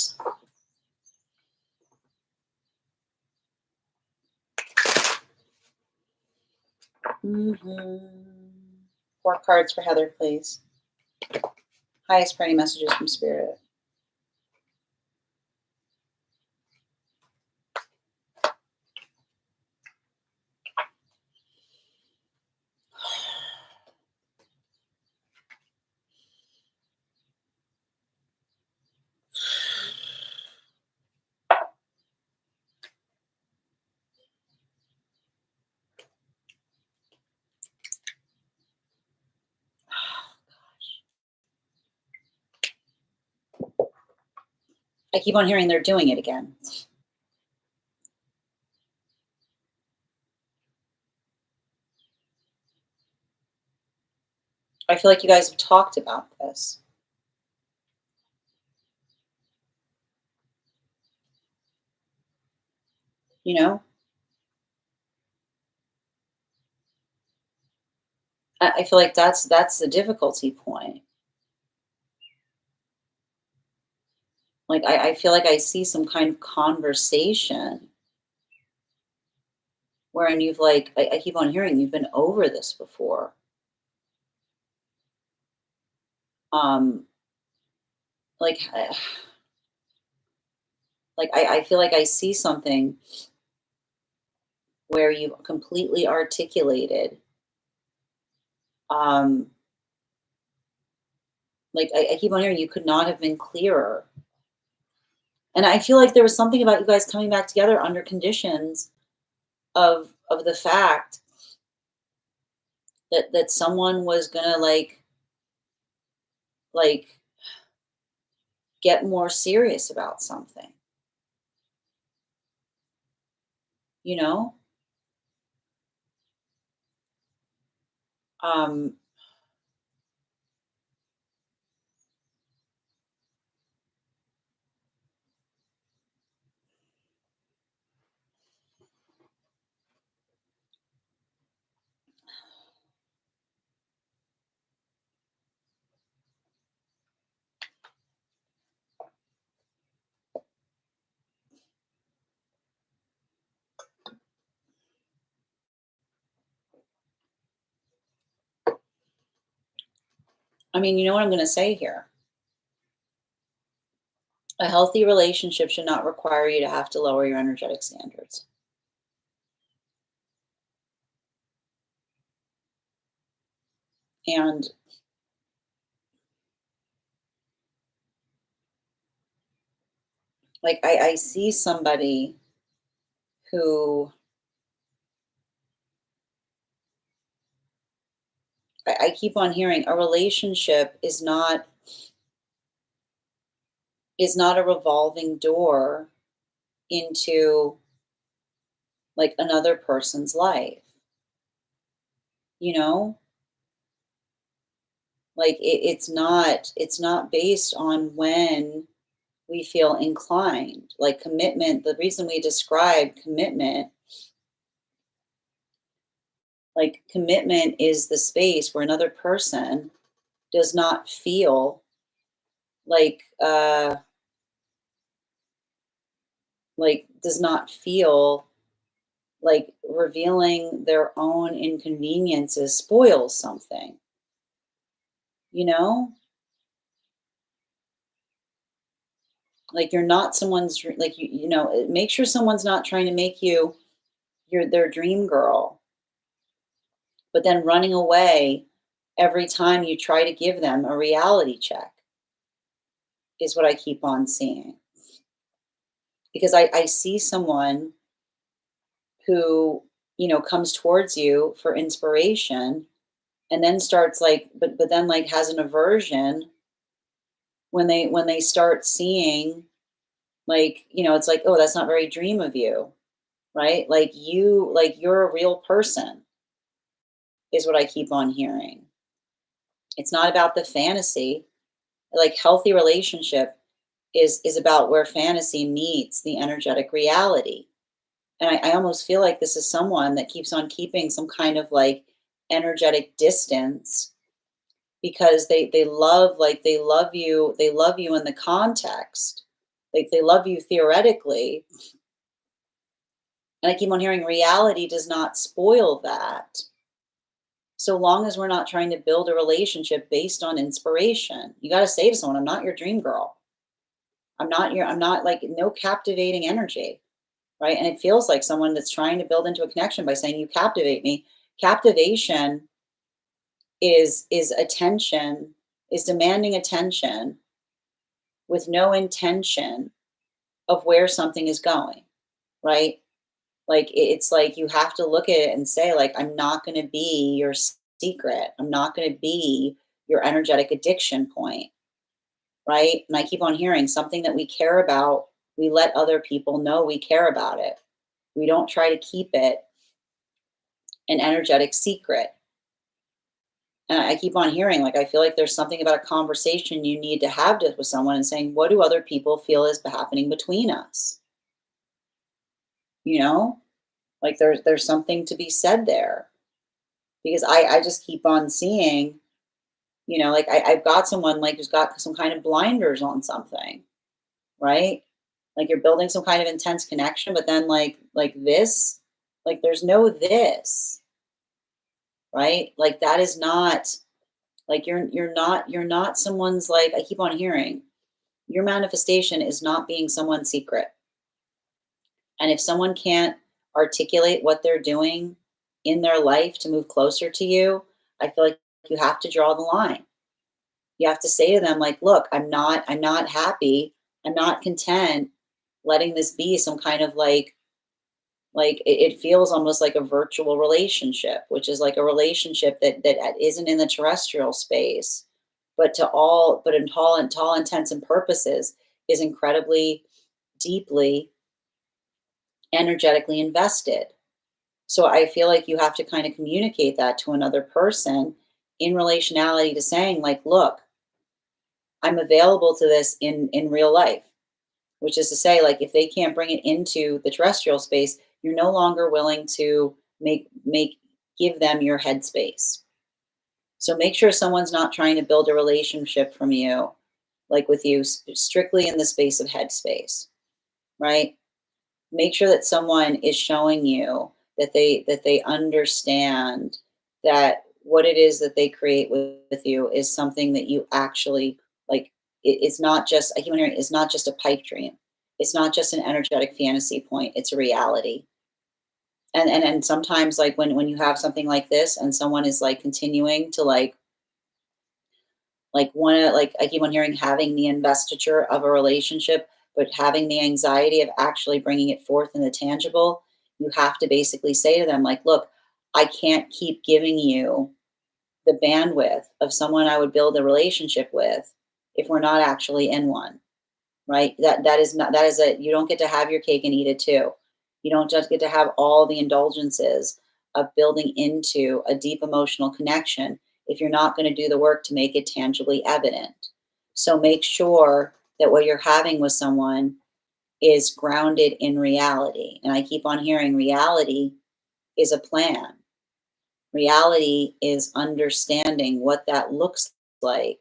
four cards for Heather, please? Highest priority messages from Spirit. I keep on hearing they're doing it again. I feel like you guys have talked about this. You know? I feel like that's the difficulty point. Like, I feel like I see some kind of conversation wherein you've like I keep on hearing you've been over this before. Um, like, like I feel like I see something where you've completely articulated, um, like I keep on hearing you could not have been clearer. And I feel like there was something about you guys coming back together under conditions of the fact that someone was gonna like get more serious about something, you know? Um, I mean, you know what I'm gonna say here? A healthy relationship should not require you to have to lower your energetic standards. And like I see somebody who I keep on hearing a relationship is not a revolving door into like another person's life, you know? Like it's not based on when we feel inclined. Like commitment, the reason we describe commitment, like commitment is the space where another person does not feel like does not feel like revealing their own inconveniences spoils something, you know? Like you're not someone's like you know, make sure someone's not trying to make you their dream girl, but then running away every time you try to give them a reality check is what I keep on seeing. Because I see someone who, you know, comes towards you for inspiration and then starts like but then like has an aversion when they start seeing like, you know, it's like, oh, that's not very dream of you, right? Like you're a real person is what I keep on hearing. It's not about the fantasy. Like healthy relationship is about where fantasy meets the energetic reality. And I almost feel like this is someone that keeps on keeping some kind of like energetic distance because they love you in the context. Like they love you theoretically. And I keep on hearing reality does not spoil that. So long as we're not trying to build a relationship based on inspiration. You got to say to someone, I'm not your dream girl. I'm not like no captivating energy, right? And it feels like someone that's trying to build into a connection by saying you captivate me. Captivation is attention, is demanding attention with no intention of where something is going, right? Like it's like you have to look at it and say like I'm not going to be your secret. I'm not going to be your energetic addiction point, right? And I keep on hearing something that we care about, we let other people know we care about it. We don't try to keep it an energetic secret. And I keep on hearing, like, I feel like there's something about a conversation you need to have with someone and saying, what do other people feel is happening between us? You know, like there's something to be said there because I just keep on seeing, like I've got someone like who's got some kind of blinders on something, right? Like you're building some kind of intense connection, but then like this, like there's no this, right? Like that is not like you're not someone's, like I keep on hearing, your manifestation is not being someone's secret. And if someone can't articulate what they're doing in their life to move closer to you, I feel like you have to draw the line. You have to say to them, like, look, I'm not happy, I'm not content letting this be some kind of like it feels almost like a virtual relationship, which is like a relationship that isn't in the terrestrial space, but in tall intents and purposes is incredibly deeply energetically invested. So I feel like you have to kind of communicate that to another person in relationality to saying, like, look, I'm available to this in real life, which is to say, like, if they can't bring it into the terrestrial space, you're no longer willing to make give them your headspace. So make sure someone's not trying to build a relationship from you, like with you, strictly in the space of headspace, right? Make sure that someone is showing you that they understand that what it is that they create with you is something that you actually like. It's not just I keep on hearing, it's not just a pipe dream. It's not just an energetic fantasy point. It's a reality. And sometimes, like when you have something like this and someone is like continuing to like one of like I keep on hearing, having the investiture of a relationship, but having the anxiety of actually bringing it forth in the tangible, you have to basically say to them, like, look, I can't keep giving you the bandwidth of someone I would build a relationship with if we're not actually in one, right? That is not that is a you don't get to have your cake and eat it too. You don't just get to have all the indulgences of building into a deep emotional connection if you're not going to do the work to make it tangibly evident. So make sure that what you're having with someone is grounded in reality. And I keep on hearing reality is a plan. Reality is understanding what that looks like,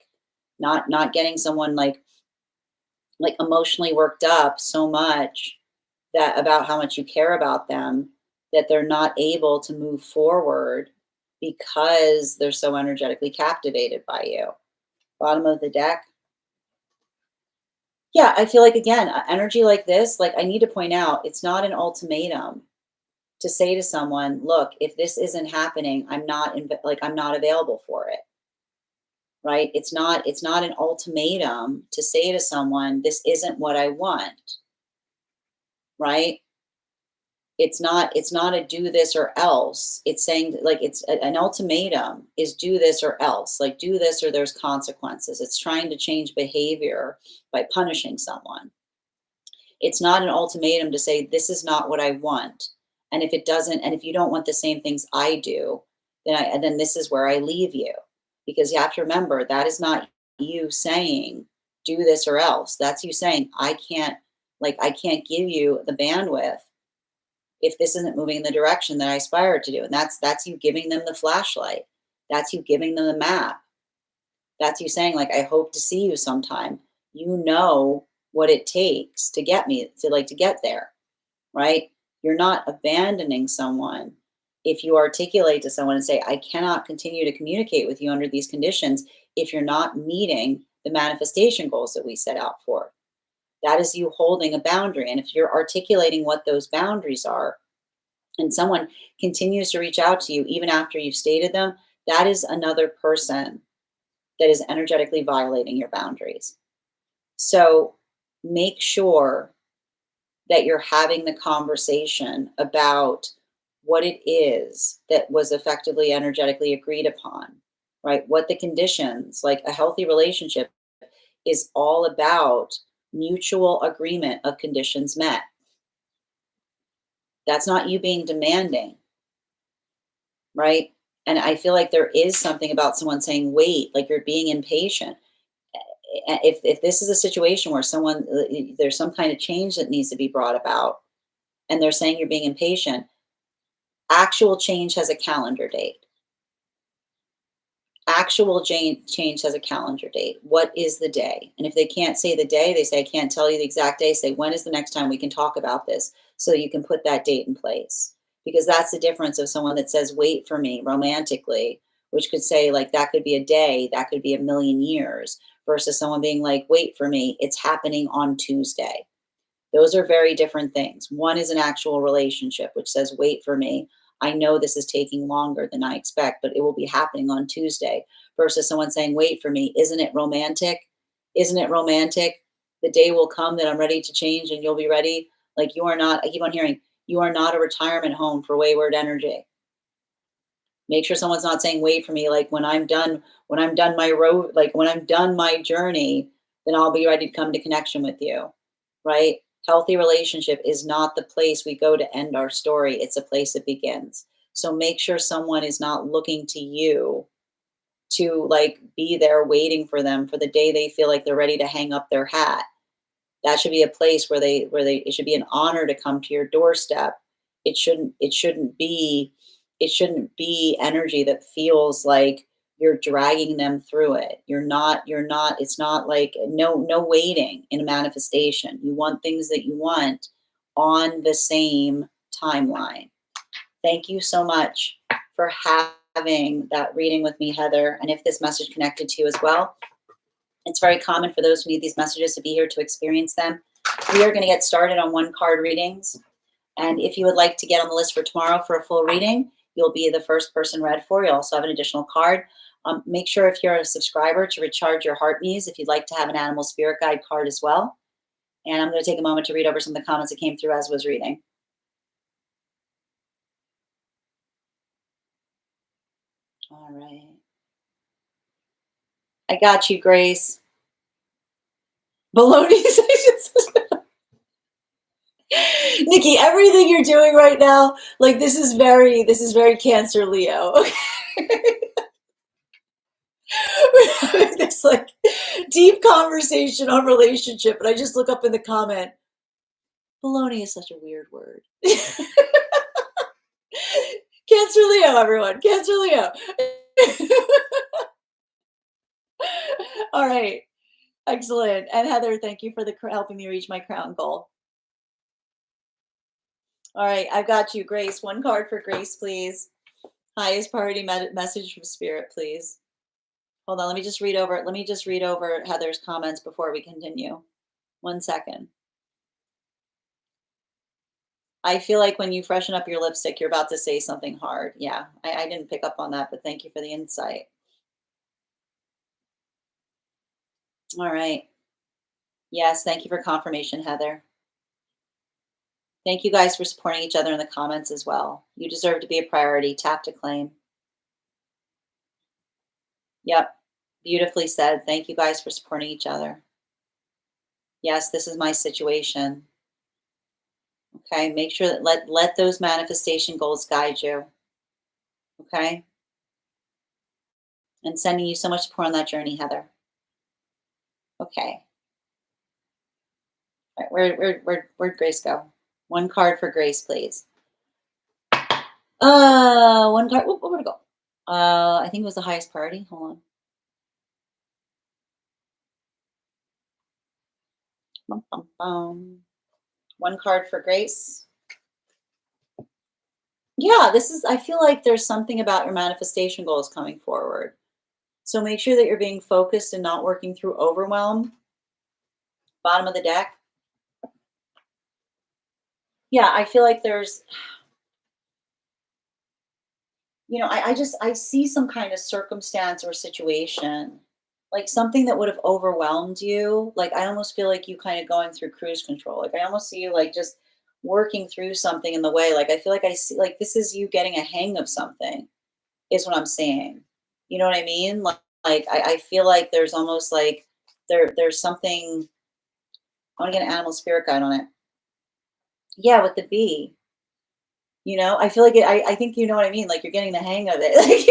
not getting someone like emotionally worked up so much that about how much you care about them that they're not able to move forward because they're so energetically captivated by you. Bottom of the deck. Yeah, I feel like again, energy like this, like I need to point out, it's not an ultimatum to say to someone, look, if this isn't happening, I'm not available for it. Right? It's not an ultimatum to say to someone, this isn't what I want, right? It's not a do this or else. It's saying like an ultimatum is do this or else. Like do this or there's consequences. It's trying to change behavior by punishing someone. It's not an ultimatum to say this is not what I want. And if it doesn't, and if you don't want the same things I do, then this is where I leave you. Because you have to remember that is not you saying do this or else. That's you saying I can't give you the bandwidth if this isn't moving in the direction that I aspire to do. And that's you giving them the flashlight. That's you giving them the map. That's you saying, like, I hope to see you sometime. You know what it takes to get me to get there, right? You're not abandoning someone if you articulate to someone and say, I cannot continue to communicate with you under these conditions if you're not meeting the manifestation goals that we set out for. That is you holding a boundary. And if you're articulating what those boundaries are, and someone continues to reach out to you even after you've stated them, that is another person that is energetically violating your boundaries. So make sure that you're having the conversation about what it is that was effectively energetically agreed upon, right? What the conditions, like a healthy relationship, is all about mutual agreement of conditions met. That's not you being demanding, right? And I feel like there is something about someone saying, wait, like you're being impatient. If this is a situation where someone there's some kind of change that needs to be brought about and they're saying you're being impatient, actual change has a calendar date. Actual change has a calendar date. What is the day? And if they can't say the day, they say, I can't tell you the exact day. Say, when is the next time we can talk about this? So you can put that date in place. Because that's the difference of someone that says, wait for me romantically, which could say, like, that could be a day, that could be a million years, versus someone being like, wait for me, it's happening on Tuesday. Those are very different things. One is an actual relationship, which says, wait for me. I know this is taking longer than I expect, but it will be happening on Tuesday, versus someone saying, wait for me. Isn't it romantic? Isn't it romantic? The day will come that I'm ready to change and you'll be ready. Like, you are not, I keep on hearing, you are not a retirement home for wayward energy. Make sure someone's not saying, wait for me. Like, when I'm done my road, like when I'm done my journey, then I'll be ready to come to connection with you. Right? Healthy relationship is not the place we go to end our story. It's a place it begins. So make sure someone is not looking to you to like be there waiting for them for the day they feel like they're ready to hang up their hat. That should be a place where it should be an honor to come to your doorstep. It shouldn't be energy that feels like you're dragging them through it. It's not like no waiting in a manifestation. You want things that you want on the same timeline. Thank you so much for having that reading with me, Heather. And if this message connected to you as well, it's very common for those who need these messages to be here to experience them. We are going to get started on one card readings. And if you would like to get on the list for tomorrow for a full reading, you'll be the first person read for. You'll also have an additional card. Make sure if you're a subscriber to recharge your heart muse if you'd like to have an animal spirit guide card as well. And I'm going to take a moment to read over some of the comments that came through as I was reading. All right. I got you, Grace. Baloney. Nikki, everything you're doing right now, like this is very Cancer Leo. This like deep conversation on relationship, and I just look up in the comment, baloney is such a weird word. Cancer Leo, everyone. Cancer Leo. All right. Excellent. And Heather, thank you for helping me reach my crown goal. All right. I've got you, Grace. One card for Grace, please. Highest priority message from Spirit, please. Hold on. Let me just read over Heather's comments before we continue. 1 second. I feel like when you freshen up your lipstick, you're about to say something hard. Yeah, I didn't pick up on that, but thank you for the insight. All right. Yes, thank you for confirmation, Heather. Thank you guys for supporting each other in the comments as well. You deserve to be a priority. Tap to claim. Yep. Beautifully said. Thank you guys for supporting each other. Yes, this is my situation. Okay. Make sure that let those manifestation goals guide you. Okay. And sending you so much support on that journey, Heather. Okay. All right, where'd Grace go? One card for Grace, please. One card. Where'd it go? I think it was the highest priority. Hold on. Bum, bum, bum. One card for Grace. Yeah, I feel like there's something about your manifestation goals coming forward. So make sure that you're being focused and not working through overwhelm. Bottom of the deck. Yeah, I feel like there's, I see some kind of circumstance or situation, like something that would have overwhelmed you. Like, I almost feel like you kind of going through cruise control. Like, I almost see you like just working through something in the way. Like, I feel like I see, like, this is you getting a hang of something, is what I'm saying. You know what I mean? Like I feel like there's almost like there's something. I want to get an animal spirit guide on it. Yeah, with the bee. I feel like I think you know what I mean. Like, you're getting the hang of it. Like,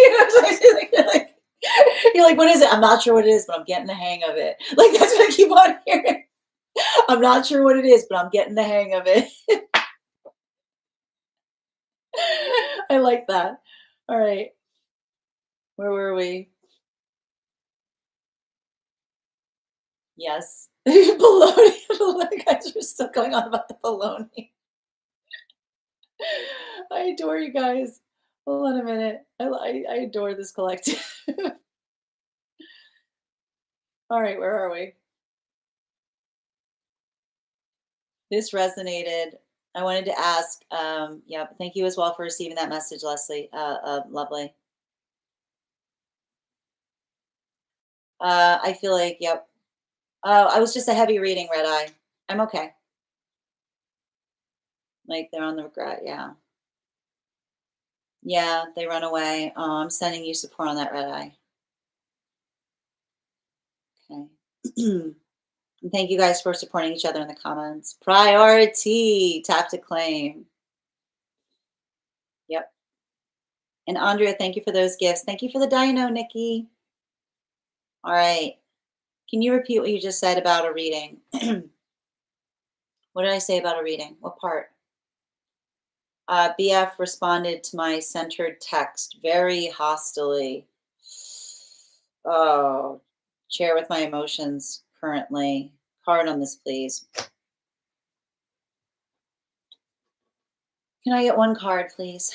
you're like, what is it? I'm not sure what it is, but I'm getting the hang of it. Like, that's what I keep on hearing. I'm not sure what it is, but I'm getting the hang of it. I like that. All right. Where were we? Yes. Baloney. The guys are still going on about the baloney. I adore you guys. Hold on a minute. I adore this collective. All right, where are we? This resonated. I wanted to ask, yeah, thank you as well for receiving that message, Leslie. Lovely. I feel like, yep. I was just a heavy reading, red eye. I'm okay. Like they're on the regret. Yeah. Yeah, they run away. I'm sending you support on that red eye. Okay. And thank you guys for supporting each other in the comments. Priority. Tap to claim. Yep. And Andrea, thank you for those gifts. Thank you for the dino, Nikki. All right. Can you repeat what you just said about a reading? What did I say about a reading? What part? BF responded to my centered text very hostilely. Oh, chair with my emotions currently. Card on this, please. Can I get one card, please?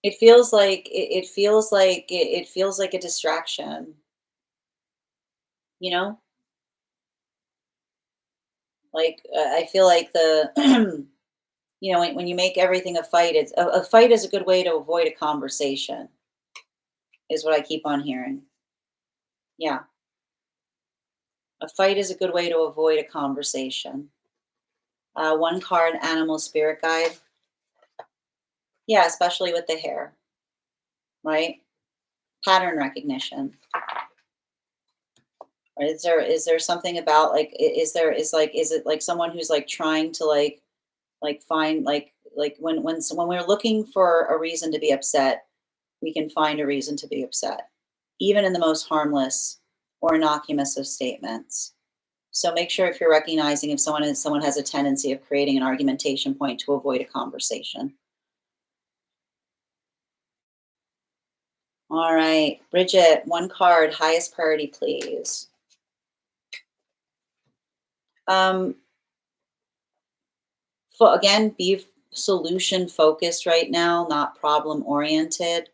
It feels like it feels like a distraction. You know, like I feel like the you know when you make everything a fight, it's a fight is a good way to avoid a conversation. Is what I keep on hearing. Yeah, a fight is a good way to avoid a conversation. One card, animal spirit guide. Yeah, especially with the hair, right? Pattern recognition. Or is there something about like is it like someone who's like trying to like find like when we're looking for a reason to be upset, we can find a reason to be upset, even in the most harmless or innocuous of statements. So make sure if you're recognizing if someone has a tendency of creating an argumentation point to avoid a conversation. All right, Bridget, one card, highest priority, please. Um, again, be solution focused right now, not problem oriented.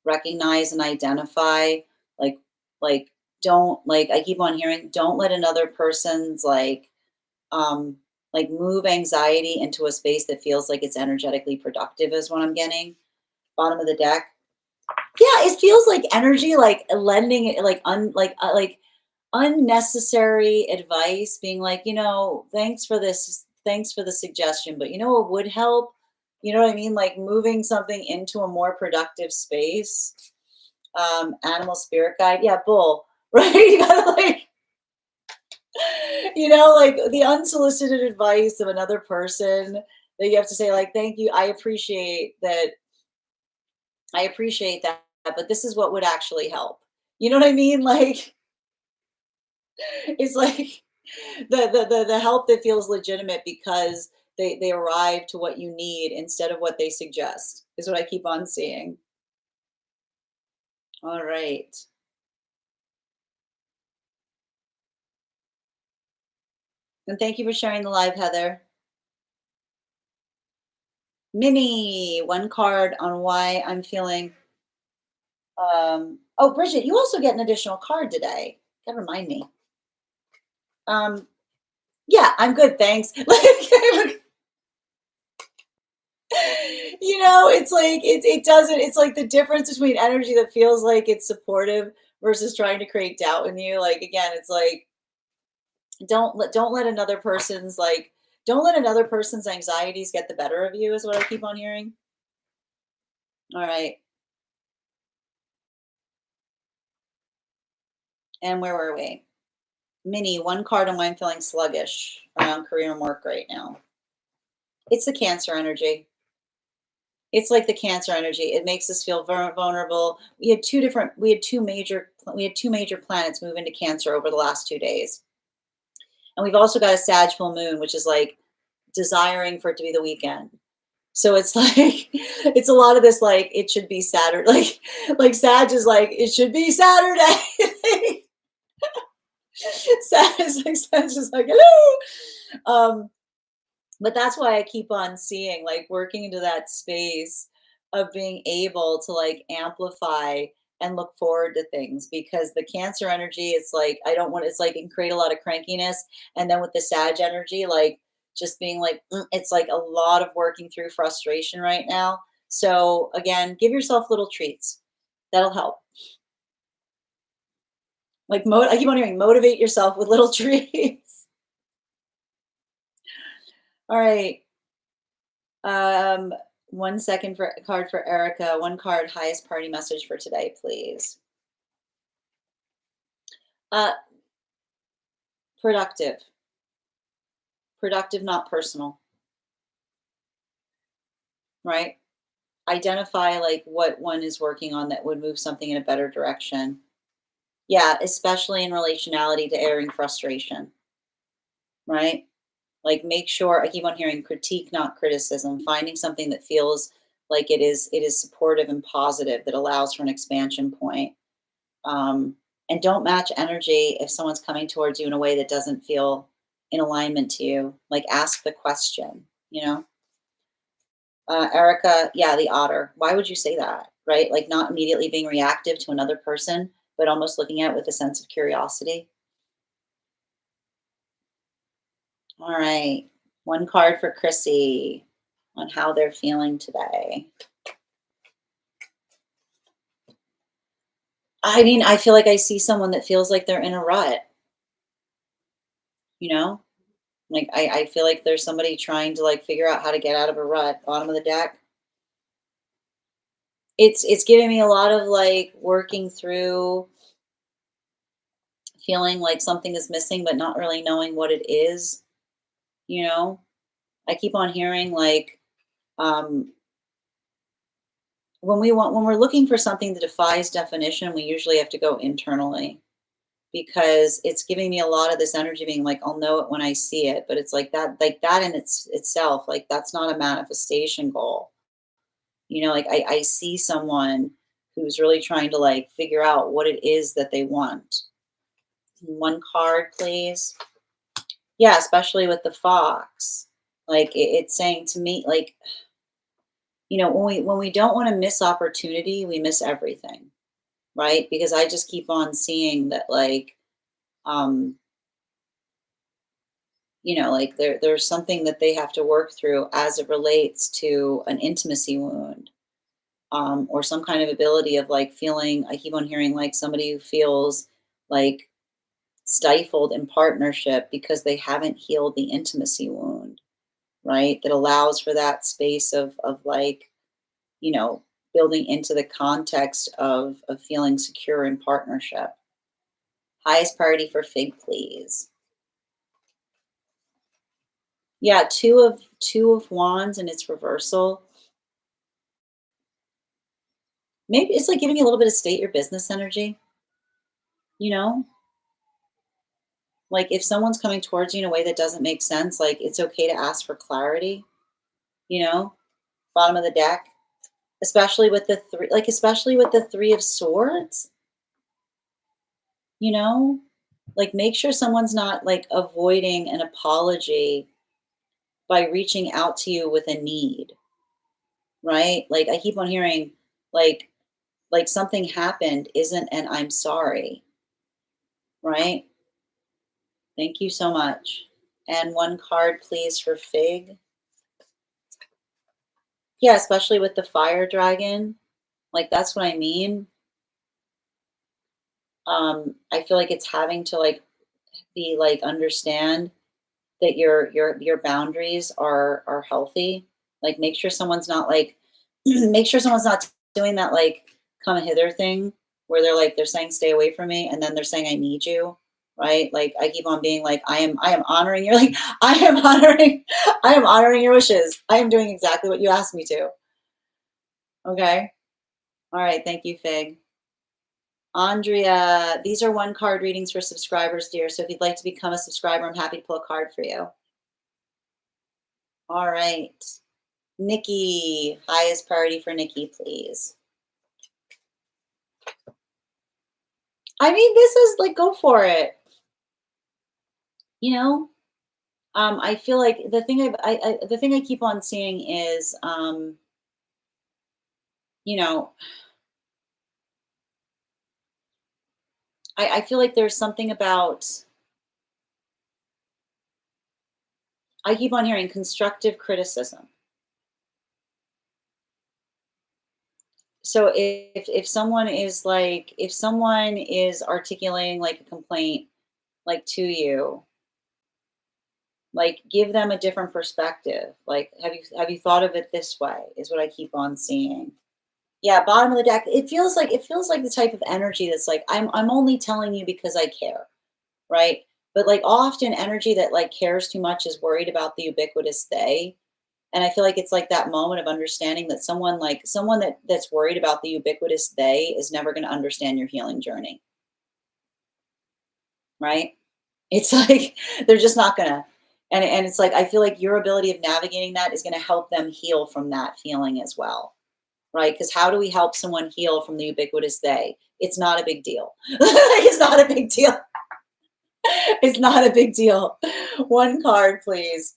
Recognize and identify, like, like, don't like. I keep on hearing, don't let another person's um, move anxiety into a space that feels like it's energetically productive. Is what I'm getting. Bottom of the deck. Yeah, it feels like energy, like lending it, like unnecessary advice, being like, thanks for this, thanks for the suggestion, but you know what would help? You know what I mean? Like moving something into a more productive space. Animal spirit guide, yeah, bull, right? You gotta like, like the unsolicited advice of another person that you have to say, like, thank you, I appreciate that, but this is what would actually help. You know what I mean? Like, it's like the help that feels legitimate because they arrive to what you need instead of what they suggest is what I keep on seeing. All right. And thank you for sharing the live, Heather. Minnie, one card on why I'm feeling. Oh, Bridget, you also get an additional card today. Gotta remind me. Um, yeah, I'm good, thanks. It's like it doesn't. It's like the difference between energy that feels like it's supportive versus trying to create doubt in you. Like again, it's like don't let another person's don't let another person's anxieties get the better of you. Is what I keep on hearing. All right, and where were we? Minnie, one card on why I'm feeling sluggish around career and work right now. It's the Cancer energy. It's like the Cancer energy. It makes us feel vulnerable. We had two major planets move into Cancer over the last 2 days, and we've also got a Sag full moon, which is like desiring for it to be the weekend. So it's like it's a lot of this like it should be Saturday, like Sag is like it should be Saturday. Sag is like Sag's just like hello. But that's why I keep on seeing like working into that space of being able to like amplify and look forward to things because the Cancer energy, it's like I don't want it's like it can create a lot of crankiness. And then with the Sag energy, like just being like it's like a lot of working through frustration right now. So again, give yourself little treats. That'll help. Like I keep on hearing motivate yourself with little treats. All right. Um, 1 second for card for Erica. One card, highest party message for today, please. Uh, productive. Productive, not personal. Right? Identify like what one is working on that would move something in a better direction. Yeah, especially in relationality to airing frustration. Right? Like make sure I keep on hearing critique, not criticism, finding something that feels like it is supportive and positive that allows for an expansion point. And don't match energy if someone's coming towards you in a way that doesn't feel in alignment to you. Like ask the question, you know. Erica, yeah, the otter. Why would you say that? Right? Like not immediately being reactive to another person, but almost looking at it with a sense of curiosity. All right. One card for Chrissy on how they're feeling today. I mean, I feel like I see someone that feels like they're in a rut, you know? Like I feel like there's somebody trying to like figure out how to get out of a rut. Bottom of the deck. It's giving me a lot of like working through feeling like something is missing, but not really knowing what it is, you know? I keep on hearing like um when we're looking for something that defies definition, we usually have to go internally because it's giving me a lot of this energy being like I'll know it when I see it, but it's like that in itself, like that's not a manifestation goal. You know, like I see someone who's really trying to like figure out what it is that they want. One card, please. Yeah, especially with the fox. Like it's saying to me, like, you know, when we don't want to miss opportunity, we miss everything, right? Because I just keep on seeing that like um you know, like there's something that they have to work through as it relates to an intimacy wound, or some kind of ability of like feeling. I keep on hearing like somebody who feels like stifled in partnership because they haven't healed the intimacy wound, right? That allows for that space of like, you know, building into the context of feeling secure in partnership. Highest priority for Fig, please. Yeah, two of wands and its reversal. Maybe it's like giving you a little bit of state your business energy, you know? Like if someone's coming towards you in a way that doesn't make sense, like it's okay to ask for clarity, you know? Bottom of the deck, especially with the three, like especially with the 3 of swords, you know? Like make sure someone's not like avoiding an apology by reaching out to you with a need, right? Like I keep on hearing like like something happened isn't an I'm sorry, right? Thank you so much. And one card, please, for Fig. Yeah, especially with the fire dragon. Like that's what I mean. I feel like it's having to like be like understand that your boundaries are healthy. Like make sure someone's not like make sure someone's not doing that like come hither thing where they're saying stay away from me and then they're saying I need you. Right? Like I keep on being like I am honoring your like I am honoring your wishes. I am doing exactly what you asked me to. Okay. All right. Thank you, Fig. Andrea, these are one card readings for subscribers, dear. So if you'd like to become a subscriber, I'm happy to pull a card for you. All right. Nikki, highest priority for Nikki, please. I mean, this is like, go for it. You know, I feel like the thing the thing I keep on seeing is, you know, I feel like there's something about, I keep on hearing constructive criticism. So if someone is articulating like a complaint like to you, like give them a different perspective. Like have you thought of it this way? Is what I keep on seeing. Yeah, bottom of the deck. It feels like the type of energy that's like I'm only telling you because I care, right? But like often energy that like cares too much is worried about the ubiquitous they. And I feel like it's like that moment of understanding that someone that's worried about the ubiquitous they is never going to understand your healing journey, right? It's like they're just not gonna. And it's like I feel like your ability of navigating that is going to help them heal from that feeling as well, right? Because how do we help someone heal from the ubiquitous they? It's not a big deal. It's not a big deal. It's not a big deal. One card, please.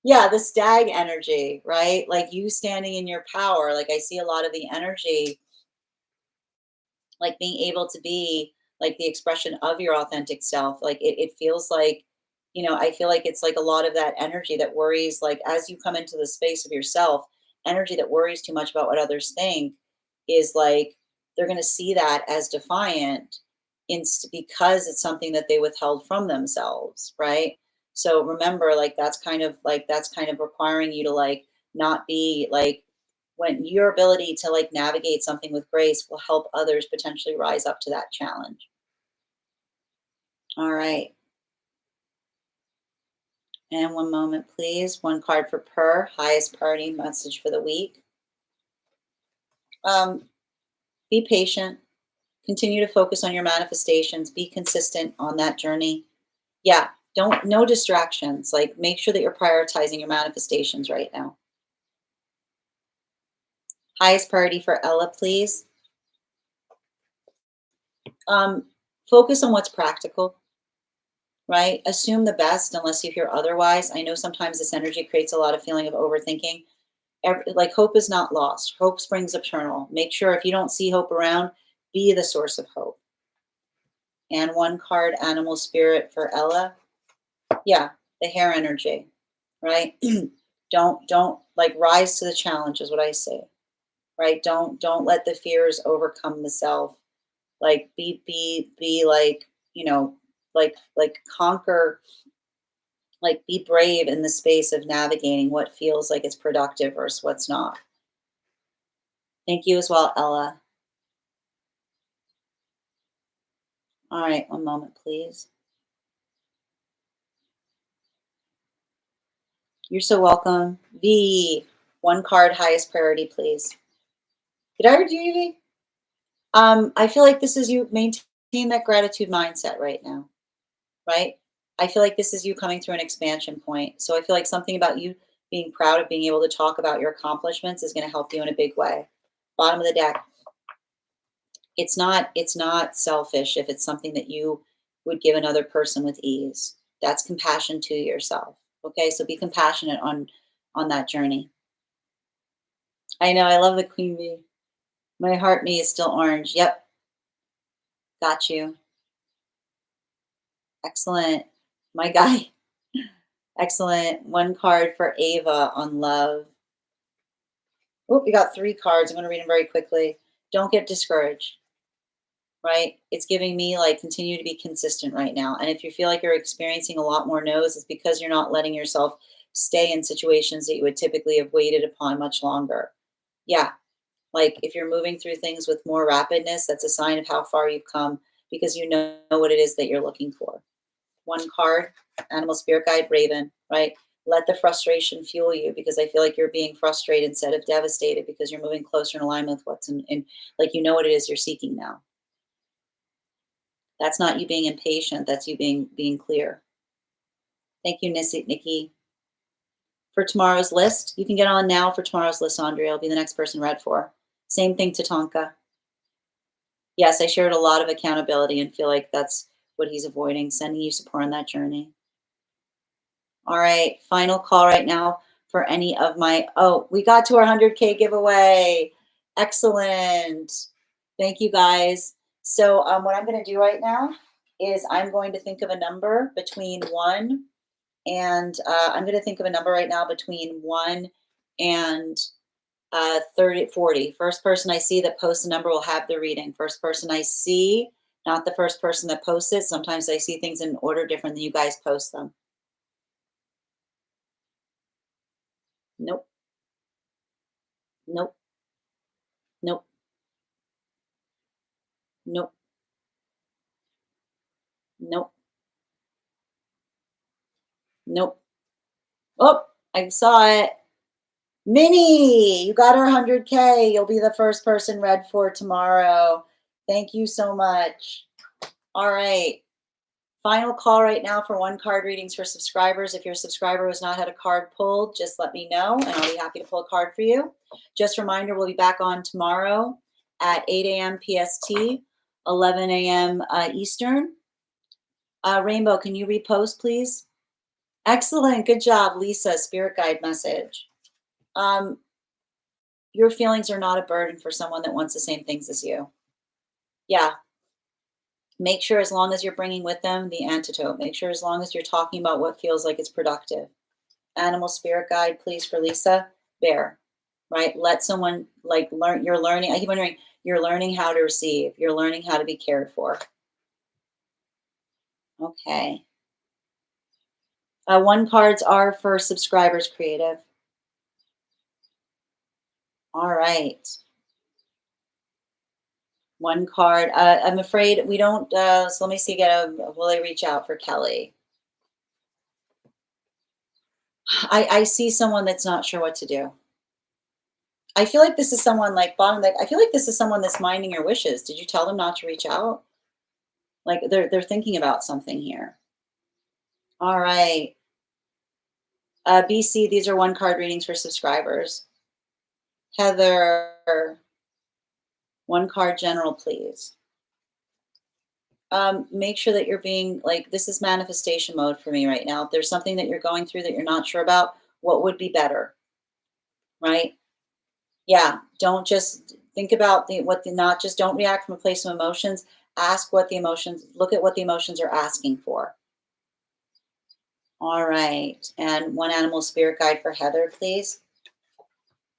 Yeah, the stag energy, right? Like you standing in your power. Like I see a lot of the energy, like being able to be like the expression of your authentic self. Like it feels like, I feel like it's like a lot of that energy that worries, like as you come into the space of yourself, energy that worries too much about what others think is like they're going to see that as defiant because it's something that they withheld from themselves, right? So remember, like that's kind of requiring you to like not be like, when your ability to like navigate something with grace will help others potentially rise up to that challenge. All right. And one moment, please. One card for Per, highest priority message for the week. Um, be patient. Continue to focus on your manifestations. Be consistent on that journey. Yeah, don't, no distractions. Like make sure that you're prioritizing your manifestations right now. Highest priority for Ella, please. Um, focus on what's practical, right? Assume the best unless you hear otherwise. I know sometimes this energy creates a lot of feeling of overthinking. Like hope is not lost. Hope springs eternal. Make sure if you don't see hope around, be the source of hope. And one card, animal spirit for Ella. Yeah, the hair energy, right? Don't like rise to the challenge is what I say, right? Don't let the fears overcome the self. Like be like, like conquer, like be brave in the space of navigating what feels like it's productive versus what's not. Thank you as well, Ella. All right, one moment, please. You're so welcome. V, one card, highest priority, please. Did I read you, V? I feel like this is you maintain that gratitude mindset right now, right? I feel like this is you coming through an expansion point. So I feel like something about you being proud of being able to talk about your accomplishments is going to help you in a big way. Bottom of the deck. It's not selfish if it's something that you would give another person with ease. That's compassion to yourself. Okay? So be compassionate on that journey. I know, I love the queen bee. My heart me is still orange. Yep, got you. Excellent. My guy. Excellent. One card for Ava on love. Oh, we got three cards. I'm going to read them very quickly. Don't get discouraged, right? It's giving me like continue to be consistent right now. And if you feel like you're experiencing a lot more no's, it's because you're not letting yourself stay in situations that you would typically have waited upon much longer. Yeah. Like if you're moving through things with more rapidness, that's a sign of how far you've come because you know what it is that you're looking for. One card, animal spirit guide, Raven, right? Let the frustration fuel you because I feel like you're being frustrated instead of devastated because you're moving closer in alignment with what's in like you know what it is you're seeking now. That's not you being impatient. That's you being clear. Thank you, Nikki. for tomorrow's list. You can get on now for tomorrow's list, Andrea. I'll be the next person read for. Same thing to Tonka. Yes, I shared a lot of accountability and feel like that's what he's avoiding, sending you support on that journey. All right, final call right now for any of my, oh, we got to our 100K giveaway. Excellent. Thank you guys. So what I'm going to do right now is I'm going to think of a number between 1 and I'm going to think of a number right now between 1 and 30, 40. First person I see that posts a number will have the reading. First person I see, not the first person that posts it. Sometimes I see things in order different than you guys post them. Nope. Nope. Nope. Nope. Nope. Nope. Oh, I saw it. Minnie, you got our 100K. You'll be the first person read for tomorrow. Thank you so much. All right. Final call right now for 1 card readings for subscribers. If your subscriber has not had a card pulled, just let me know and I'll be happy to pull a card for you. Just a reminder, we'll be back on tomorrow at 8 a.m. PST, 11 a.m. Eastern. Rainbow, can you repost, please? Excellent. Good job, Lisa. Spirit guide message. Your feelings are not a burden for someone that wants the same things as you. Yeah. Make sure as long as you're bringing with them the antidote, make sure as long as you're talking about what feels like it's productive. Animal spirit guide, please, for Lisa. Bear, right? Let someone like learn, you're learning. I keep wondering, you're learning how to receive. You're learning how to be cared for. Okay. 1 cards are for subscribers, creative. All right. 1 card. I'm afraid we don't, so let me see, will they reach out for Kelly? I see someone that's not sure what to do. I feel like this is someone like bottom, like I feel like this is someone that's minding your wishes. Did you tell them not to reach out? Like they're thinking about something here. All right. BC, these are 1 card readings for subscribers. Heather, 1 card general, please. Make sure that you're being like, this is manifestation mode for me right now. If there's something that you're going through that you're not sure about, what would be better, right? Yeah, don't just think about not just don't react from a place of emotions. Ask what the emotions, look at what the emotions are asking for. All right, and 1 animal spirit guide for Heather, please.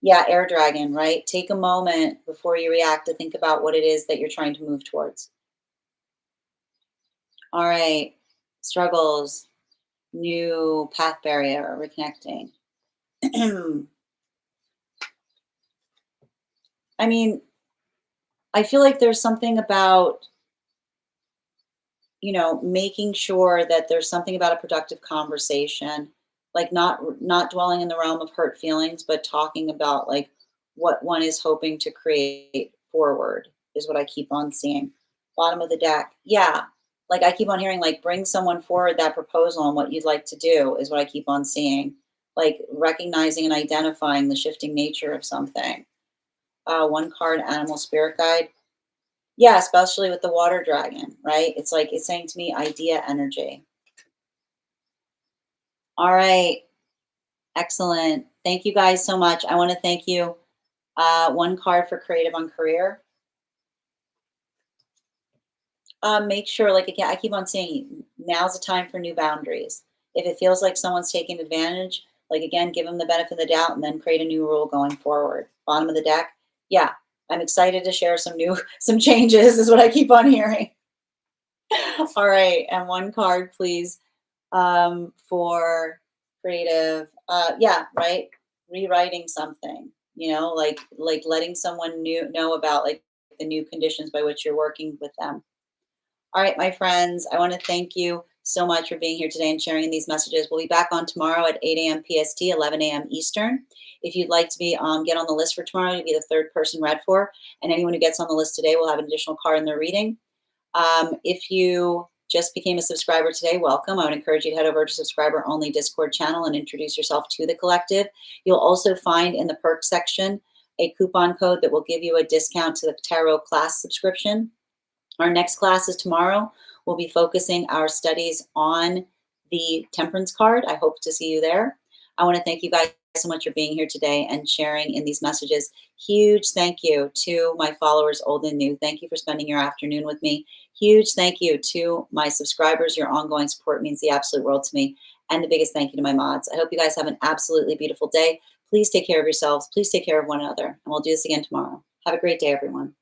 Yeah, air dragon, right? Take a moment before you react to think about what it is that you're trying to move towards. All right, struggles, new path barrier, reconnecting. I mean, I feel like there's something about, making sure that there's something about a productive conversation, like not dwelling in the realm of hurt feelings, but talking about like what one is hoping to create forward is what I keep on seeing. Bottom of the deck. Yeah. Like I keep on hearing like bring someone forward that proposal on what you'd like to do is what I keep on seeing. Like recognizing and identifying the shifting nature of something. 1 card animal spirit guide. Yeah, especially with the water dragon, right? It's like it's saying to me idea energy. All right. Excellent. Thank you guys so much. I want to thank you. 1 card for creative on career. Make sure, like again, I keep on saying now's the time for new boundaries. If it feels like someone's taking advantage, like again, give them the benefit of the doubt and then create a new rule going forward. Bottom of the deck. Yeah, I'm excited to share some changes is what I keep on hearing. All right, and 1 card, please, for creative. Yeah, right. Rewriting something. Like letting someone know about like the new conditions by which you're working with them. All right, my friends, I want to thank you so much for being here today and sharing these messages. We'll be back on tomorrow at 8 a.m. PST, 11 a.m. Eastern. If you'd like to be get on the list for tomorrow, you'll be the 3rd person read for, and anyone who gets on the list today will have an additional card in their reading. If you just became a subscriber today, welcome. I would encourage you to head over to subscriber only Discord channel and introduce yourself to the collective. You'll also find in the perks section a coupon code that will give you a discount to the tarot class subscription. Our next class is tomorrow. We'll be focusing our studies on the Temperance card. I hope to see you there. I want to thank you guys so much for being here today and sharing in these messages. Huge thank you to my followers, old and new. Thank you for spending your afternoon with me. Huge thank you to my subscribers. Your ongoing support means the absolute world to me. And the biggest thank you to my mods. I hope you guys have an absolutely beautiful day. Please take care of yourselves. Please take care of one another. And we'll do this again tomorrow. Have a great day, everyone.